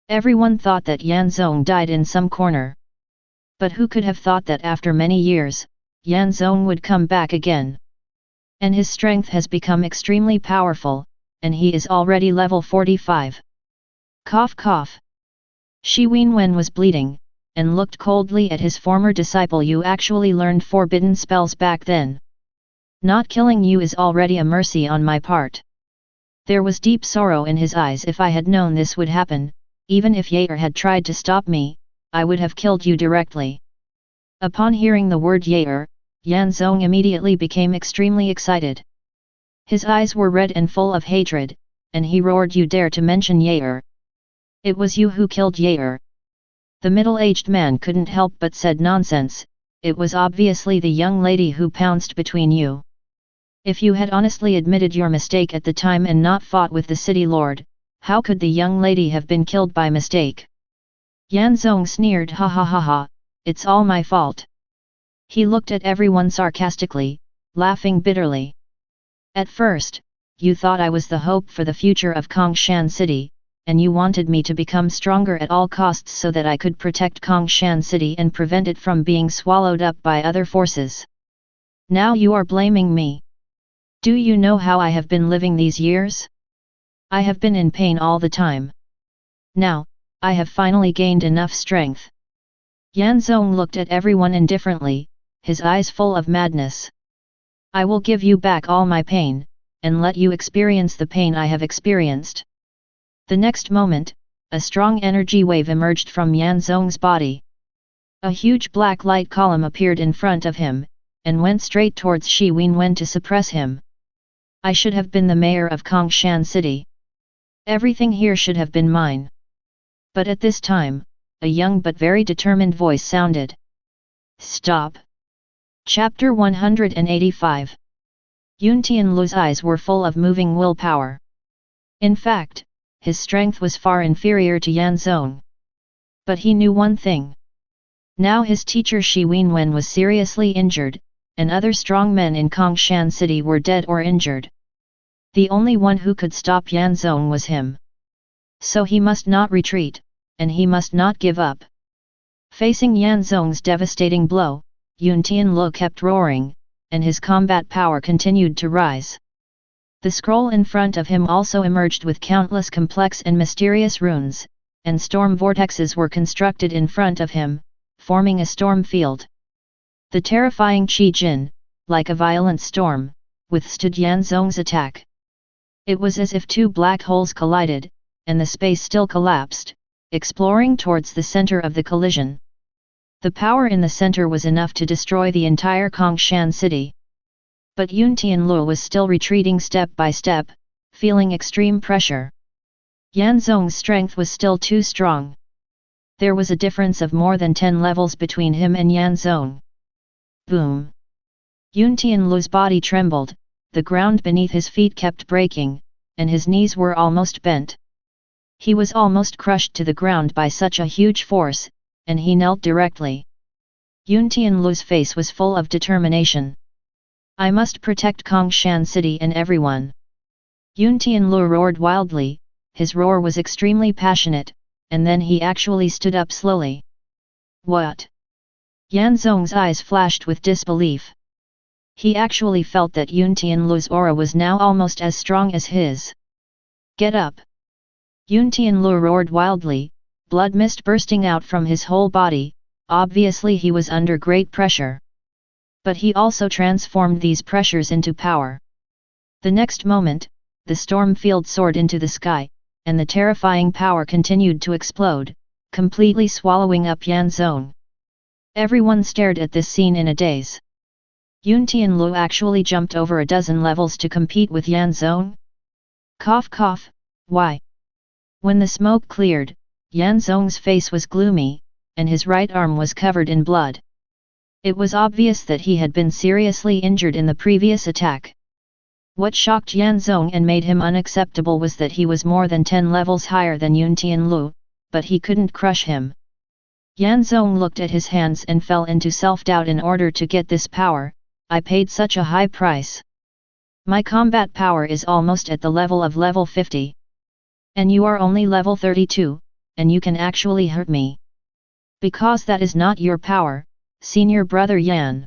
Everyone thought that Yan Zong died in some corner. But who could have thought that after many years, Yan Zong would come back again? And his strength has become extremely powerful, and he is already level 45. Cough cough. Shi Wenwen was bleeding, and looked coldly at his former disciple. You actually learned forbidden spells back then. Not killing you is already a mercy on my part. There was deep sorrow in his eyes. If I had known this would happen, even if Yair had tried to stop me, I would have killed you directly. Upon hearing the word Yair, Yan Zong immediately became extremely excited. His eyes were red and full of hatred, and he roared, "You dare to mention Yair? It was you who killed Yair." The middle-aged man couldn't help but said, "Nonsense, it was obviously the young lady who pounced between you. If you had honestly admitted your mistake at the time and not fought with the city lord, how could the young lady have been killed by mistake?" Yan Zong sneered, "Ha ha ha ha, it's all my fault." He looked at everyone sarcastically, laughing bitterly. "At first, you thought I was the hope for the future of Qin Xian city, and you wanted me to become stronger at all costs so that I could protect Qin Xian city and prevent it from being swallowed up by other forces. Now you are blaming me. Do you know how I have been living these years? I have been in pain all the time. Now, I have finally gained enough strength." Yan Zong looked at everyone indifferently, his eyes full of madness. "I will give you back all my pain, and let you experience the pain I have experienced." The next moment, a strong energy wave emerged from Yan Zong's body. A huge black light column appeared in front of him, and went straight towards Shi Wenwen to suppress him. "I should have been the mayor of Qin Xian city. Everything here should have been mine." But at this time, a young but very determined voice sounded. "Stop!" Chapter 185. Yun Tianlu's eyes were full of moving willpower. In fact, his strength was far inferior to Yan Zong. But he knew one thing. Now his teacher Shi Wenwen was seriously injured, and other strong men in Qin Xian city were dead or injured. The only one who could stop Yan Zong was him. So he must not retreat, and he must not give up. Facing Yan Zong's devastating blow, Yun Tianlu kept roaring, and his combat power continued to rise. The scroll in front of him also emerged with countless complex and mysterious runes, and storm vortexes were constructed in front of him, forming a storm field. The terrifying Qi Jin, like a violent storm, withstood Yan Zong's attack. It was as if two black holes collided, and the space still collapsed, exploring towards the center of the collision. The power in the center was enough to destroy the entire Qin Xian city. But Yun Tianlu was still retreating step by step, feeling extreme pressure. Yan Zong's strength was still too strong. There was a difference of more than 10 levels between him and Yan Zong. Boom! Yun Tianlu's body trembled, the ground beneath his feet kept breaking, and his knees were almost bent. He was almost crushed to the ground by such a huge force, and he knelt directly. Yun Tianlu's face was full of determination. "I must protect Qin Xian city and everyone." Yun Tianlu roared wildly, his roar was extremely passionate, and then he actually stood up slowly. "What?" Yan Zong's eyes flashed with disbelief. He actually felt that Yun Tianlu's aura was now almost as strong as his. "Get up!" Yun Tianlu roared wildly, blood mist bursting out from his whole body. Obviously he was under great pressure. But he also transformed these pressures into power. The next moment, the storm field soared into the sky, and the terrifying power continued to explode, completely swallowing up Yan Zong. Everyone stared at this scene in a daze. Yun Tianlu actually jumped over a dozen levels to compete with Yan Zong? Cough cough, why? When the smoke cleared, Yan Zong's face was gloomy, and his right arm was covered in blood. It was obvious that he had been seriously injured in the previous attack. What shocked Yan Zong and made him unacceptable was that he was more than 10 levels higher than Yun Tianlu, but he couldn't crush him. Yan Zong looked at his hands and fell into self-doubt. In order to get this power, I paid such a high price. My combat power is almost at the level of level 50. And you are only level 32, and you can actually hurt me. Because that is not your power, senior brother Yan.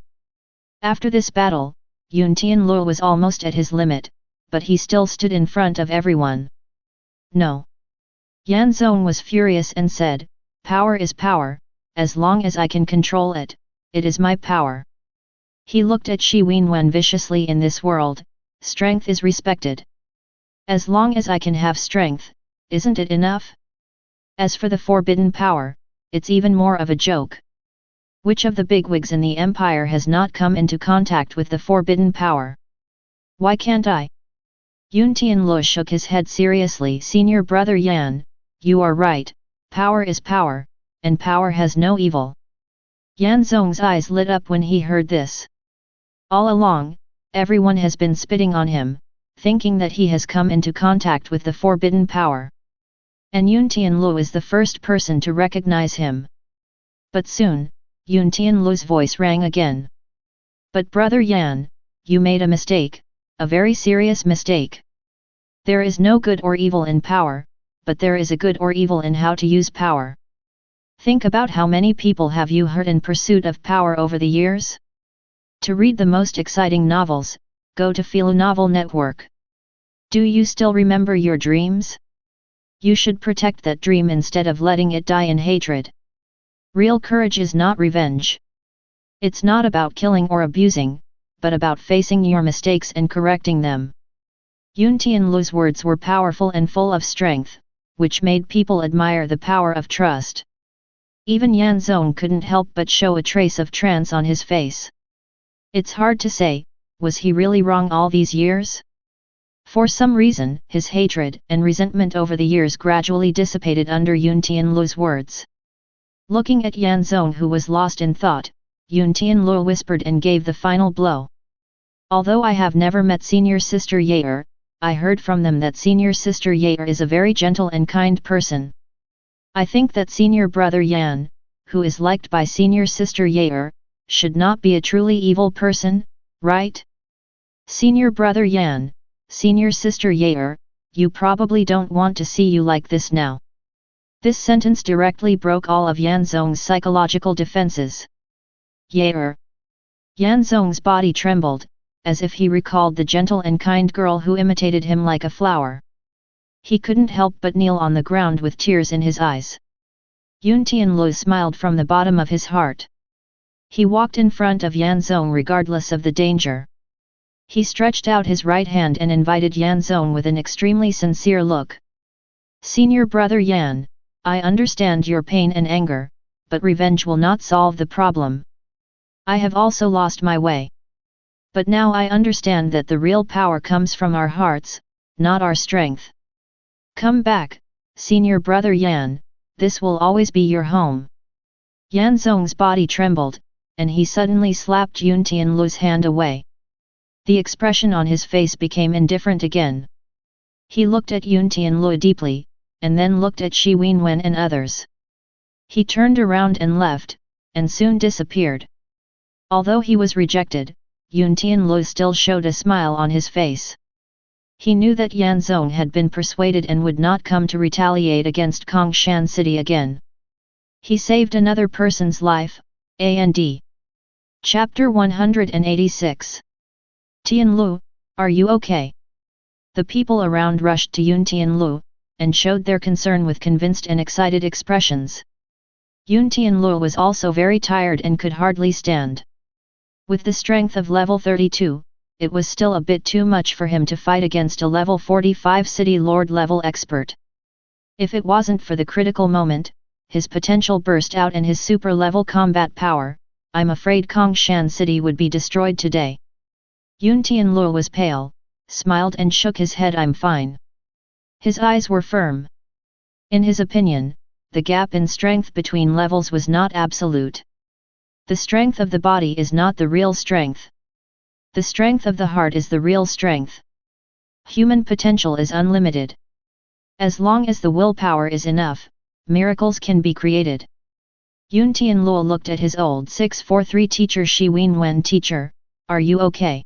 After this battle, Yun Tianlu was almost at his limit, but he still stood in front of everyone. No. Yan Zong was furious and said, power is power, as long as I can control it, it is my power. He looked at Shi Wenwen viciously. In this world, strength is respected. As long as I can have strength, isn't it enough? As for the forbidden power, it's even more of a joke. Which of the bigwigs in the empire has not come into contact with the forbidden power? Why can't I? Yun Tianlu shook his head seriously. Senior brother Yan, you are right, power is power, and power has no evil. Yan Zong's eyes lit up when he heard this. All along, everyone has been spitting on him, thinking that he has come into contact with the forbidden power. And Yun Tianlu is the first person to recognize him. But soon, Yun Tianlu's voice rang again. But brother Yan, you made a mistake, a very serious mistake. There is no good or evil in power, but there is a good or evil in how to use power. Think about how many people have you hurt in pursuit of power over the years? To read the most exciting novels, go to Philo Novel Network. Do you still remember your dreams? You should protect that dream instead of letting it die in hatred. Real courage is not revenge. It's not about killing or abusing, but about facing your mistakes and correcting them. Yun Tianlu's words were powerful and full of strength, which made people admire the power of trust. Even Yan Zong couldn't help but show a trace of trance on his face. It's hard to say, was he really wrong all these years? For some reason, his hatred and resentment over the years gradually dissipated under Yun Tianlu's words. Looking at Yan Zong, who was lost in thought, Yun Tianlu whispered and gave the final blow. Although I have never met senior sister Yair, I heard from them that senior sister Yair is a very gentle and kind person. I think that senior brother Yan, who is liked by senior sister Yair, should not be a truly evil person, right? Senior brother Yan, senior sister Yair, you probably don't want to see you like this now. This sentence directly broke all of Yan Zong's psychological defenses. Yair. Yan Zong's body trembled, as if he recalled the gentle and kind girl who imitated him like a flower. He couldn't help but kneel on the ground with tears in his eyes. Yun Tianlu smiled from the bottom of his heart. He walked in front of Yan Zong regardless of the danger. He stretched out his right hand and invited Yan Zong with an extremely sincere look. Senior brother Yan, I understand your pain and anger, but revenge will not solve the problem. I have also lost my way. But now I understand that the real power comes from our hearts, not our strength. Come back, senior brother Yan, this will always be your home. Yan Zong's body trembled, and he suddenly slapped Yun Tianlu's hand away. The expression on his face became indifferent again. He looked at Yun Tianlu deeply, and then looked at Shi Wenwen and others. He turned around and left, and soon disappeared. Although he was rejected, Yun Tianlu still showed a smile on his face. He knew that Yan Zong had been persuaded and would not come to retaliate against Qin Xian city again. He saved another person's life, and. Chapter 186. Tianlu, are you okay? The people around rushed to Yun Tianlu, and showed their concern with convinced and excited expressions. Yun Tianlu was also very tired and could hardly stand. With the strength of level 32, it was still a bit too much for him to fight against a level 45 city lord level expert. If it wasn't for the critical moment, his potential burst out and his super level combat power, I'm afraid Qin Xian city would be destroyed today. Yun Tianlu was pale, smiled and shook his head. I'm fine. His eyes were firm. In his opinion, the gap in strength between levels was not absolute. The strength of the body is not the real strength. The strength of the heart is the real strength. Human potential is unlimited. As long as the willpower is enough, miracles can be created. Yun Tianlu looked at his old 643 teacher Shi Wenwen. Teacher, are you okay?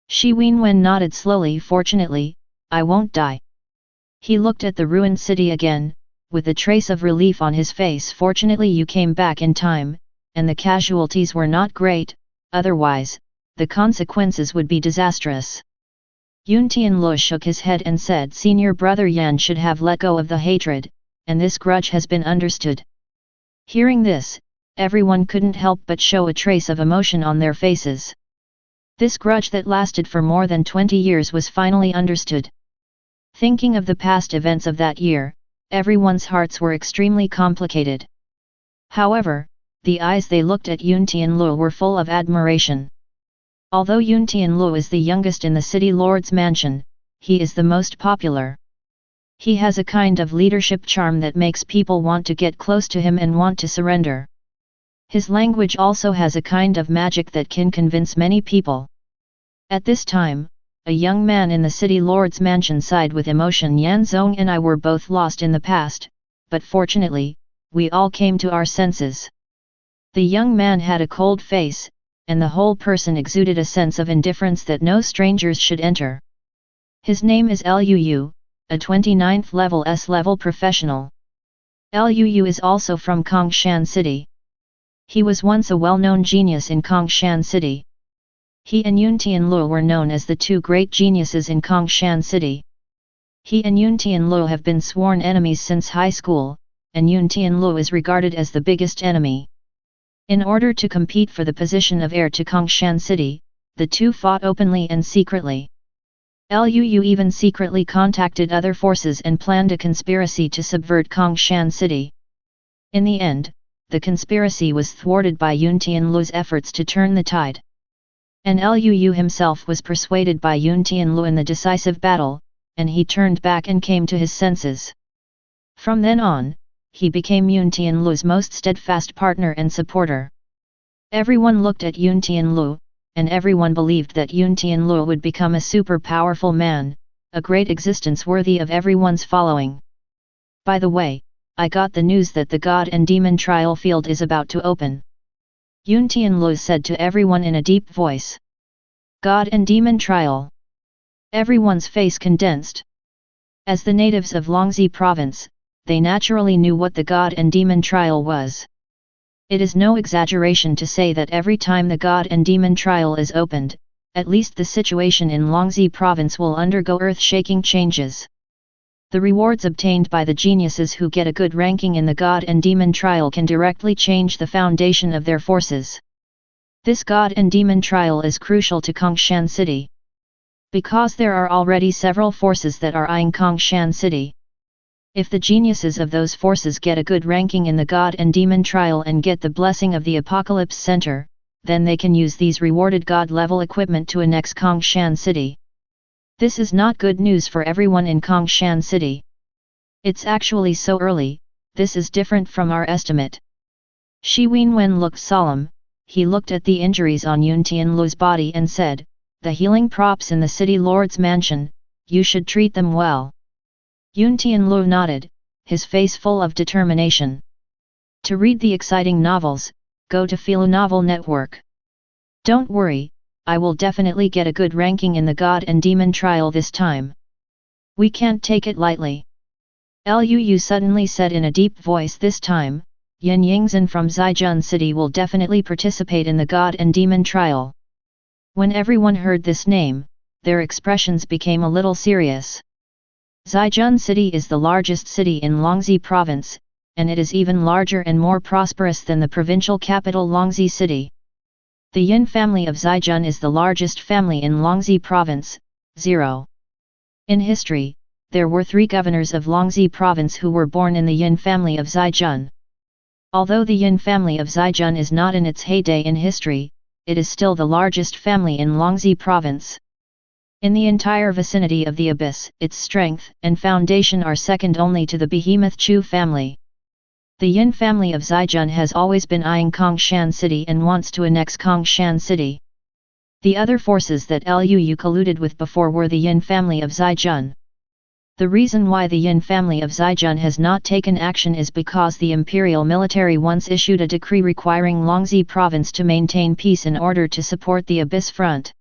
Shi Wenwen nodded slowly. Fortunately, I won't die. He looked at the ruined city again, with a trace of relief on his face. Fortunately you came back in time, and the casualties were not great, otherwise, the consequences would be disastrous. Yun Tianlu shook his head and said, Senior brother Yan should have let go of the hatred, and this grudge has been understood. Hearing this, everyone couldn't help but show a trace of emotion on their faces. This grudge that lasted for more than 20 years was finally understood. Thinking of the past events of that year, everyone's hearts were extremely complicated. However, the eyes they looked at Yun Tianlu were full of admiration. Although Yun Tianlu is the youngest in the city lord's mansion, he is the most popular. He has a kind of leadership charm that makes people want to get close to him and want to surrender. His language also has a kind of magic that can convince many people. At this time, a young man in the city lord's mansion sighed with emotion. Yan Zong and I were both lost in the past, but fortunately, we all came to our senses. The young man had a cold face, and the whole person exuded a sense of indifference that no strangers should enter. His name is Luu, a 29th level S-level professional. Luu is also from Qin Xian city. He was once a well-known genius in Qin Xian city. He and Yun Tianlu were known as the two great geniuses in Qin Xian city. He and Yun Tianlu have been sworn enemies since high school, and Yun Tianlu is regarded as the biggest enemy. In order to compete for the position of heir to Qin Xian city, the two fought openly and secretly. Luu even secretly contacted other forces and planned a conspiracy to subvert Qin Xian city. In the end, the conspiracy was thwarted by Yun Tianlu's efforts to turn the tide. And Luu himself was persuaded by Yun Tianlu in the decisive battle, and he turned back and came to his senses. From then on, he became Yun Tianlu's most steadfast partner and supporter. Everyone looked at Yun Tianlu, and everyone believed that Yun Tianlu would become a super powerful man, a great existence worthy of everyone's following. By the way, I got the news that the God and Demon trial field is about to open. Yun Tianlu said to everyone in a deep voice. God and Demon trial. Everyone's face condensed. As the natives of Longxi province, they naturally knew what the God and Demon trial was. It is no exaggeration to say that every time the God and Demon trial is opened, at least the situation in Longxi province will undergo earth-shaking changes. The rewards obtained by the geniuses who get a good ranking in the God and Demon trial can directly change the foundation of their forces. This God and Demon trial is crucial to Qin Xian city. Because there are already several forces that are eyeing Qin Xian city. If the geniuses of those forces get a good ranking in the God and Demon trial and get the blessing of the Apocalypse Center, then they can use these rewarded God-level equipment to annex Qin Xian city. This is not good news for everyone in Qin Xian city. It's actually so early, this is different from our estimate. Shi Wenwen looked solemn. He looked at the injuries on Yun Tianlu's body and said, the healing props in the city lord's mansion, you should treat them well. Yun Tianlu nodded, his face full of determination. To read the exciting novels, go to Philo Novel Network. Don't worry, I will definitely get a good ranking in the God and Demon trial this time. We can't take it lightly. Luu suddenly said in a deep voice, this time, Yin Yingzhen from Zhaijun city will definitely participate in the God and Demon trial. When everyone heard this name, their expressions became a little serious. Zhaijun city is the largest city in Longxi province, and it is even larger and more prosperous than the provincial capital Longxi city. The Yin family of Zhaijun is the largest family in Longxi province, 0. In history, there were 3 governors of Longxi province who were born in the Yin family of Zhaijun. Although the Yin family of Zhejiang is not in its heyday in history, it is still the largest family in Longxi province. In the entire vicinity of the Abyss, its strength and foundation are second only to the behemoth Chu family. The Yin family of Zhejiang has always been eyeing Qin Xian city and wants to annex Qin Xian city. The other forces that Liu colluded with before were the Yin family of Zhejiang. The reason why the Yin family of Zhejiang has not taken action is because the imperial military once issued a decree requiring Longxi province to maintain peace in order to support the Abyss front.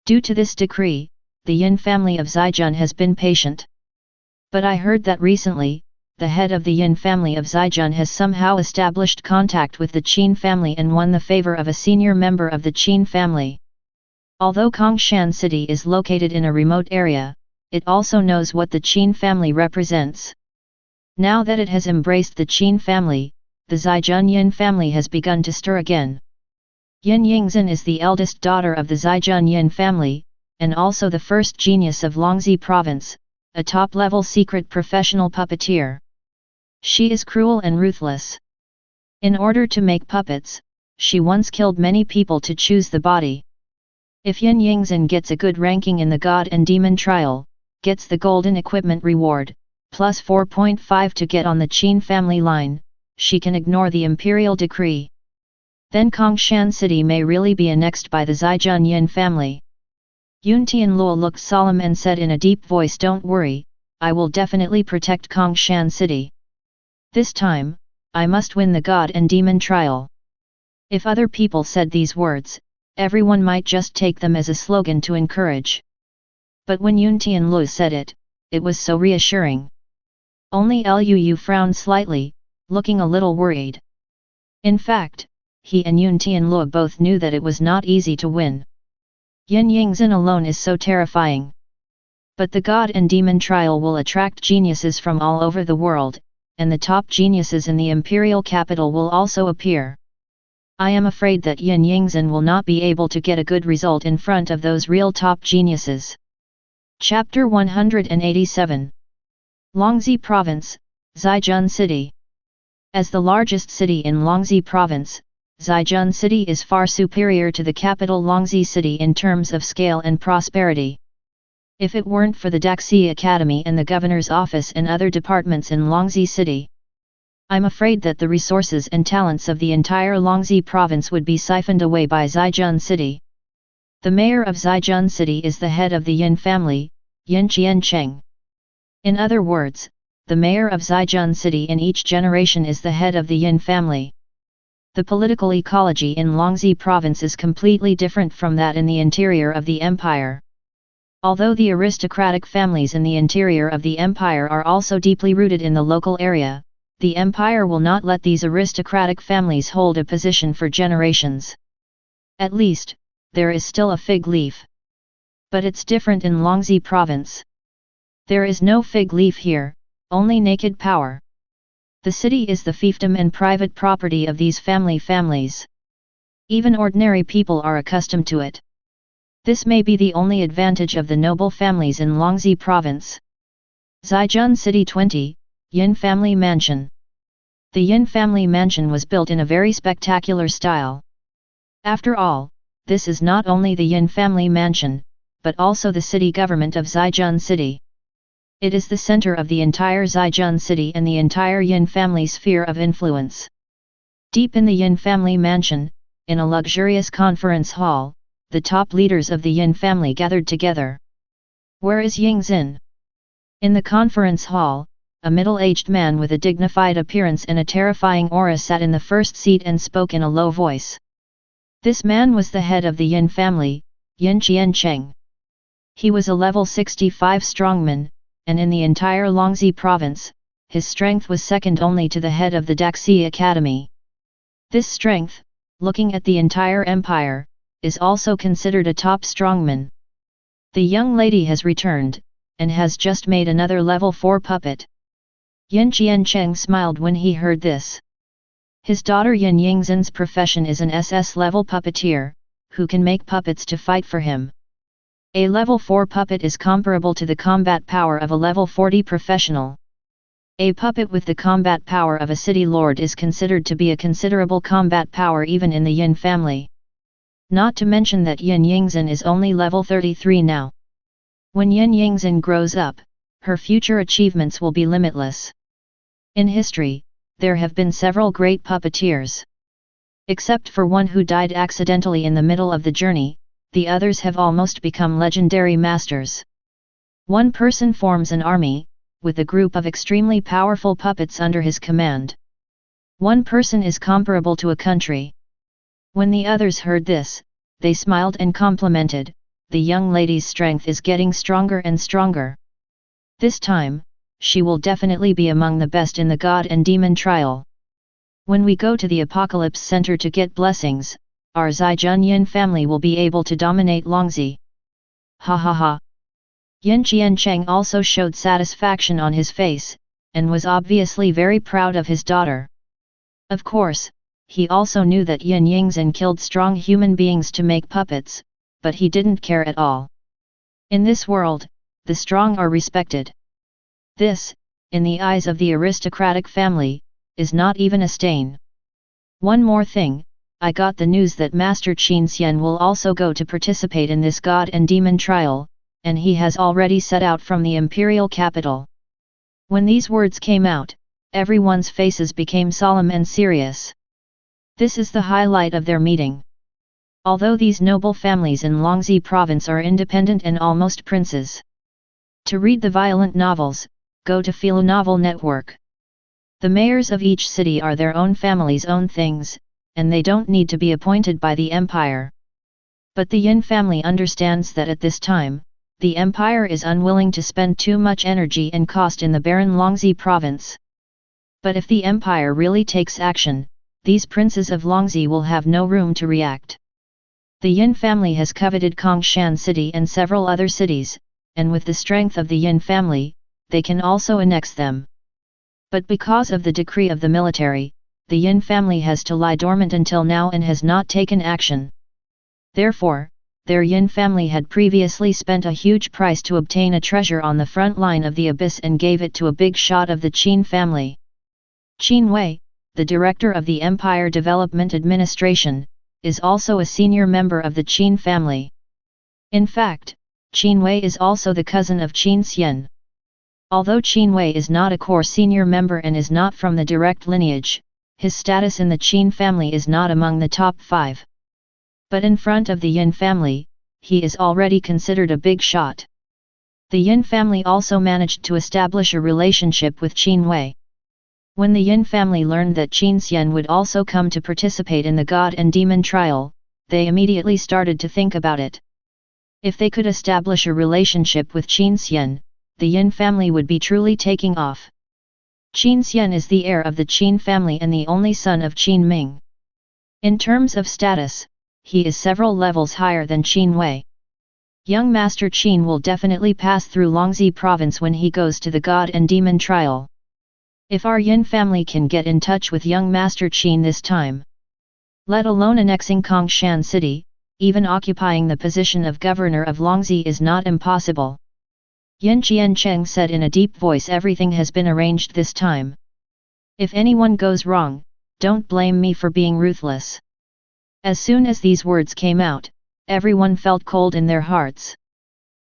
Due to this decree, the Yin family of Zhejiang has been patient. But I heard that recently, the head of the Yin family of Zhejiang has somehow established contact with the Qin family and won the favor of a senior member of the Qin family. Although Qin Xian city is located in a remote area, it also knows what the Qin family represents. Now that it has embraced the Qin family, the Zhejiang Yin family has begun to stir again. Yin Yingzhen is the eldest daughter of the Zhejiang Yin family, and also the first genius of Longxi province, a top-level secret professional puppeteer. She is cruel and ruthless. In order to make puppets, she once killed many people to choose the body. If Yin Yingzhen gets a good ranking in the God and Demon trial, gets the golden equipment reward, plus 4.5 to get on the Qin family line, she can ignore the imperial decree. Then Qin Xian city may really be annexed by the Zhejiang Yin family. Yun Tianluo looked solemn and said in a deep voice, "Don't worry, I will definitely protect Qin Xian city. This time, I must win the God and Demon trial." If other people said these words, everyone might just take them as a slogan to encourage. But when Yun Tianluo said it, it was so reassuring. Only Liu frowned slightly, looking a little worried. In fact, he and Yun Tianluo both knew that it was not easy to win. Yin Yingzhen alone is so terrifying. But the God and Demon trial will attract geniuses from all over the world, and the top geniuses in the imperial capital will also appear. I am afraid that Yin Yingzhen will not be able to get a good result in front of those real top geniuses. Chapter 187. Longxi Province, Zhejiang City. As the largest city in Longxi Province, Zhejiang City is far superior to the capital Longxi City in terms of scale and prosperity. If it weren't for the Daxi Academy and the Governor's Office and other departments in Longxi City, I'm afraid that the resources and talents of the entire Longxi province would be siphoned away by Zhejiang City. The mayor of Zhejiang City is the head of the Yin family, Yin Qian. In other words, the mayor of Zhejiang City in each generation is the head of the Yin family. The political ecology in Longxi province is completely different from that in the interior of the empire. Although the aristocratic families in the interior of the empire are also deeply rooted in the local area, the empire will not let these aristocratic families hold a position for generations. At least, there is still a fig leaf. But it's different in Longxi province. There is no fig leaf here, only naked power. The city is the fiefdom and private property of these families. Even ordinary people are accustomed to it. This may be the only advantage of the noble families in Longxi province. Zhejiang City 20, Yin Family Mansion. The Yin Family Mansion was built in a very spectacular style. After all, this is not only the Yin Family Mansion, but also the city government of Zhejiang City. It is the center of the entire Zhejiang City and the entire Yin family sphere of influence. Deep in the Yin Family Mansion, in a luxurious conference hall, the top leaders of the Yin family gathered together. Where is Yingzhen? In the conference hall, a middle-aged man with a dignified appearance and a terrifying aura sat in the first seat and spoke in a low voice. This man was the head of the Yin family, Yin Qian. He was a level 65 strongman, and in the entire Longxi province, his strength was second only to the head of the Daxi Academy. This strength, looking at the entire empire, is also considered a top strongman. The young lady has returned, and has just made another level 4 puppet. Yin Qian smiled when he heard this. His daughter Yin Yingzhen's profession is an SS-level puppeteer, who can make puppets to fight for him. A level 4 puppet is comparable to the combat power of a level 40 professional. A puppet with the combat power of a city lord is considered to be a considerable combat power even in the Yin family. Not to mention that Yin Yingzhen is only level 33 now. When Yin Yingzhen grows up, her future achievements will be limitless. In history, there have been several great puppeteers. Except for one who died accidentally in the middle of the journey, the others have almost become legendary masters. One person forms an army, with a group of extremely powerful puppets under his command. One person is comparable to a country. When the others heard this, they smiled and complimented, "The young lady's strength is getting stronger and stronger. This time, she will definitely be among the best in the God and Demon trial. When we go to the Apocalypse Center to get blessings, our Zhaijun Yin family will be able to dominate Longzi." Ha ha ha. Yin Qiancheng also showed satisfaction on his face, and was obviously very proud of his daughter. Of course, he also knew that Yin Yingzhen killed strong human beings to make puppets, but he didn't care at all. In this world, the strong are respected. This, in the eyes of the aristocratic family, is not even a stain. One more thing, I got the news that Master Qin Xian will also go to participate in this God and Demon trial, and he has already set out from the imperial capital. When these words came out, everyone's faces became solemn and serious. This is the highlight of their meeting. Although these noble families in Longzi province are independent and almost princes. To read the violent novels, go to Philo Novel Network. The mayors of each city are their own family's own things, and they don't need to be appointed by the empire. But the Yin family understands that at this time, the empire is unwilling to spend too much energy and cost in the barren Longzi province. But if the empire really takes action, these princes of Longzi will have no room to react. The Yin family has coveted Qin Xian city and several other cities, and with the strength of the Yin family, they can also annex them. But because of the decree of the military, the Yin family has to lie dormant until now and has not taken action. Therefore, their Yin family had previously spent a huge price to obtain a treasure on the front line of the abyss and gave it to a big shot of the Qin family. Qin Wei, the director of the Empire Development Administration, is also a senior member of the Qin family. In fact, Qin Wei is also the cousin of Qin Xian. Although Qin Wei is not a core senior member and is not from the direct lineage, his status in the Qin family is not among the top 5. But in front of the Yin family, he is already considered a big shot. The Yin family also managed to establish a relationship with Qin Wei. When the Yin family learned that Qin Xian would also come to participate in the God and Demon trial, they immediately started to think about it. If they could establish a relationship with Qin Xian, the Yin family would be truly taking off. Qin Xian is the heir of the Qin family and the only son of Qin Ming. In terms of status, he is several levels higher than Qin Wei. Young Master Qin will definitely pass through Longzi province when he goes to the God and Demon trial. If our Yin family can get in touch with young Master Qin this time, let alone annexing Qin Xian city, even occupying the position of governor of Longzi is not impossible. Yin Qiancheng said in a deep voice, "Everything has been arranged this time. If anyone goes wrong, don't blame me for being ruthless." As soon as these words came out, everyone felt cold in their hearts.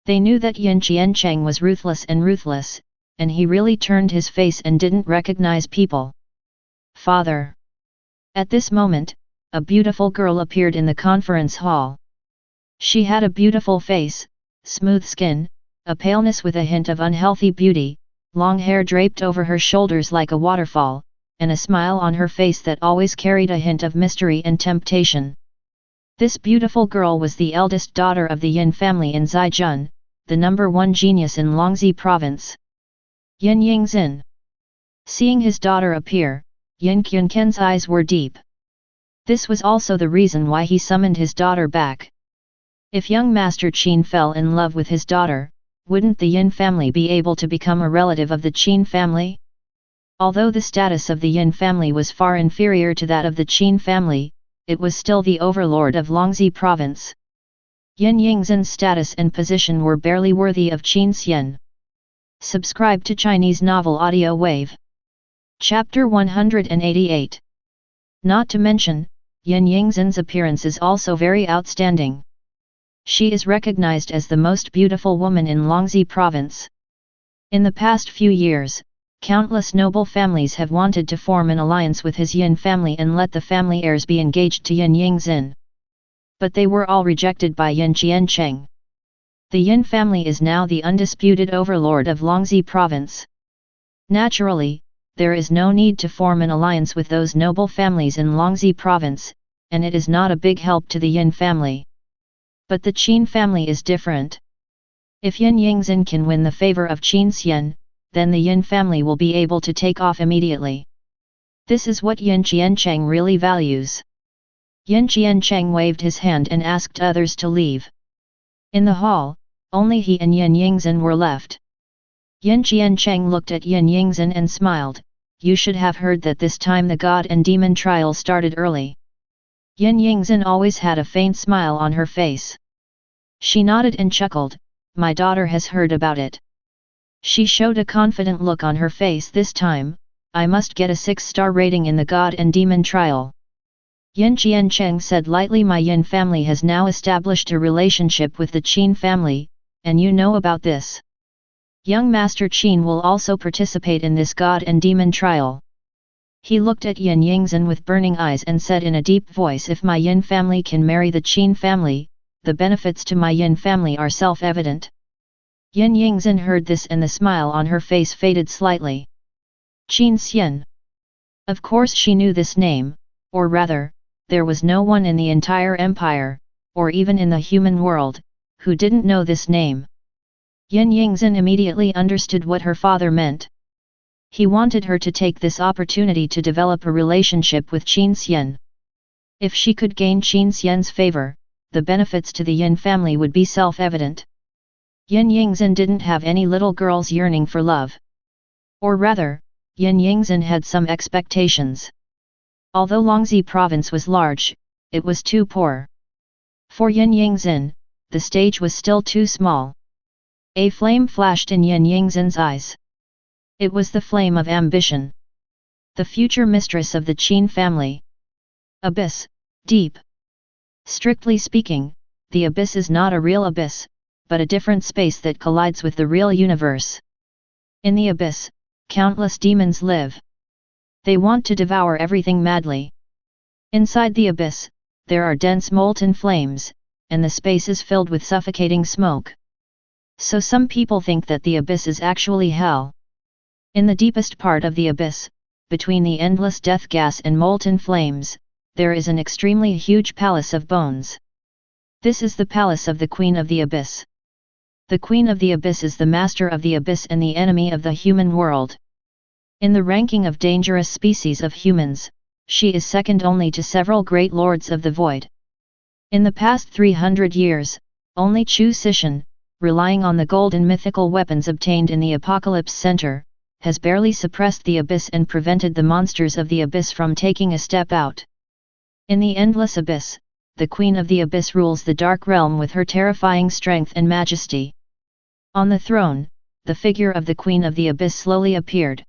They knew that Yin Qiancheng was ruthless, and he really turned his face and didn't recognize people. "Father." At this moment, a beautiful girl appeared in the conference hall. She had a beautiful face, smooth skin, a paleness with a hint of unhealthy beauty, long hair draped over her shoulders like a waterfall, and a smile on her face that always carried a hint of mystery and temptation. This beautiful girl was the eldest daughter of the Yin family in Zhaijun, the #1 genius in Longzi province. Yin Yingzhen. Seeing his daughter appear, Yin Qianquan's eyes were deep. This was also the reason why he summoned his daughter back. If young Master Qin fell in love with his daughter, wouldn't the Yin family be able to become a relative of the Qin family? Although the status of the Yin family was far inferior to that of the Qin family, it was still the overlord of Longzi province. Yin Yingzhen's status and position were barely worthy of Qin Xian. Subscribe to Chinese Novel Audio Wave. Chapter 188. Not to mention, Yin Yingzhen's appearance is also very outstanding. She is recognized as the most beautiful woman in Longxi province. In the past few years, countless noble families have wanted to form an alliance with his Yin family and let the family heirs be engaged to Yin Yingzhen. But they were all rejected by Yin Qiancheng. The Yin family is now the undisputed overlord of Longxi province. Naturally, there is no need to form an alliance with those noble families in Longxi province, and it is not a big help to the Yin family. But the Qin family is different. If Yin Yingzhen can win the favor of Qin Xian, then the Yin family will be able to take off immediately. This is what Yin Qiancheng really values. Yin Qiancheng waved his hand and asked others to leave. In the hall, only he and Yin Yingzhen were left. Yin Qiancheng looked at Yin Yingzhen and smiled. You should have heard that this time the god and demon trial started early. Yin Yingzhen always had a faint smile on her face. She nodded and chuckled. My daughter has heard about it. She showed a confident look on her face this time. I must get a 6-star rating in the god and demon trial. Yin Qiancheng said lightly, my Yin family has now established a relationship with the Qin family, and you know about this. Young Master Qin will also participate in this god and demon trial. He looked at Yin Yingzhen with burning eyes and said in a deep voice, if my Yin family can marry the Qin family, the benefits to my Yin family are self-evident. Yin Yingzhen heard this and the smile on her face faded slightly. Qin Xian. Of course she knew this name, or rather, there was no one in the entire empire, or even in the human world, who didn't know this name. Yin Yingzhen immediately understood what her father meant. He wanted her to take this opportunity to develop a relationship with Qin Xian. If she could gain Qin Xian's favor, the benefits to the Yin family would be self-evident. Yin Yingzhen didn't have any little girls yearning for love. Or rather, Yin Yingzhen had some expectations. Although Longxi province was large, it was too poor. For Yin Yingzhen, the stage was still too small. A flame flashed in Yin Yingzhen's eyes. It was the flame of ambition. The future mistress of the Qin family. Abyss, deep. Strictly speaking, the abyss is not a real abyss, but a different space that collides with the real universe. In the abyss, countless demons live. They want to devour everything madly. Inside the abyss, there are dense molten flames, and the space is filled with suffocating smoke. So some people think that the abyss is actually hell. In the deepest part of the abyss, between the endless death gas and molten flames, there is an extremely huge palace of bones. This is the palace of the Queen of the Abyss. The Queen of the Abyss is the master of the abyss and the enemy of the human world. In the ranking of dangerous species of humans, she is second only to several great lords of the void. In the past 300 years, only Chu Cixin, relying on the golden mythical weapons obtained in the Apocalypse Center, has barely suppressed the abyss and prevented the monsters of the abyss from taking a step out. In the endless abyss, the Queen of the Abyss rules the dark realm with her terrifying strength and majesty. On the throne, the figure of the Queen of the Abyss slowly appeared.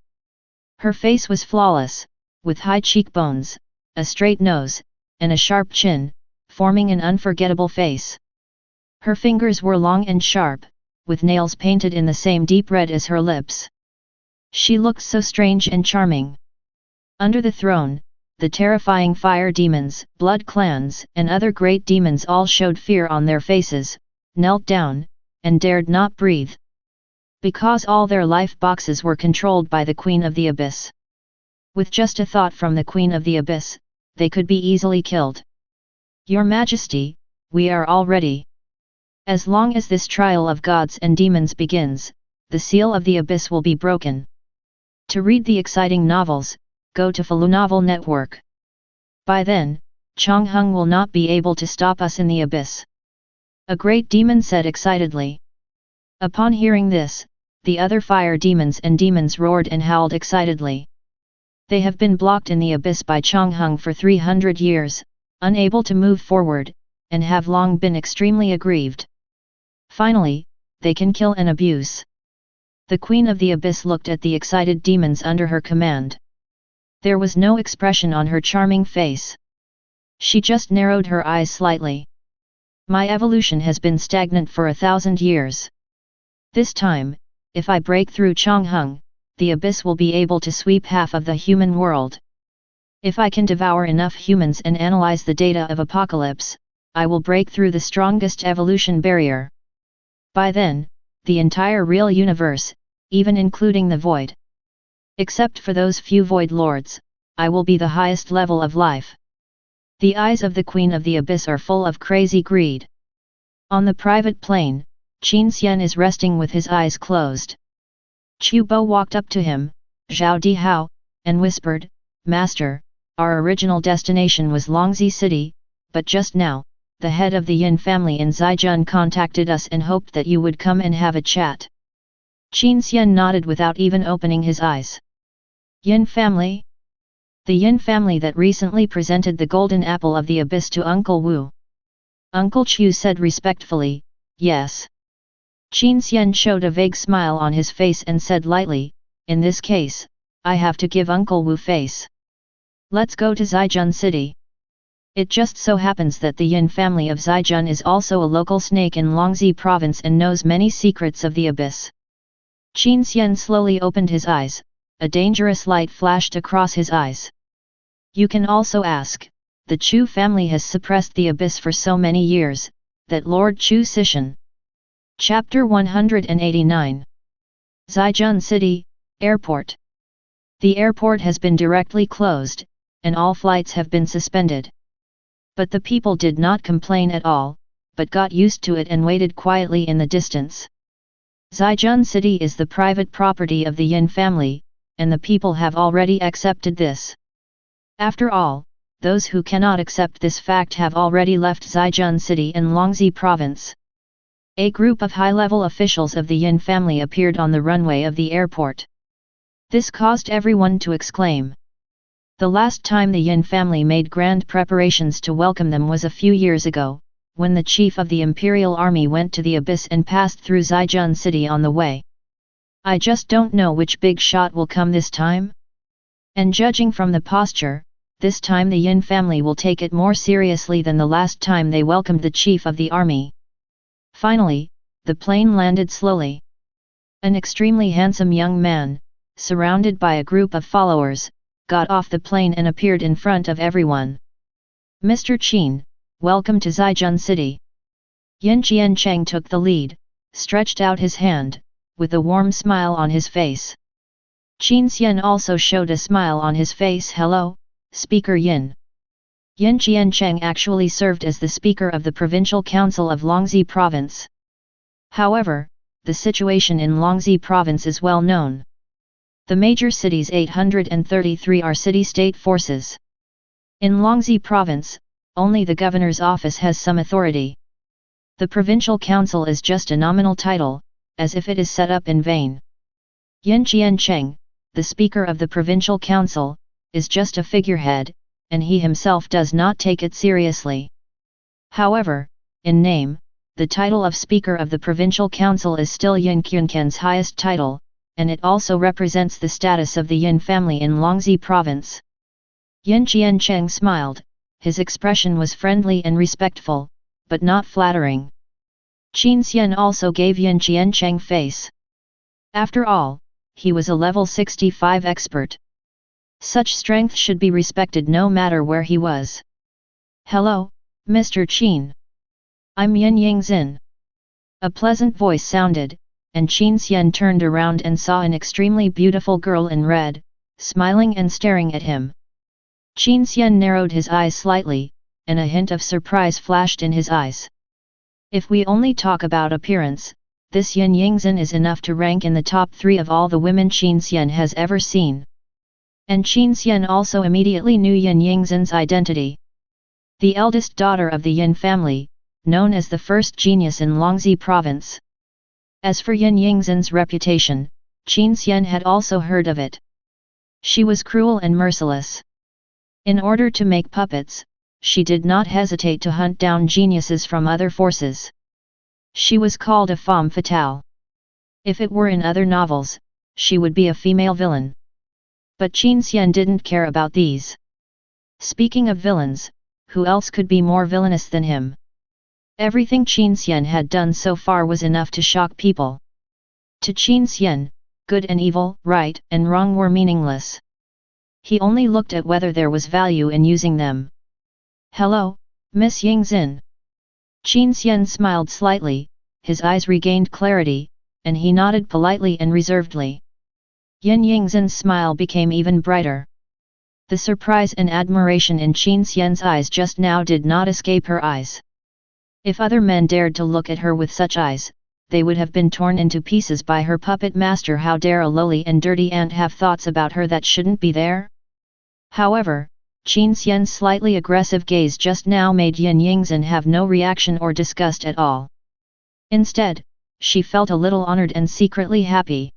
Her face was flawless, with high cheekbones, a straight nose, and a sharp chin, forming an unforgettable face. Her fingers were long and sharp, with nails painted in the same deep red as her lips. She looked so strange and charming. Under the throne, the terrifying fire demons, blood clans, and other great demons all showed fear on their faces, knelt down, and dared not breathe. Because all their life boxes were controlled by the Queen of the Abyss. With just a thought from the Queen of the Abyss, they could be easily killed. Your Majesty, we are all ready. As long as this trial of gods and demons begins, the seal of the abyss will be broken. To read the exciting novels, go to Falu Novel Network. By then, Chongheng will not be able to stop us in the abyss. A great demon said excitedly. Upon hearing this, the other fire demons and demons roared and howled excitedly. They have been blocked in the abyss by Chongheng for 300 years, unable to move forward, and have long been extremely aggrieved. Finally, they can kill and abuse. The Queen of the Abyss looked at the excited demons under her command. There was no expression on her charming face. She just narrowed her eyes slightly. My evolution has been stagnant for 1,000 years. This time, if I break through Chongheng, the Abyss will be able to sweep half of the human world. If I can devour enough humans and analyze the data of Apocalypse, I will break through the strongest evolution barrier. By then, the entire real universe, even including the void. Except for those few void lords, I will be the highest level of life. The eyes of the Queen of the Abyss are full of crazy greed. On the private plane, Qin Xian is resting with his eyes closed. Chu Bo walked up to him, Zhao Dihao, and whispered, "Master, our original destination was Longzi City, but just now, the head of the Yin family in Zhaijun contacted us and hoped that you would come and have a chat." Qin Xian nodded without even opening his eyes. Yin family? The Yin family that recently presented the golden apple of the abyss to Uncle Wu. Uncle Chu said respectfully, "Yes." Qin Xian showed a vague smile on his face and said lightly, "In this case, I have to give Uncle Wu face. Let's go to Zhaijun City." It just so happens that the Yin family of Zhaijun is also a local snake in Longzi province and knows many secrets of the abyss. Qin Xian slowly opened his eyes, a dangerous light flashed across his eyes. You can also ask, the Chu family has suppressed the abyss for so many years, that Lord Chu Sishan. Chapter 189. Zhaijun City, Airport. The airport has been directly closed, and all flights have been suspended. But the people did not complain at all, but got used to it and waited quietly in the distance. Zhaijun City is the private property of the Yin family, and the people have already accepted this. After all, those who cannot accept this fact have already left Zhaijun City and Longzi province. A group of high-level officials of the Yin family appeared on the runway of the airport. This caused everyone to exclaim. The last time the Yin family made grand preparations to welcome them was a few years ago, when the chief of the Imperial Army went to the abyss and passed through Zhaijun City on the way. I just don't know which big shot will come this time. And judging from the posture, this time the Yin family will take it more seriously than the last time they welcomed the chief of the army. Finally, the plane landed slowly. An extremely handsome young man, surrounded by a group of followers, got off the plane and appeared in front of everyone. "Mr. Qin, welcome to Zhaijun City." Yin Qiancheng took the lead, stretched out his hand, with a warm smile on his face. Qin Xian also showed a smile on his face. "Hello, Speaker Yin." Yin Qiancheng actually served as the Speaker of the Provincial Council of Longzi Province. However, the situation in Longzi Province is well known. The major cities 833 are city-state forces. In Longzi Province, only the governor's office has some authority. The Provincial Council is just a nominal title, as if it is set up in vain. Yin Qiancheng, the Speaker of the Provincial Council, is just a figurehead, and he himself does not take it seriously. However, in name, the title of Speaker of the Provincial Council is still Yin Qiancheng's highest title, and it also represents the status of the Yin family in Longzi Province. Yin Qiancheng smiled, his expression was friendly and respectful, but not flattering. Qin Xian also gave Yin Qiancheng face. After all, he was a level 65 expert. Such strength should be respected no matter where he was. "Hello, Mr. Qin. I'm Yin Yingzin." A pleasant voice sounded, and Qin Xian turned around and saw an extremely beautiful girl in red, smiling and staring at him. Qin Xian narrowed his eyes slightly, and a hint of surprise flashed in his eyes. If we only talk about appearance, this Yin Yingzin is enough to rank in the top 3 of all the women Qin Xian has ever seen. And Qin Xian also immediately knew Yin Yingzin's identity. The eldest daughter of the Yin family, known as the first genius in Longzi province. As for Yin Yingzin's reputation, Qin Xian had also heard of it. She was cruel and merciless. In order to make puppets, she did not hesitate to hunt down geniuses from other forces. She was called a femme fatale. If it were in other novels, she would be a female villain. But Qin Xian didn't care about these. Speaking of villains, who else could be more villainous than him? Everything Qin Xian had done so far was enough to shock people. To Qin Xian, good and evil, right and wrong were meaningless. He only looked at whether there was value in using them. "Hello, Miss Yingzhen." Qin Xian smiled slightly, his eyes regained clarity, and he nodded politely and reservedly. Yin Yingzhen's smile became even brighter. The surprise and admiration in Qin Xian's eyes just now did not escape her eyes. If other men dared to look at her with such eyes, they would have been torn into pieces by her puppet master. How dare a lowly and dirty ant have thoughts about her that shouldn't be there? However, Qin Xian's slightly aggressive gaze just now made Yin Yingzhen have no reaction or disgust at all. Instead, she felt a little honored and secretly happy.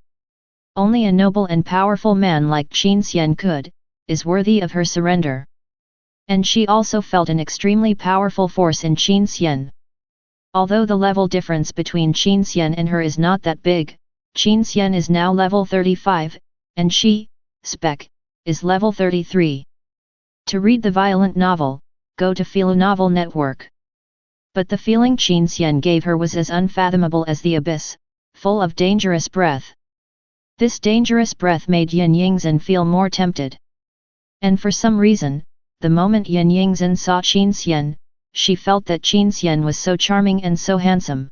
Only a noble and powerful man like Qin Xian is worthy of her surrender. And she also felt an extremely powerful force in Qin Xian. Although the level difference between Qin Xian and her is not that big, Qin Xian is now level 35, and she, Spec, is level 33. To read the violent novel, go to Philo Novel Network. But the feeling Qin Xian gave her was as unfathomable as the abyss, full of dangerous breath. This dangerous breath made Yin Yingzhen feel more tempted. And for some reason, the moment Yin Yingzhen saw Qin Xian, she felt that Qin Xian was so charming and so handsome.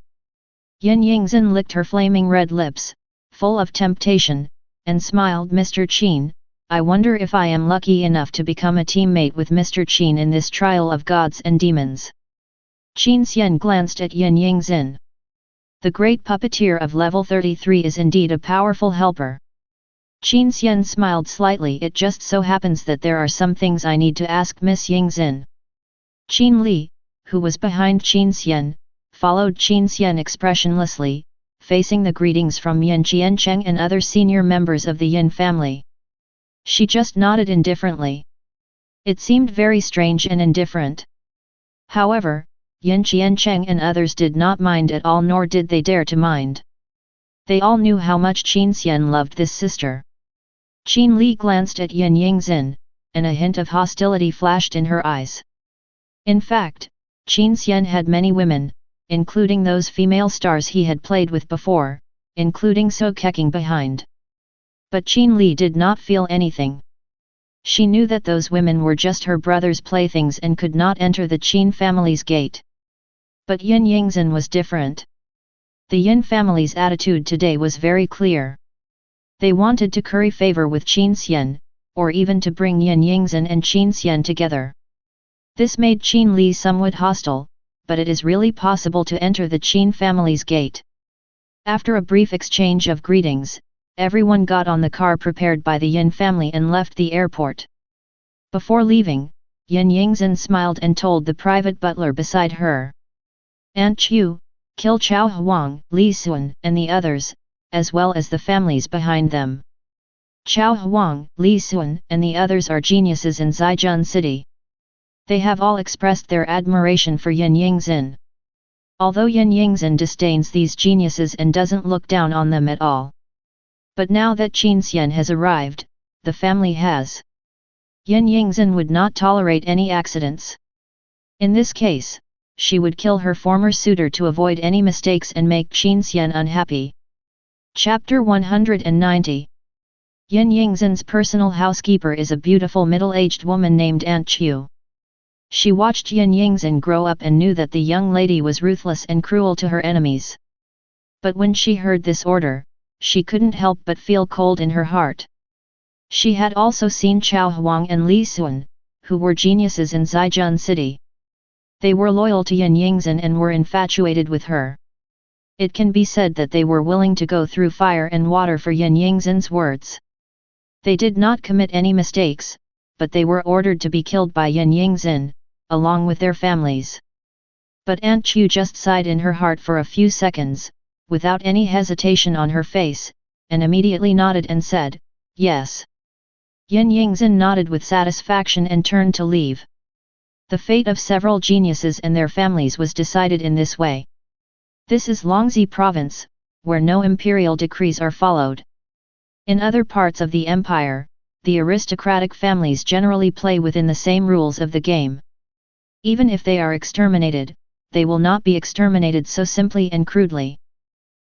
Yin Yingzhen licked her flaming red lips, full of temptation, and smiled. "Mr. Qin, I wonder if I am lucky enough to become a teammate with Mr. Qin in this trial of gods and demons." Qin Xian glanced at Yin Yingzhen. The great puppeteer of level 33 is indeed a powerful helper. Qin Xian smiled slightly. "It just so happens that there are some things I need to ask Miss Yingzhen." Qin Li, who was behind Qin Xian, followed Qin Xian expressionlessly, facing the greetings from Yin Qiancheng and other senior members of the Yin family. She just nodded indifferently. It seemed very strange and indifferent. However, Yin Qiancheng and others did not mind at all, nor did they dare to mind. They all knew how much Qin Xian loved this sister. Qin Li glanced at Yin Yingzhen, and a hint of hostility flashed in her eyes. In fact, Qin Xian had many women, including those female stars he had played with before, including So Keqing behind. But Qin Li did not feel anything. She knew that those women were just her brother's playthings and could not enter the Qin family's gate. But Yin Yingzhen was different. The Yin family's attitude today was very clear. They wanted to curry favor with Qin Xian, or even to bring Yin Yingzhen and Qin Xian together. This made Qin Li somewhat hostile, but it is really possible to enter the Qin family's gate. After a brief exchange of greetings, everyone got on the car prepared by the Yin family and left the airport. Before leaving, Yin Yingzhen smiled and told the private butler beside her, "Aunt Chu, kill Chao Huang, Li Sun, and the others, as well as the families behind them. Chao Huang, Li Sun, and the others are geniuses in Zhaijun City. They have all expressed their admiration for Yin Yingzhen. Although Yin Yingzhen disdains these geniuses and doesn't look down on them at all. But now that Qin Xian has arrived, the family has. Yin Yingzhen would not tolerate any accidents. In this case, she would kill her former suitor to avoid any mistakes and make Qin Xian unhappy." Chapter 190. Yin Yingzhen's personal housekeeper is a beautiful middle-aged woman named Aunt Chu. She watched Yin Yingzhen grow up and knew that the young lady was ruthless and cruel to her enemies. But when she heard this order, she couldn't help but feel cold in her heart. She had also seen Chao Huang and Li Sun, who were geniuses in Zhaijun City. They were loyal to Yin Yingzhen and were infatuated with her. It can be said that they were willing to go through fire and water for Yin Yingzhen's words. They did not commit any mistakes, but they were ordered to be killed by Yin Yingzhen, along with their families. But Aunt Chu just sighed in her heart for a few seconds, without any hesitation on her face, and immediately nodded and said, "Yes." Yin Yingzhen nodded with satisfaction and turned to leave. The fate of several geniuses and their families was decided in this way. This is Longxi Province, where no imperial decrees are followed. In other parts of the empire, the aristocratic families generally play within the same rules of the game. Even if they are exterminated, they will not be exterminated so simply and crudely.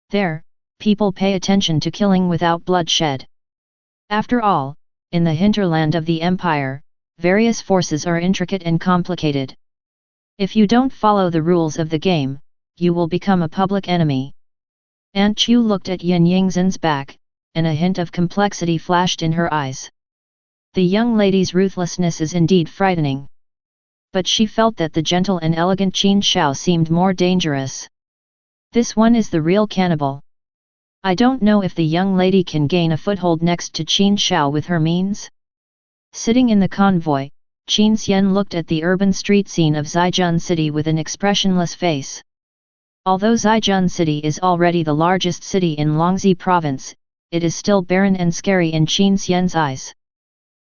There, people pay attention to killing without bloodshed. After all, in the hinterland of the empire, various forces are intricate and complicated. If you don't follow the rules of the game, you will become a public enemy. Aunt Chu looked at Yin Yingzhen's back, and a hint of complexity flashed in her eyes. The young lady's ruthlessness is indeed frightening. But she felt that the gentle and elegant Qin Xian seemed more dangerous. This one is the real cannibal. I don't know if the young lady can gain a foothold next to Qin Xian with her means. Sitting in the convoy, Qin Xian looked at the urban street scene of Zhaijun City with an expressionless face. Although Zhaijun City is already the largest city in Longxi Province, it is still barren and scary in Qin Xian's eyes.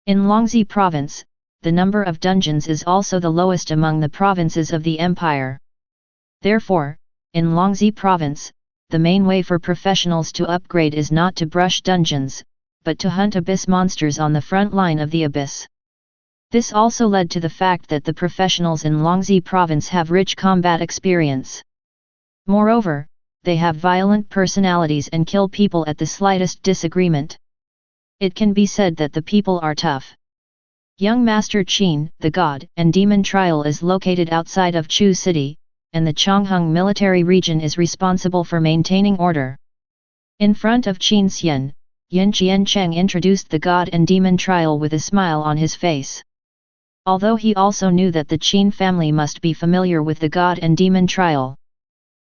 In Longxi Province, the number of dungeons is also the lowest among the provinces of the empire. Therefore, in Longxi Province, the main way for professionals to upgrade is not to brush dungeons, but to hunt abyss monsters on the front line of the abyss. This also led to the fact that the professionals in Longxi Province have rich combat experience. Moreover, they have violent personalities and kill people at the slightest disagreement. It can be said that the people are tough. Young Master Qin, the God and Demon Trial is located outside of Chu City, and the Chongheng military region is responsible for maintaining order. In front of Qin Xian, Yin Qiancheng introduced the God and Demon Trial with a smile on his face. Although he also knew that the Qin family must be familiar with the God and Demon Trial.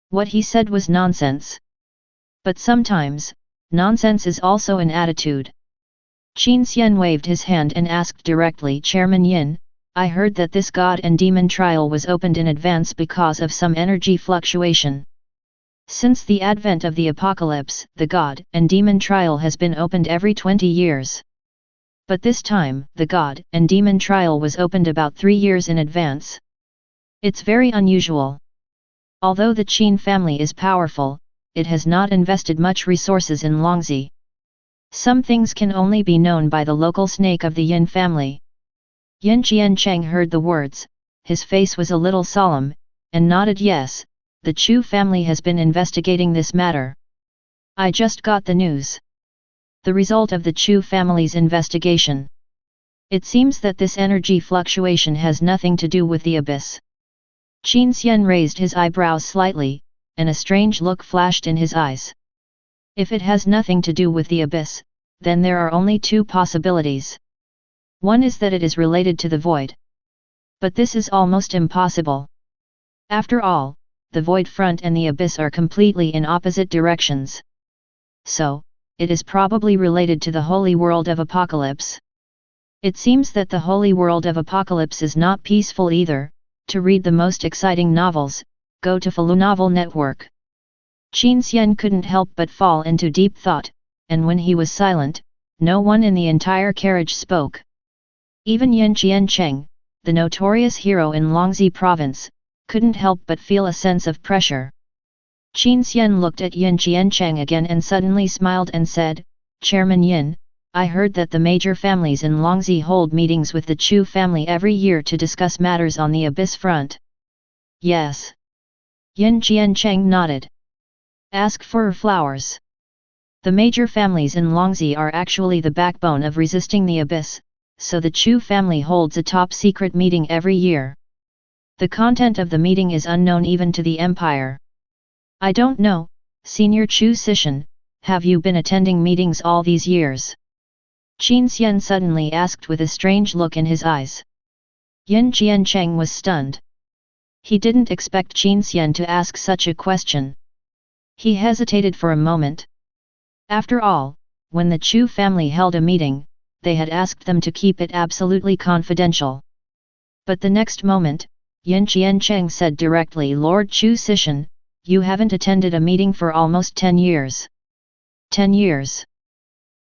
What he said was nonsense. But sometimes, nonsense is also an attitude. Qin Xian waved his hand and asked directly, Chairman Yin, I heard that this God and Demon Trial was opened in advance because of some energy fluctuation. Since the advent of the apocalypse, the God and Demon Trial has been opened every 20 years. But this time, the God and Demon Trial was opened about 3 years in advance. It's very unusual. Although the Qin family is powerful, it has not invested much resources in Longxi. Some things can only be known by the local snake of the Yin family. Yin Qiancheng heard the words, his face was a little solemn, and nodded yes, the Chu family has been investigating this matter. I just got the news. The result of the Chu family's investigation. It seems that this energy fluctuation has nothing to do with the abyss. Qin Xian raised his eyebrows slightly, and a strange look flashed in his eyes. If it has nothing to do with the abyss, then there are only two possibilities. One is that it is related to the void. But this is almost impossible. After all, the void front and the abyss are completely in opposite directions. So, it is probably related to the holy world of Apocalypse. It seems that the holy world of Apocalypse is not peaceful either. To read the most exciting novels, go to Falu Novel Network. Qin Xian couldn't help but fall into deep thought, and when he was silent, no one in the entire carriage spoke. Even Yin Qiancheng, the notorious hero in Longxi Province, couldn't help but feel a sense of pressure. Qin Xian looked at Yin Qiancheng again and suddenly smiled and said, Chairman Yin, I heard that the major families in Longxi hold meetings with the Chu family every year to discuss matters on the abyss front. Yes. Yin Qiancheng nodded. Ask for flowers. The major families in Longxi are actually the backbone of resisting the abyss, so the Chu family holds a top-secret meeting every year. The content of the meeting is unknown even to the empire. I don't know, Senior Chu Sishan, have you been attending meetings all these years? Qin Xian suddenly asked with a strange look in his eyes. Yin Qiancheng was stunned. He didn't expect Qin Xian to ask such a question. He hesitated for a moment. After all, when the Chu family held a meeting, they had asked them to keep it absolutely confidential. But the next moment, Yin Qiancheng said directly, Lord Chu Sishan, you haven't attended a meeting for almost 10 years. 10 years.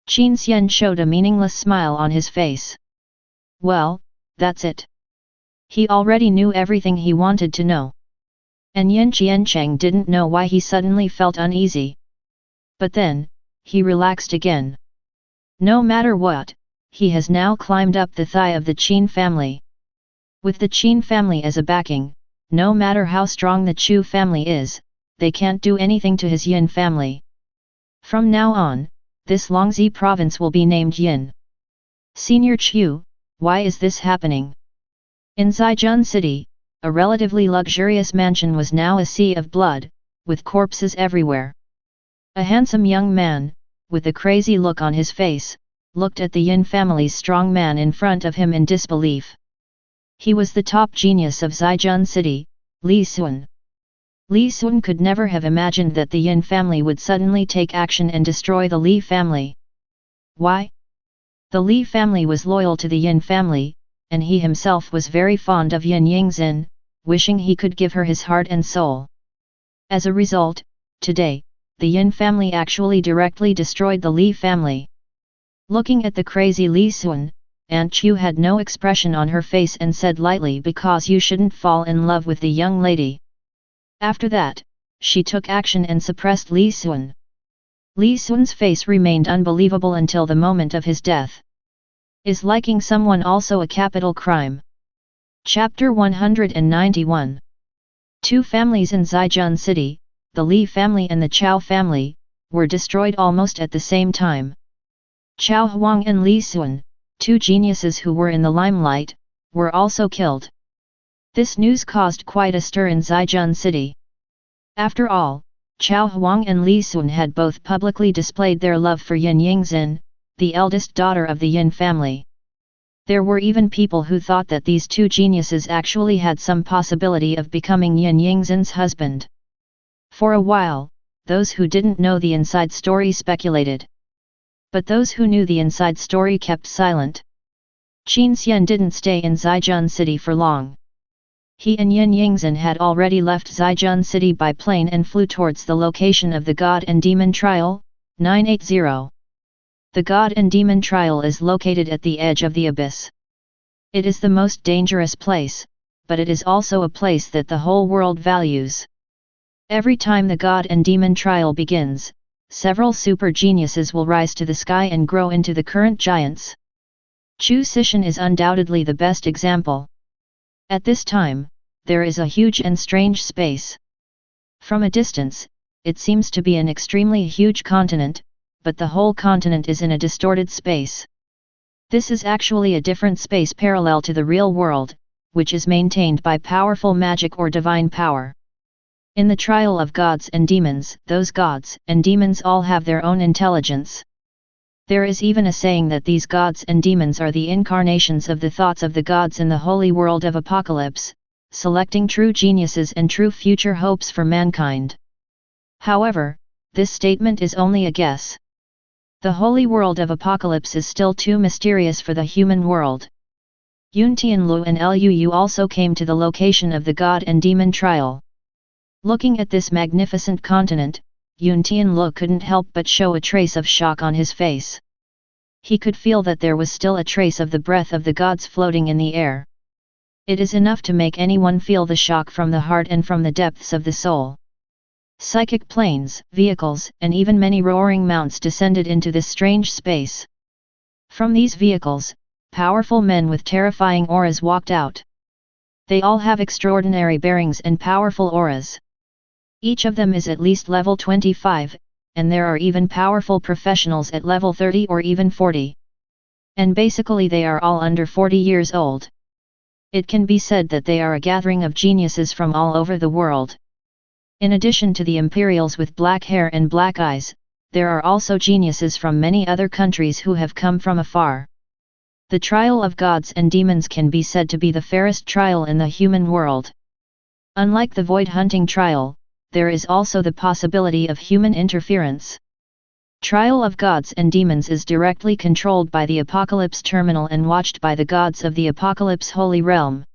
Qin Xian showed a meaningless smile on his face. Well, that's it. He already knew everything he wanted to know. And Yin Qiancheng didn't know why he suddenly felt uneasy. But then, he relaxed again. No matter what, he has now climbed up the thigh of the Qin family. With the Qin family as a backing, no matter how strong the Chu family is, they can't do anything to his Yin family. From now on, this Longzi province will be named Yin. Senior Chu, why is this happening? In Zhaijun City, a relatively luxurious mansion was now a sea of blood, with corpses everywhere. A handsome young man, with a crazy look on his face, looked at the Yin family's strong man in front of him in disbelief. He was the top genius of Zhaijun City, Li Sun. Li Sun could never have imagined that the Yin family would suddenly take action and destroy the Li family. Why? The Li family was loyal to the Yin family, and he himself was very fond of Yin Yingzhen, wishing he could give her his heart and soul. As a result, today, the Yin family actually directly destroyed the Li family. Looking at the crazy Li Sun, Aunt Chu had no expression on her face and said lightly, because you shouldn't fall in love with the young lady. After that, she took action and suppressed Li Sun. Li Sun's face remained unbelievable until the moment of his death. Is liking someone also a capital crime? Chapter 191. Two families in Zhaijun City, the Li family and the Chao family, were destroyed almost at the same time. Chao Huang and Li Sun, two geniuses who were in the limelight, were also killed. This news caused quite a stir in Zhaijun City. After all, Chao Huang and Li Sun had both publicly displayed their love for Yin Yingzhen, the eldest daughter of the Yin family. There were even people who thought that these two geniuses actually had some possibility of becoming Yin Yingzhen's husband. For a while, those who didn't know the inside story speculated. But those who knew the inside story kept silent. Qin Xian didn't stay in Zhaijun City for long. He and Yin Yingzhen had already left Zhaijun City by plane and flew towards the location of the God and Demon Trial, 980. The God and Demon Trial is located at the edge of the abyss. It is the most dangerous place, but it is also a place that the whole world values. Every time the God and Demon Trial begins, several super geniuses will rise to the sky and grow into the current giants. Chu Xishan is undoubtedly the best example. At this time, there is a huge and strange space. From a distance, it seems to be an extremely huge continent, but the whole continent is in a distorted space. This is actually a different space parallel to the real world, which is maintained by powerful magic or divine power. In the trial of gods and demons, those gods and demons all have their own intelligence. There is even a saying that these gods and demons are the incarnations of the thoughts of the gods in the holy world of Apocalypse, selecting true geniuses and true future hopes for mankind. However, this statement is only a guess. The holy world of Apocalypse is still too mysterious for the human world. Yun Tianlu and Lu also came to the location of the God and Demon Trial. Looking at this magnificent continent, Yun Tianlu couldn't help but show a trace of shock on his face. He could feel that there was still a trace of the breath of the gods floating in the air. It is enough to make anyone feel the shock from the heart and from the depths of the soul. Psychic planes, vehicles, and even many roaring mounts descended into this strange space. From these vehicles, powerful men with terrifying auras walked out. They all have extraordinary bearings and powerful auras. Each of them is at least level 25, and there are even powerful professionals at level 30 or even 40. And basically they are all under 40 years old. It can be said that they are a gathering of geniuses from all over the world. In addition to the Imperials with black hair and black eyes, there are also geniuses from many other countries who have come from afar. The trial of gods and demons can be said to be the fairest trial in the human world. Unlike the void hunting trial, there is also the possibility of human interference. Trial of gods and demons is directly controlled by the Apocalypse Terminal and watched by the gods of the Apocalypse Holy Realm.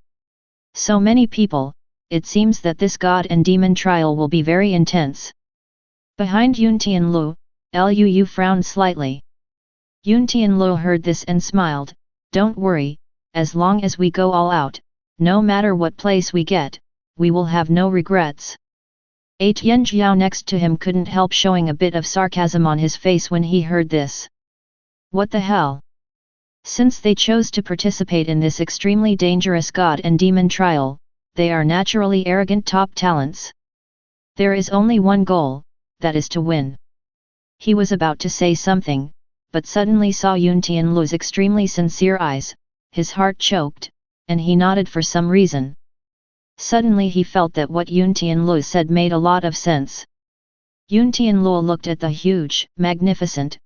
So many people, it seems that this god and demon trial will be very intense. Behind Yun Tianlu, Lu frowned slightly. Yun Tianlu heard this and smiled. Don't worry, as long as we go all out, no matter what place we get, we will have no regrets. Tian Jiao next to him couldn't help showing a bit of sarcasm on his face when he heard this. What the hell? Since they chose to participate in this extremely dangerous god and demon trial, they are naturally arrogant top talents. There is only one goal, that is to win. He was about to say something, but suddenly saw Yun Tianlu's extremely sincere eyes, his heart choked, and he nodded for some reason. Suddenly he felt that what Yun Tianlu said made a lot of sense. Yun Tianlu looked at the huge, magnificent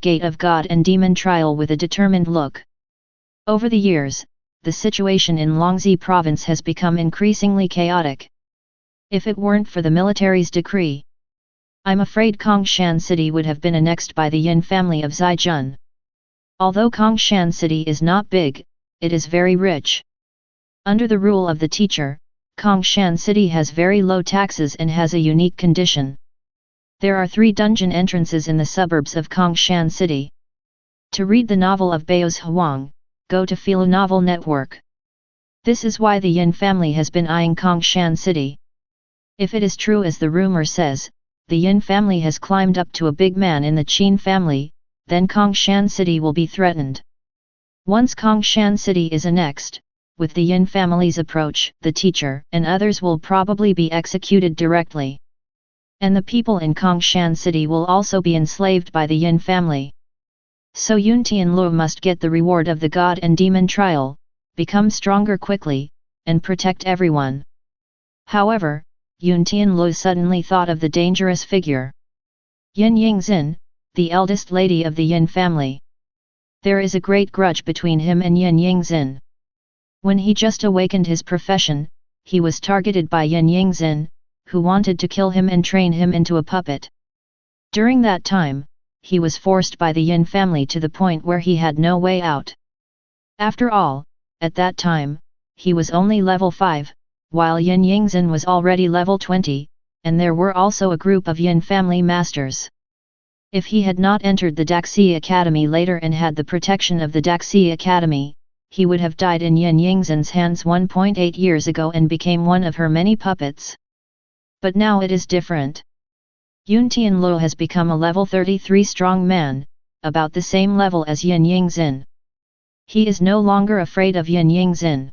gate of God and demon trial with a determined look. Over the years, the situation in Longzi province has become increasingly chaotic. If it weren't for the military's decree, I'm afraid Qian City would have been annexed by the Yin family of Zhaijun. Although Qian City is not big, it is very rich. Under the rule of the teacher, Qian City has very low taxes and has a unique condition. There are 3 dungeon entrances in the suburbs of Qian City. To read the novel of Bao's Huang, go to Philo Novel Network. This is why the Yin family has been eyeing Qian City. If it is true as the rumor says, the Yin family has climbed up to a big man in the Qin family, then Qian City will be threatened. Once Qian City is annexed, with the Yin family's approach, the teacher and others will probably be executed directly. And the people in Qian City will also be enslaved by the Yin family. So Yun Tianlu must get the reward of the god and demon trial, become stronger quickly, and protect everyone. However, Yun Tianlu suddenly thought of the dangerous figure. Yin Yingzhen, the eldest lady of the Yin family. There is a great grudge between him and Yin Yingzhen. When he just awakened his profession, he was targeted by Yin Yingzhen, who wanted to kill him and train him into a puppet. During that time, he was forced by the Yin family to the point where he had no way out. After all, at that time, he was only level 5, while Yin Yingzhen was already level 20, and there were also a group of Yin family masters. If he had not entered the Daxi Academy later and had the protection of the Daxi Academy, he would have died in Yin Yingzhen's hands 1.8 years ago and became one of her many puppets. But now it is different. Yun Tianlu has become a level 33 strong man, about the same level as Yin Yingzhen. He is no longer afraid of Yin Yingzhen.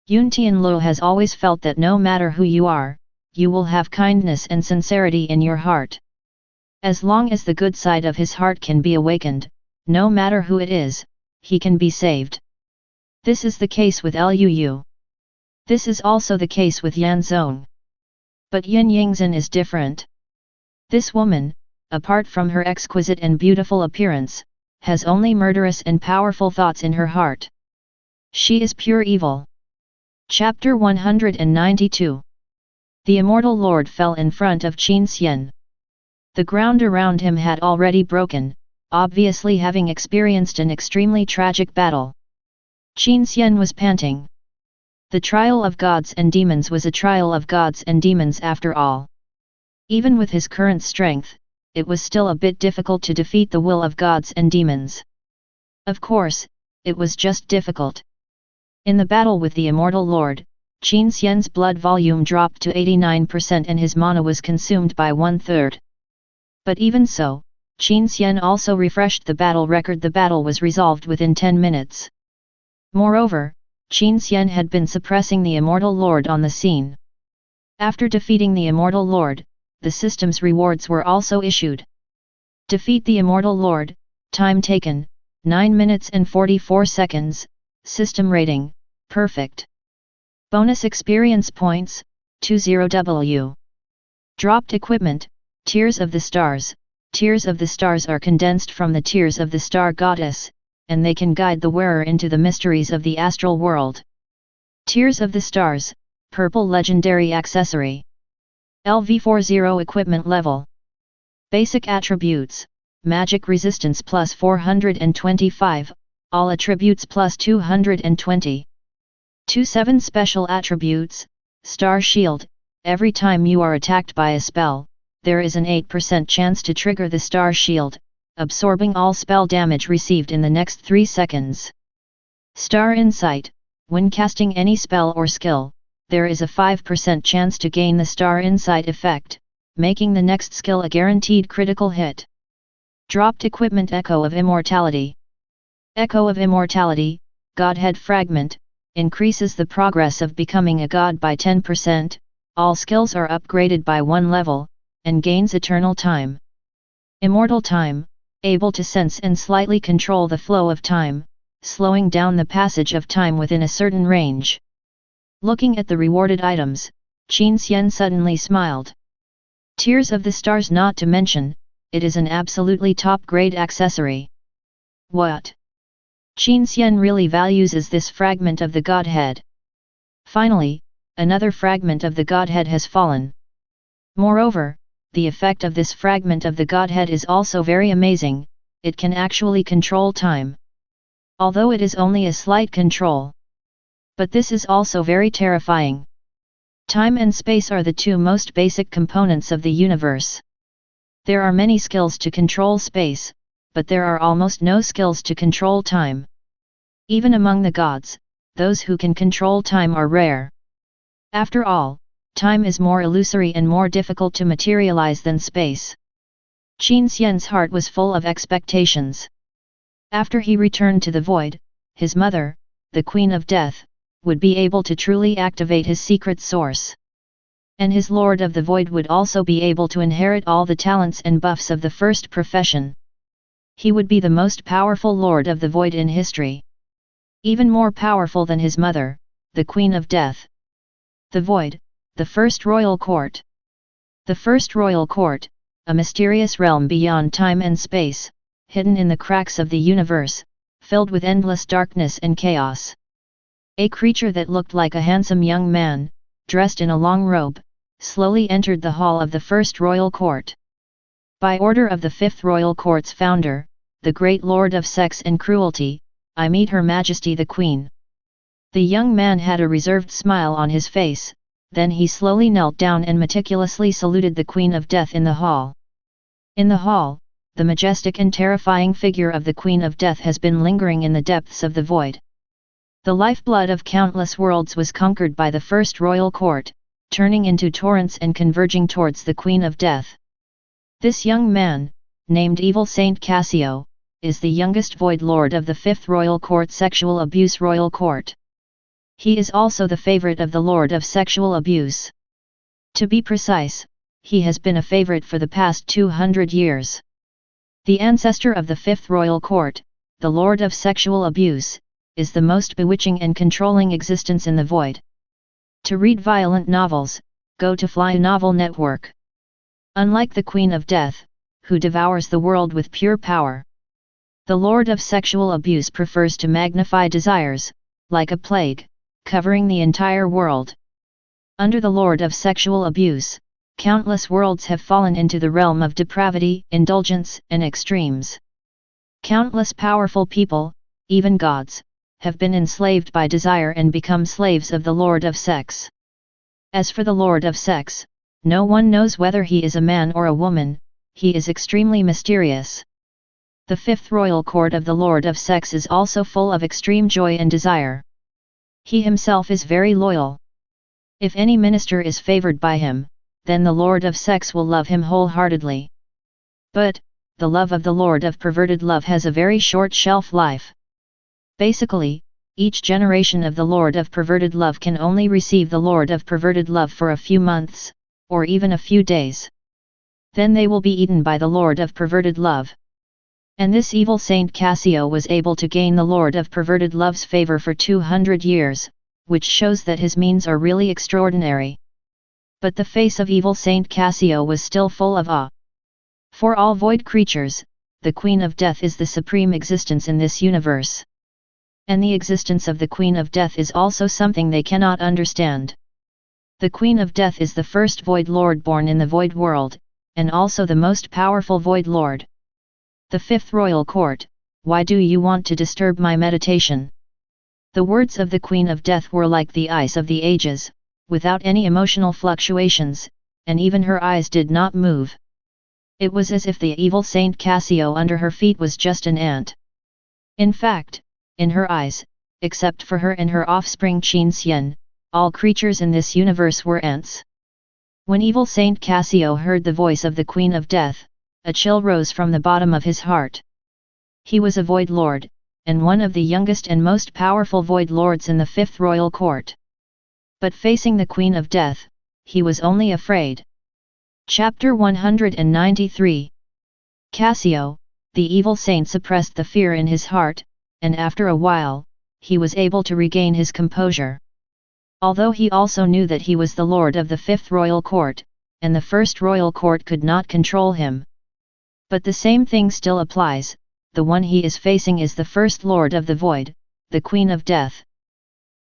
Yun Tianlu has always felt that no matter who you are, you will have kindness and sincerity in your heart. As long as the good side of his heart can be awakened, no matter who it is, he can be saved. This is the case with Luyu. This is also the case with Yan Zong. But Yin Yingzhen is different. This woman, apart from her exquisite and beautiful appearance, has only murderous and powerful thoughts in her heart. She is pure evil. Chapter 192. The Immortal Lord fell in front of Qin Xian. The ground around him had already broken, obviously having experienced an extremely tragic battle. Qin Xian was panting. The trial of gods and demons was a trial of gods and demons after all. Even with his current strength, it was still a bit difficult to defeat the will of gods and demons. Of course, it was just difficult. In the battle with the Immortal Lord, Qin Xian's blood volume dropped to 89% and his mana was consumed by 1/3. But even so, Qin Xian also refreshed the battle record. The battle was resolved within 10 minutes. Moreover, Qin Xian had been suppressing the Immortal Lord on the scene. After defeating the Immortal Lord, the system's rewards were also issued. Defeat the Immortal Lord, time taken, 9 minutes and 44 seconds, system rating, perfect. Bonus experience points, 20W. Dropped equipment, Tears of the Stars. Tears of the Stars are condensed from the tears of the Star Goddess, and they can guide the wearer into the mysteries of the astral world. Tears of the Stars, purple legendary accessory. LV40 equipment level. Basic attributes, magic resistance plus 425, all attributes plus 220. 27 special attributes, star shield, every time you are attacked by a spell, there is an 8% chance to trigger the star shield, absorbing all spell damage received in the next 3 seconds. Star insight, when casting any spell or skill, there is a 5% chance to gain the Star Insight effect, making the next skill a guaranteed critical hit. Dropped equipment. Echo of Immortality. Echo of Immortality, Godhead Fragment, increases the progress of becoming a god by 10%, all skills are upgraded by 1 level, and gains eternal time. Immortal Time, able to sense and slightly control the flow of time, slowing down the passage of time within a certain range. Looking at the rewarded items, Qin Xian suddenly smiled. Tears of the Stars, not to mention, it is an absolutely top-grade accessory. What Qin Xian really values is this fragment of the Godhead. Finally, another fragment of the Godhead has fallen. Moreover, the effect of this fragment of the Godhead is also very amazing, it can actually control time. Although it is only a slight control. But this is also very terrifying. Time and space are the two most basic components of the universe. There are many skills to control space, but there are almost no skills to control time. Even among the gods, those who can control time are rare. After all, time is more illusory and more difficult to materialize than space. Qin Xian's heart was full of expectations. After he returned to the void, his mother, the Queen of Death, would be able to truly activate his secret source. And his Lord of the Void would also be able to inherit all the talents and buffs of the first profession. He would be the most powerful Lord of the Void in history. Even more powerful than his mother, the Queen of Death. The Void, the First Royal Court. The First Royal Court, a mysterious realm beyond time and space, hidden in the cracks of the universe, filled with endless darkness and chaos. A creature that looked like a handsome young man, dressed in a long robe, slowly entered the hall of the First Royal Court. By order of the Fifth Royal Court's founder, the great Lord of Sex and Cruelty, I meet Her Majesty the Queen. The young man had a reserved smile on his face, then he slowly knelt down and meticulously saluted the Queen of Death in the hall. In the hall, the majestic and terrifying figure of the Queen of Death has been lingering in the depths of the void. The lifeblood of countless worlds was conquered by the First Royal Court, turning into torrents and converging towards the Queen of Death. This young man, named Evil Saint Cassio, is the youngest Void Lord of the Fifth Royal Court Sexual Abuse Royal Court. He is also the favorite of the Lord of Sexual Abuse. To be precise, he has been a favorite for the past 200 years. The ancestor of the Fifth Royal Court, the Lord of Sexual Abuse, is the most bewitching and controlling existence in the void. To read violent novels, go to Fly Novel Network. Unlike the Queen of Death, who devours the world with pure power, the Lord of Sexual Abuse prefers to magnify desires, like a plague, covering the entire world. Under the Lord of Sexual Abuse, countless worlds have fallen into the realm of depravity, indulgence, and extremes. Countless powerful people, even gods, have been enslaved by desire and become slaves of the Lord of Sex. As for the Lord of Sex, no one knows whether he is a man or a woman, he is extremely mysterious. The Fifth Royal Court of the Lord of Sex is also full of extreme joy and desire. He himself is very loyal. If any minister is favored by him, then the Lord of Sex will love him wholeheartedly. But, the love of the Lord of Perverted Love has a very short shelf life. Basically, each generation of the Lord of Perverted Love can only receive the Lord of Perverted Love for a few months, or even a few days. Then they will be eaten by the Lord of Perverted Love. And this evil Saint Cassio was able to gain the Lord of Perverted Love's favor for 200 years, which shows that his means are really extraordinary. But the face of evil Saint Cassio was still full of awe. For all void creatures, the Queen of Death is the supreme existence in this universe. And the existence of the Queen of Death is also something they cannot understand. The Queen of Death is the first Void Lord born in the Void world, and also the most powerful Void Lord. The Fifth Royal Court, why do you want to disturb my meditation? The words of the Queen of Death were like the ice of the ages, without any emotional fluctuations, and even her eyes did not move. It was as if the evil Saint Cassio under her feet was just an ant. In fact, in her eyes, except for her and her offspring Qin Xian, all creatures in this universe were ants. When evil Saint Cassio heard the voice of the Queen of Death, a chill rose from the bottom of his heart. He was a Void Lord, and one of the youngest and most powerful Void Lords in the Fifth Royal Court. But facing the Queen of Death, he was only afraid. Chapter 193. Cassio, the evil saint, suppressed the fear in his heart, and after a while, he was able to regain his composure. Although he also knew that he was the lord of the Fifth Royal Court, and the First Royal Court could not control him. But the same thing still applies, the one he is facing is the First Lord of the Void, the Queen of Death.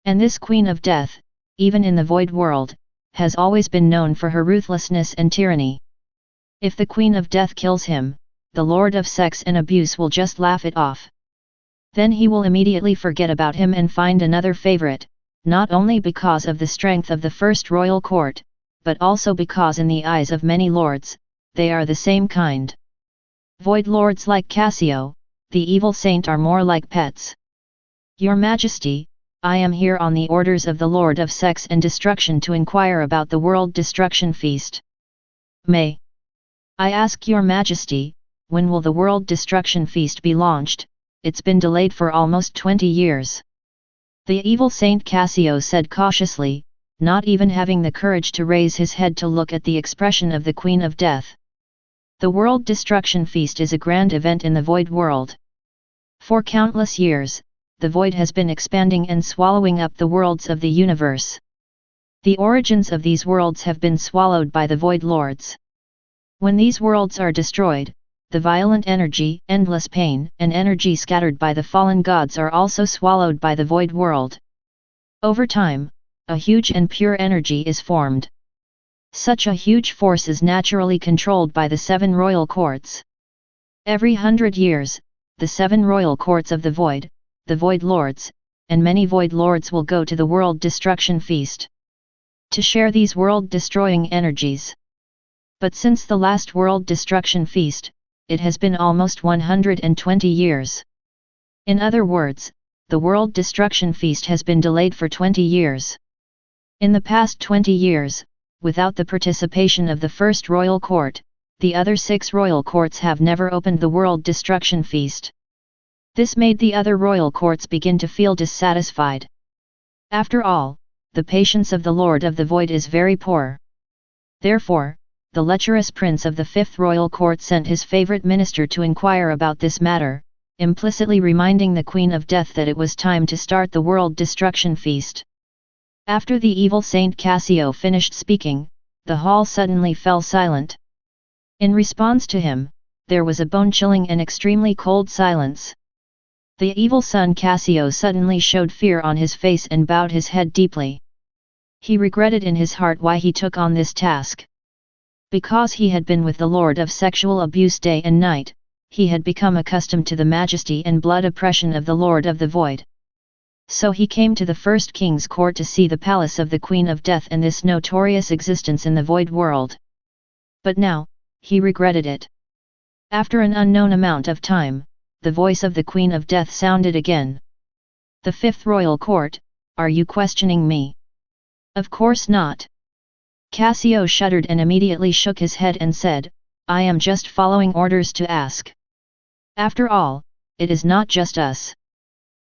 And this Queen of Death, even in the Void world, has always been known for her ruthlessness and tyranny. If the Queen of Death kills him, the Lord of Sex and Abuse will just laugh it off. Then he will immediately forget about him and find another favorite, not only because of the strength of the First Royal Court, but also because in the eyes of many lords, they are the same kind. Void lords like Cassio, the evil saint, are more like pets. Your Majesty, I am here on the orders of the Lord of Sex and Destruction to inquire about the World Destruction Feast. May I ask Your Majesty, when will the World Destruction Feast be launched? It's been delayed for almost 20 years. The evil Saint Cassio said cautiously, not even having the courage to raise his head to look at the expression of the Queen of Death. The World Destruction Feast is a grand event in the Void world. For countless years, the Void has been expanding and swallowing up the worlds of the universe. The origins of these worlds have been swallowed by the Void Lords. When these worlds are destroyed, the violent energy, endless pain, and energy scattered by the fallen gods are also swallowed by the Void world. Over time, a huge and pure energy is formed. Such a huge force is naturally controlled by the 7 royal courts. Every 100 years, the 7 royal courts of the Void, the Void Lords, and many Void Lords will go to the World Destruction Feast to share these world-destroying energies. But since the last World Destruction Feast, it has been almost 120 years. In other words, the World Destruction Feast has been delayed for 20 years. In the past 20 years, without the participation of the First Royal Court, the other 6 royal courts have never opened the World Destruction Feast. This made the other royal courts begin to feel dissatisfied. After all, the patience of the Lord of the Void is very poor. Therefore, the lecherous prince of the Fifth Royal Court sent his favorite minister to inquire about this matter, implicitly reminding the Queen of Death that it was time to start the World Destruction Feast. After the evil Saint Cassio finished speaking, the hall suddenly fell silent. In response to him, there was a bone-chilling and extremely cold silence. The evil son Cassio suddenly showed fear on his face and bowed his head deeply. He regretted in his heart why he took on this task. Because he had been with the Lord of Sexual Abuse day and night, he had become accustomed to the majesty and blood oppression of the Lord of the Void. So he came to the first king's court to see the palace of the Queen of Death and this notorious existence in the Void world. But now, he regretted it. After an unknown amount of time, the voice of the Queen of Death sounded again. The Fifth Royal Court, are you questioning me? Of course not. Cassio shuddered and immediately shook his head and said, I am just following orders to ask. After all, it is not just us.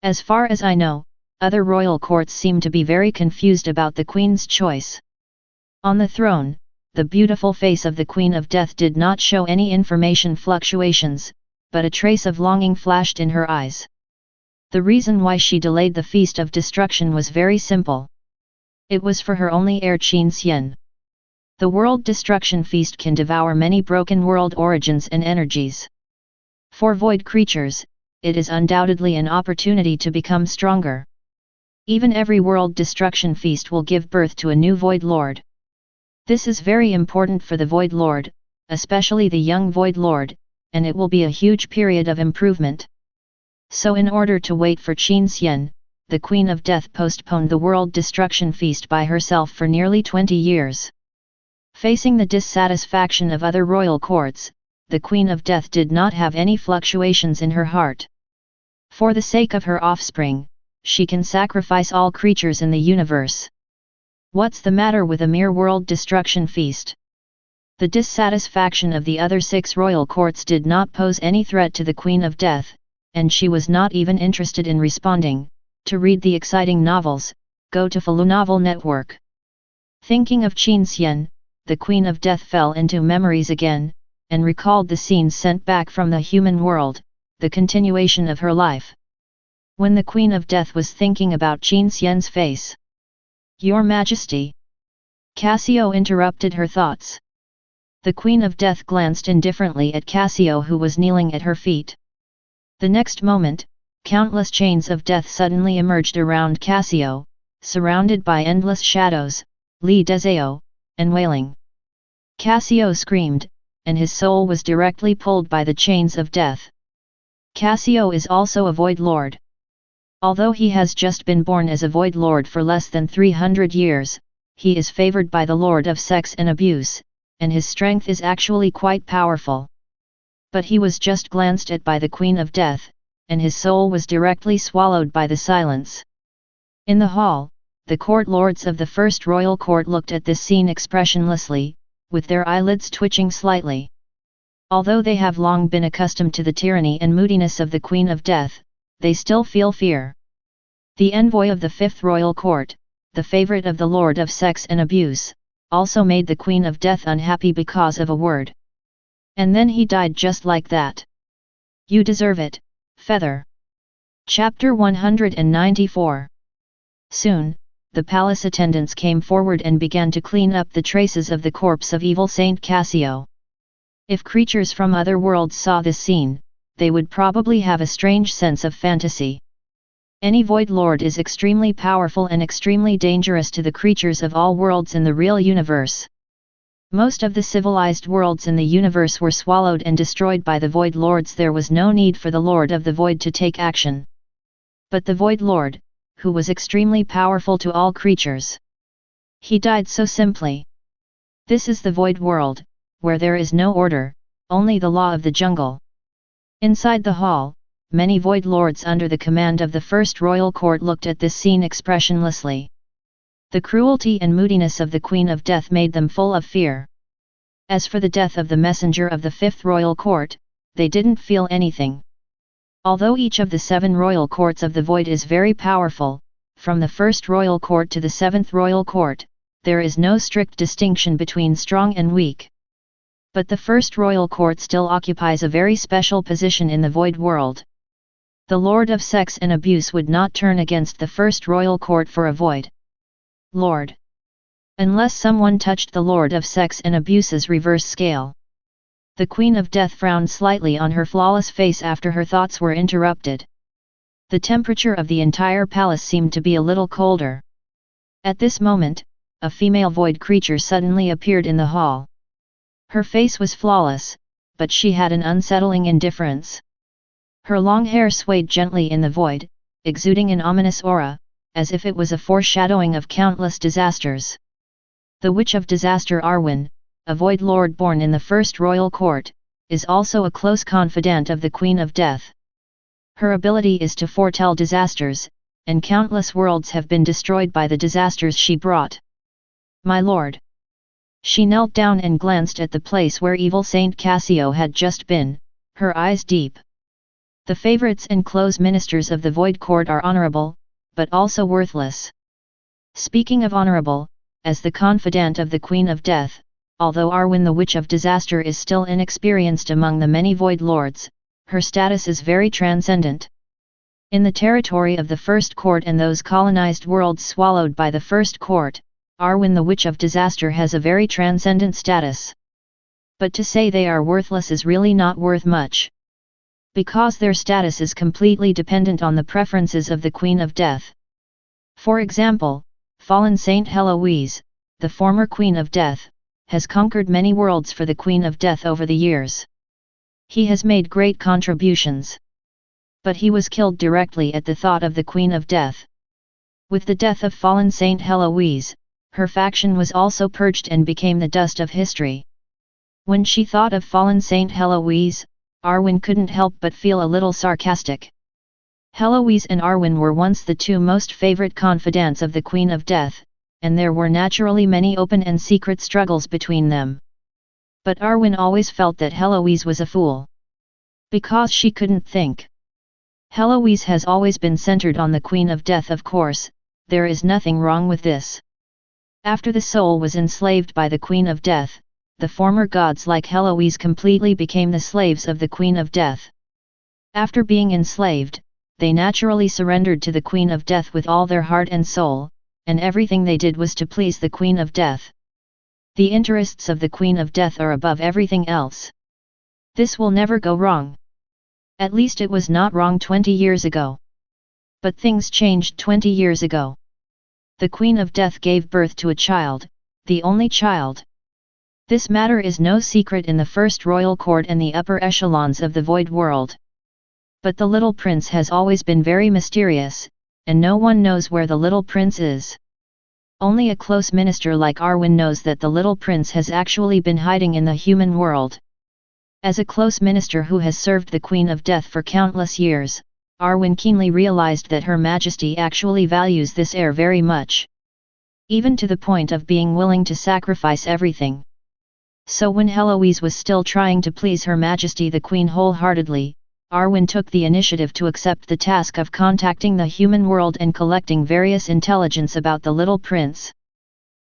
As far as I know, other royal courts seem to be very confused about the Queen's choice. On the throne, the beautiful face of the Queen of Death did not show any information fluctuations, but a trace of longing flashed in her eyes. The reason why she delayed the Feast of Destruction was very simple. It was for her only heir Qin Xian. The World Destruction Feast can devour many broken world origins and energies. For void creatures, it is undoubtedly an opportunity to become stronger. Even every World Destruction Feast will give birth to a new Void Lord. This is very important for the Void Lord, especially the young Void Lord, and it will be a huge period of improvement. So in order to wait for Qin Xian, the Queen of Death postponed the World Destruction Feast by herself for nearly 20 years. Facing the dissatisfaction of other royal courts, the Queen of Death did not have any fluctuations in her heart. For the sake of her offspring, she can sacrifice all creatures in the universe. What's the matter with a mere world destruction feast? The dissatisfaction of the other 6 royal courts did not pose any threat to the Queen of Death, and she was not even interested in responding. To read the exciting novels, go to Follow Novel Network. Thinking of Qin Xian, the Queen of Death fell into memories again, and recalled the scenes sent back from the human world, the continuation of her life. When the Queen of Death was thinking about Qin Xian's face. "Your Majesty!" Cassio interrupted her thoughts. The Queen of Death glanced indifferently at Cassio, who was kneeling at her feet. The next moment, countless chains of death suddenly emerged around Cassio, surrounded by endless shadows, Li Deseo, and wailing. Cassio screamed, and his soul was directly pulled by the chains of death. Cassio is also a Void Lord. Although he has just been born as a Void Lord for less than 300 years, he is favored by the Lord of Sex and Abuse, and his strength is actually quite powerful. But he was just glanced at by the Queen of Death, and his soul was directly swallowed by the silence. In the hall, the court lords of the First Royal Court looked at this scene expressionlessly, with their eyelids twitching slightly. Although they have long been accustomed to the tyranny and moodiness of the Queen of Death, they still feel fear. The envoy of the Fifth Royal Court, the favorite of the Lord of Sex and Abuse, also made the Queen of Death unhappy because of a word. And then he died just like that. You deserve it, Feather. Chapter 194. Soon, the palace attendants came forward and began to clean up the traces of the corpse of evil Saint Cassio. If creatures from other worlds saw this scene, they would probably have a strange sense of fantasy. Any Void Lord is extremely powerful and extremely dangerous to the creatures of all worlds in the real universe. Most of the civilized worlds in the universe were swallowed and destroyed by the Void Lords. There was no need for the Lord of the Void to take action. But the Void Lord, who was extremely powerful to all creatures, he died so simply. This is the Void World, where there is no order, only the law of the jungle. Inside the hall, many Void Lords under the command of the First Royal Court looked at this scene expressionlessly. The cruelty and moodiness of the Queen of Death made them full of fear. As for the death of the messenger of the Fifth Royal Court, they didn't feel anything. Although each of the 7 royal courts of the Void is very powerful, from the First Royal Court to the 7th Royal Court, there is no strict distinction between strong and weak. But the First Royal Court still occupies a very special position in the Void world. The Lord of Sex and Abuse would not turn against the First Royal Court for a Void Lord, unless someone touched the Lord of Sex and Abuse's reverse scale. The Queen of Death frowned slightly on her flawless face after her thoughts were interrupted. The temperature of the entire palace seemed to be a little colder. At this moment, a female void creature suddenly appeared in the hall. Her face was flawless, but she had an unsettling indifference. Her long hair swayed gently in the void, exuding an ominous aura, as if it was a foreshadowing of countless disasters. The Witch of Disaster Arwen, a Void Lord born in the First Royal Court, is also a close confidant of the Queen of Death. Her ability is to foretell disasters, and countless worlds have been destroyed by the disasters she brought. My lord. She knelt down and glanced at the place where evil Saint Cassio had just been, her eyes deep. The favorites and close ministers of the Void Court are honorable, but also worthless. Speaking of honorable, as the confidant of the Queen of Death, although Arwen the Witch of Disaster is still inexperienced among the many Void Lords, her status is very transcendent. In the territory of the First Court and those colonized worlds swallowed by the First Court, Arwen the Witch of Disaster has a very transcendent status. But to say they are worthless is really not worth much. Because their status is completely dependent on the preferences of the Queen of Death. For example, fallen Saint Heloise, the former Queen of Death, has conquered many worlds for the Queen of Death over the years. He has made great contributions. But he was killed directly at the thought of the Queen of Death. With the death of fallen Saint Heloise, her faction was also purged and became the dust of history. When she thought of fallen Saint Heloise, Arwen couldn't help but feel a little sarcastic. Heloise and Arwen were once the 2 most favorite confidants of the Queen of Death, and there were naturally many open and secret struggles between them. But Arwen always felt that Heloise was a fool. Because she couldn't think. Heloise has always been centered on the Queen of Death, of course, there is nothing wrong with this. After the soul was enslaved by the Queen of Death, the former gods like Heloise completely became the slaves of the Queen of Death. After being enslaved, they naturally surrendered to the Queen of Death with all their heart and soul, and everything they did was to please the Queen of Death. The interests of the Queen of Death are above everything else. This will never go wrong. At least it was not wrong 20 years ago. But things changed 20 years ago. The Queen of Death gave birth to a child, the only child. This matter is no secret in the first royal court and the upper echelons of the void world. But the little prince has always been very mysterious, and no one knows where the little prince is. Only a close minister like Arwen knows that the little prince has actually been hiding in the human world. As a close minister who has served the Queen of Death for countless years, Arwen keenly realized that Her Majesty actually values this heir very much. Even to the point of being willing to sacrifice everything. So when Heloise was still trying to please Her Majesty the Queen wholeheartedly, Arwen took the initiative to accept the task of contacting the human world and collecting various intelligence about the little prince.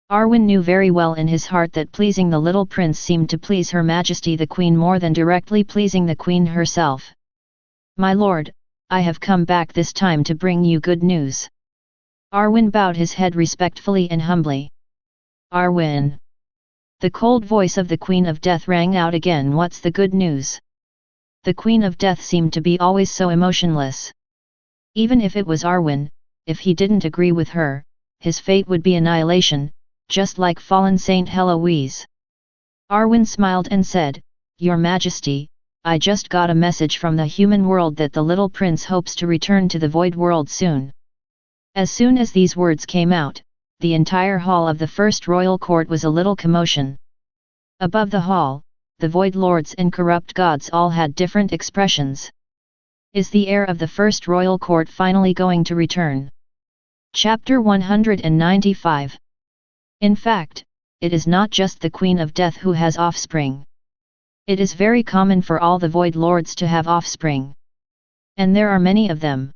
Arwen knew very well in his heart that pleasing the little prince seemed to please Her Majesty the Queen more than directly pleasing the Queen herself. "My lord, I have come back this time to bring you good news." Arwen bowed his head respectfully and humbly. "Arwen." The cold voice of the Queen of Death rang out again. "What's the good news?" The Queen of Death seemed to be always so emotionless. Even if it was Arwen, if he didn't agree with her, his fate would be annihilation, just like fallen Saint Heloise. Arwen smiled and said, "Your Majesty, I just got a message from the human world that the little prince hopes to return to the void world soon." As soon as these words came out, the entire hall of the first royal court was a little commotion. Above the hall, the void lords and corrupt gods all had different expressions. Is the heir of the first royal court finally going to return? Chapter 195. In fact, it is not just the Queen of Death who has offspring. It is very common for all the void lords to have offspring. And there are many of them.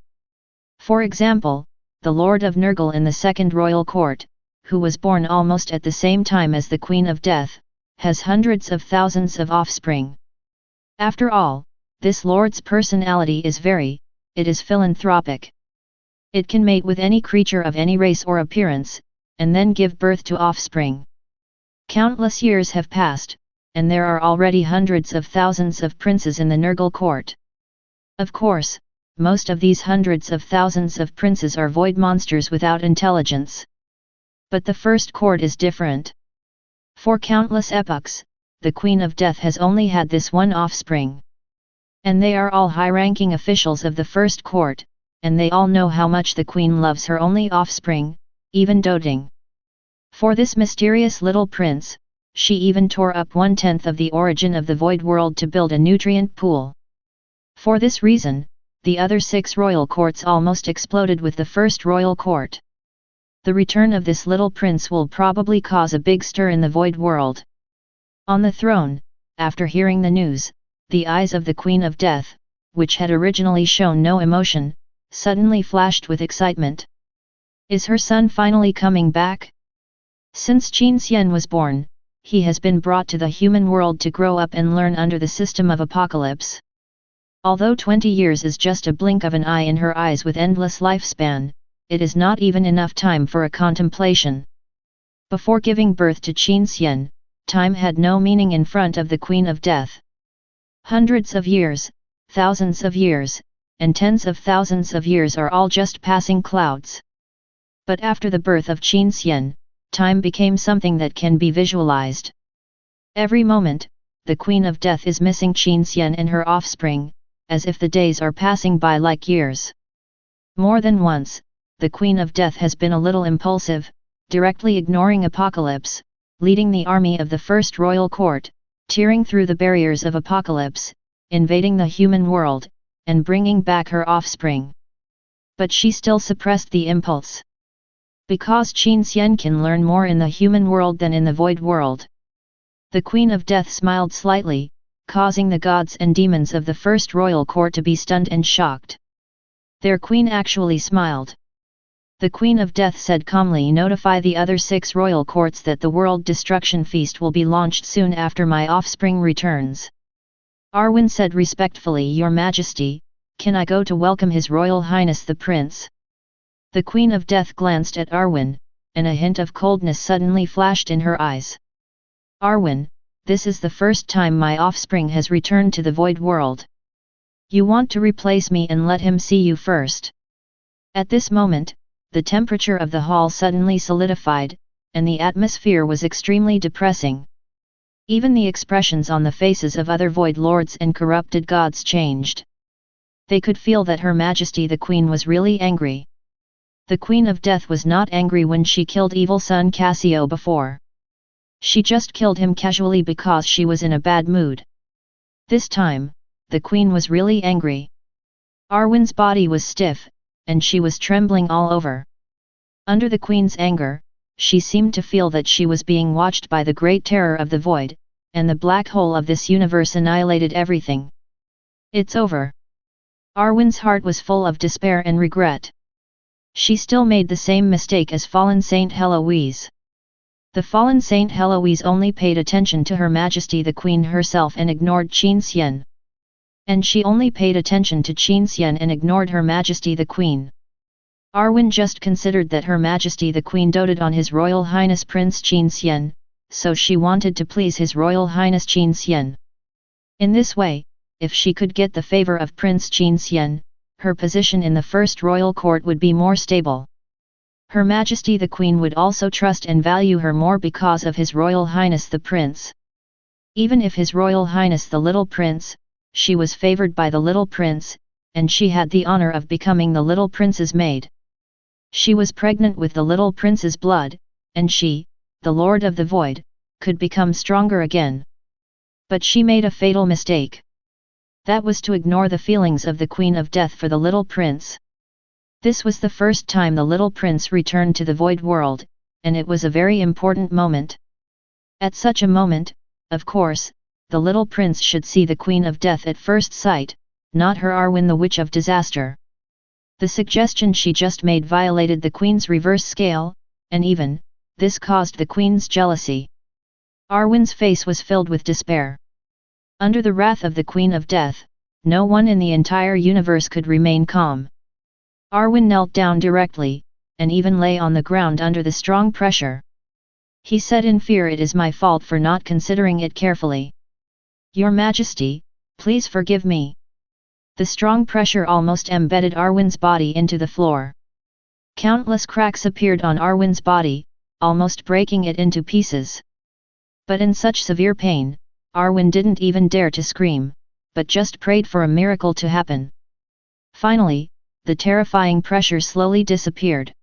For example, the Lord of Nurgle in the Second Royal Court, who was born almost at the same time as the Queen of Death, has hundreds of thousands of offspring. After all, this lord's personality is it is philanthropic. It can mate with any creature of any race or appearance, and then give birth to offspring. Countless years have passed, and there are already hundreds of thousands of princes in the Nurgle court. Of course, most of these hundreds of thousands of princes are void monsters without intelligence. But the first court is different. For countless epochs, the Queen of Death has only had this one offspring. And they are all high-ranking officials of the first court, and they all know how much the Queen loves her only offspring, even doting. For this mysterious little prince, she even tore up 1/10 of the origin of the void world to build a nutrient pool. For this reason, the other 6 royal courts almost exploded with the first royal court. The return of this little prince will probably cause a big stir in the void world. On the throne, after hearing the news, the eyes of the Queen of Death, which had originally shown no emotion, suddenly flashed with excitement. Is her son finally coming back? Since Qin Xian was born, he has been brought to the human world to grow up and learn under the system of apocalypse. Although 20 years is just a blink of an eye in her eyes with endless lifespan, it is not even enough time for a contemplation. Before giving birth to Qin Xian, time had no meaning in front of the Queen of Death. Hundreds of years, thousands of years, and tens of thousands of years are all just passing clouds. But after the birth of Qin Xian, time became something that can be visualized. Every moment, the Queen of Death is missing Qin Xian and her offspring, as if the days are passing by like years. More than once, the Queen of Death has been a little impulsive, directly ignoring apocalypse, leading the army of the First Royal Court, tearing through the barriers of apocalypse, invading the human world, and bringing back her offspring. But she still suppressed the impulse. Because Qin Xian can learn more in the human world than in the void world. The Queen of Death smiled slightly, causing the gods and demons of the first royal court to be stunned and shocked. Their queen actually smiled. The Queen of Death said calmly, notify the other 6 royal courts that the World Destruction Feast will be launched soon after my offspring returns. Arwen said respectfully, Your Majesty, can I go to welcome His Royal Highness the Prince? The Queen of Death glanced at Arwen, and a hint of coldness suddenly flashed in her eyes. Arwen, this is the first time my offspring has returned to the void world. You want to replace me and let him see you first. At this moment, the temperature of the hall suddenly solidified, and the atmosphere was extremely depressing. Even the expressions on the faces of other void lords and corrupted gods changed. They could feel that Her Majesty the Queen was really angry. The Queen of Death was not angry when she killed evil son Cassio before. She just killed him casually because she was in a bad mood. This time, the Queen was really angry. Arwen's body was stiff, and she was trembling all over. Under the Queen's anger, she seemed to feel that she was being watched by the great terror of the void, and the black hole of this universe annihilated everything. It's over. Arwen's heart was full of despair and regret. She still made the same mistake as fallen Saint Heloise. The fallen Saint Heloise only paid attention to Her Majesty the Queen herself and ignored Qin Xian. And she only paid attention to Qin Xian and ignored Her Majesty the Queen. Arwen just considered that Her Majesty the Queen doted on His Royal Highness Prince Qin Xian, so she wanted to please His Royal Highness Qin Xian. In this way, if she could get the favor of Prince Qin Xian, her position in the first royal court would be more stable. Her Majesty the Queen would also trust and value her more because of His Royal Highness the Prince. Even if His Royal Highness the Little Prince, she was favored by the Little Prince, and she had the honor of becoming the Little Prince's maid. She was pregnant with the Little Prince's blood, and she, the Lord of the Void, could become stronger again. But she made a fatal mistake. That was to ignore the feelings of the Queen of Death for the Little Prince. This was the first time the Little Prince returned to the Void World, and it was a very important moment. At such a moment, of course, the Little Prince should see the Queen of Death at first sight, not her Arwen the Witch of Disaster. The suggestion she just made violated the Queen's reverse scale, and even, this caused the Queen's jealousy. Arwen's face was filled with despair. Under the wrath of the Queen of Death, no one in the entire universe could remain calm. Arwen knelt down directly, and even lay on the ground under the strong pressure. He said in fear, It is my fault for not considering it carefully. Your Majesty, please forgive me. The strong pressure almost embedded Arwen's body into the floor. Countless cracks appeared on Arwen's body, almost breaking it into pieces. But in such severe pain, Arwen didn't even dare to scream, but just prayed for a miracle to happen. Finally, the terrifying pressure slowly disappeared.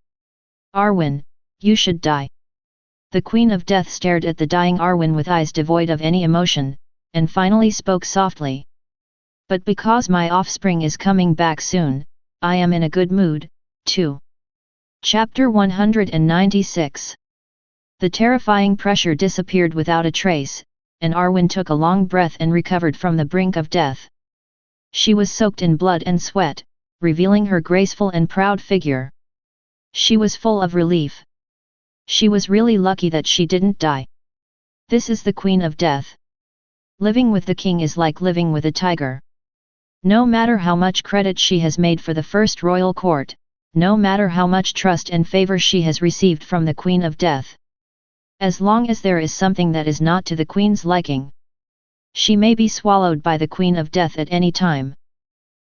Arwen, you should die. The Queen of Death stared at the dying Arwen with eyes devoid of any emotion, and finally spoke softly. But because my offspring is coming back soon, I am in a good mood, too. Chapter 196. The terrifying pressure disappeared without a trace, and Arwen took a long breath and recovered from the brink of death. She was soaked in blood and sweat, revealing her graceful and proud figure. She was full of relief. She was really lucky that she didn't die. This is the Queen of Death. Living with the king is like living with a tiger. No matter how much credit she has made for the first royal court, no matter how much trust and favor she has received from the Queen of Death, she may be swallowed by the Queen of Death at any time. However, Arwen did not have any resentment or dissatisfaction in her heart. She was just full of gratitude to the Queen of Death for not killing her. The Queen of Death had already focused her attention on Qin Xian's return, and didn't care about Arwen at all. No matter how much trust and favor she has received from the Queen of Death. As long as there is something that is not to the Queen's liking, she may be swallowed by the Queen of Death at any time.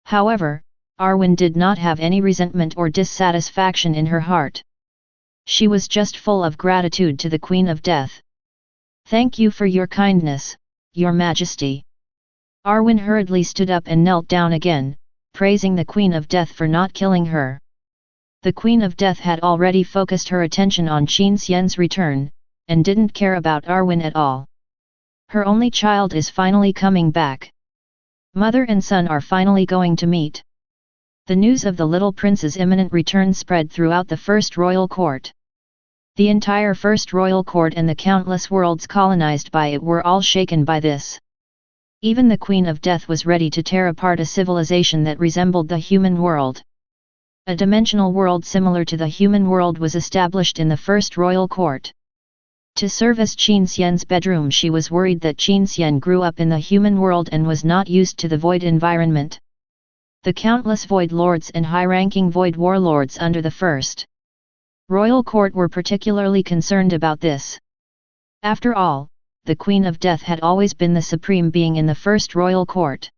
However, Arwen did not have any resentment or dissatisfaction in her heart. She was just full of gratitude to the Queen of Death. Thank you for your kindness, Your Majesty. Arwen hurriedly stood up and knelt down again, praising the Queen of Death for not killing her. The Queen of Death had already focused her attention on Qin Xian's return, and didn't care about Arwen at all. Her only child is finally coming back. Mother and son are finally going to meet. The news of the little prince's imminent return spread throughout the first royal court. The entire first royal court and the countless worlds colonized by it were all shaken by this. Even the Queen of Death was ready to tear apart a civilization that resembled the human world. A dimensional world similar to the human world was established in the first royal court. To serve as Qin Xian's bedroom, she was worried that Qin Xian grew up in the human world and was not used to the void environment. The countless void lords and high-ranking void warlords under the first royal court were particularly concerned about this. After all, the Queen of Death had always been the supreme being in the first royal court.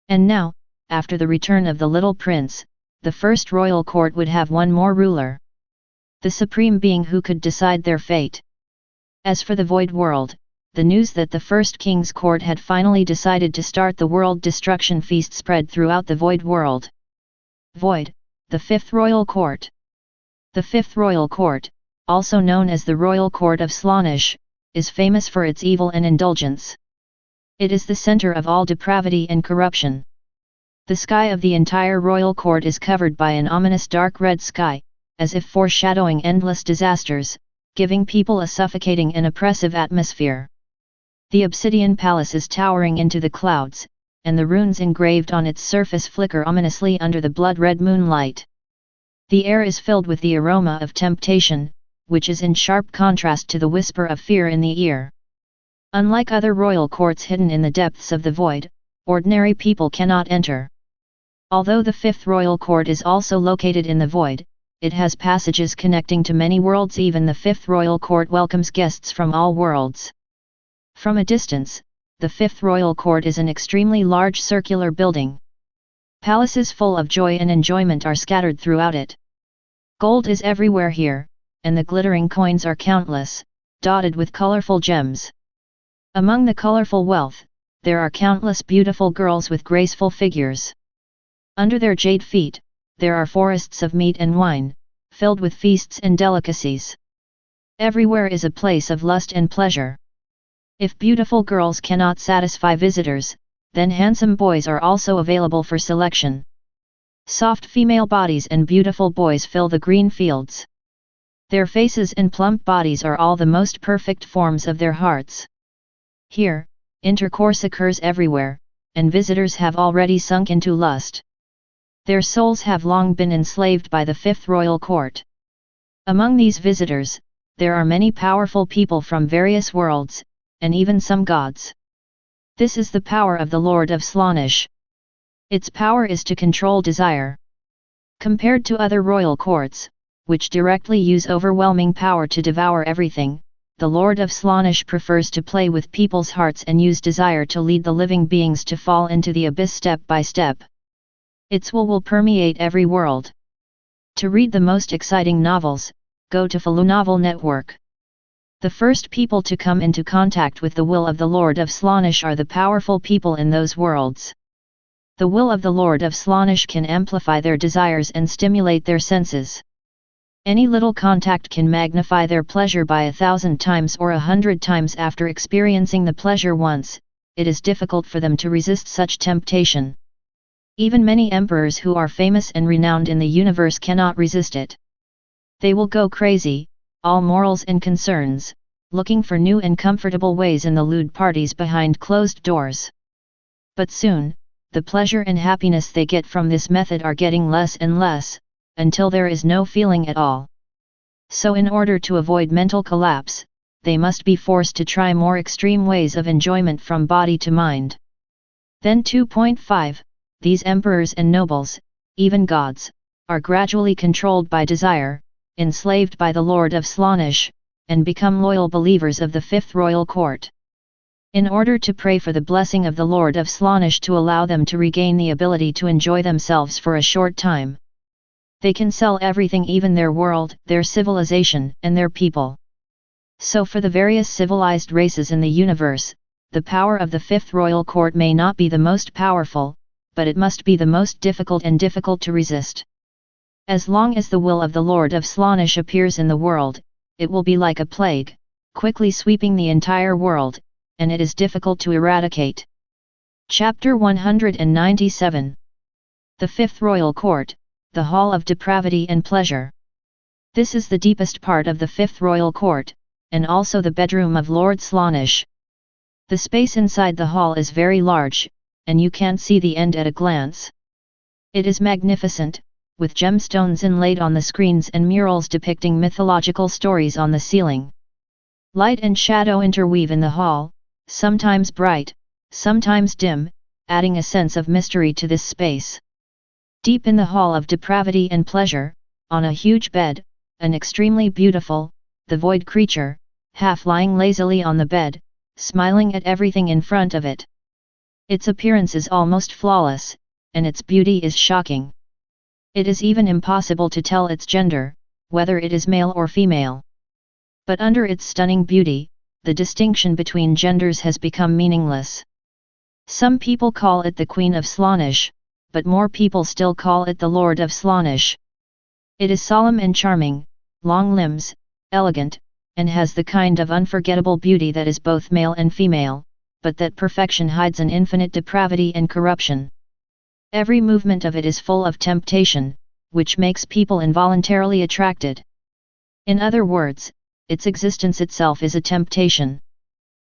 And now, after the return of the little prince, the first royal court would have one more ruler. The supreme being who could decide their fate. As for the void world, the news that the first king's court had finally decided to start the world destruction feast spread throughout the void world. Void, the fifth royal court. The fifth royal court, also known as the royal court of Slaanesh, is famous for its evil and indulgence. It is the center of all depravity and corruption. The sky of the entire royal court is covered by an ominous dark red sky, as if foreshadowing endless disasters, giving people a suffocating and oppressive atmosphere. The obsidian palace is towering into the clouds, and the runes engraved on its surface flicker ominously under the blood-red moonlight. The air is filled with the aroma of temptation, which is in sharp contrast to the whisper of fear in the ear. Unlike other royal courts hidden in the depths of the void, ordinary people cannot enter. Although the fifth royal court is also located in the void, it has passages connecting to many worlds. Even the fifth royal court welcomes guests from all worlds. From a distance, the fifth royal court is an extremely large circular building. Palaces full of joy and enjoyment are scattered throughout it. Gold is everywhere here, and the glittering coins are countless, dotted with colorful gems. Among the colorful wealth, there are countless beautiful girls with graceful figures. Under their jade feet, there are forests of meat and wine, filled with feasts and delicacies. Everywhere is a place of lust and pleasure. If beautiful girls cannot satisfy visitors, then handsome boys are also available for selection. Soft female bodies and beautiful boys fill the green fields. Their faces and plump bodies are all the most perfect forms of their hearts. Here, intercourse occurs everywhere, and visitors have already sunk into lust. Their souls have long been enslaved by the fifth royal court. Among these visitors, there are many powerful people from various worlds, and even some gods. This is the power of the Lord of Slaanesh. Its power is to control desire. Compared to other royal courts, which directly use overwhelming power to devour everything, the Lord of Slaanesh prefers to play with people's hearts and use desire to lead the living beings to fall into the abyss step by step. Its will permeate every world. To read the most exciting novels, go to Falu Novel Network. The first people to come into contact with the will of the Lord of Slaanesh are the powerful people in those worlds. The will of the Lord of Slaanesh can amplify their desires and stimulate their senses. Any little contact can magnify their pleasure by 1,000 times or 100 times. After experiencing the pleasure once, it is difficult for them to resist such temptation. Even many emperors who are famous and renowned in the universe cannot resist it. They will go crazy, all morals and concerns, looking for new and comfortable ways in the lewd parties behind closed doors. But soon, the pleasure and happiness they get from this method are getting less and less, until there is no feeling at all. So in order to avoid mental collapse, they must be forced to try more extreme ways of enjoyment from body to mind. Then 2.5, these emperors and nobles, even gods, are gradually controlled by desire, enslaved by the Lord of Slaanesh, and become loyal believers of the fifth royal court. In order to pray for the blessing of the Lord of Slaanesh to allow them to regain the ability to enjoy themselves for a short time, they can sell everything, even their world, their civilization, and their people. So for the various civilized races in the universe, the power of the fifth royal court may not be the most powerful, but it must be the most difficult and difficult to resist. As long as the will of the Lord of Slaanesh appears in the world, it will be like a plague, quickly sweeping the entire world, and it is difficult to eradicate. Chapter 197. The Fifth Royal Court, the Hall of Depravity and Pleasure. This is the deepest part of the fifth royal court, and also the bedroom of Lord Slaanesh. The space inside the hall is very large, and you can't see the end at a glance. It is magnificent, with gemstones inlaid on the screens and murals depicting mythological stories on the ceiling. Light and shadow interweave in the hall, sometimes bright, sometimes dim, adding a sense of mystery to this space. Deep in the hall of depravity and pleasure, on a huge bed, an extremely beautiful, the void creature, half lying lazily on the bed, smiling at everything in front of it. Its appearance is almost flawless, and its beauty is shocking. It is even impossible to tell its gender, whether it is male or female. But under its stunning beauty, the distinction between genders has become meaningless. Some people call it the Queen of Slaanesh, but more people still call it the Lord of Slaanesh. It is solemn and charming, long limbs, elegant, and has the kind of unforgettable beauty that is both male and female, but that perfection hides an infinite depravity and corruption. Every movement of it is full of temptation, which makes people involuntarily attracted. In other words, its existence itself is a temptation.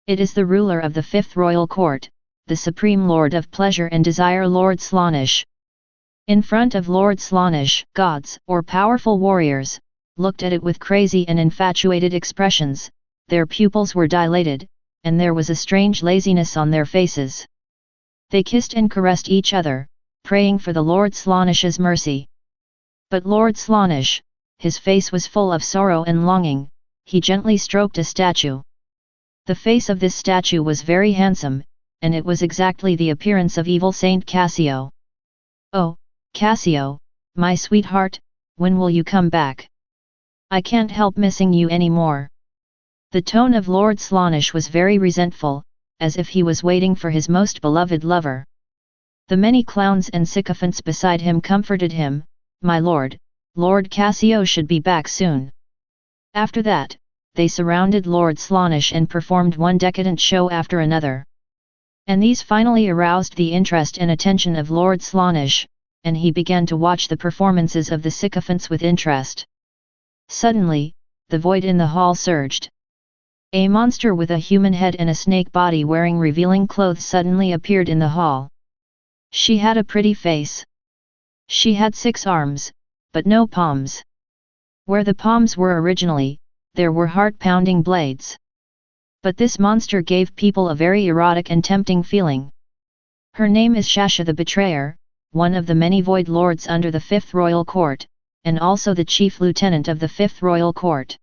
It is the ruler of the fifth royal court, the supreme lord of pleasure and desire, Lord Slaanesh. In front of Lord Slaanesh, gods or powerful warriors looked at it with crazy and infatuated expressions, their pupils were dilated, and there was a strange laziness on their faces. They kissed and caressed each other, praying for the Lord Slaanesh's mercy. But Lord Slaanesh, his face was full of sorrow and longing, he gently stroked a statue. The face of this statue was very handsome, and it was exactly the appearance of evil Saint Cassio. "Oh, Cassio, my sweetheart, when will you come back? I can't help missing you anymore." The tone of Lord Slaanesh was very resentful, as if he was waiting for his most beloved lover. The many clowns and sycophants beside him comforted him, "My lord, Lord Cassio should be back soon." After that, they surrounded Lord Slaanesh and performed one decadent show after another. And these finally aroused the interest and attention of Lord Slaanesh, and he began to watch the performances of the sycophants with interest. Suddenly, the void in the hall surged. A monster with a human head and a snake body wearing revealing clothes suddenly appeared in the hall. She had a pretty face. She had 6 arms, but no palms. Where the palms were originally, there were heart-pounding blades. But this monster gave people a very erotic and tempting feeling. Her name is Shasha the Betrayer, one of the many void lords under the Fifth Royal Court, and also the chief lieutenant of the Fifth Royal Court.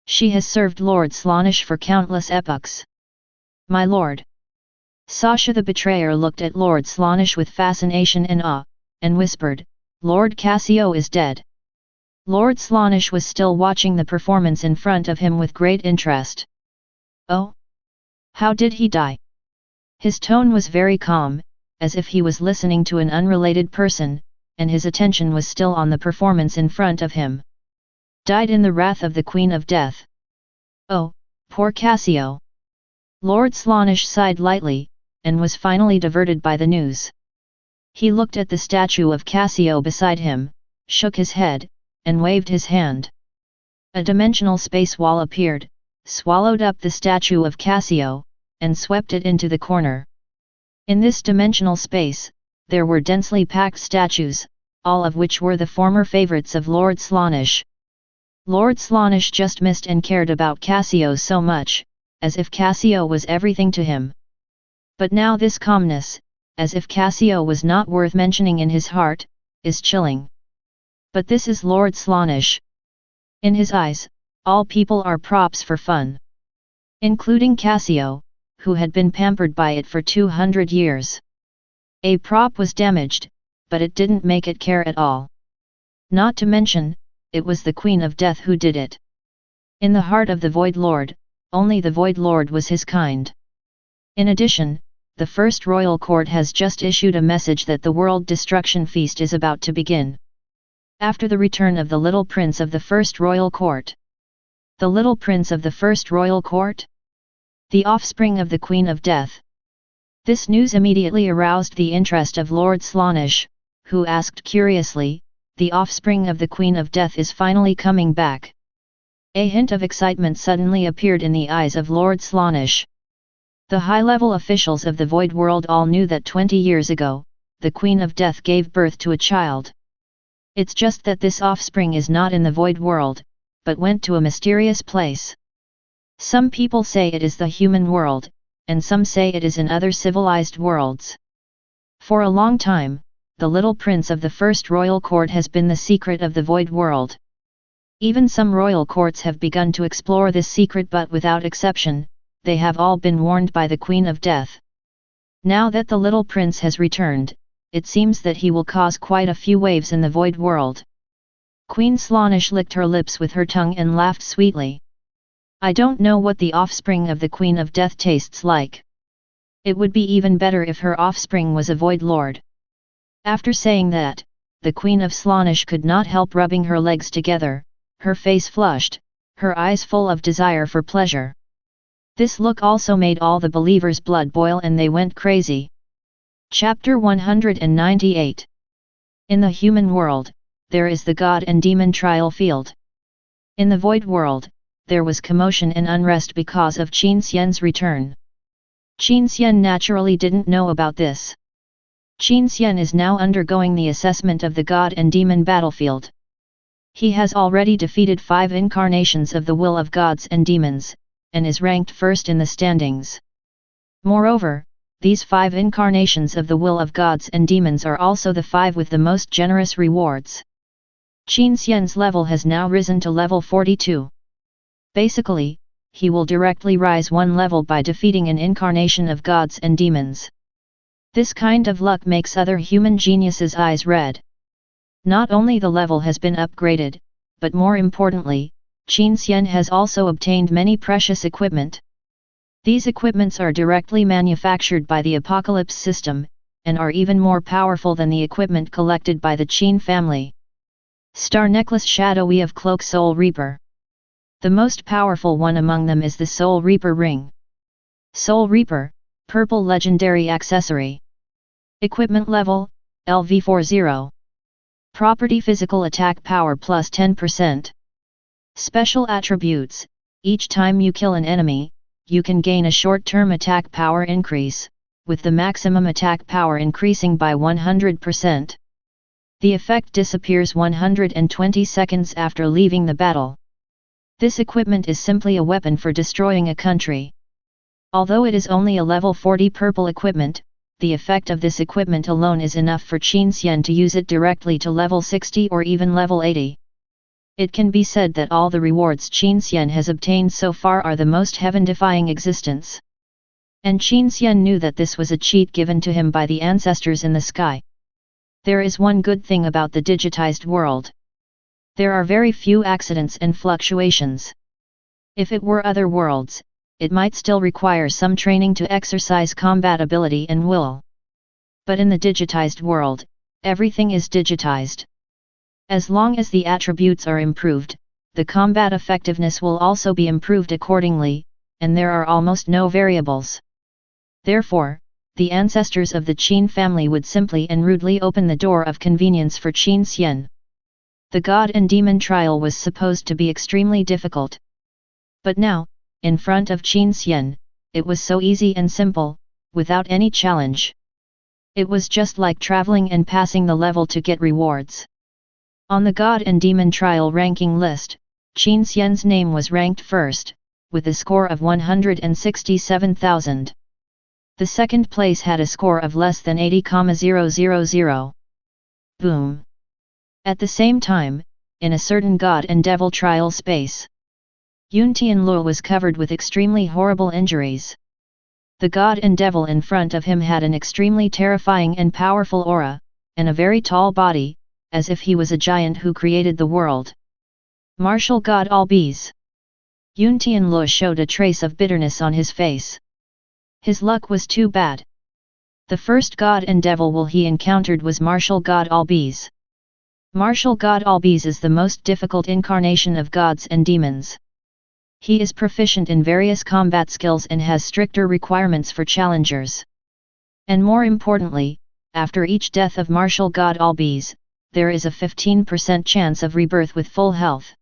She has served Lord Slaanesh for countless epochs. "My lord." Sasha the Betrayer looked at Lord Slaanesh with fascination and awe, and whispered, "Lord Cassio is dead." Lord Slaanesh was still watching the performance in front of him with great interest. "Oh? How did he die?" His tone was very calm, as if he was listening to an unrelated person, and his attention was still on the performance in front of him. "Died in the wrath of the Queen of Death." "Oh, poor Cassio." Lord Slaanesh sighed lightly, and was finally diverted by the news. He looked at the statue of Cassio beside him, shook his head, and waved his hand. A dimensional space wall appeared, swallowed up the statue of Cassio, and swept it into the corner. In this dimensional space, there were densely packed statues, all of which were the former favorites of Lord Slaanesh. Lord Slaanesh just missed and cared about Cassio so much, as if Cassio was everything to him. But now this calmness, as if Cassio was not worth mentioning in his heart, is chilling. But this is Lord Slaanesh. In his eyes, all people are props for fun. Including Cassio, who had been pampered by it for 200 years. A prop was damaged, but it didn't make it care at all. Not to mention, it was the Queen of Death who did it. In the heart of the Void Lord, only the Void Lord was his kind. In addition, the First Royal Court has just issued a message that the World Destruction Feast is about to begin. After the return of the Little Prince of the First Royal Court. The Little Prince of the First Royal Court? The offspring of the Queen of Death. This news immediately aroused the interest of Lord Slaanesh, who asked curiously, the offspring of the Queen of Death is finally coming back. A hint of excitement suddenly appeared in the eyes of Lord Slaanesh. The high-level officials of the Void World all knew that 20 years ago, the Queen of Death gave birth to a child. It's just that this offspring is not in the Void World, but went to a mysterious place. Some people say it is the human world, and some say it is in other civilized worlds. For a long time, the little prince of the first royal court has been the secret of the Void World. Even some royal courts have begun to explore this secret, but without exception, they have all been warned by the Queen of Death. Now that the little prince has returned, it seems that he will cause quite a few waves in the Void World. Queen Slaanesh licked her lips with her tongue and laughed sweetly. I don't know what the offspring of the Queen of Death tastes like. It would be even better if her offspring was a Void Lord. After saying that, the Queen of Slaanesh could not help rubbing her legs together, her face flushed, her eyes full of desire for pleasure. This look also made all the believers' blood boil and they went crazy. Chapter 198. In the human world, there is the God and Demon trial field. In the Void World, there was commotion and unrest because of Qin Xian's return. Qin Xian naturally didn't know about this. Qin Xian is now undergoing the assessment of the God and Demon battlefield. He has already defeated 5 incarnations of the will of gods and demons, and is ranked first in the standings. Moreover, these 5 incarnations of the will of gods and demons are also the 5 with the most generous rewards. Qin Xian's level has now risen to level 42. Basically, he will directly rise 1 level by defeating an incarnation of gods and demons. This kind of luck makes other human geniuses' eyes red. Not only the level has been upgraded, but more importantly, Qin Xian has also obtained many precious equipment. These equipments are directly manufactured by the Apocalypse system, and are even more powerful than the equipment collected by the Qin family. Star Necklace Shadowy of Cloak Soul Reaper. The most powerful one among them is the Soul Reaper Ring. Soul Reaper, Purple Legendary Accessory. Equipment Level, LV40. Property Physical Attack Power plus 10%. Special Attributes, each time you kill an enemy, you can gain a short-term attack power increase, with the maximum attack power increasing by 100%. The effect disappears 120 seconds after leaving the battle. This equipment is simply a weapon for destroying a country. Although it is only a level 40 purple equipment, the effect of this equipment alone is enough for Qin Xian to use it directly to level 60 or even level 80. It can be said that all the rewards Qin Xian has obtained so far are the most heaven-defying existence. And Qin Xian knew that this was a cheat given to him by the ancestors in the sky. There is one good thing about the digitized world. There are very few accidents and fluctuations. If it were other worlds, it might still require some training to exercise combat ability and will. But in the digitized world, everything is digitized. As long as the attributes are improved, the combat effectiveness will also be improved accordingly, and there are almost no variables. Therefore, the ancestors of the Qin family would simply and rudely open the door of convenience for Qin Xian. The God and Demon trial was supposed to be extremely difficult. But now, in front of Qin Xian, it was so easy and simple, without any challenge. It was just like traveling and passing the level to get rewards. On the God and Demon trial ranking list, Qin Xian's name was ranked first, with a score of 167,000. The second place had a score of less than 80,000. Boom! At the same time, in a certain God and Devil trial space, Yun Tianluo was covered with extremely horrible injuries. The God and Devil in front of him had an extremely terrifying and powerful aura, and a very tall body, as if he was a giant who created the world. Martial God Albiz. Yun Tianluo showed a trace of bitterness on his face. His luck was too bad. The first God and Devil will he encountered was Martial God Albiz. Martial God Albiz is the most difficult incarnation of gods and demons. He is proficient in various combat skills and has stricter requirements for challengers. And more importantly, after each death of Martial God Albiz, there is a 15% chance of rebirth with full health.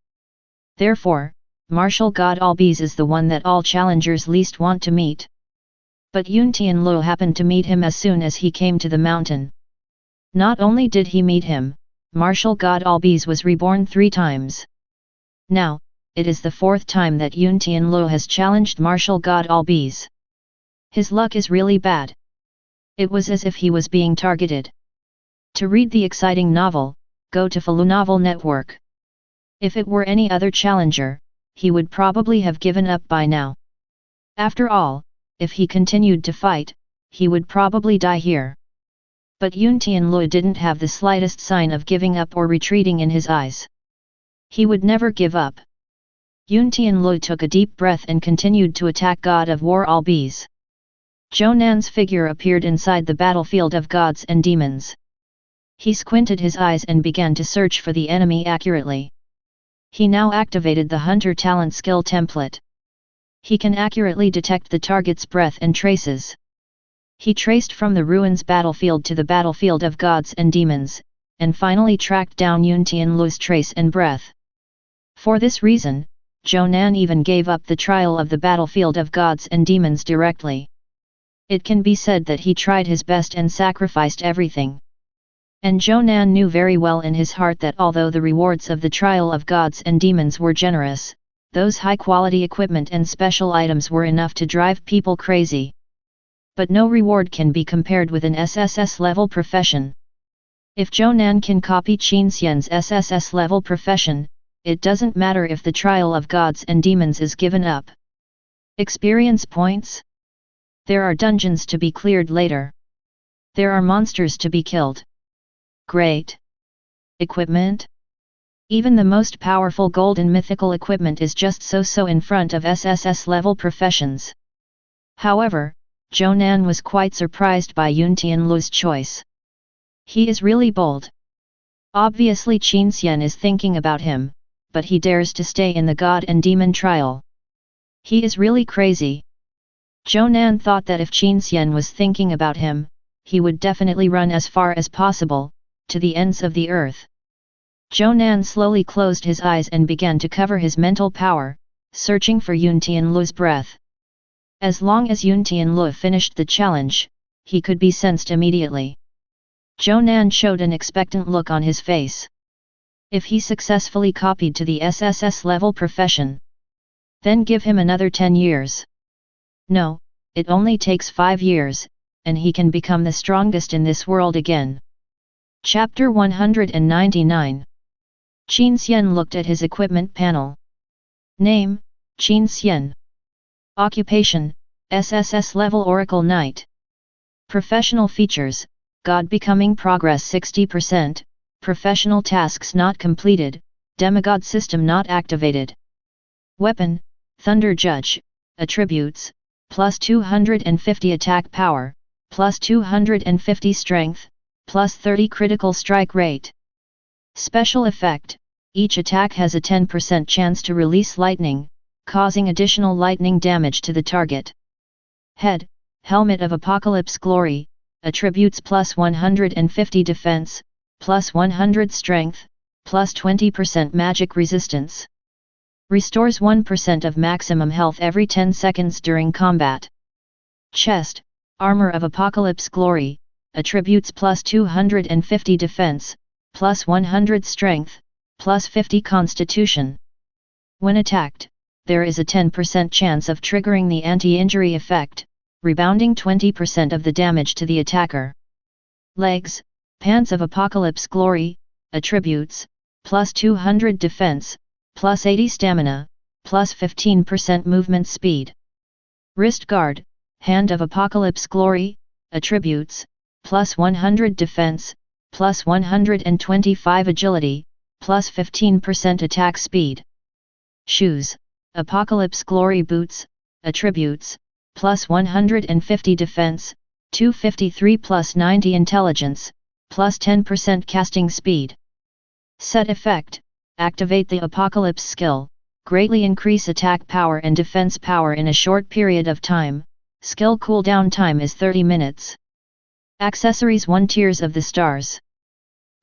Therefore, martial god Albise is the one that all challengers least want to meet. But Yun Tianlu happened to meet him as soon as he came to the mountain. Not only did he meet him, martial god Albise was reborn 3 times. Now, it is the 4th time that Yun Tianlu has challenged martial god Albise. His luck is really bad. It was as if he was being targeted. To read the exciting novel, go to Falu Novel Network. If it were any other challenger, he would probably have given up by now. After all, if he continued to fight, he would probably die here. But Yun Tianlu didn't have the slightest sign of giving up or retreating in his eyes. He would never give up. Yun Tianlu took a deep breath and continued to attack God of War Albise. Zhou Nan's figure appeared inside the battlefield of gods and demons. He squinted his eyes and began to search for the enemy accurately. He now activated the Hunter Talent skill template. He can accurately detect the target's breath and traces. He traced from the ruins battlefield to the battlefield of gods and demons, and finally tracked down Yun Tianlu's trace and breath. For this reason, Zhou Nan even gave up the trial of the battlefield of gods and demons directly. It can be said that he tried his best and sacrificed everything. And Zhou Nan knew very well in his heart that although the rewards of the trial of gods and demons were generous, those high-quality equipment and special items were enough to drive people crazy. But no reward can be compared with an SSS-level profession. If Zhou Nan can copy Qin Xian's SSS-level profession, it doesn't matter if the trial of gods and demons is given up. Experience points? There are dungeons to be cleared later. There are monsters to be killed. Great. Equipment? Even the most powerful golden mythical equipment is just so-so in front of SSS-level professions. However, Zhou Nan was quite surprised by Yun Tianlu's choice. He is really bold. Obviously Qin Xian is thinking about him, but he dares to stay in the god and demon trial. He is really crazy. Zhou Nan thought that if Qin Xian was thinking about him, he would definitely run as far as possible, to the ends of the earth. Zhou Nan slowly closed his eyes and began to cover his mental power, searching for Yun Tianlu's breath. As long as Yun Tianlu finished the challenge, he could be sensed immediately. Zhou Nan showed an expectant look on his face. If he successfully copied to the SSS level profession, then give him another 10 years. No, it only takes 5 years, and he can become the strongest in this world again. Chapter 199. Qin Xian looked at his equipment panel. Name, Qin Xian. Occupation, SSS level Oracle Knight. Professional features, God becoming progress 60%, professional tasks not completed, demigod system not activated. Weapon, Thunder Judge, attributes, plus 250 attack power, plus 250 strength, plus 30 critical strike rate. Special effect, each attack has a 10% chance to release lightning, causing additional lightning damage to the target. Head, Helmet of Apocalypse Glory, attributes plus 150 defense, plus 100 strength, plus 20% magic resistance. Restores 1% of maximum health every 10 seconds during combat. Chest, Armor of Apocalypse Glory, attributes plus 250 defense, plus 100 strength, plus 50 constitution. When attacked, there is a 10% chance of triggering the anti-injury effect, rebounding 20% of the damage to the attacker. Legs, Pants of Apocalypse Glory, attributes, plus 200 defense, plus 80 stamina, plus 15% movement speed. Wrist Guard, Hand of Apocalypse Glory, attributes, plus 100 defense, plus 125 agility, plus 15% attack speed. Shoes, Apocalypse Glory Boots, attributes, plus 150 defense, 253 plus 90 intelligence, plus 10% casting speed. Set effect, activate the Apocalypse skill, greatly increase attack power and defense power in a short period of time, skill cooldown time is 30 minutes. Accessories 1 Tears of the Stars.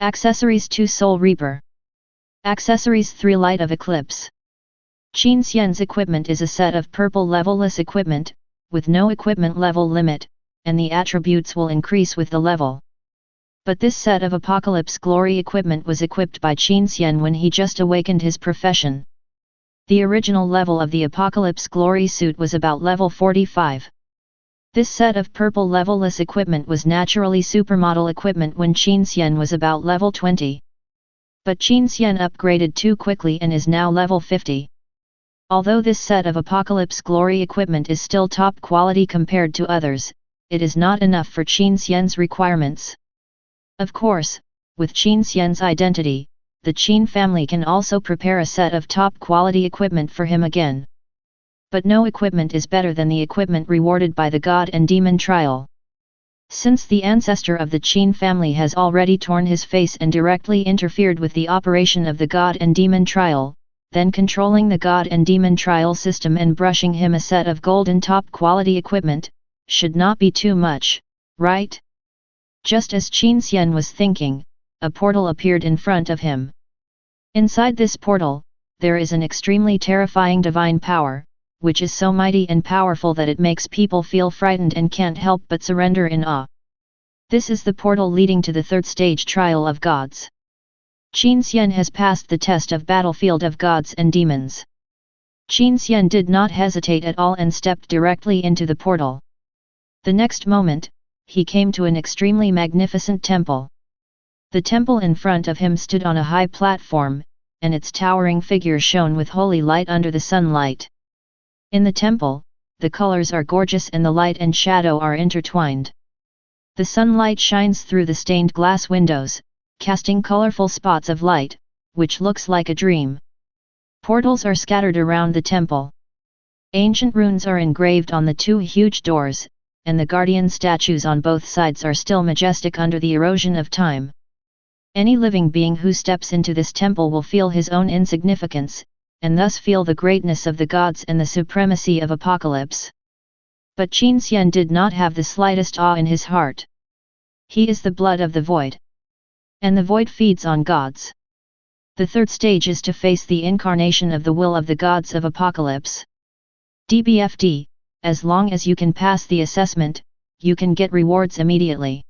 Accessories 2 Soul Reaper. Accessories 3 Light of Eclipse. Qin Xian's equipment is a set of purple levelless equipment, with no equipment level limit, and the attributes will increase with the level. But this set of Apocalypse Glory equipment was equipped by Qin Xian when he just awakened his profession. The original level of the Apocalypse Glory suit was about level 45. This set of purple levelless equipment was naturally supermodel equipment when Qin Xian was about level 20. But Qin Xian upgraded too quickly and is now level 50. Although this set of Apocalypse Glory equipment is still top quality compared to others, it is not enough for Qin Xian's requirements. Of course, with Qin Xian's identity, the Qin family can also prepare a set of top quality equipment for him again. But no equipment is better than the equipment rewarded by the God and Demon trial. Since the ancestor of the Qin family has already torn his face and directly interfered with the operation of the God and Demon trial, then controlling the God and Demon trial system and brushing him a set of golden top quality equipment, should not be too much, right? Just as Qin Xian was thinking, a portal appeared in front of him. Inside this portal, there is an extremely terrifying divine power, which is so mighty and powerful that it makes people feel frightened and can't help but surrender in awe. This is the portal leading to the third stage trial of gods. Qin Xian has passed the test of battlefield of gods and demons. Qin Xian did not hesitate at all and stepped directly into the portal. The next moment, he came to an extremely magnificent temple. The temple in front of him stood on a high platform, and its towering figure shone with holy light under the sunlight. In the temple, the colors are gorgeous and the light and shadow are intertwined. The sunlight shines through the stained glass windows, casting colorful spots of light, which looks like a dream. Portals are scattered around the temple. Ancient runes are engraved on the two huge doors, and the guardian statues on both sides are still majestic under the erosion of time. Any living being who steps into this temple will feel his own insignificance, and thus feel the greatness of the gods and the supremacy of Apocalypse. But Qin Xian did not have the slightest awe in his heart. He is the blood of the void. And the void feeds on gods. The third stage is to face the incarnation of the will of the gods of Apocalypse. DBFD, as long as you can pass the assessment, you can get rewards immediately.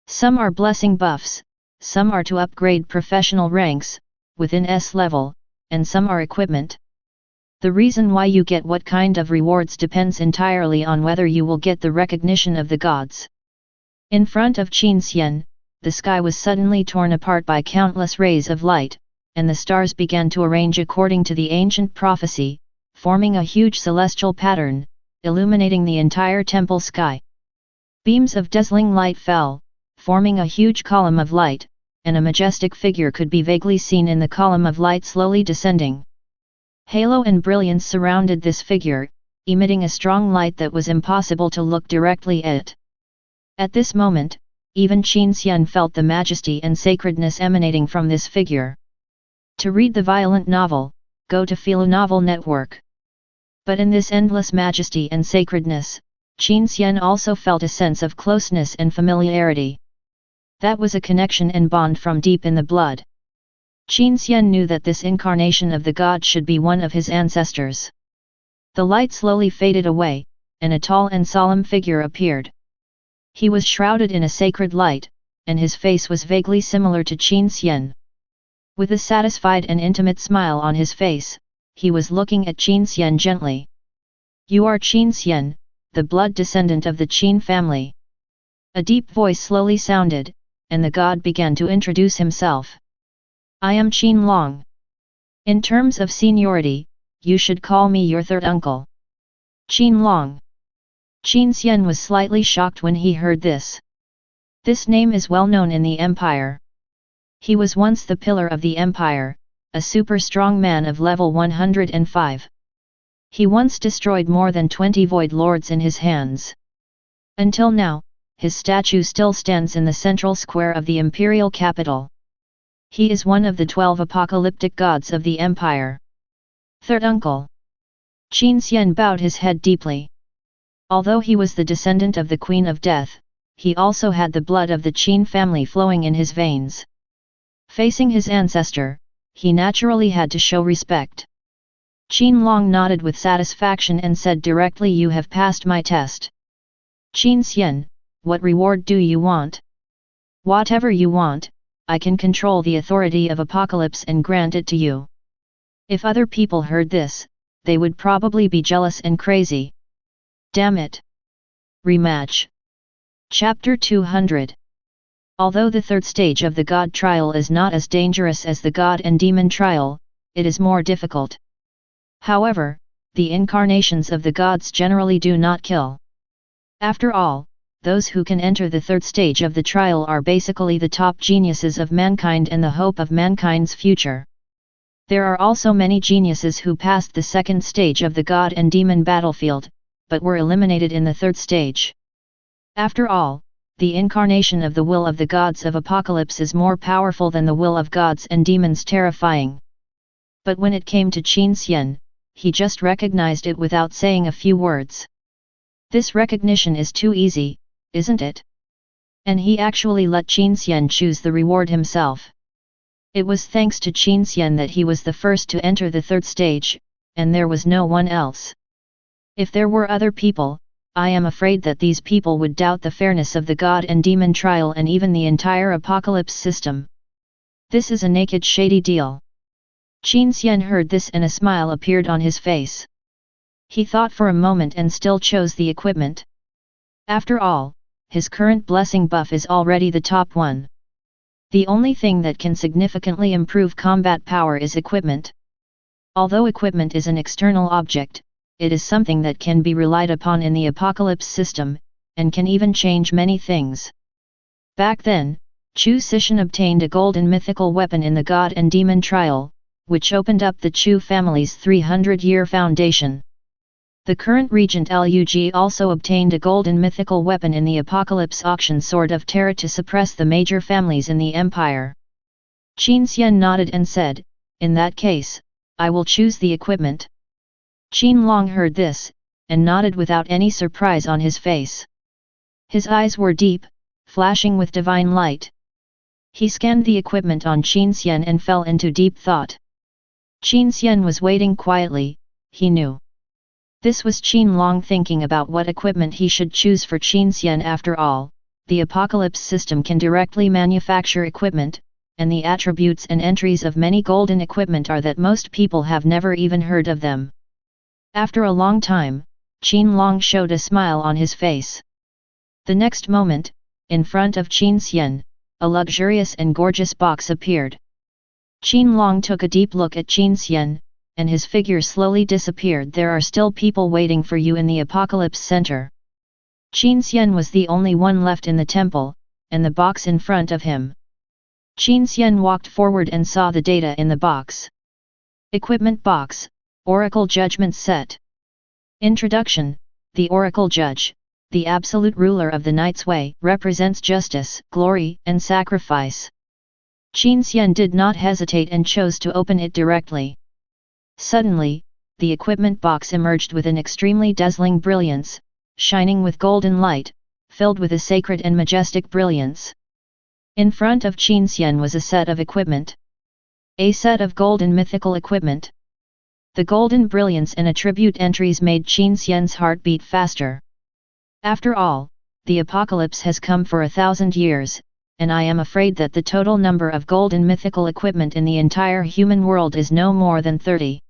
Some are blessing buffs, some are to upgrade professional ranks, within S level, and some are equipment. The reason why you get what kind of rewards depends entirely on whether you will get the recognition of the gods. In front of Qin Xian, the sky was suddenly torn apart by countless rays of light, and the stars began to arrange according to the ancient prophecy, forming a huge celestial pattern, illuminating the entire temple sky. Beams of dazzling light fell, forming a huge column of light, and a majestic figure could be vaguely seen in the column of light slowly descending. Halo and brilliance surrounded this figure, emitting a strong light that was impossible to look directly at. At this moment, even Qin Xian felt the majesty and sacredness emanating from this figure. To read the violent novel, go to Philo Novel Network. But in this endless majesty and sacredness, Qin Xian also felt a sense of closeness and familiarity. That was a connection and bond from deep in the blood. Qin Xian knew that this incarnation of the god should be one of his ancestors. The light slowly faded away, and a tall and solemn figure appeared. He was shrouded in a sacred light, and his face was vaguely similar to Qin Xian. With a satisfied and intimate smile on his face, he was looking at Qin Xian gently. "You are Qin Xian, the blood descendant of the Qin family." A deep voice slowly sounded, and the god began to introduce himself. "I am Qin Long. In terms of seniority, you should call me your third uncle." Qin Long. Qin Xian was slightly shocked when he heard this. This name is well known in the empire. He was once the pillar of the empire, a super strong man of level 105. He once destroyed more than 20 void lords in his hands. Until now, his statue still stands in the central square of the imperial capital. He is one of the 12 apocalyptic gods of the empire. Third uncle. Qin Xian bowed his head deeply. Although he was the descendant of the Queen of Death, he also had the blood of the Qin family flowing in his veins. Facing his ancestor, he naturally had to show respect. Qin Long nodded with satisfaction and said directly, "You have passed my test." "Qin Xian, what reward do you want?" "Whatever you want, I can control the authority of Apocalypse and grant it to you." If other people heard this, they would probably be jealous and crazy. Damn it! Rematch. Chapter 200. Although the third stage of the God trial is not as dangerous as the God and Demon trial, it is more difficult. However, the incarnations of the gods generally do not kill. After all, those who can enter the third stage of the trial are basically the top geniuses of mankind and the hope of mankind's future. There are also many geniuses who passed the second stage of the God and Demon battlefield, but were eliminated in the third stage. After all, the incarnation of the will of the gods of Apocalypse is more powerful than the will of gods and demons terrifying. But when it came to Qin Xian, he just recognized it without saying a few words. This recognition is too easy, isn't it? And he actually let Qin Xian choose the reward himself. It was thanks to Qin Xian that he was the first to enter the third stage, and there was no one else. If there were other people, I am afraid that these people would doubt the fairness of the God and Demon trial and even the entire Apocalypse system. This is a naked shady deal. Qin Xian heard this and a smile appeared on his face. He thought for a moment and still chose the equipment. After all, his current blessing buff is already the top one. The only thing that can significantly improve combat power is equipment. Although equipment is an external object, it is something that can be relied upon in the Apocalypse system, and can even change many things. Back then, Qu Sishan obtained a golden mythical weapon in the God and Demon trial, which opened up the Chu family's 300-year foundation. The current regent Lug also obtained a golden mythical weapon in the Apocalypse auction Sword of Terra to suppress the major families in the empire. Qin Xian nodded and said, "In that case, I will choose the equipment." Qin Long heard this, and nodded without any surprise on his face. His eyes were deep, flashing with divine light. He scanned the equipment on Qin Xian and fell into deep thought. Qin Xian was waiting quietly, he knew. This was Qin Long thinking about what equipment he should choose for Qin Xian. After all, the Apocalypse system can directly manufacture equipment, and the attributes and entries of many golden equipment are that most people have never even heard of them. After a long time, Qin Long showed a smile on his face. The next moment, in front of Qin Xian, a luxurious and gorgeous box appeared. Qin Long took a deep look at Qin Xian, and his figure slowly disappeared. "There are still people waiting for you in the Apocalypse Center." Qin Xian was the only one left in the temple, and the box in front of him. Qin Xian walked forward and saw the data in the box. Equipment box, Oracle Judgment Set. Introduction. The Oracle Judge, the absolute ruler of the Night's Way, represents justice, glory, and sacrifice. Qin Xian did not hesitate and chose to open it directly. Suddenly, the equipment box emerged with an extremely dazzling brilliance, shining with golden light, filled with a sacred and majestic brilliance. In front of Qin Xian was a set of equipment. A set of golden mythical equipment. The golden brilliance and attribute entries made Qin Xian's heart beat faster. After all, the apocalypse has come for 1,000 years, and I am afraid that the total number of golden mythical equipment in the entire human world is no more than 30.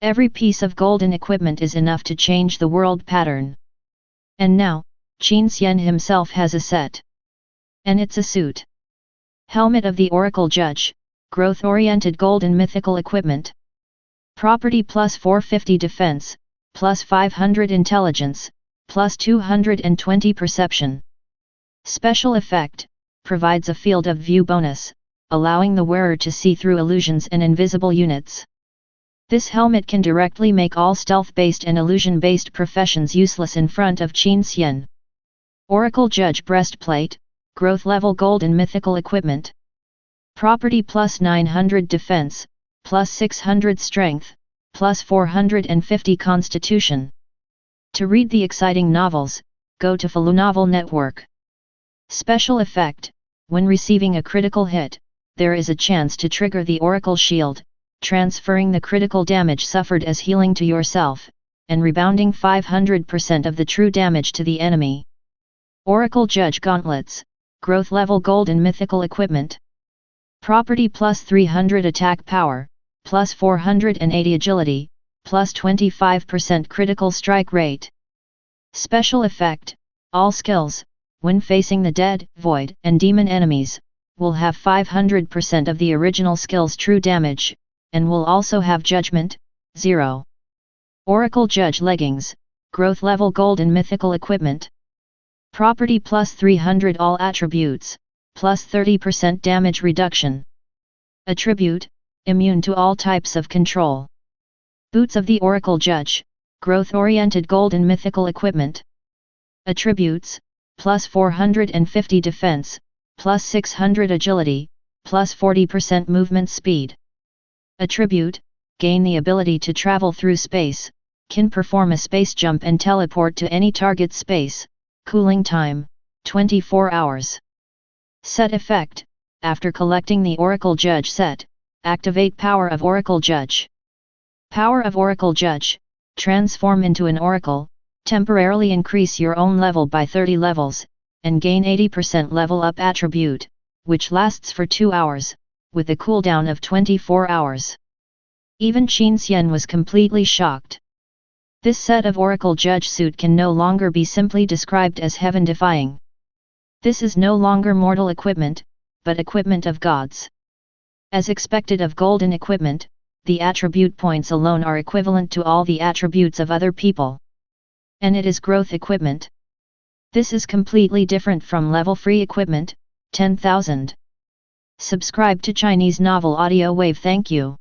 Every piece of golden equipment is enough to change the world pattern. And now, Qin Xian himself has a set. And it's a suit. Helmet of the Oracle Judge, growth-oriented golden mythical equipment. Property plus 450 defense, plus 500 intelligence, plus 220 perception. Special effect, provides a field of view bonus, allowing the wearer to see through illusions and invisible units. This helmet can directly make all stealth-based and illusion-based professions useless in front of Qin Xian. Oracle Judge Breastplate, growth level golden mythical equipment. Property plus 900 defense, plus 600 strength, plus 450 constitution. To read the exciting novels, go to Falu Novel Network. Special effect, when receiving a critical hit, there is a chance to trigger the Oracle Shield, transferring the critical damage suffered as healing to yourself, and rebounding 500% of the true damage to the enemy. Oracle Judge Gauntlets, Growth Level Gold and Mythical Equipment. Property plus 300 attack power, plus 480 agility, plus 25% critical strike rate. Special effect, all skills, when facing the dead, void, and demon enemies, will have 500% of the original skill's true damage, and will also have Judgment, 0. Oracle Judge Leggings, Growth Level Gold and Mythical Equipment. Property plus 300 all attributes, plus 30% damage reduction. Attribute, immune to all types of control. Boots of the Oracle Judge, Growth-oriented gold and mythical equipment. Attributes, plus 450 defense, plus 600 agility, plus 40% movement speed. Attribute, gain the ability to travel through space, can perform a space jump and teleport to any target space, cooling time, 24 hours. Set effect, after collecting the Oracle Judge set, activate Power of Oracle Judge. Power of Oracle Judge, transform into an Oracle, temporarily increase your own level by 30 levels, and gain 80% level up attribute, which lasts for 2 hours, with a cooldown of 24 hours. Even Qin Xian was completely shocked. This set of Oracle Judge suit can no longer be simply described as heaven-defying. This is no longer mortal equipment, but equipment of gods. As expected of golden equipment, the attribute points alone are equivalent to all the attributes of other people. And it is growth equipment. This is completely different from level-free equipment, 10,000. Subscribe to Chinese Novel Audio Wave. Thank you.